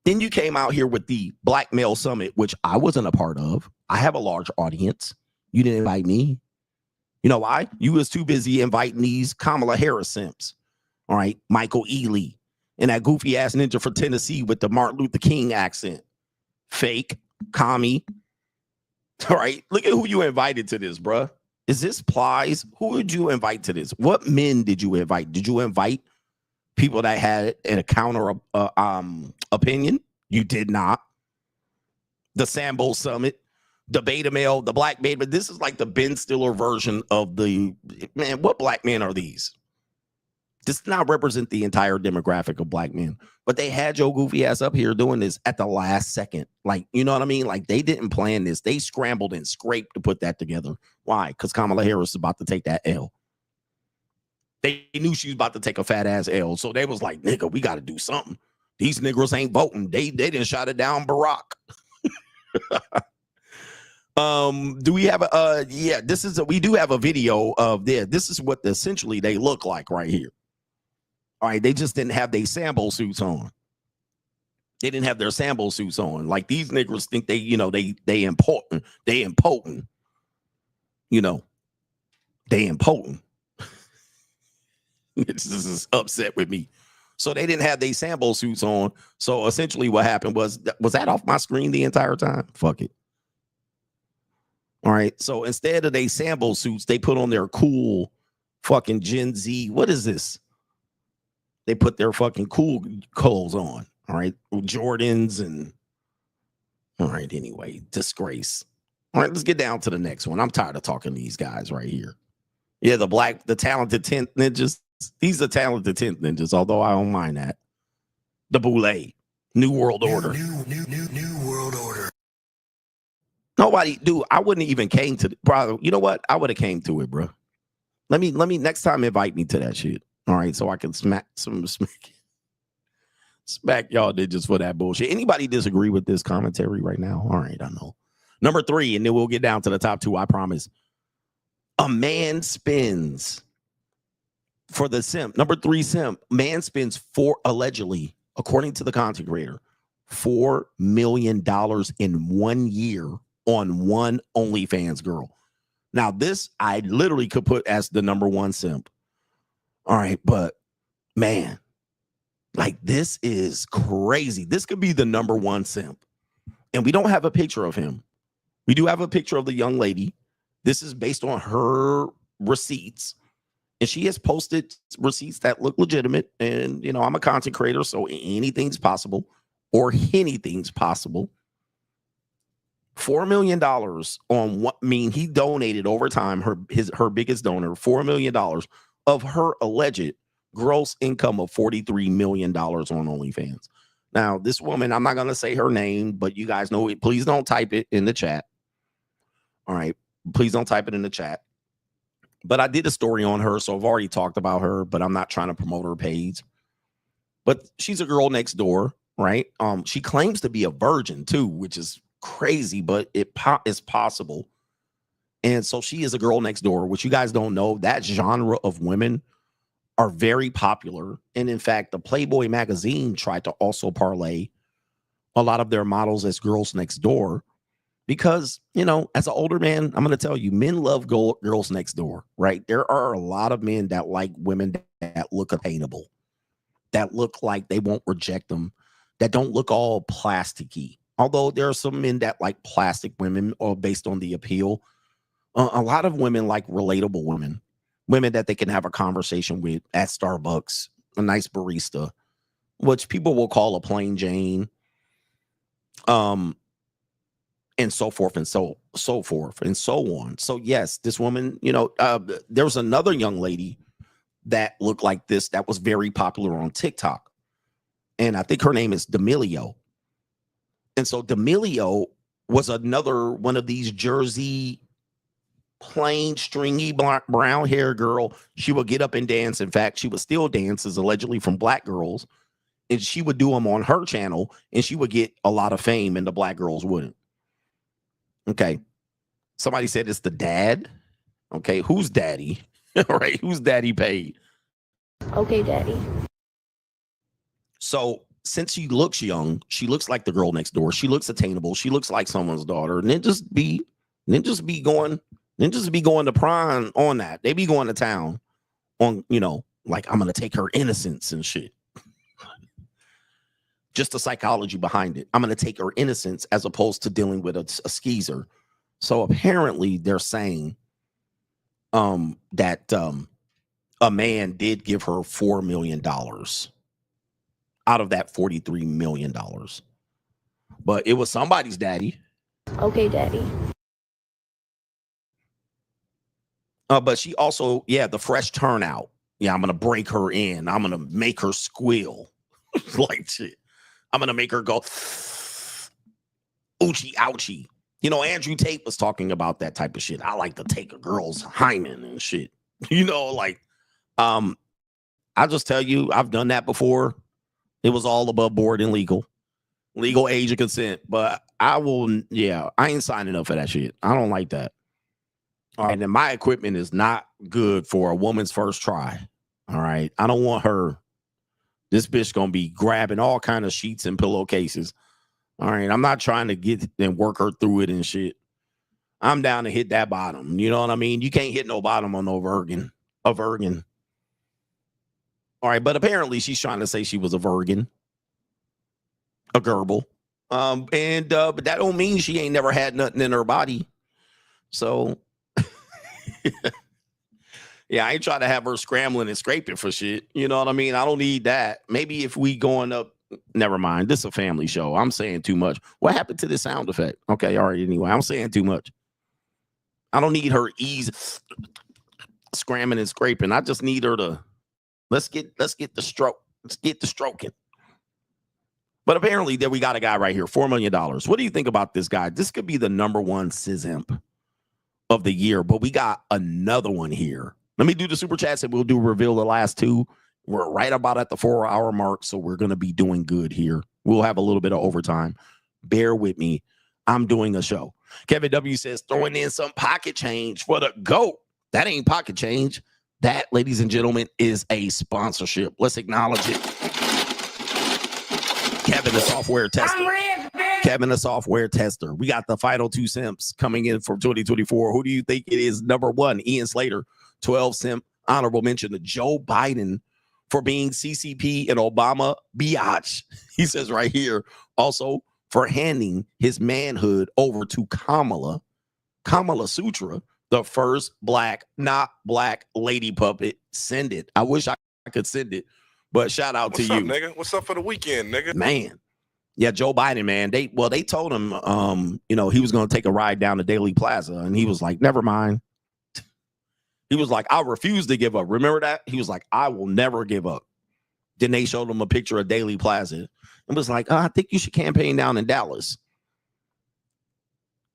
Then you came out here with the Black Male Summit, which I wasn't a part of. I have a large audience. You didn't invite me. You know why? You was too busy inviting these Kamala Harris simps. All right. Michael Ealy and that goofy ass ninja for Tennessee with the Martin Luther King accent. Fake, commie. All right. Look at who you invited to this, bruh. Is this Plies? Who did you invite to this? What men did you invite? Did you invite people that had a counter opinion? You did not. The Sambo Summit, the beta male, the black beta. This is like the Ben Stiller version of the, man, what black men are these? This does not represent the entire demographic of black men. But they had your goofy ass up here doing this at the last second. Like, you know what I mean? Like, they didn't plan this. They scrambled and scraped to put that together. Why? Because Kamala Harris is about to take that L. They knew she was about to take a fat ass L. So they was like, nigga, we got to do something. These niggas ain't voting. They didn't shot it down Barack. Do we have a yeah, this is we do have a video of this. This is what essentially they look like right here. All right, they just didn't have their Sambo suits on. They didn't have their Sambo suits on. Like, these niggas think they, you know, they important. They impotent. You know, they impotent. This is upset with me. So they didn't have their Sambo suits on. So essentially what happened was that off my screen the entire time? Fuck it. All right. So instead of their Sambo suits, they put on their cool fucking Gen Z. What is this? They put their fucking cool clothes on. All right. Jordans and all right. Anyway, disgrace. All right. Let's get down to the next one. I'm tired of talking to these guys right here. Yeah. The talented 10th ninjas. These are talented 10th ninjas, although I don't mind that. The Boule. New World Order. New world order. Nobody, dude, I wouldn't even came to, bro. You know what? I would have came to it, bro. Let me next time invite me to that shit. All right, so I can smack y'all ninjas for that bullshit. Anybody disagree with this commentary right now? All right, I know. Number 3, and then we'll get down to the top 2, I promise. A man spends for the simp. Number 3 simp. Man spends allegedly, according to the content creator, $4 million in 1 year on one OnlyFans girl. Now, this I literally could put as the number 1 simp. All right, but man, like, this is crazy. This could be the number 1 simp. And we don't have a picture of him. We do have a picture of the young lady. This is based on her receipts. And she has posted receipts that look legitimate. And, you know, I'm a content creator, so anything's possible or anything's possible. $4 million on what, he donated over time, her biggest donor, $4 million of her alleged gross income of $43 million on OnlyFans. Now, this woman, I'm not going to say her name, but you guys know it. Please don't type it in the chat. All right. Please don't type it in the chat. But I did a story on her, so I've already talked about her, but I'm not trying to promote her page. But she's a girl next door, right? She claims to be a virgin too, which is crazy, but it is possible. And so she is a girl next door, which you guys don't know. That genre of women are very popular. And in fact, the Playboy magazine tried to also parlay a lot of their models as girls next door because, you know, as an older man, I'm going to tell you, men love girls next door, right? There are a lot of men that like women that look attainable, that look like they won't reject them, that don't look all plasticky. Although there are some men that like plastic women or based on the appeal. A lot of women like relatable women that they can have a conversation with at Starbucks, a nice barista, which people will call a plain Jane, and so forth and so forth and so on. So yes, this woman, you know, there was another young lady that looked like this that was very popular on TikTok, and I think her name is D'Amelio. And so D'Amelio was another one of these Jersey plain stringy brown hair girl. She would get up and dance. In fact, she would steal dances allegedly from black girls, and she would do them on her channel, and she would get a lot of fame, and the black girls wouldn't. Okay, somebody said it's the dad. Okay, who's daddy? All right, who's daddy paid? Okay, daddy. So since she looks young, she looks like the girl next door. She looks attainable. She looks like someone's daughter, and then just be going to prime on that. They be going to town on, you know, like I'm going to take her innocence and shit. Just the psychology behind it. I'm going to take her innocence as opposed to dealing with a skeezer. So apparently they're saying that a man did give her $4 million out of that $43 million. But it was somebody's daddy. Okay, daddy. But she also, the fresh turnout. Yeah, I'm going to break her in. I'm going to make her squeal. Like shit. I'm going to make her go, oochie, ouchie. You know, Andrew Tate was talking about that type of shit. I like to take a girl's hymen and shit. You know, like, I'll just tell you, I've done that before. It was all above board and legal age of consent. But I ain't signing up for that shit. I don't like that. All right, and my equipment is not good for a woman's first try. All right, I don't want her. This bitch gonna be grabbing all kind of sheets and pillowcases. All right, I'm not trying to get and work her through it and shit. I'm down to hit that bottom. You know what I mean? You can't hit no bottom on no virgin. A virgin. All right, but apparently she's trying to say she was a virgin, a gerbil, but that don't mean she ain't never had nothing in her body. So. Yeah, I ain't trying to have her scrambling and scraping for shit. You know what I mean? I don't need that. Maybe if we going up, never mind. This is a family show. I'm saying too much. What happened to this sound effect? Okay, all right. Anyway, I'm saying too much. I don't need her scrambling and scraping. I just need her to let's get the stroke. Let's get the stroking. But apparently, there we got a guy right here, $4 million. What do you think about this guy? This could be the #1 SysImp of the year, but we got another one here. Let me do the super chats and we'll reveal the last two. We're right about at the 4-hour mark, so we're going to be doing good here. We'll have a little bit of overtime. Bear with me. I'm doing a show. Kevin W says, throwing in some pocket change for the GOAT. That ain't pocket change. That, ladies and gentlemen, is a sponsorship. Let's acknowledge it. Kevin, the software tester. Kevin, the software tester. We got the final 2 simps coming in for 2024. Who do you think it is? #1, Ian Slater, 12 simp. Honorable mention to Joe Biden for being CCP and Obama biatch. He says right here, also for handing his manhood over to Kamala Sutra, the first black, not black lady puppet. Send it. I wish I could send it, but shout out to you. What's up, nigga? What's up for the weekend, nigga? Man. Yeah, Joe Biden, man. They told him, he was going to take a ride down to Daily Plaza, and he was like, never mind. He was like, I refuse to give up. Remember that? He was like, I will never give up. Then they showed him a picture of Daley Plaza and was like, I think you should campaign down in Dallas.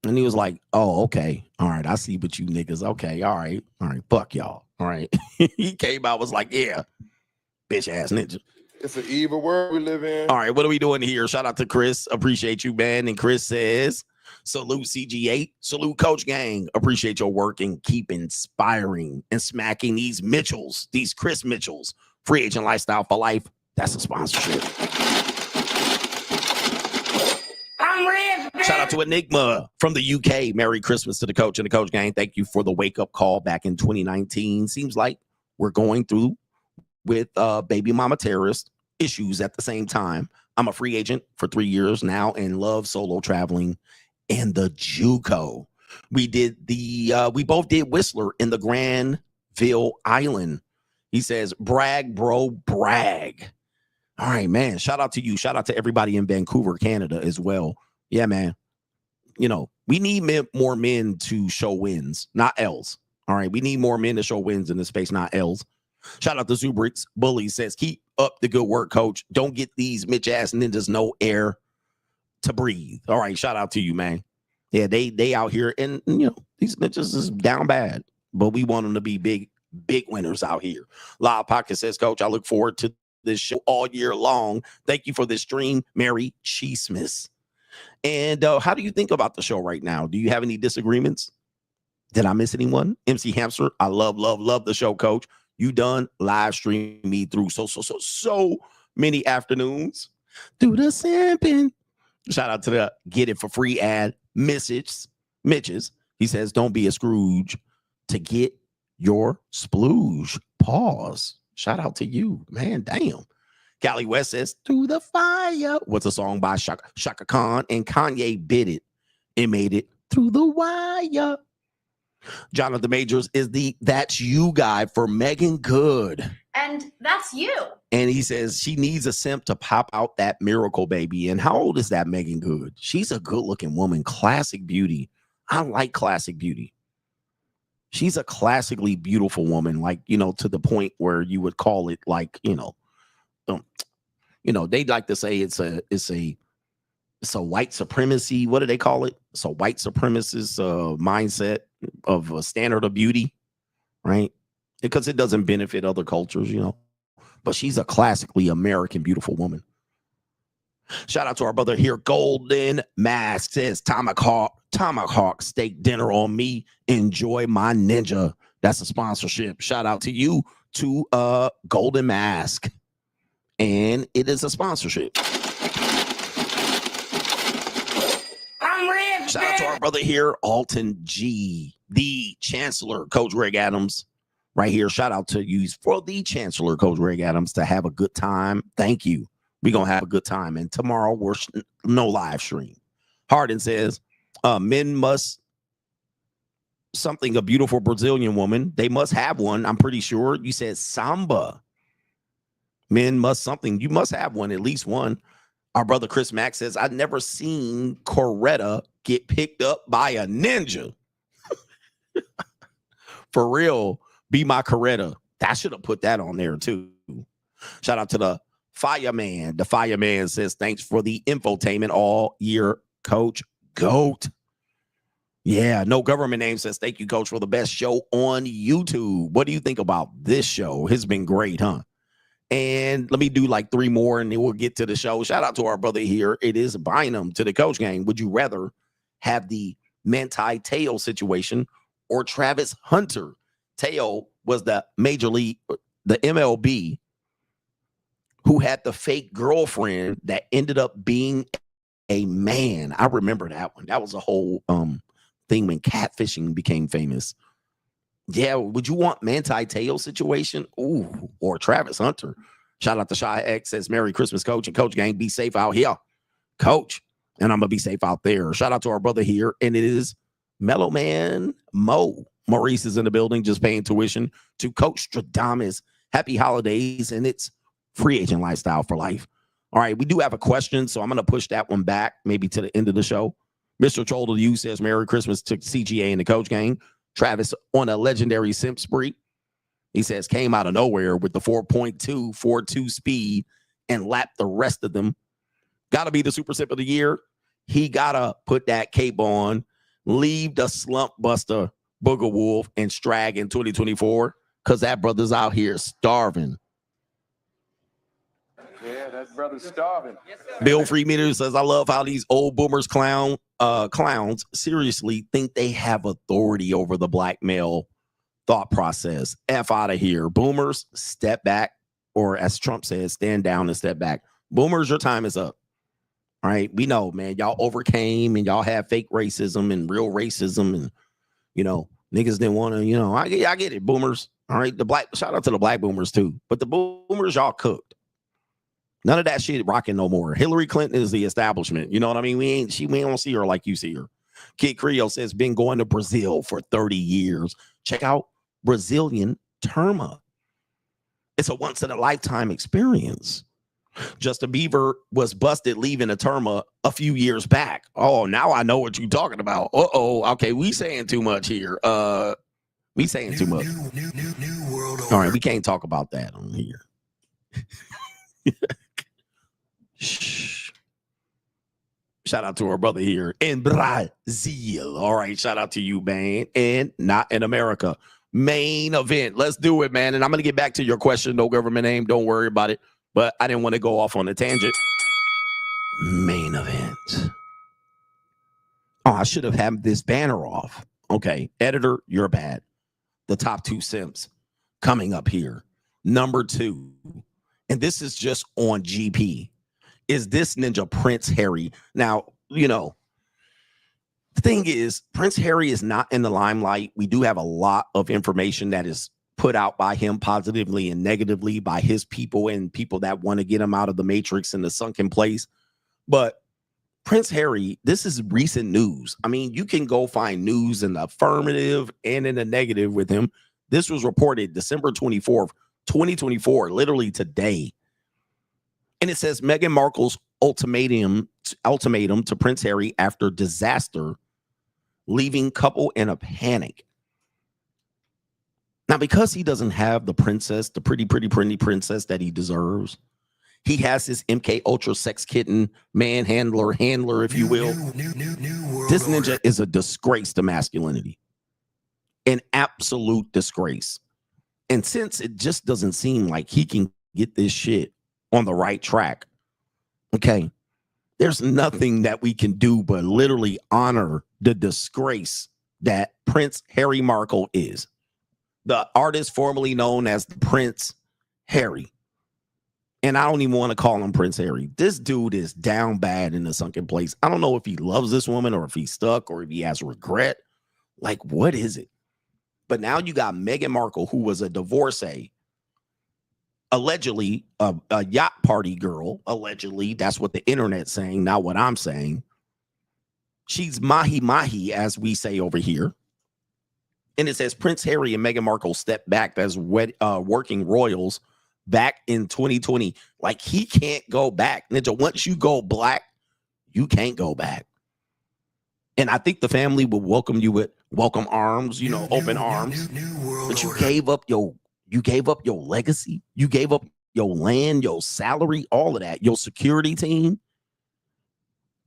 And he was like, oh, okay. All right. I see what you niggas. Okay. All right. All right. Fuck y'all. All right. He came out, was like, yeah, bitch ass ninja. It's an evil world we live in. All right. What are we doing here? Shout out to Chris. Appreciate you, man. And Chris says, salute CGA. Salute Coach Gang. Appreciate your work and keep inspiring and smacking these Mitchells, these Chris Mitchells. Free agent lifestyle for life. That's a sponsorship. Shout out to Enigma from the UK. Merry Christmas to the coach and the Coach Gang. Thank you for the wake-up call back in 2019. Seems like we're going through with baby mama terrorist issues at the same time. I'm a free agent for 3 years now and love solo traveling and the JUCO. We both did Whistler in the Granville Island. He says, brag, bro, brag. All right, man. Shout out to you. Shout out to everybody in Vancouver, Canada as well. Yeah, man. You know, we need more men to show wins, not L's. All right. We need more men to show wins in this space, not L's. Shout out to Zubrix. Bully says, keep up the good work, coach. Don't get these Mitch ass ninjas no air to breathe. All right. Shout out to you, man. Yeah, they out here and, you know, these bitches is down bad, but we want them to be big winners out here. Loud Pocket says, coach, I look forward to this show all year long. Thank you for this stream. Merry Chiestmas. And how do you think about the show right now? Do you have any disagreements? Did I miss anyone? MC Hamster, I love the show, coach. You done live stream me through so many afternoons. Do the simping. Shout out to the get it for free ad. Mitches. He says, don't be a Scrooge to get your splooge. Pause. Shout out to you, man. Damn. Cali West says, through the fire. What's a song by Shaka Khan? And Kanye bid it and made it through the wire. Jonathan Majors is the That's You guy for Meagan Good. And that's you. And he says she needs a simp to pop out that miracle baby. And how old is that Meagan Good? She's a good looking woman. Classic beauty. I like classic beauty. She's a classically beautiful woman, like, you know, to the point where you would call it like, you know, they'd like to say it's a white supremacy. What do they call it? It's a white supremacist mindset of a standard of beauty, right? Because it doesn't benefit other cultures, you know. But she's a classically American beautiful woman. Shout out to our brother here, Golden Mask says Tomahawk steak dinner on me. Enjoy my ninja. That's a sponsorship. Shout out to you to Golden Mask. And it is a sponsorship. Shout out to our brother here, Alton G, the Chancellor, Coach Greg Adams, right here. Shout out to you for the Chancellor, Coach Greg Adams, to have a good time. Thank you. We're going to have a good time. And tomorrow, we're no live stream. Hardin says, men must something, a beautiful Brazilian woman. They must have one. I'm pretty sure. You said samba. Men must something. You must have one, at least one. Our brother Chris Mack says, I've never seen Coretta get picked up by a ninja. For real, be my Coretta. I should have put that on there too. Shout out to the Fireman. The Fireman says, thanks for the infotainment all year, Coach Goat. Yeah, no government name says, thank you, Coach, for the best show on YouTube. What do you think about this show? It's been great, huh? And let me do like 3 more and then we'll get to the show. Shout out to our brother here. It is Bynum to the Coach Gang. Would you rather have the Manti Te'o situation or Travis Hunter? Te'o was the major league, the MLB, who had the fake girlfriend that ended up being a man. I remember that one. That was a whole thing when catfishing became famous. Yeah, would you want Manti Te'o situation? Ooh, or Travis Hunter? Shout out to Shy X, says, Merry Christmas, Coach, and Coach Gang. Be safe out here, Coach. And I'm going to be safe out there. Shout out to our brother here. And it is Mellow Man Mo. Maurice is in the building, just paying tuition to Coach Stradamus. Happy holidays. And it's free agent lifestyle for life. All right, we do have a question, so I'm going to push that one back maybe to the end of the show. Mr. Troll to you says, Merry Christmas to CGA and the Coach Gang. Travis on a legendary simp spree. He says came out of nowhere with the 4.242 speed and lapped the rest of them. Got to be the super simp of the year. He got to put that cape on, leave the slump buster Booger Wolf and Strag in 2024 because that brother's out here starving. Yeah, that brother's starving. Bill Freemeter says, I love how these old boomers clowns seriously think they have authority over the black male thought process. F out of here. Boomers, step back, or as Trump says, stand down and step back. Boomers, your time is up. All right, we know, man, y'all overcame and y'all have fake racism and real racism, and niggas didn't want to, I get it, boomers. All right, shout out to the black boomers too, but the boomers y'all cooked. None of that shit rocking no more. Hillary Clinton is the establishment. You know what I mean? We don't see her like you see her. Kid Creole says been going to Brazil for 30 years. Check out Brazilian Terma. It's a once in a lifetime experience. Justin Bieber was busted leaving a Terma a few years back. Oh, now I know what you're talking about. Okay, we saying too much here. We saying too much. New world order. All right, we can't talk about that on here. Shh. Shout out to our brother here in Brazil. All right, shout out to you, man. And not in America. Main event. Let's do it, man. And I'm going to get back to your question. No government name. Don't worry about it. But I didn't want to go off on a tangent. Main event. Oh, I should have had this banner off. Okay, editor, you're bad. The top two simps coming up here. Number 2, and this is just on GP, is this ninja Prince Harry. Now, the thing is, Prince Harry is not in the limelight. We do have a lot of information that is put out by him positively and negatively by his people and people that want to get him out of the matrix and the sunken place. But Prince Harry, this is recent news. I mean, you can go find news in the affirmative and in the negative with him. This was reported December 24th, 2024, literally today. And it says Meghan Markle's ultimatum to Prince Harry after disaster, leaving couple in a panic. Now, because he doesn't have the princess, the pretty princess that he deserves, he has his MK Ultra sex kitten, handler, if you will. This ninja is a disgrace to masculinity. An absolute disgrace. And since it just doesn't seem like he can get this shit on the right track, okay, there's nothing that we can do but literally honor the disgrace that Prince Harry Markle is. The artist formerly known as Prince Harry. And I don't even want to call him Prince Harry. This dude is down bad in the sunken place. I don't know if he loves this woman or if he's stuck or if he has regret. Like, what is it? But now you got Meghan Markle, who was a divorcee, allegedly a yacht party girl. Allegedly, that's what the internet's saying, not what I'm saying. She's mahi-mahi, as we say over here. And it says Prince Harry and Meghan Markle stepped back as working royals back in 2020. Like, he can't go back. Ninja, once you go black, you can't go back. And I think the family will welcome you with welcome arms, open arms. But you gave up your legacy. You gave up your land, your salary, all of that, your security team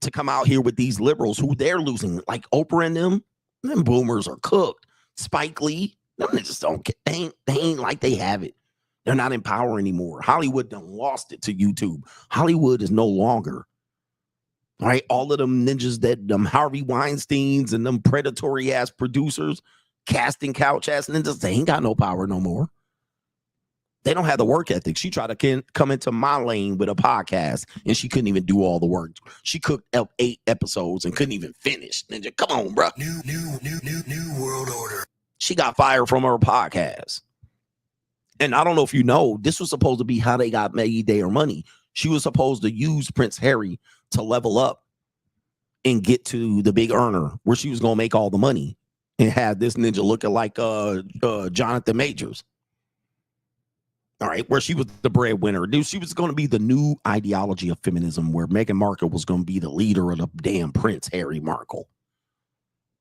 to come out here with these liberals who they're losing, like Oprah and them. Them boomers are cooked. Spike Lee, them niggas don't get, they ain't like they have it. They're not in power anymore. Hollywood done lost it to YouTube. Hollywood is no longer. All right, all of them ninjas them Harvey Weinsteins and them predatory ass producers, casting couch ass ninjas, they ain't got no power no more. They don't have the work ethic. She tried to come into my lane with a podcast and she couldn't even do all the work. She cooked up 8 episodes and couldn't even finish. Ninja, come on, bro. New world order. She got fired from her podcast. And I don't know if you know, this was supposed to be how they got made their money. She was supposed to use Prince Harry to level up and get to the big earner where she was going to make all the money and have this ninja looking like Jonathan Majors. All right, where she was the breadwinner. Dude, she was going to be the new ideology of feminism where Meghan Markle was going to be the leader of the damn Prince Harry Markle.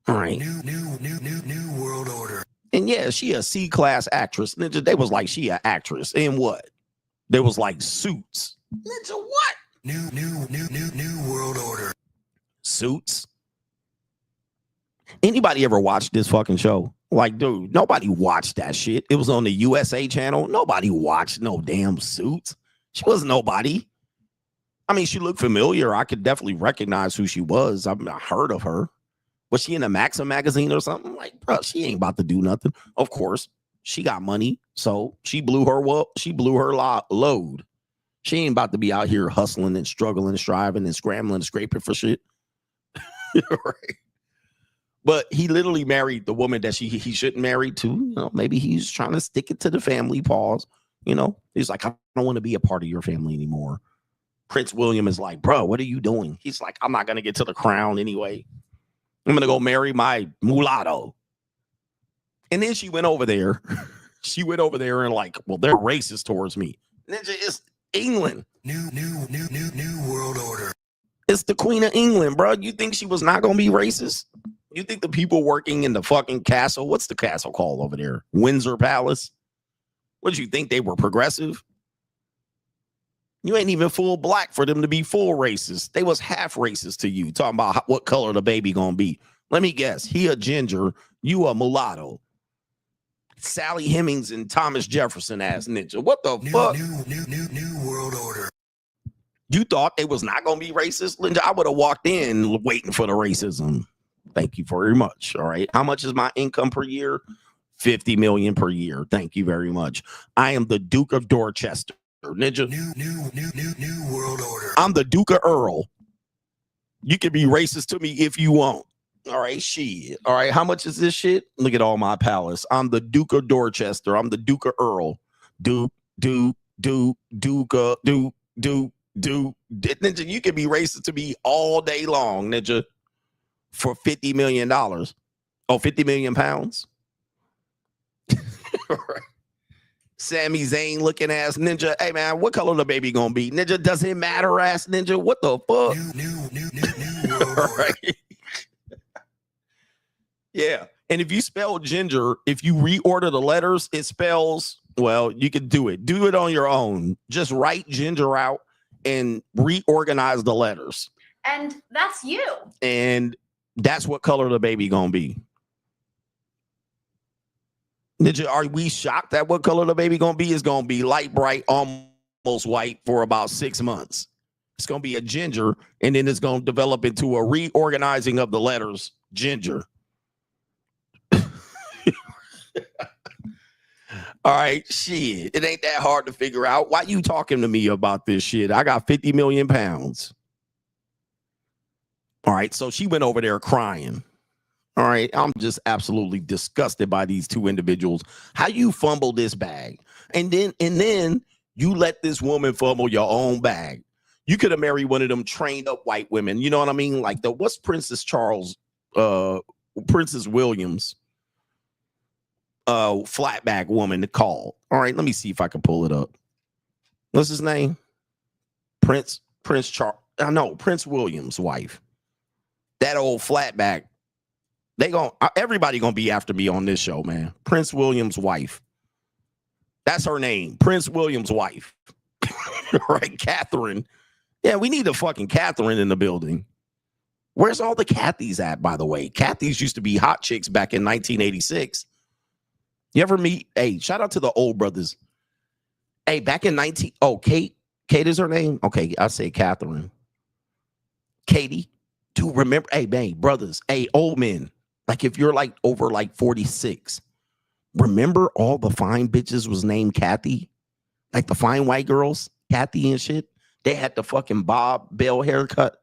All right. New world order. And yeah, she a C-class actress. Ninja, they was like, she a actress. And what? There was like Suits. Ninja, what? New world order. Suits. Anybody ever watched this fucking show? Like, dude, nobody watched that shit. It was on the USA channel. Nobody watched no damn Suits. She was nobody. I mean, she looked familiar. I could definitely recognize who she was. I heard of her. Was she in a Maxim magazine or something? Like, bro, she ain't about to do nothing. Of course, she got money, so she blew her load. She ain't about to be out here hustling and struggling and striving and scrambling and scraping for shit. Right. But he literally married the woman that he shouldn't marry to. You know, maybe he's trying to stick it to the family. Pause. You know, he's like, I don't want to be a part of your family anymore. Prince William is like, bro, what are you doing? He's like, I'm not gonna get to the crown anyway. I'm gonna go marry my mulatto. And then she went over there. She went over there and like, well, they're racist towards me. Ninja, it's England. New world order. It's the Queen of England, bro. You think she was not gonna be racist? You think the people working in the fucking castle, what's the castle called over there? Windsor Palace? What did you think, they were progressive? You ain't even full black for them to be full racist. They was half racist to you, talking about what color the baby gonna be. Let me guess. He a ginger, you a mulatto. Sally Hemings and Thomas Jefferson ass ninja. What the fuck? New world order. You thought they was not gonna be racist, Linda? I would have walked in waiting for the racism. Thank you very much. All right. How much is my income per year? 50 million per year. Thank you very much. I am the Duke of Dorchester. Ninja. New world order. I'm the Duke of Earl. You can be racist to me if you want. All right, shit. All right, how much is this shit? Look at all my palace. I'm the Duke of Dorchester. I'm the Duke of Earl. Duke. Ninja, you can be racist to me all day long, ninja, for $50 million. Oh, 50 million pounds? All right. Sami Zayn looking ass ninja. Hey man, what color the baby gonna be? Ninja, doesn't matter ass ninja. What the fuck? New All right. Yeah. And if you spell ginger, if you reorder the letters, it spells, well, you could do it. Do it on your own. Just write ginger out and reorganize the letters. And that's you. And that's what color the baby gonna be. Ninja, are we shocked at what color the baby gonna be? It's gonna be light bright, almost white for about 6 months. It's gonna be a ginger, and then it's gonna develop into a reorganizing of the letters, ginger. All right, shit. It ain't that hard to figure out. Why you talking to me about this shit? I got 50 million pounds. All right, so she went over there crying. All right, I'm just absolutely disgusted by these two individuals. How you fumble this bag, and then you let this woman fumble your own bag. You could have married one of them trained up white women. You know what I mean? Like what's Princess Charles, Princess Williams, flatback woman Nicole. All right, let me see if I can pull it up. What's his name? Prince Charles. I know Prince Williams' wife. That old flatback. Everybody gonna be after me on this show, man. Prince Williams' wife. That's her name. Prince Williams' wife. Right, Catherine. Yeah, we need a fucking Catherine in the building. Where's all the Kathys at, by the way? Kathys used to be hot chicks back in 1986. You ever meet? Hey, shout out to the old brothers. Hey, back in Kate is her name? Okay, I say Catherine. Katie. Dude, remember, hey, man, brothers, hey, old men. Like if you're like over like 46, remember all the fine bitches was named Kathy? Like the fine white girls, Kathy and shit. They had the fucking Bob Bell haircut.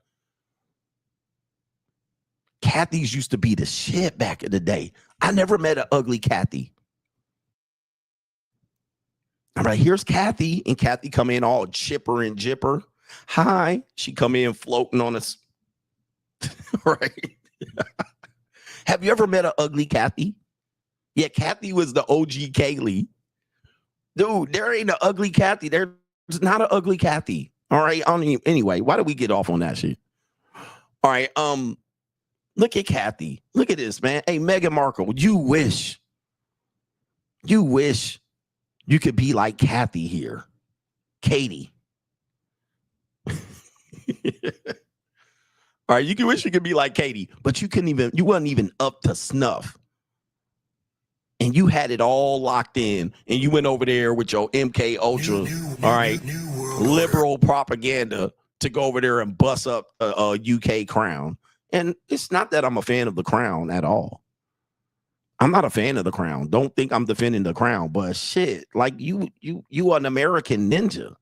Kathys used to be the shit back in the day. I never met an ugly Kathy. All right, here's Kathy, and Kathy come in all chipper and jipper. Hi, she come in floating on us. Right. Have you ever met an ugly Kathy? Yeah, Kathy was the OG Kaylee. Dude, there ain't an ugly Kathy. There's not an ugly Kathy. All right. Anyway, why do we get off on that shit? All right. Look at Kathy. Look at this, man. Hey, Meghan Markle, you wish you could be like Kathy here. Katie. All right, you can wish you could be like Katie, but you wasn't even up to snuff. And you had it all locked in, and you went over there with your MK Ultra, liberal propaganda to go over there and bust up a UK crown. And it's not that I'm a fan of the crown at all. I'm not a fan of the crown. Don't think I'm defending the crown, but shit, like you an American ninja.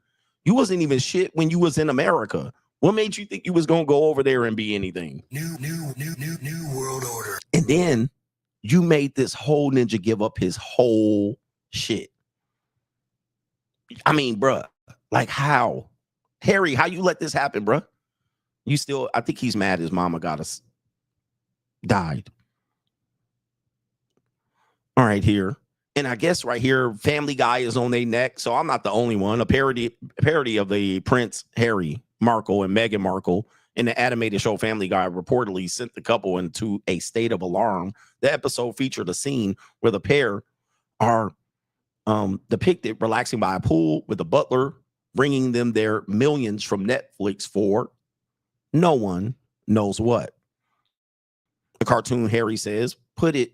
You wasn't even shit when you was in America. What made you think you was gonna go over there and be anything? New world order. And then you made this whole ninja give up his whole shit. I mean, bruh, like how? Harry, how you let this happen, bruh? You still, I think he's mad his mama died. All right, here. And I guess right here, Family Guy is on their neck. So I'm not the only one. A parody of the Prince Harry Markle and Meghan Markle in the animated show Family Guy reportedly sent the couple into a state of alarm. The episode featured a scene where the pair are depicted relaxing by a pool with a butler bringing them their millions from Netflix for no one knows what. The cartoon, Harry says, put it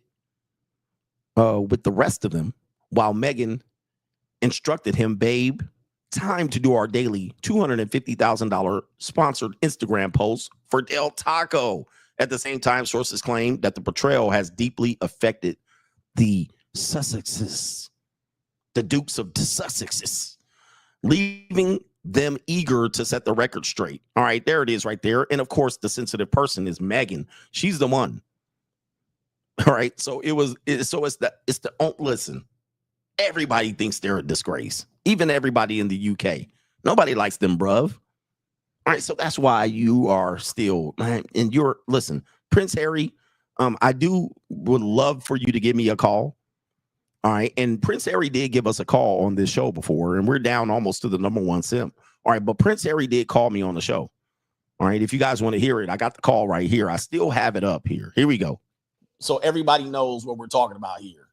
with the rest of them, while Megan instructed him, babe, time to do our daily $250,000 sponsored Instagram post for Del Taco. At the same time, sources claim that the portrayal has deeply affected the Sussexes, the Dukes of Sussexes, leaving them eager to set the record straight. All right, there it is right there. And of course, the sensitive person is Megan. She's the one. All right, so listen, everybody thinks they're a disgrace, even everybody in the UK. Nobody likes them, bruv. All right, so that's why you are still, and listen, Prince Harry, would love for you to give me a call. All right, and Prince Harry did give us a call on this show before, and we're down almost to the #1 simp. All right, but Prince Harry did call me on the show. All right, if you guys want to hear it, I got the call right here. I still have it up here. Here we go. So everybody knows what we're talking about here.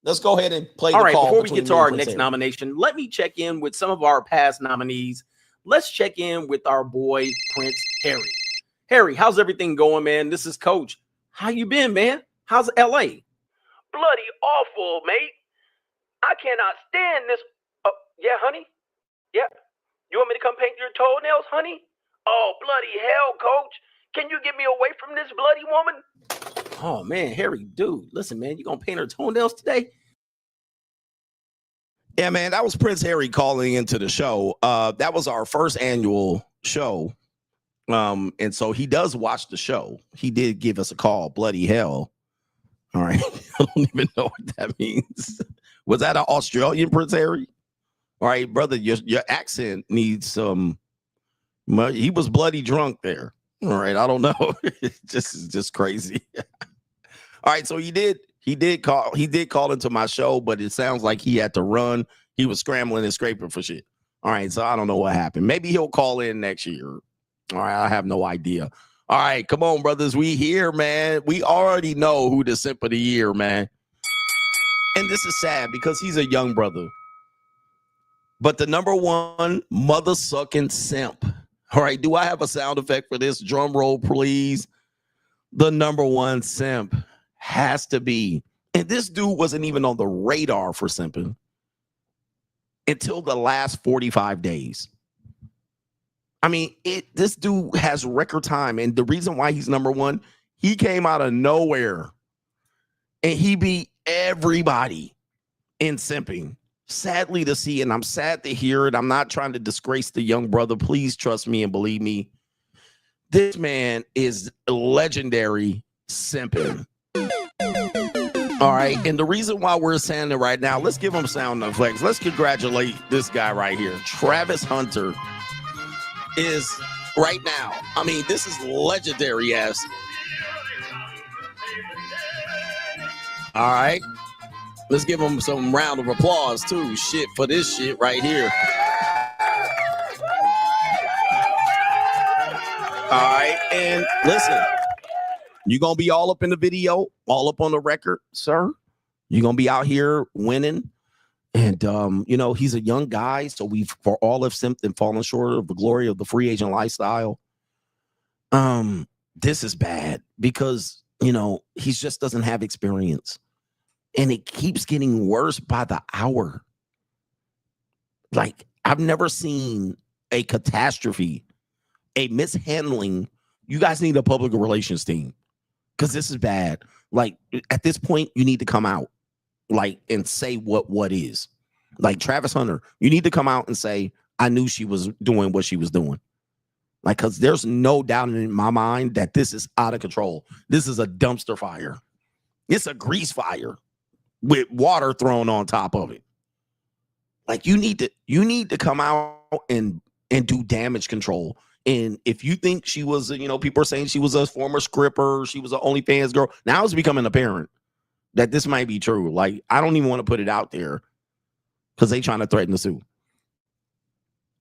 Let's go ahead and play the call. Before we get to our next nomination, let me check in with some of our past nominees. Let's check in with our boy, Prince Harry. Harry, how's everything going, man? This is Coach. How you been, man? How's LA? Bloody awful, mate. I cannot stand this. Yeah, honey? Yeah. You want me to come paint your toenails, honey? Oh, bloody hell, Coach. Can you get me away from this bloody woman? Oh, man, Harry, dude, listen, man, you gonna paint her toenails today? Yeah, man, that was Prince Harry calling into the show. That was our first annual show. And so he does watch the show. He did give us a call, bloody hell. All right. I don't even know what that means. Was that an Australian Prince Harry? All right, brother, your accent needs some. He was bloody drunk there. All right, I don't know. It's just crazy. All right, so he did call into my show, but it sounds like he had to run. He was scrambling and scraping for shit. All right, so I don't know what happened. Maybe he'll call in next year. All right, I have no idea. All right, come on, brothers. We here, man. We already know who the simp of the year, man. And this is sad because he's a young brother. But the #1 mother-sucking simp. All right, do I have a sound effect for this? Drum roll, please. The #1 simp has to be. And this dude wasn't even on the radar for simping until the last 45 days. I mean, this dude has record time. And the reason why he's #1, he came out of nowhere and he beat everybody in simping. Sadly to see, and I'm sad to hear it. I'm not trying to disgrace the young brother. Please trust me and believe me. This man is legendary simping. All right. And the reason why we're saying it right now, let's give him sound effects. Let's congratulate this guy right here. Travis Hunter is right now. I mean, this is legendary ass. All right. Let's give him some round of applause too. Shit for this shit right here. All right. And listen, You gonna be all up in the video, all up on the record, sir. You're gonna be out here winning. And you know, he's a young guy, so we've for all have simped and fallen short of the glory of the free agent lifestyle. This is bad because you know he just doesn't have experience, and it keeps getting worse by the hour. Like, I've never seen a catastrophe, a mishandling. You guys need a public relations team because this is bad. Like, at this point, you need to come out, like, and say what is. Like, Travis Hunter, you need to come out and say, I knew she was doing what she was doing. Like, because there's no doubt in my mind that this is out of control. This is a dumpster fire. It's a grease fire with water thrown on top of it. Like, you need to come out and do damage control. And if you think she was, you know, people are saying she was a former scripper, she was an OnlyFans girl. Now it's becoming apparent that this might be true. Like, I don't even want to put it out there because they trying to threaten to sue.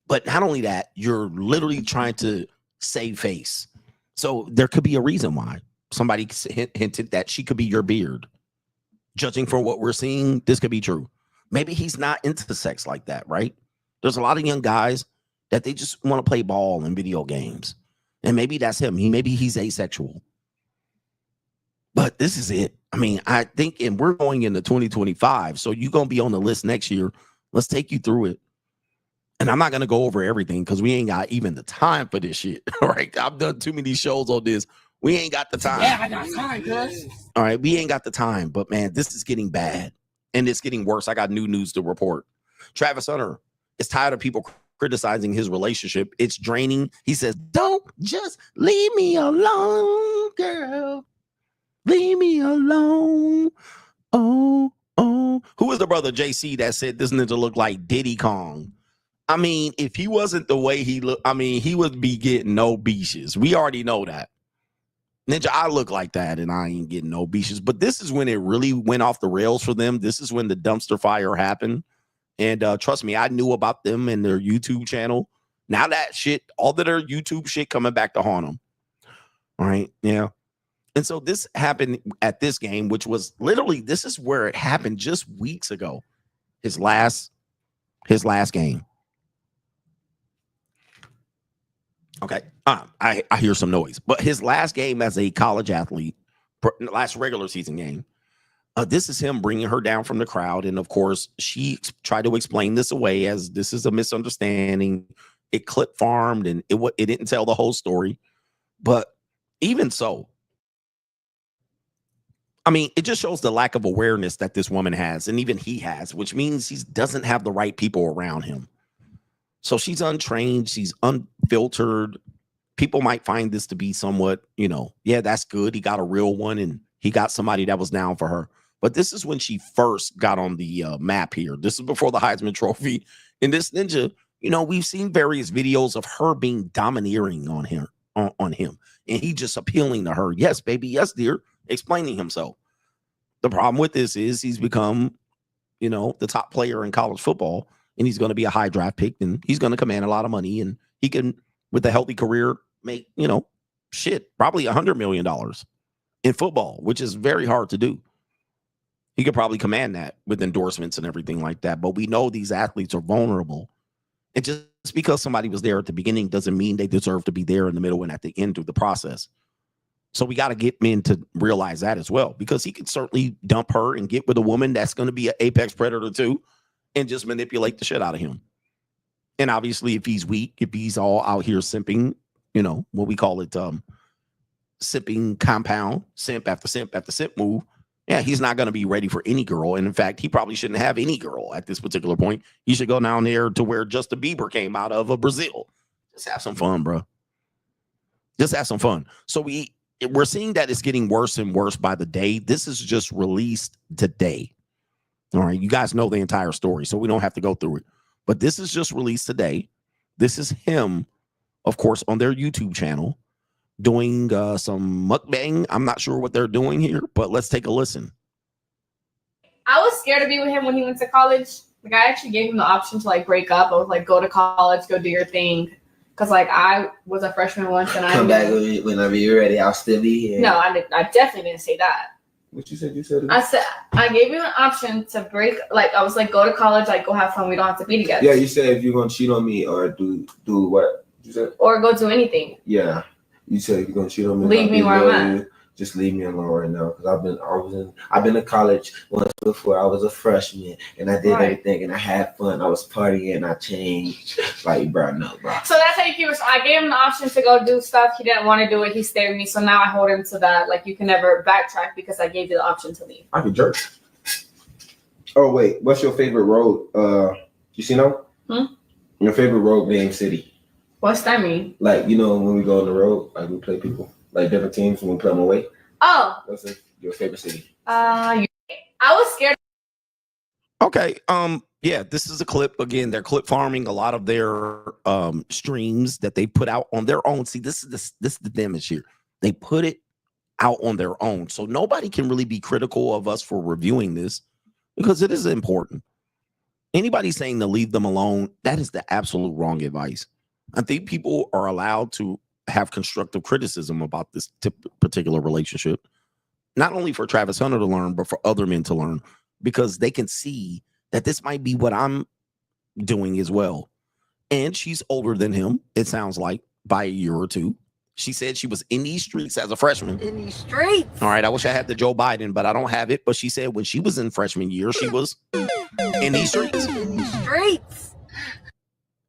But not only that, you're literally trying to save face. So there could be a reason why somebody hinted that she could be your beard. Judging from what we're seeing, this could be true. Maybe he's not into sex like that, right? There's a lot of young guys that they just want to play ball in video games. And maybe that's him. Maybe he's asexual. But this is it. I mean, I think, and we're going into 2025, so you're going to be on the list next year. Let's take you through it. And I'm not going to go over everything because we ain't got even the time for this shit. All right. I've done too many shows on this. We ain't got the time. Yeah, I got time, cuz. All right. We ain't got the time. But, man, this is getting bad. And it's getting worse. I got new news to report. Travis Hunter is tired of people criticizing his relationship. It's draining. He says, don't just leave me alone, girl. Leave me alone. Oh. Who was the brother JC that said this nigga look like Diddy Kong? I mean, if he wasn't the way he looked, I mean, he would be getting no beaches. We already know that. Ninja, I look like that, and I ain't getting no beaches. But this is when it really went off the rails for them. This is when the dumpster fire happened. And trust me, I knew about them and their YouTube channel. Now that shit, all of their YouTube shit coming back to haunt them. All right, yeah. And so this happened at this game, which was literally, this is where it happened just weeks ago. His last game. Okay, I hear some noise, but his last game as a college athlete, last regular season game, this is him bringing her down from the crowd, and of course, she tried to explain this away as this is a misunderstanding. It clip farmed, and it didn't tell the whole story. But even so, I mean, it just shows the lack of awareness that this woman has, and even he has, which means he doesn't have the right people around him. So she's untrained, she's unfiltered. People might find this to be somewhat, you know, yeah, that's good. He got a real one and he got somebody that was down for her. But this is when she first got on the map here. This is before the Heisman Trophy. And this ninja, you know, we've seen various videos of her being domineering on him. And he just appealing to her. Yes, baby. Yes, dear. Explaining himself. The problem with this is he's become, you know, the top player in college football. And he's going to be a high draft pick, and he's going to command a lot of money. And he can, with a healthy career, make, you know, probably $100 million in football, which is very hard to do. He could probably command that with endorsements and everything like that. But we know these athletes are vulnerable. And just because somebody was there at the beginning doesn't mean they deserve to be there in the middle and at the end of the process. So we got to get men to realize that as well, because he could certainly dump her and get with a woman that's going to be an apex predator too. And just manipulate the shit out of him. And obviously, if he's weak, if he's all out here simping, you know, what we call it, simping compound, simp after simp after simp move, yeah, he's not going to be ready for any girl. And in fact, he probably shouldn't have any girl at this particular point. He should go down there to where Justin Bieber came out of Brazil. Just have some fun, bro. Just have some fun. So we're seeing that it's getting worse and worse by the day. This is just released today. All right, you guys know the entire story, so we don't have to go through it. But this is just released today. This is him, of course, on their YouTube channel doing some mukbang. I'm not sure what they're doing here, but let's take a listen. I was scared to be with him when he went to college. Like, I actually gave him the option to, like, break up. I was like, go to college, go do your thing. Because like I was a freshman once, and Come back whenever you're ready. I'll still be here. No, I definitely didn't say that. What you said? You said it. I said I gave you an option to break. Like I was like, go to college, like go have fun. We don't have to be together. Yeah, you said if you're gonna cheat on me or do what you said. Or go do anything. Yeah, you said if you're gonna cheat on me, leave me where I'm at. Just leave me alone right now, because I've been to college once before. I was a freshman and I did everything and I had fun. I was partying and I changed. Like, bro, no, bro. So that's how you keep. I gave him the option to go do stuff. He didn't want to do it. He stayed with me. So now I hold him to that. Like you can never backtrack because I gave you the option to leave. I could jerk. Oh wait, what's your favorite road? You see now? Your favorite road name city? What's that mean? Like, you know, when we go on the road, like we play people. Like different teams when we play them away. Oh. What's your favorite city? I was scared. Okay. Yeah, this is a clip. Again, they're clip farming a lot of their streams that they put out on their own. See, this is the damage here. They put it out on their own. So nobody can really be critical of us for reviewing this because it is important. Anybody saying to leave them alone, that is the absolute wrong advice. I think people are allowed to have constructive criticism about this particular relationship, not only for Travis Hunter to learn, but for other men to learn, because they can see that this might be what I'm doing as well. And she's older than him, it sounds like, by a year or two. She said she was in these streets as a freshman. In these streets. All right, I wish I had the Joe Biden, but I don't have it. But she said when she was in freshman year, she was in these streets. In these streets.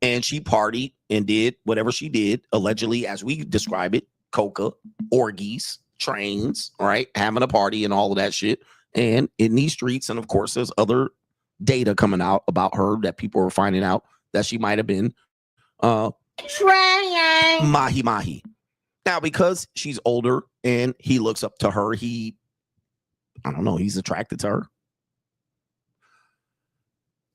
And she partied and did whatever she did, allegedly, as we describe it, coca, orgies, trains, all right, having a party and all of that shit. And in these streets, and of course, there's other data coming out about her that people are finding out that she might have been trying mahi. Now, because she's older and he looks up to her, I don't know, he's attracted to her.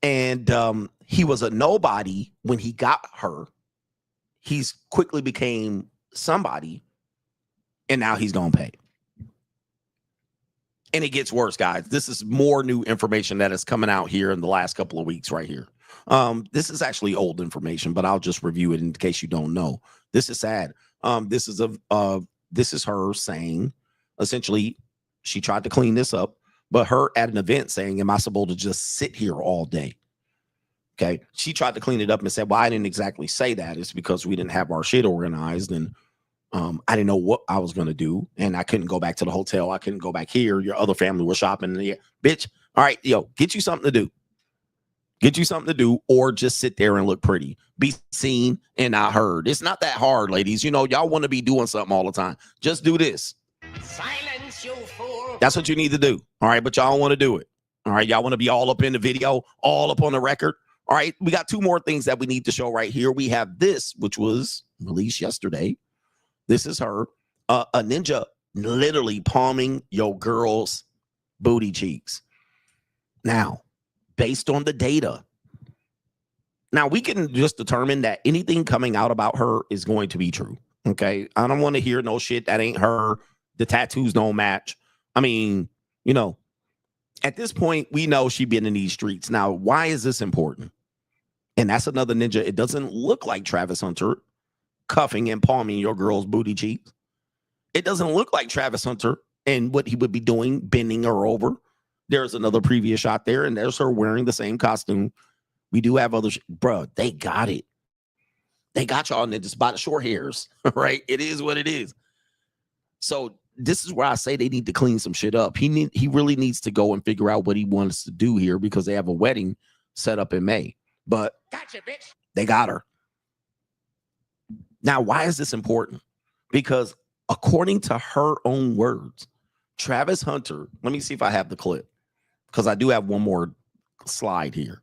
And he was a nobody when he got her. He's quickly became somebody, and now he's gonna pay. And it gets worse, guys. This is more new information that is coming out here in the last couple of weeks right here. This is actually old information, but I'll just review it in case you don't know. This is sad. This is her saying, essentially, she tried to clean this up, but her at an event saying, am I supposed to just sit here all day? Okay. She tried to clean it up and said, well, I didn't exactly say that. It's because we didn't have our shit organized. And I didn't know what I was going to do. And I couldn't go back to the hotel. I couldn't go back here. Your other family was shopping. And bitch, all right, get you something to do. Get you something to do, or just sit there and look pretty. Be seen and not heard. It's not that hard, ladies. Y'all want to be doing something all the time. Just do this. Silence, you fool. That's what you need to do. All right, but y'all don't want to do it. All right, y'all want to be all up in the video, all up on the record. All right, we got two more things that we need to show right here. We have this, which was released yesterday. This is her, a ninja literally palming your girl's booty cheeks. Now, based on the data, now we can just determine that anything coming out about her is going to be true. Okay, I don't want to hear no shit that ain't her. The tattoos don't match. I mean, at this point, we know she been in these streets. Now, why is this important? And that's another ninja. It doesn't look like Travis Hunter cuffing and palming your girl's booty cheeks. It doesn't look like Travis Hunter and what he would be doing, bending her over. There's another previous shot there, and there's her wearing the same costume. We do have other, bro, they got it. They got y'all ninjas by the short hairs, right? It is what it is. So this is where I say they need to clean some shit up. He really needs to go and figure out what he wants to do here, because they have a wedding set up in May. But Gotcha, bitch. they got her. Now, why is this important? Because according to her own words, Travis Hunter, let me see if I have the clip, because I do have one more slide here.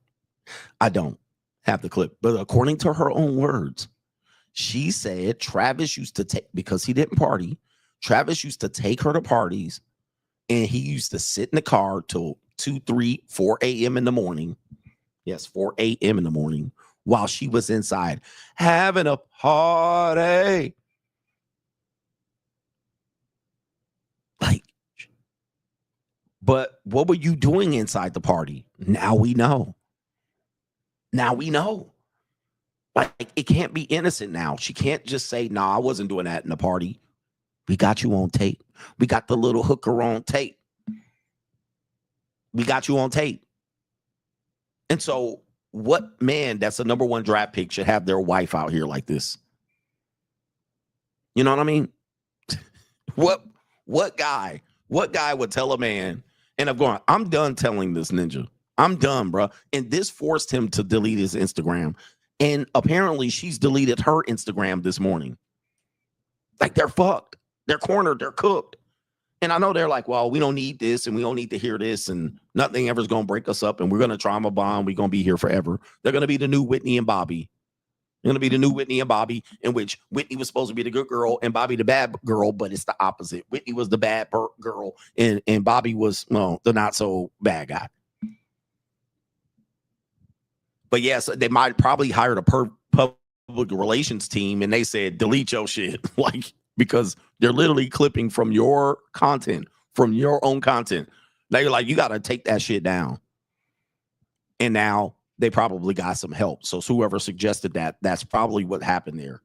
I don't have the clip, but according to her own words, she said Travis used to take, because he didn't party, Travis used to take her to parties, and he used to sit in the car till 2, 3, 4 a.m. in the morning. Yes, 4 a.m. in the morning, while she was inside having a party. But what were you doing inside the party? Now we know. Now we know. Like, it can't be innocent now. She can't just say, "Nah, I wasn't doing that in the party." We got you on tape. We got the little hooker on tape. We got you on tape. And so, what man that's a number 1 draft pick should have their wife out here like this? You know what I mean? What guy would tell a man? And I'm done telling this ninja. I'm done, bro. And this forced him to delete his Instagram. And apparently she's deleted her Instagram this morning. Like, they're fucked. They're cornered. They're cooked. And I know they're like, well, we don't need this and we don't need to hear this and nothing ever's going to break us up and we're going to trauma bond. We're going to be here forever. They're going to be the new Whitney and Bobby. They're going to be the new Whitney and Bobby, in which Whitney was supposed to be the good girl and Bobby the bad girl, but it's the opposite. Whitney was the bad girl and Bobby was, well, the not so bad guy. But yes, they might probably hired a public relations team and they said, delete your shit. Like, because they're literally clipping from your content, from your own content. They're like, you got to take that shit down. And now they probably got some help. So whoever suggested that, that's probably what happened there.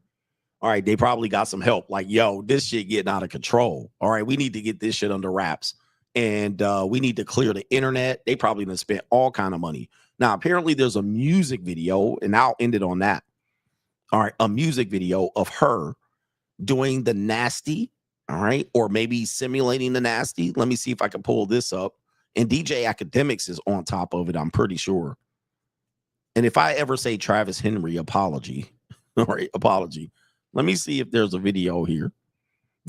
All right, they probably got some help. Like, yo, this shit getting out of control. All right, we need to get this shit under wraps. And we need to clear the internet. They probably done spent all kind of money. Now, apparently there's a music video, and I'll end it on that. All right, a music video of her doing the nasty, all right, or maybe simulating the nasty. Let me see if I can pull this up. And DJ Academics is on top of it, I'm pretty sure. And if I ever say Travis Henry, apology, all right, apology. Let me see if there's a video here.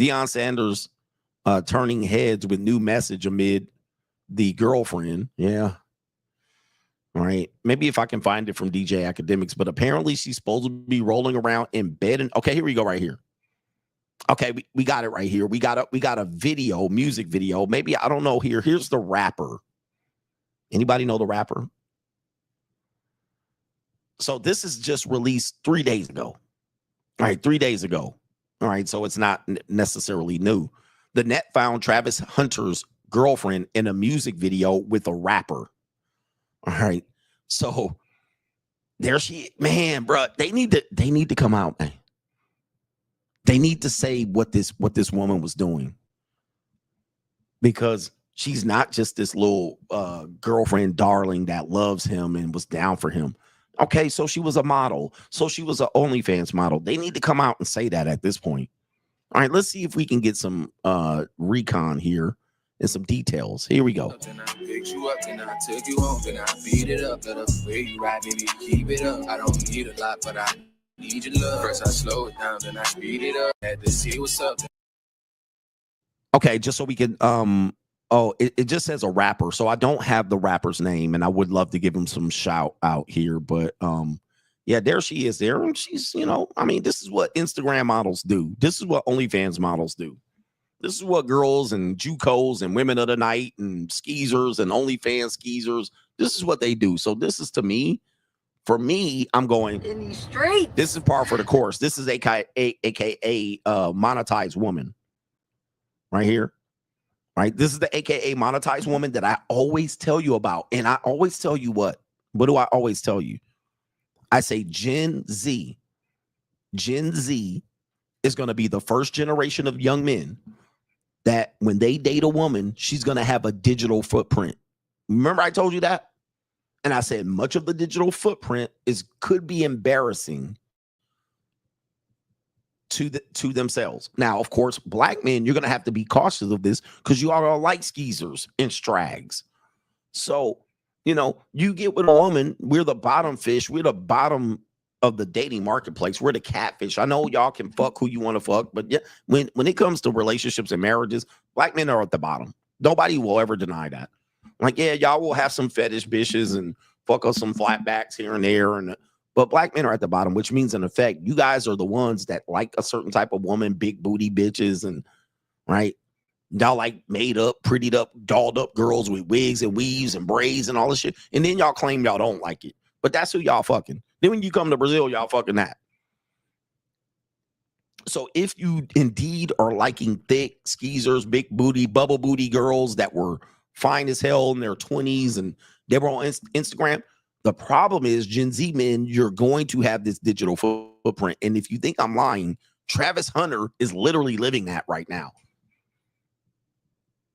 Deion Sanders turning heads with new message amid the girlfriend. Yeah. All right. Maybe if I can find it from DJ Academics, but apparently she's supposed to be rolling around in bed. And okay, here we go right here. Okay, we got it right here. We got a video, music video. Maybe, I don't know here. Here's the rapper. Anybody know the rapper? So this is just released 3 days ago. All right, 3 days ago. All right, so it's not necessarily new. The net found Travis Hunter's girlfriend in a music video with a rapper. All right, so there she, man, bro. They need to come out, man. They need to say what this woman was doing, because she's not just this little girlfriend darling that loves him and was down for him. Okay, so she was a model. So she was an OnlyFans model. They need to come out and say that at this point. All right, let's see if we can get some recon here and some details. Here we go. Then I picked you up, then I took you home, then I beat it up. Better way you ride, baby, keep it up. I don't need a lot, but I need your love. First I slow it down, then I speed it up. Had to see what's up. Okay, just so we can it just says a rapper, so I don't have the rapper's name, and I would love to give him some shout out here, but yeah, there she is there, and she's, you know, I mean, this is what Instagram models do. This is what OnlyFans models do. This is what girls and JUCOs and women of the night and skeezers and OnlyFans skeezers, this is what they do. So this is, to me, for me, I'm going in these streets. This is par for the course. This is aka monetized woman right here. Right? This is the aka monetized woman that I always tell you about. And I always tell you what do I always tell you? I say Gen Z is going to be the first generation of young men that when they date a woman, she's going to have a digital footprint. Remember I told you that? And I said much of the digital footprint could be embarrassing to themselves. Now, of course, black men, you're going to have to be cautious of this because you are like skeezers and strags. So, you know, you get with a woman, we're the bottom fish. We're the bottom of the dating marketplace. We're the catfish. I know y'all can fuck who you want to fuck, but yeah, when it comes to relationships and marriages, black men are at the bottom. Nobody will ever deny that. Like, yeah, y'all will have some fetish bitches and fuck us some flatbacks here and there, but black men are at the bottom, which means in effect, you guys are the ones that like a certain type of woman, big booty bitches, and right. Y'all like made up, prettied up, dolled up girls with wigs and weaves and braids and all this shit. And then y'all claim y'all don't like it. But that's who y'all fucking. Then when you come to Brazil, y'all fucking that. So if you indeed are liking thick skeezers, big booty, bubble booty girls that were fine as hell in their 20s and they were on Instagram, The problem is Gen Z men, you're going to have this digital footprint. And if you think I'm lying, Travis Hunter is literally living that right now.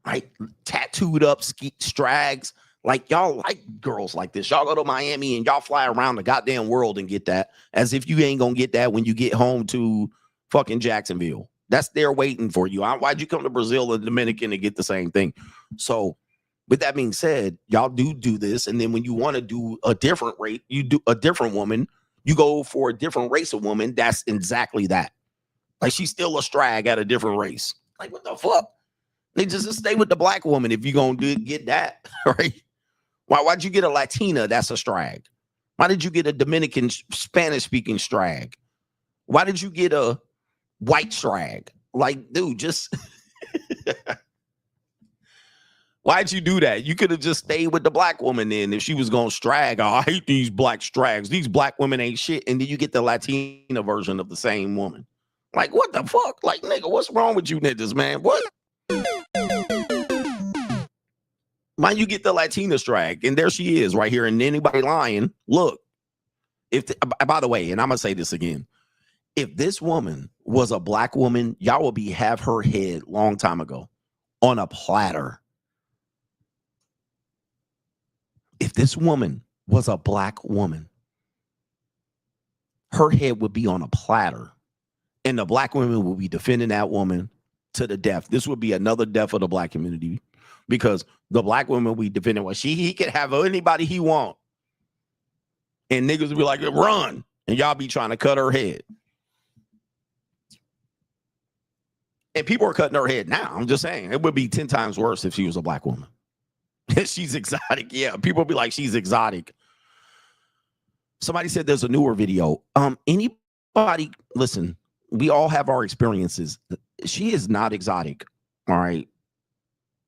Right? Tattooed up strags. Like, y'all like girls like this. Y'all go to Miami and y'all fly around the goddamn world and get that, as if you ain't gonna get that when you get home to fucking Jacksonville. That's there waiting for you. Why'd you come to Brazil and Dominican to get the same thing? So with that being said, y'all do this. And then when you want to do a different rate, you do a different woman, you go for a different race of woman. That's exactly that. Like, she's still a strag at a different race. Like, what the fuck? They just stay with the black woman if you're going to get that, right? Why'd you get a Latina that's a strag? Why did you get a Dominican Spanish-speaking strag? Why did you get a white strag? Like, dude, just... Why'd you do that? You could have just stayed with the black woman then if she was going to strag. Oh, I hate these black strags. These black women ain't shit. And then you get the Latina version of the same woman. Like, what the fuck? Like, nigga, what's wrong with you niggas, man? What? Why you get the Latina strag? And there she is right here. And anybody lying, look. By the way, and I'm going to say this again. If this woman was a black woman, y'all would have her head long time ago on a platter. If this woman was a black woman, her head would be on a platter. And the black women will be defending that woman to the death. This would be another death of the black community, because the black women we defending, well, he could have anybody he want. And niggas would be like, run. And y'all be trying to cut her head. And people are cutting her head now. I'm just saying, it would be 10 times worse if she was a black woman. She's exotic. Yeah, people will be like, she's exotic. Somebody said there's a newer video. Anybody, listen, we all have our experiences. She is not exotic. All right.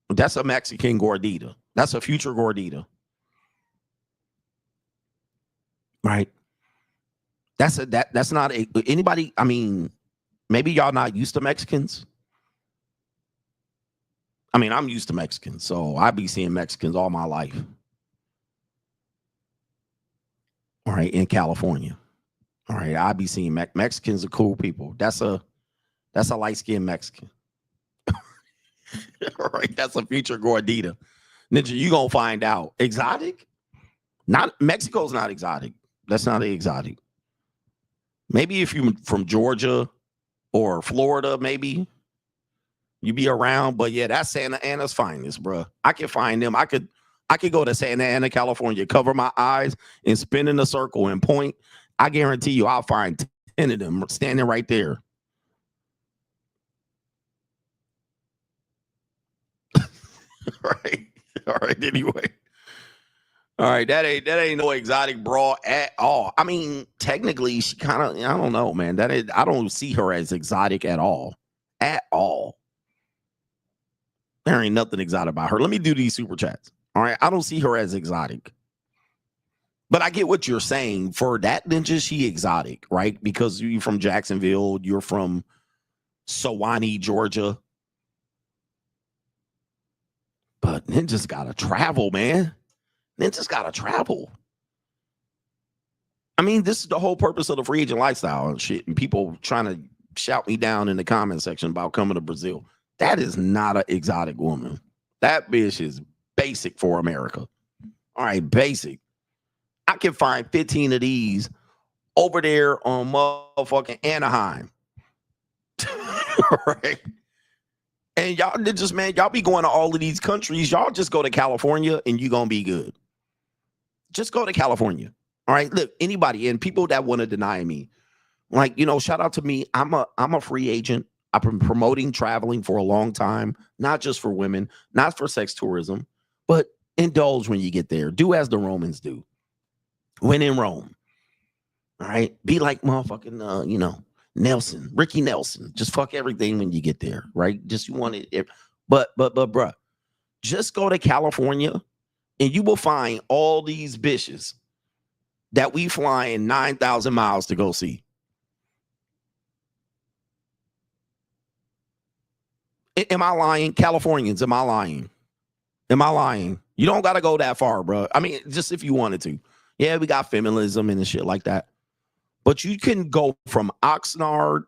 That's a Mexican gordita. That's a future gordita. Right. That's not anybody. I mean, maybe y'all not used to Mexicans. I mean, I'm used to Mexicans, so I be seeing Mexicans all my life. All right, in California. All right, I be seeing Mexicans are cool people. That's a light-skinned Mexican. All right, that's a future gordita. Ninja, you gonna find out. Exotic? Mexico's not exotic. That's not exotic. Maybe if you're from Georgia or Florida, maybe you be around, but yeah, that's Santa Ana's finest, bro. I can find them. I could go to Santa Ana, California, cover my eyes and spin in a circle and point. I guarantee you I'll find 10 of them standing right there. All right, anyway. All right, that ain't no exotic broad at all. I mean, technically, she kind of, I don't know, man. I don't see her as exotic at all. At all. There ain't nothing exotic about her. Let me do these super chats. All right. I don't see her as exotic. But I get what you're saying. For that ninja, she exotic, right? Because you're from Jacksonville, you're from Sewanee, Georgia. But ninjas gotta travel, man. Ninjas gotta travel. I mean, this is the whole purpose of the free agent lifestyle and shit. And people trying to shout me down in the comment section about coming to Brazil. That is not an exotic woman. That bitch is basic for America. All right, basic. I can find 15 of these over there on motherfucking Anaheim. All right. And y'all just, man, y'all be going to all of these countries. Y'all just go to California and you're going to be good. Just go to California. All right. Look, anybody and people that want to deny me, like, you know, shout out to me. I'm a free agent. I've been promoting traveling for a long time, not just for women, not for sex tourism, but indulge when you get there. Do as the Romans do. When in Rome. All right. Be like motherfucking, you know, Nelson, Ricky Nelson. Just fuck everything when you get there. Right. Just you want it. But, bruh, just go to California and you will find all these bitches that we flying 9,000 miles to go see. Am I lying? Californians, am I lying? Am I lying? You don't got to go that far, bro. I mean, just if you wanted to. Yeah, we got feminism and shit like that. But you can go from Oxnard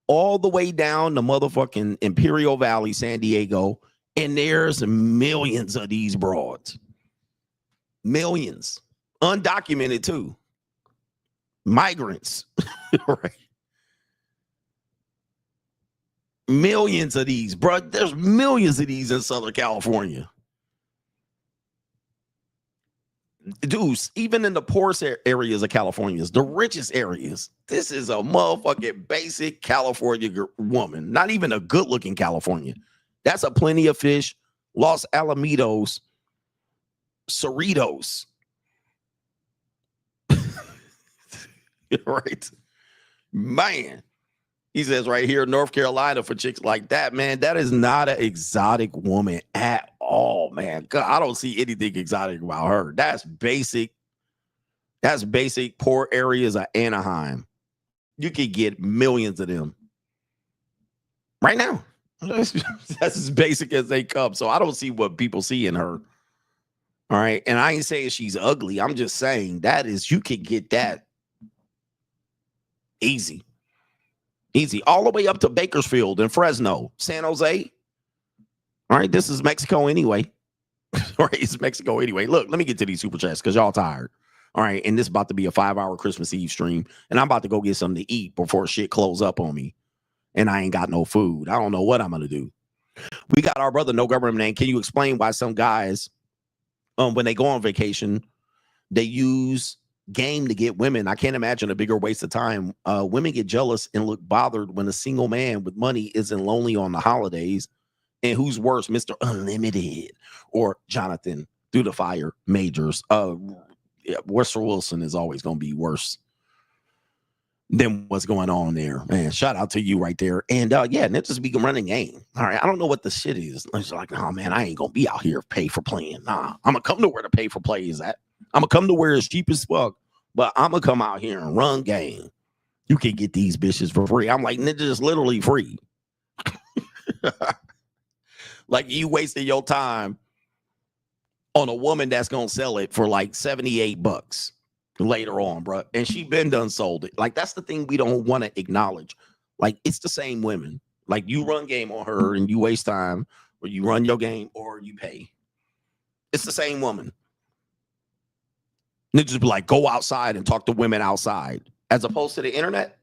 all the way down to motherfucking Imperial Valley, San Diego, and there's millions of these broads. Millions. Undocumented too. Migrants. Right. Millions of these, bro. There's millions of these in Southern California. Dudes, even in the poorest areas of California, the richest areas, this is a motherfucking basic California woman. Not even a good-looking California. That's a Plenty of Fish, Los Alamitos, Cerritos. Right? Man. He says right here, North Carolina for chicks like that, man, that is not an exotic woman at all, man. God, I don't see anything exotic about her. That's basic. That's basic poor areas of Anaheim. You could get millions of them right now. That's as basic as they come. So I don't see what people see in her. All right. And I ain't saying she's ugly. I'm just saying that is, you can get that easy. Easy. All the way up to Bakersfield and Fresno, San Jose. All right. This is Mexico anyway. All right. It's Mexico anyway. Look, let me get to these super chats because y'all tired. All right. And this is about to be a 5-hour Christmas Eve stream. And I'm about to go get something to eat before shit close up on me. And I ain't got no food. I don't know what I'm going to do. We got our brother, No Government Name. Can you explain why some guys, when they go on vacation, they use game to get women? I can't imagine a bigger waste of time. Women get jealous and look bothered when a single man with money isn't lonely on the holidays. And who's worse, Mr. Unlimited or Jonathan through the fire Majors? Russell Wilson is always going to be worse than what's going on there, man. Shout out to you right there. And yeah, and it just be running game. All right, I don't know what the shit is. It's like, oh man, I ain't gonna be out here pay for playing. Nah, I'm gonna come to where the pay for play is at. I'm gonna come to where it's cheap as fuck, but I'm gonna come out here and run game. You can get these bitches for free. I'm like, nigga, just literally free. Like you wasted your time on a woman that's gonna sell it for like $78 later on, bro. And she been done sold it. Like that's the thing we don't want to acknowledge. Like it's the same women. Like you run game on her and you waste time, or you run your game or you pay. It's the same woman. Niggas be like, go outside and talk to women outside as opposed to the internet.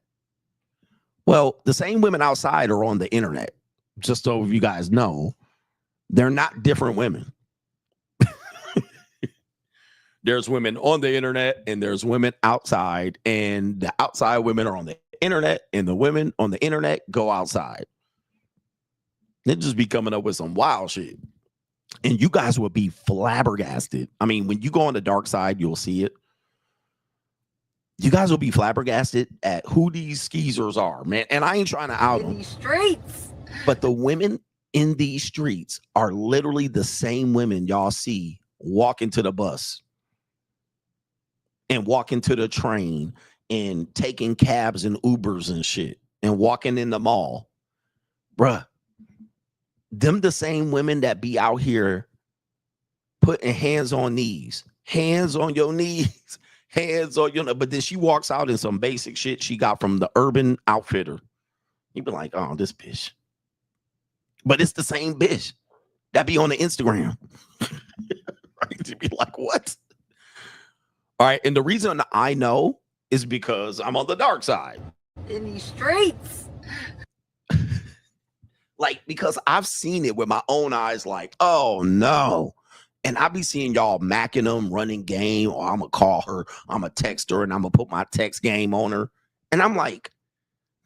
Well, the same women outside are on the internet. Just so you guys know, they're not different women. There's women on the internet and there's women outside, and the outside women are on the internet and the women on the internet go outside. They just be coming up with some wild shit. And you guys would be flabbergasted. I mean, when you go on the dark side, you'll see it. You guys will be flabbergasted at who these skeezers are, man. And I ain't trying to out them. These streets. But the women in these streets are literally the same women y'all see walking to the bus and walking to the train and taking cabs and Ubers and shit and walking in the mall. Bruh, them the same women that be out here putting hands on knees, hands on your knees, hands on your, but then she walks out in some basic shit she got from the Urban Outfitter. You be like, oh, this bitch. But it's the same bitch that be on the Instagram. Right? You be like, what? All right. And the reason I know is because I'm on the dark side. In these streets. Like, because I've seen it with my own eyes, like, oh no. And I be seeing y'all macking them, running game, or I'm gonna call her, I'm gonna text her, and I'm gonna put my text game on her. And I'm like,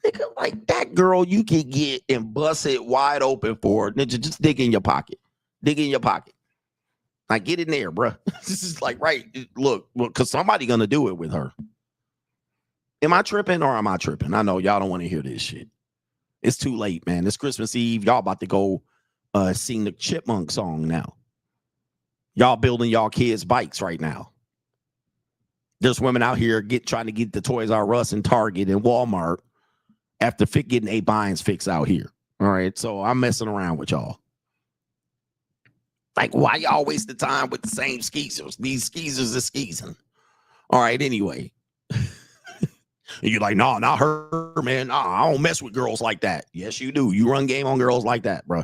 nigga, like that girl you can get and bust it wide open for. Nigga, just dig in your pocket. Dig in your pocket. Like, get in there, bro. This is like, right, look, because somebody gonna do it with her. Am I tripping or am I tripping? I know y'all don't want to hear this shit. It's too late, man. It's Christmas Eve. Y'all about to go sing the Chipmunk song now. Y'all building y'all kids' bikes right now. There's women out here trying to get the Toys R Us and Target and Walmart after getting 8 binds fixed out here. All right, so I'm messing around with y'all. Like, why y'all waste the time with the same skeezers? These skeezers are skeezing. All right, anyway. And you're like, no, not her, man. Nah, I don't mess with girls like that. Yes, you do. You run game on girls like that, bro.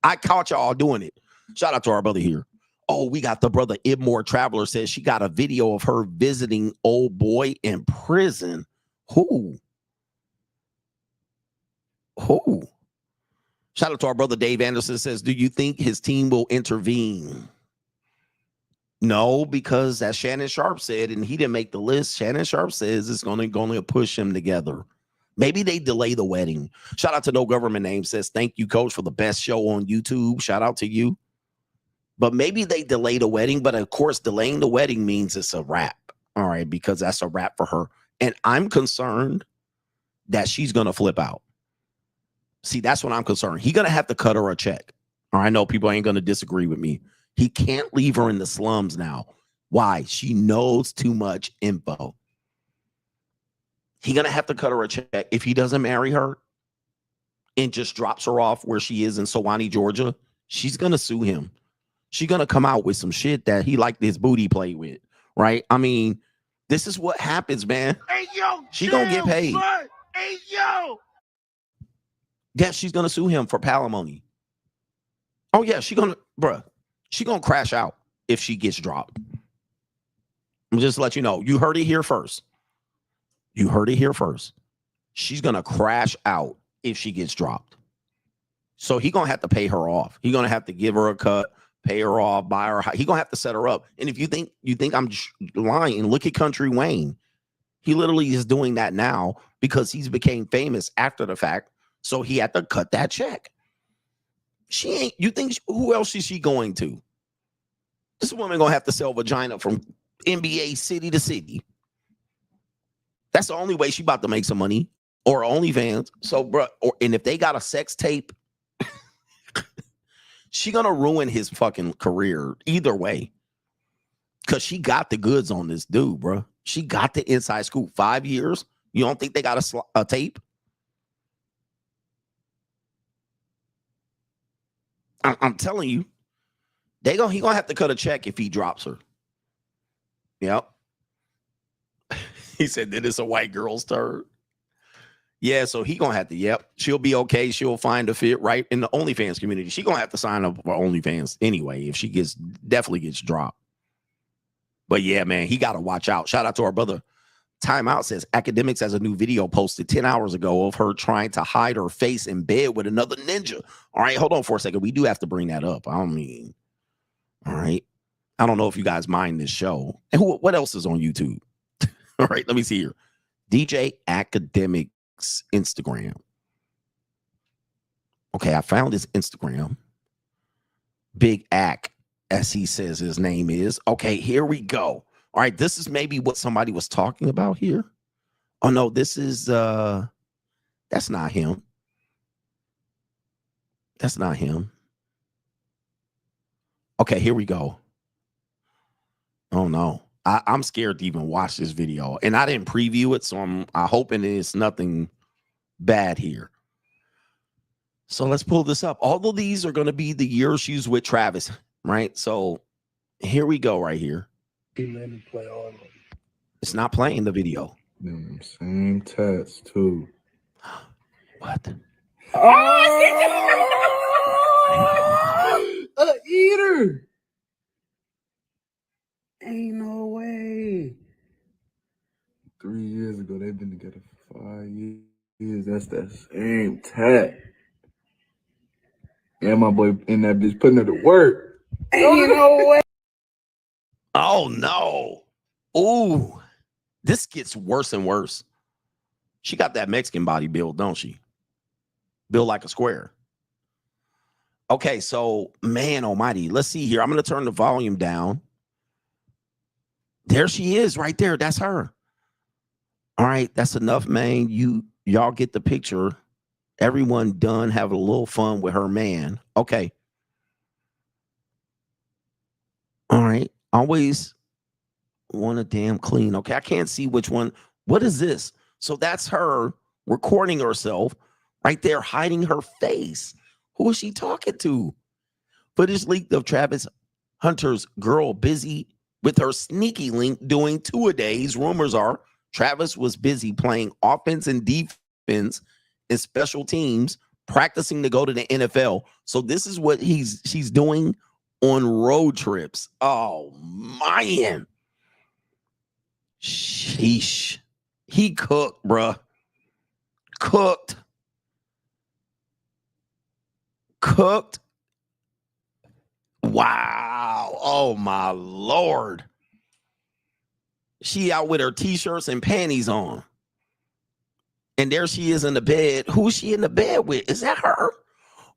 I caught y'all doing it. Shout out to our brother here. Oh, we got the brother Ibmore Traveler says she got a video of her visiting old boy in prison. Who? Shout out to our brother Dave Anderson says, do you think his team will intervene? No, because as Shannon Sharp said, and he didn't make the list, Shannon Sharp says it's going to push him together. Maybe they delay the wedding. Shout out to No Government Name says, thank you, coach, for the best show on YouTube. Shout out to you. But maybe they delay the wedding. But of course, delaying the wedding means it's a wrap. All right, because that's a wrap for her. And I'm concerned that she's going to flip out. See, that's what I'm concerned. He's going to have to cut her a check. All right, I know people ain't going to disagree with me. He can't leave her in the slums now. Why? She knows too much info. He's going to have to cut her a check. If he doesn't marry her and just drops her off where she is in Sewanee, Georgia, she's going to sue him. She's going to come out with some shit that he liked his booty play with, right? I mean, this is what happens, man. Hey, yo, she going to get paid. Son. Hey, yo. Yeah, she's going to sue him for palimony. Oh, yeah, she's going to, bruh. She's going to crash out if she gets dropped. I'm just let you know. You heard it here first. You heard it here first. She's going to crash out if she gets dropped. So he's going to have to pay her off. He's going to have to give her a cut, pay her off, buy her. He's going to have to set her up. And if you think I'm lying, look at Country Wayne. He literally is doing that now because he's became famous after the fact. So he had to cut that check. She ain't, you think, who else is she going to? This woman going to have to sell vagina from NBA city to city. That's the only way she about to make some money, or OnlyFans. So, bro, and if they got a sex tape, she going to ruin his fucking career either way. Because she got the goods on this dude, bro. She got the inside scoop. 5 years. You don't think they got a tape? I'm telling you, he gonna have to cut a check if he drops her. Yep. He said that it's a white girl's turn. Yeah, so he gonna have to. Yep, she'll be okay. She'll find a fit right in the OnlyFans community. She gonna have to sign up for OnlyFans anyway if she definitely gets dropped. But yeah, man, he gotta watch out. Shout out to our brother. Timeout says Academics has a new video posted 10 hours ago of her trying to hide her face in bed with another ninja. All right, hold on for a second. We do have to bring that up. I mean, all right. I don't know if you guys mind this show. And what else is on YouTube? All right, let me see here. DJ Academics Instagram. Okay, I found his Instagram. Big Ack, as he says his name is. Okay, here we go. All right, this is maybe what somebody was talking about here. Oh no, this is that's not him. That's not him. Okay, here we go. Oh no. I'm scared to even watch this video. And I didn't preview it, so I'm hoping it's nothing bad here. So let's pull this up. All of these are going to be the years she's with Travis, right? So here we go right here. He let me play all of them. It's not playing the video. Same tats too. What? A eater. Ain't no way. 3 years ago, they've been together for 5 years. That's that same tat. And my boy in that bitch putting her to work. Ain't no way. Oh no. Ooh. This gets worse and worse. She got that Mexican body build, don't she? Built like a square. Okay, so man almighty. Let's see here. I'm going to turn the volume down. There she is right there. That's her. All right, that's enough, man. Y'all get the picture. Everyone done having a little fun with her man. Okay. All right. Always want a damn clean. Okay, I can't see which one. What is this? So that's her recording herself right there, hiding her face. Who is she talking to? Footage leaked of Travis Hunter's girl busy with her sneaky link doing 2-a-days. Rumors are Travis was busy playing offense and defense in special teams, practicing to go to the NFL. So this is what she's doing on road trips. Oh, man. Sheesh. He cooked, bruh. Cooked. Wow. Oh, my Lord. She out with her t-shirts and panties on. And there she is in the bed. Who's she in the bed with? Is that her?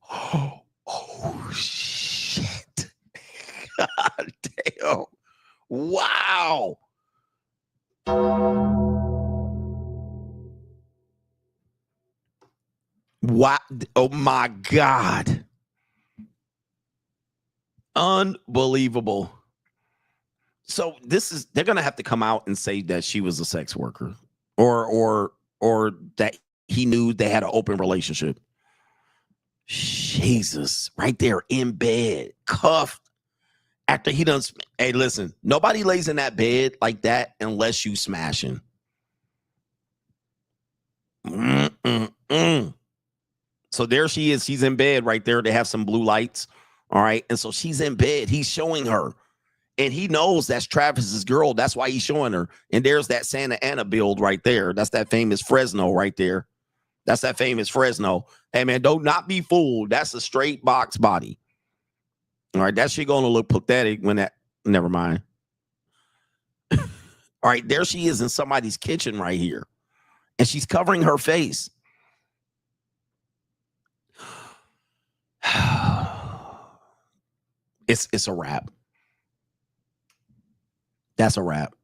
Oh shit. God damn. Wow. What? Oh my God. Unbelievable. So they're gonna have to come out and say that she was a sex worker or that he knew they had an open relationship. Jesus, right there in bed, cuffed after he done. Hey, listen, nobody lays in that bed like that unless you smashing. So there she is. She's in bed right there. They have some blue lights. All right. And so she's in bed. He's showing her. And he knows that's Travis's girl. That's why he's showing her. And there's that Santa Ana build right there. That's that famous Fresno right there. That's that famous Fresno. Hey, man, don't not be fooled. That's a straight box body. All right. That shit going to look pathetic when that. Never mind. All right. There she is in somebody's kitchen right here. And she's covering her face. It's a wrap. That's a wrap.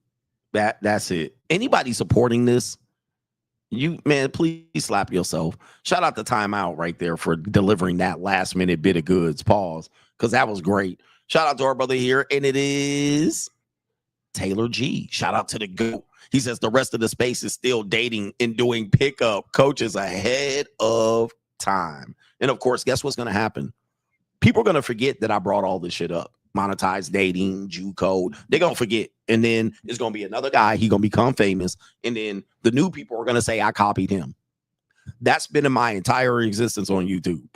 That's it. Anybody supporting this, you man, please slap yourself. Shout out to Timeout right there for delivering that last minute bit of goods. Pause, because that was great. Shout out to our brother here, and it is Taylor G. Shout out to the GOAT. He says the rest of the space is still dating and doing pickup. Coach is ahead of time. And of course, guess what's going to happen? People are going to forget that I brought all this shit up. Monetized dating, Jew code. They're going to forget. And then it's going to be another guy. He's going to become famous. And then the new people are going to say, I copied him. That's been in my entire existence on YouTube.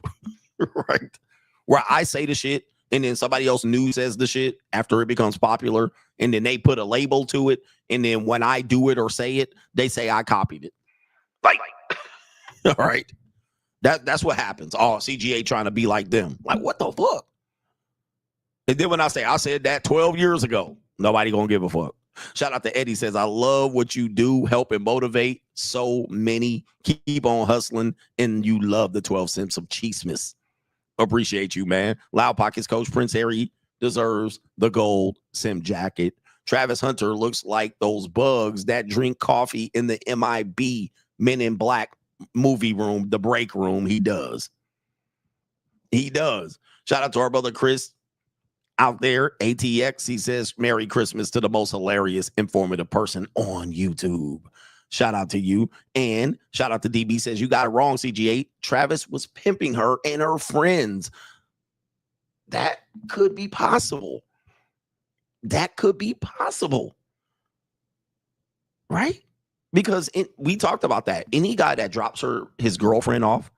Right? Where I say the shit and then somebody else new says the shit after it becomes popular. And then they put a label to it. And then when I do it or say it, they say I copied it. Like, all right. That's what happens. Oh, CGA trying to be like them. Like, what the fuck? And then when I say I said that 12 years ago, nobody gonna give a fuck. Shout out to Eddie, says, I love what you do, help and motivate so many. Keep on hustling, and you love the 12 cents of Chiestmas. Appreciate you, man. Loud Pockets coach Prince Harry deserves the gold sim jacket. Travis Hunter looks like those bugs that drink coffee in the MIB Men in Black movie room, the break room. He does. Shout out to our brother Chris out there, ATX. He says, Merry Christmas to the most hilarious, informative person on YouTube. Shout out to you. And shout out to DB, says, you got it wrong, CGA. Travis was pimping her and her friends. That could be possible. Right? Because we talked about that. Any guy that drops his girlfriend off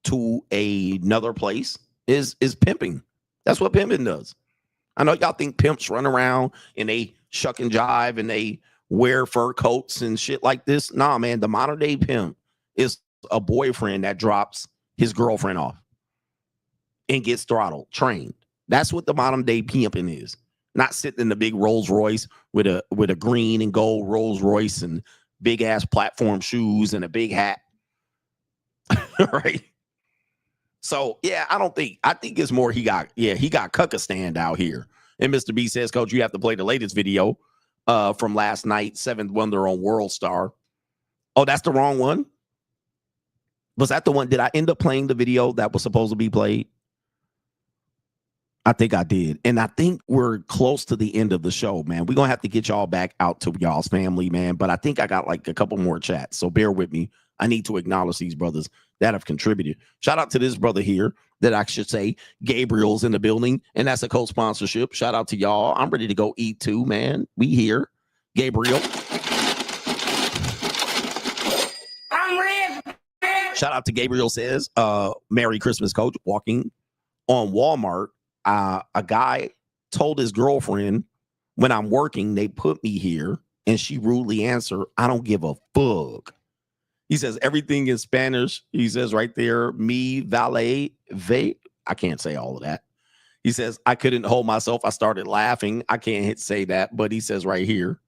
to another place is pimping. That's what pimping does. I know y'all think pimps run around and they shuck and jive and they wear fur coats and shit like this. Nah, man, the modern day pimp is a boyfriend that drops his girlfriend off and gets throttled, trained. That's what the modern day pimping is. Not sitting in the big Rolls Royce with a green and gold Rolls Royce and big ass platform shoes and a big hat. Right. So yeah, I think it's more he got Cucka stand out here. And Mr. B says, Coach, you have to play the latest video from last night, 7th Wonder on World Star. Oh, that's the wrong one. Was that the one? Did I end up playing the video that was supposed to be played? I think I did. And I think we're close to the end of the show, man. We're going to have to get y'all back out to y'all's family, man. But I think I got like a couple more chats. So bear with me. I need to acknowledge these brothers that have contributed. Shout out to this brother here that I should say. Gabriel's in the building, and that's a co-sponsorship. Shout out to y'all. I'm ready to go eat too, man. We here. Gabriel. I'm ready. Shout out to Gabriel says, Merry Christmas, coach. Walking on Walmart, a guy told his girlfriend, when I'm working, they put me here, and she rudely answered, I don't give a fuck. He says everything in Spanish. He says right there, me valet, I can't say all of that. He says, I couldn't hold myself. I started laughing. I can't say that, but he says right here,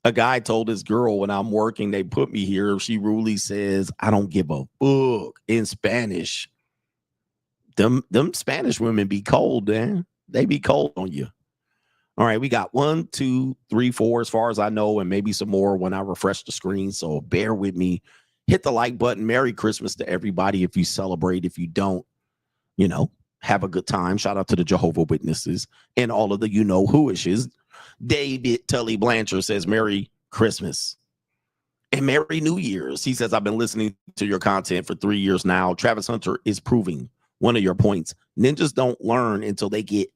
a guy told his girl, when I'm working, they put me here. She rudely says, I don't give a fuck in Spanish. Them Spanish women be cold, man. They be cold on you. All right, we got 1, 2, 3, 4, as far as I know, and maybe some more when I refresh the screen. So bear with me. Hit the like button. Merry Christmas to everybody. If you celebrate, if you don't, have a good time. Shout out to the Jehovah Witnesses and all of the who-ishes. David Tully Blanchard says Merry Christmas and Merry New Year's. He says, I've been listening to your content for 3 years now. Travis Hunter is proving one of your points. Ninjas don't learn until they get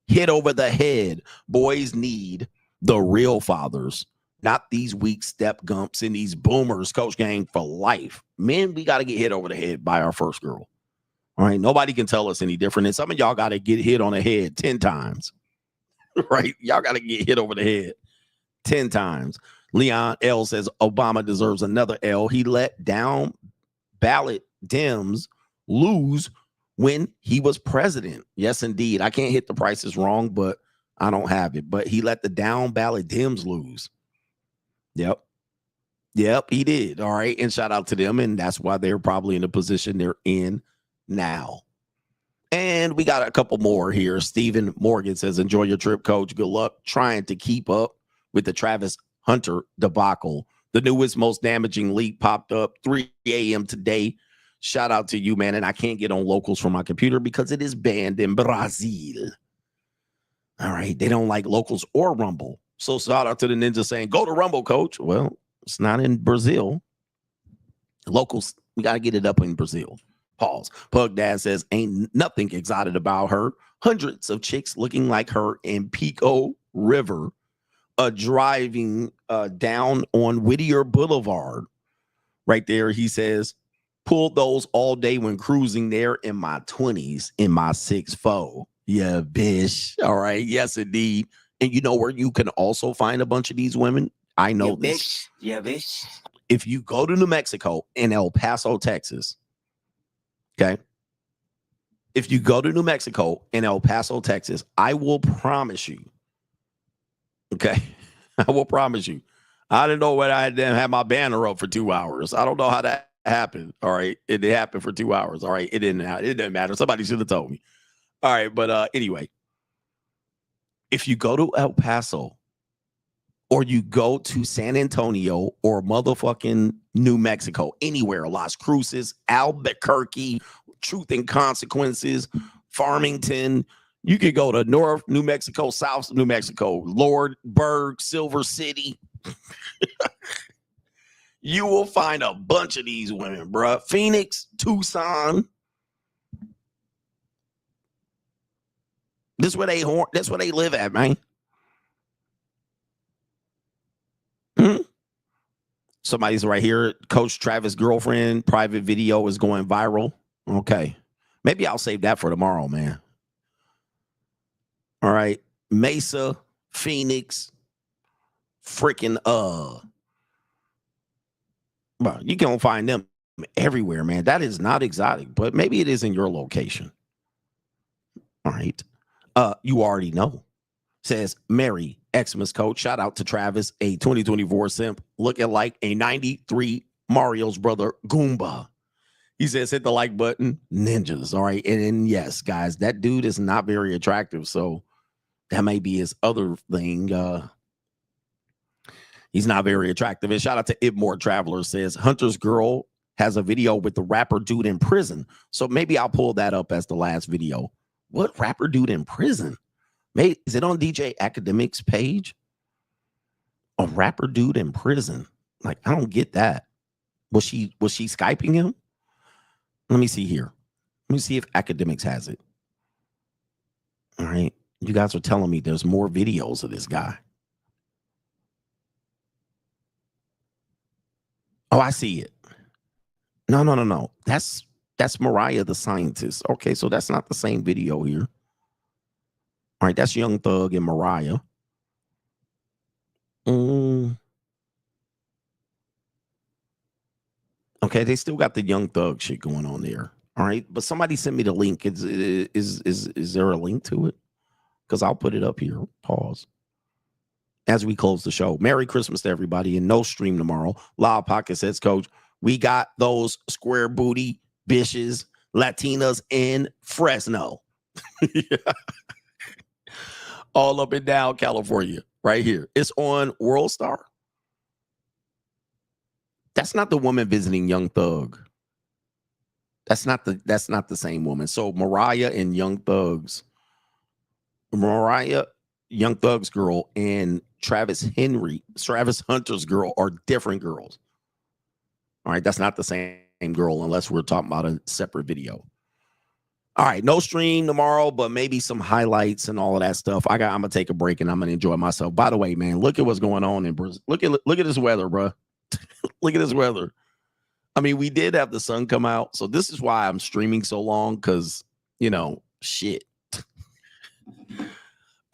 hit over the head. Boys need the real fathers, not these weak step gumps and these boomers. Coach Gang for life. Men, we got to get hit over the head by our first girl. All right. Nobody can tell us any different. And some of y'all got to get hit on the head 10 times. Right. Y'all got to get hit over the head 10 times. Leon L says Obama deserves another L. He let down ballot Dems lose when he was president. Yes, indeed. I can't hit the prices wrong, but I don't have it. But he let the down ballot Dems lose. Yep, he did. All right. And shout out to them. And that's why they're probably in the position they're in now. And we got a couple more here. Stephen Morgan says, enjoy your trip, coach. Good luck trying to keep up with the Travis Hunter debacle. The newest, most damaging leak popped up 3 a.m. today. Shout out to you, man. And I can't get on locals from my computer because it is banned in Brazil. All right. They don't like locals or Rumble. So shout out to the ninja saying, go to Rumble, coach. Well, it's not in Brazil. Locals, we got to get it up in Brazil. Pause. Pug Dad says, ain't nothing excited about her. Hundreds of chicks looking like her in Pico River, driving down on Whittier Boulevard. Right there, he says, pulled those all day when cruising there in my 20s in my 6'4". Yeah, bitch. All right. Yes, indeed. And you know where you can also find a bunch of these women? I know this. Bitch. Yeah, bitch. If you go to New Mexico in El Paso, Texas, okay? If you go to New Mexico in El Paso, Texas, I will promise you, okay? I will promise you. I didn't know whether I didn't have my banner up for 2 hours. I don't know how that happened. All right. It happened for 2 hours. All right. It didn't matter. Somebody should have told me. All right. But anyway, if you go to El Paso or you go to San Antonio or motherfucking New Mexico, anywhere, Las Cruces, Albuquerque, Truth and Consequences, Farmington, you could go to North New Mexico, South New Mexico, Lordburg, Silver City. You will find a bunch of these women, bro. Phoenix, Tucson. That's where they live at, man. Somebody's right here. Coach Travis' girlfriend private video is going viral. Okay. Maybe I'll save that for tomorrow, man. All right. Mesa, Phoenix, freaking well, you can find them everywhere, man. That is not exotic, but maybe it is in your location. All right. You already know. Says Merry Xmas, coach. Shout out to Travis, a 2024 simp looking like a 93 Mario's brother Goomba. He says hit the like button, ninjas. All right. And yes, guys, that dude is not very attractive. So that may be his other thing. He's not very attractive. And shout out to Ibmore Traveler says Hunter's girl has a video with the rapper dude in prison. So maybe I'll pull that up as the last video. What rapper dude in prison? Maybe, is it on DJ Academic's page? A rapper dude in prison. Like, I don't get that. Was she Skyping him? Let me see here. Let me see if Academics has it. All right. You guys are telling me there's more videos of this guy. Oh, I see it. No. That's Mariah the Scientist. Okay, so that's not the same video here. All right, that's Young Thug and Mariah. Okay, they still got the Young Thug shit going on there. All right, but somebody sent me the link. Is there a link to it? Because I'll put it up here. Pause. As we close the show. Merry Christmas to everybody, and no stream tomorrow. Loud Pocket says, Coach, we got those square booty bitches, Latinas in Fresno. All up and down California, right here. It's on World Star. That's not the woman visiting Young Thug. That's not the same woman. So Mariah and Young Thug's girl, and Travis Hunter's girl are different girls. All right, that's not the same girl unless we're talking about a separate video. All right, no stream tomorrow, but maybe some highlights and all of that stuff. I'm gonna take a break and I'm gonna enjoy myself. By the way, man, look at what's going on in Brazil. Look at this weather, bro. Look at this weather. I mean, we did have the sun come out, so this is why I'm streaming so long, because shit.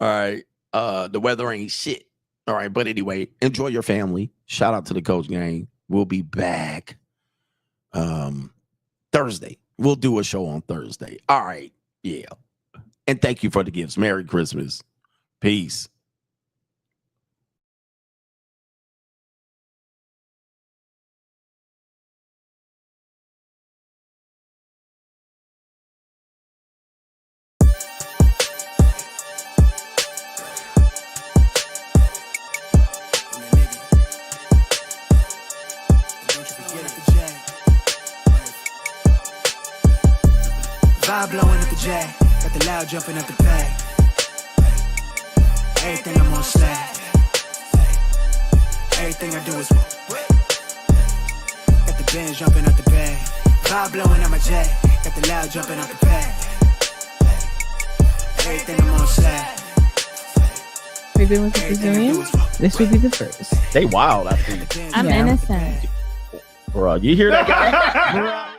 All right, the weather ain't shit. All right, but anyway, enjoy your family. Shout out to the Coach Gang. We'll be back Thursday. We'll do a show on Thursday. All right. Yeah. And thank you for the gifts. Merry Christmas. Peace. Vibe blowing at the J, got the loud jumping at the pay. Everything I'm on slack. Everything I do is got the band jumping at the bay. Vibe blowing at my J, got the loud jumping at the pay. Everything I'm on slack. We've been with the Brazilians. This would be the first. They wild, I think. I'm innocent. Bro, you hear that guy?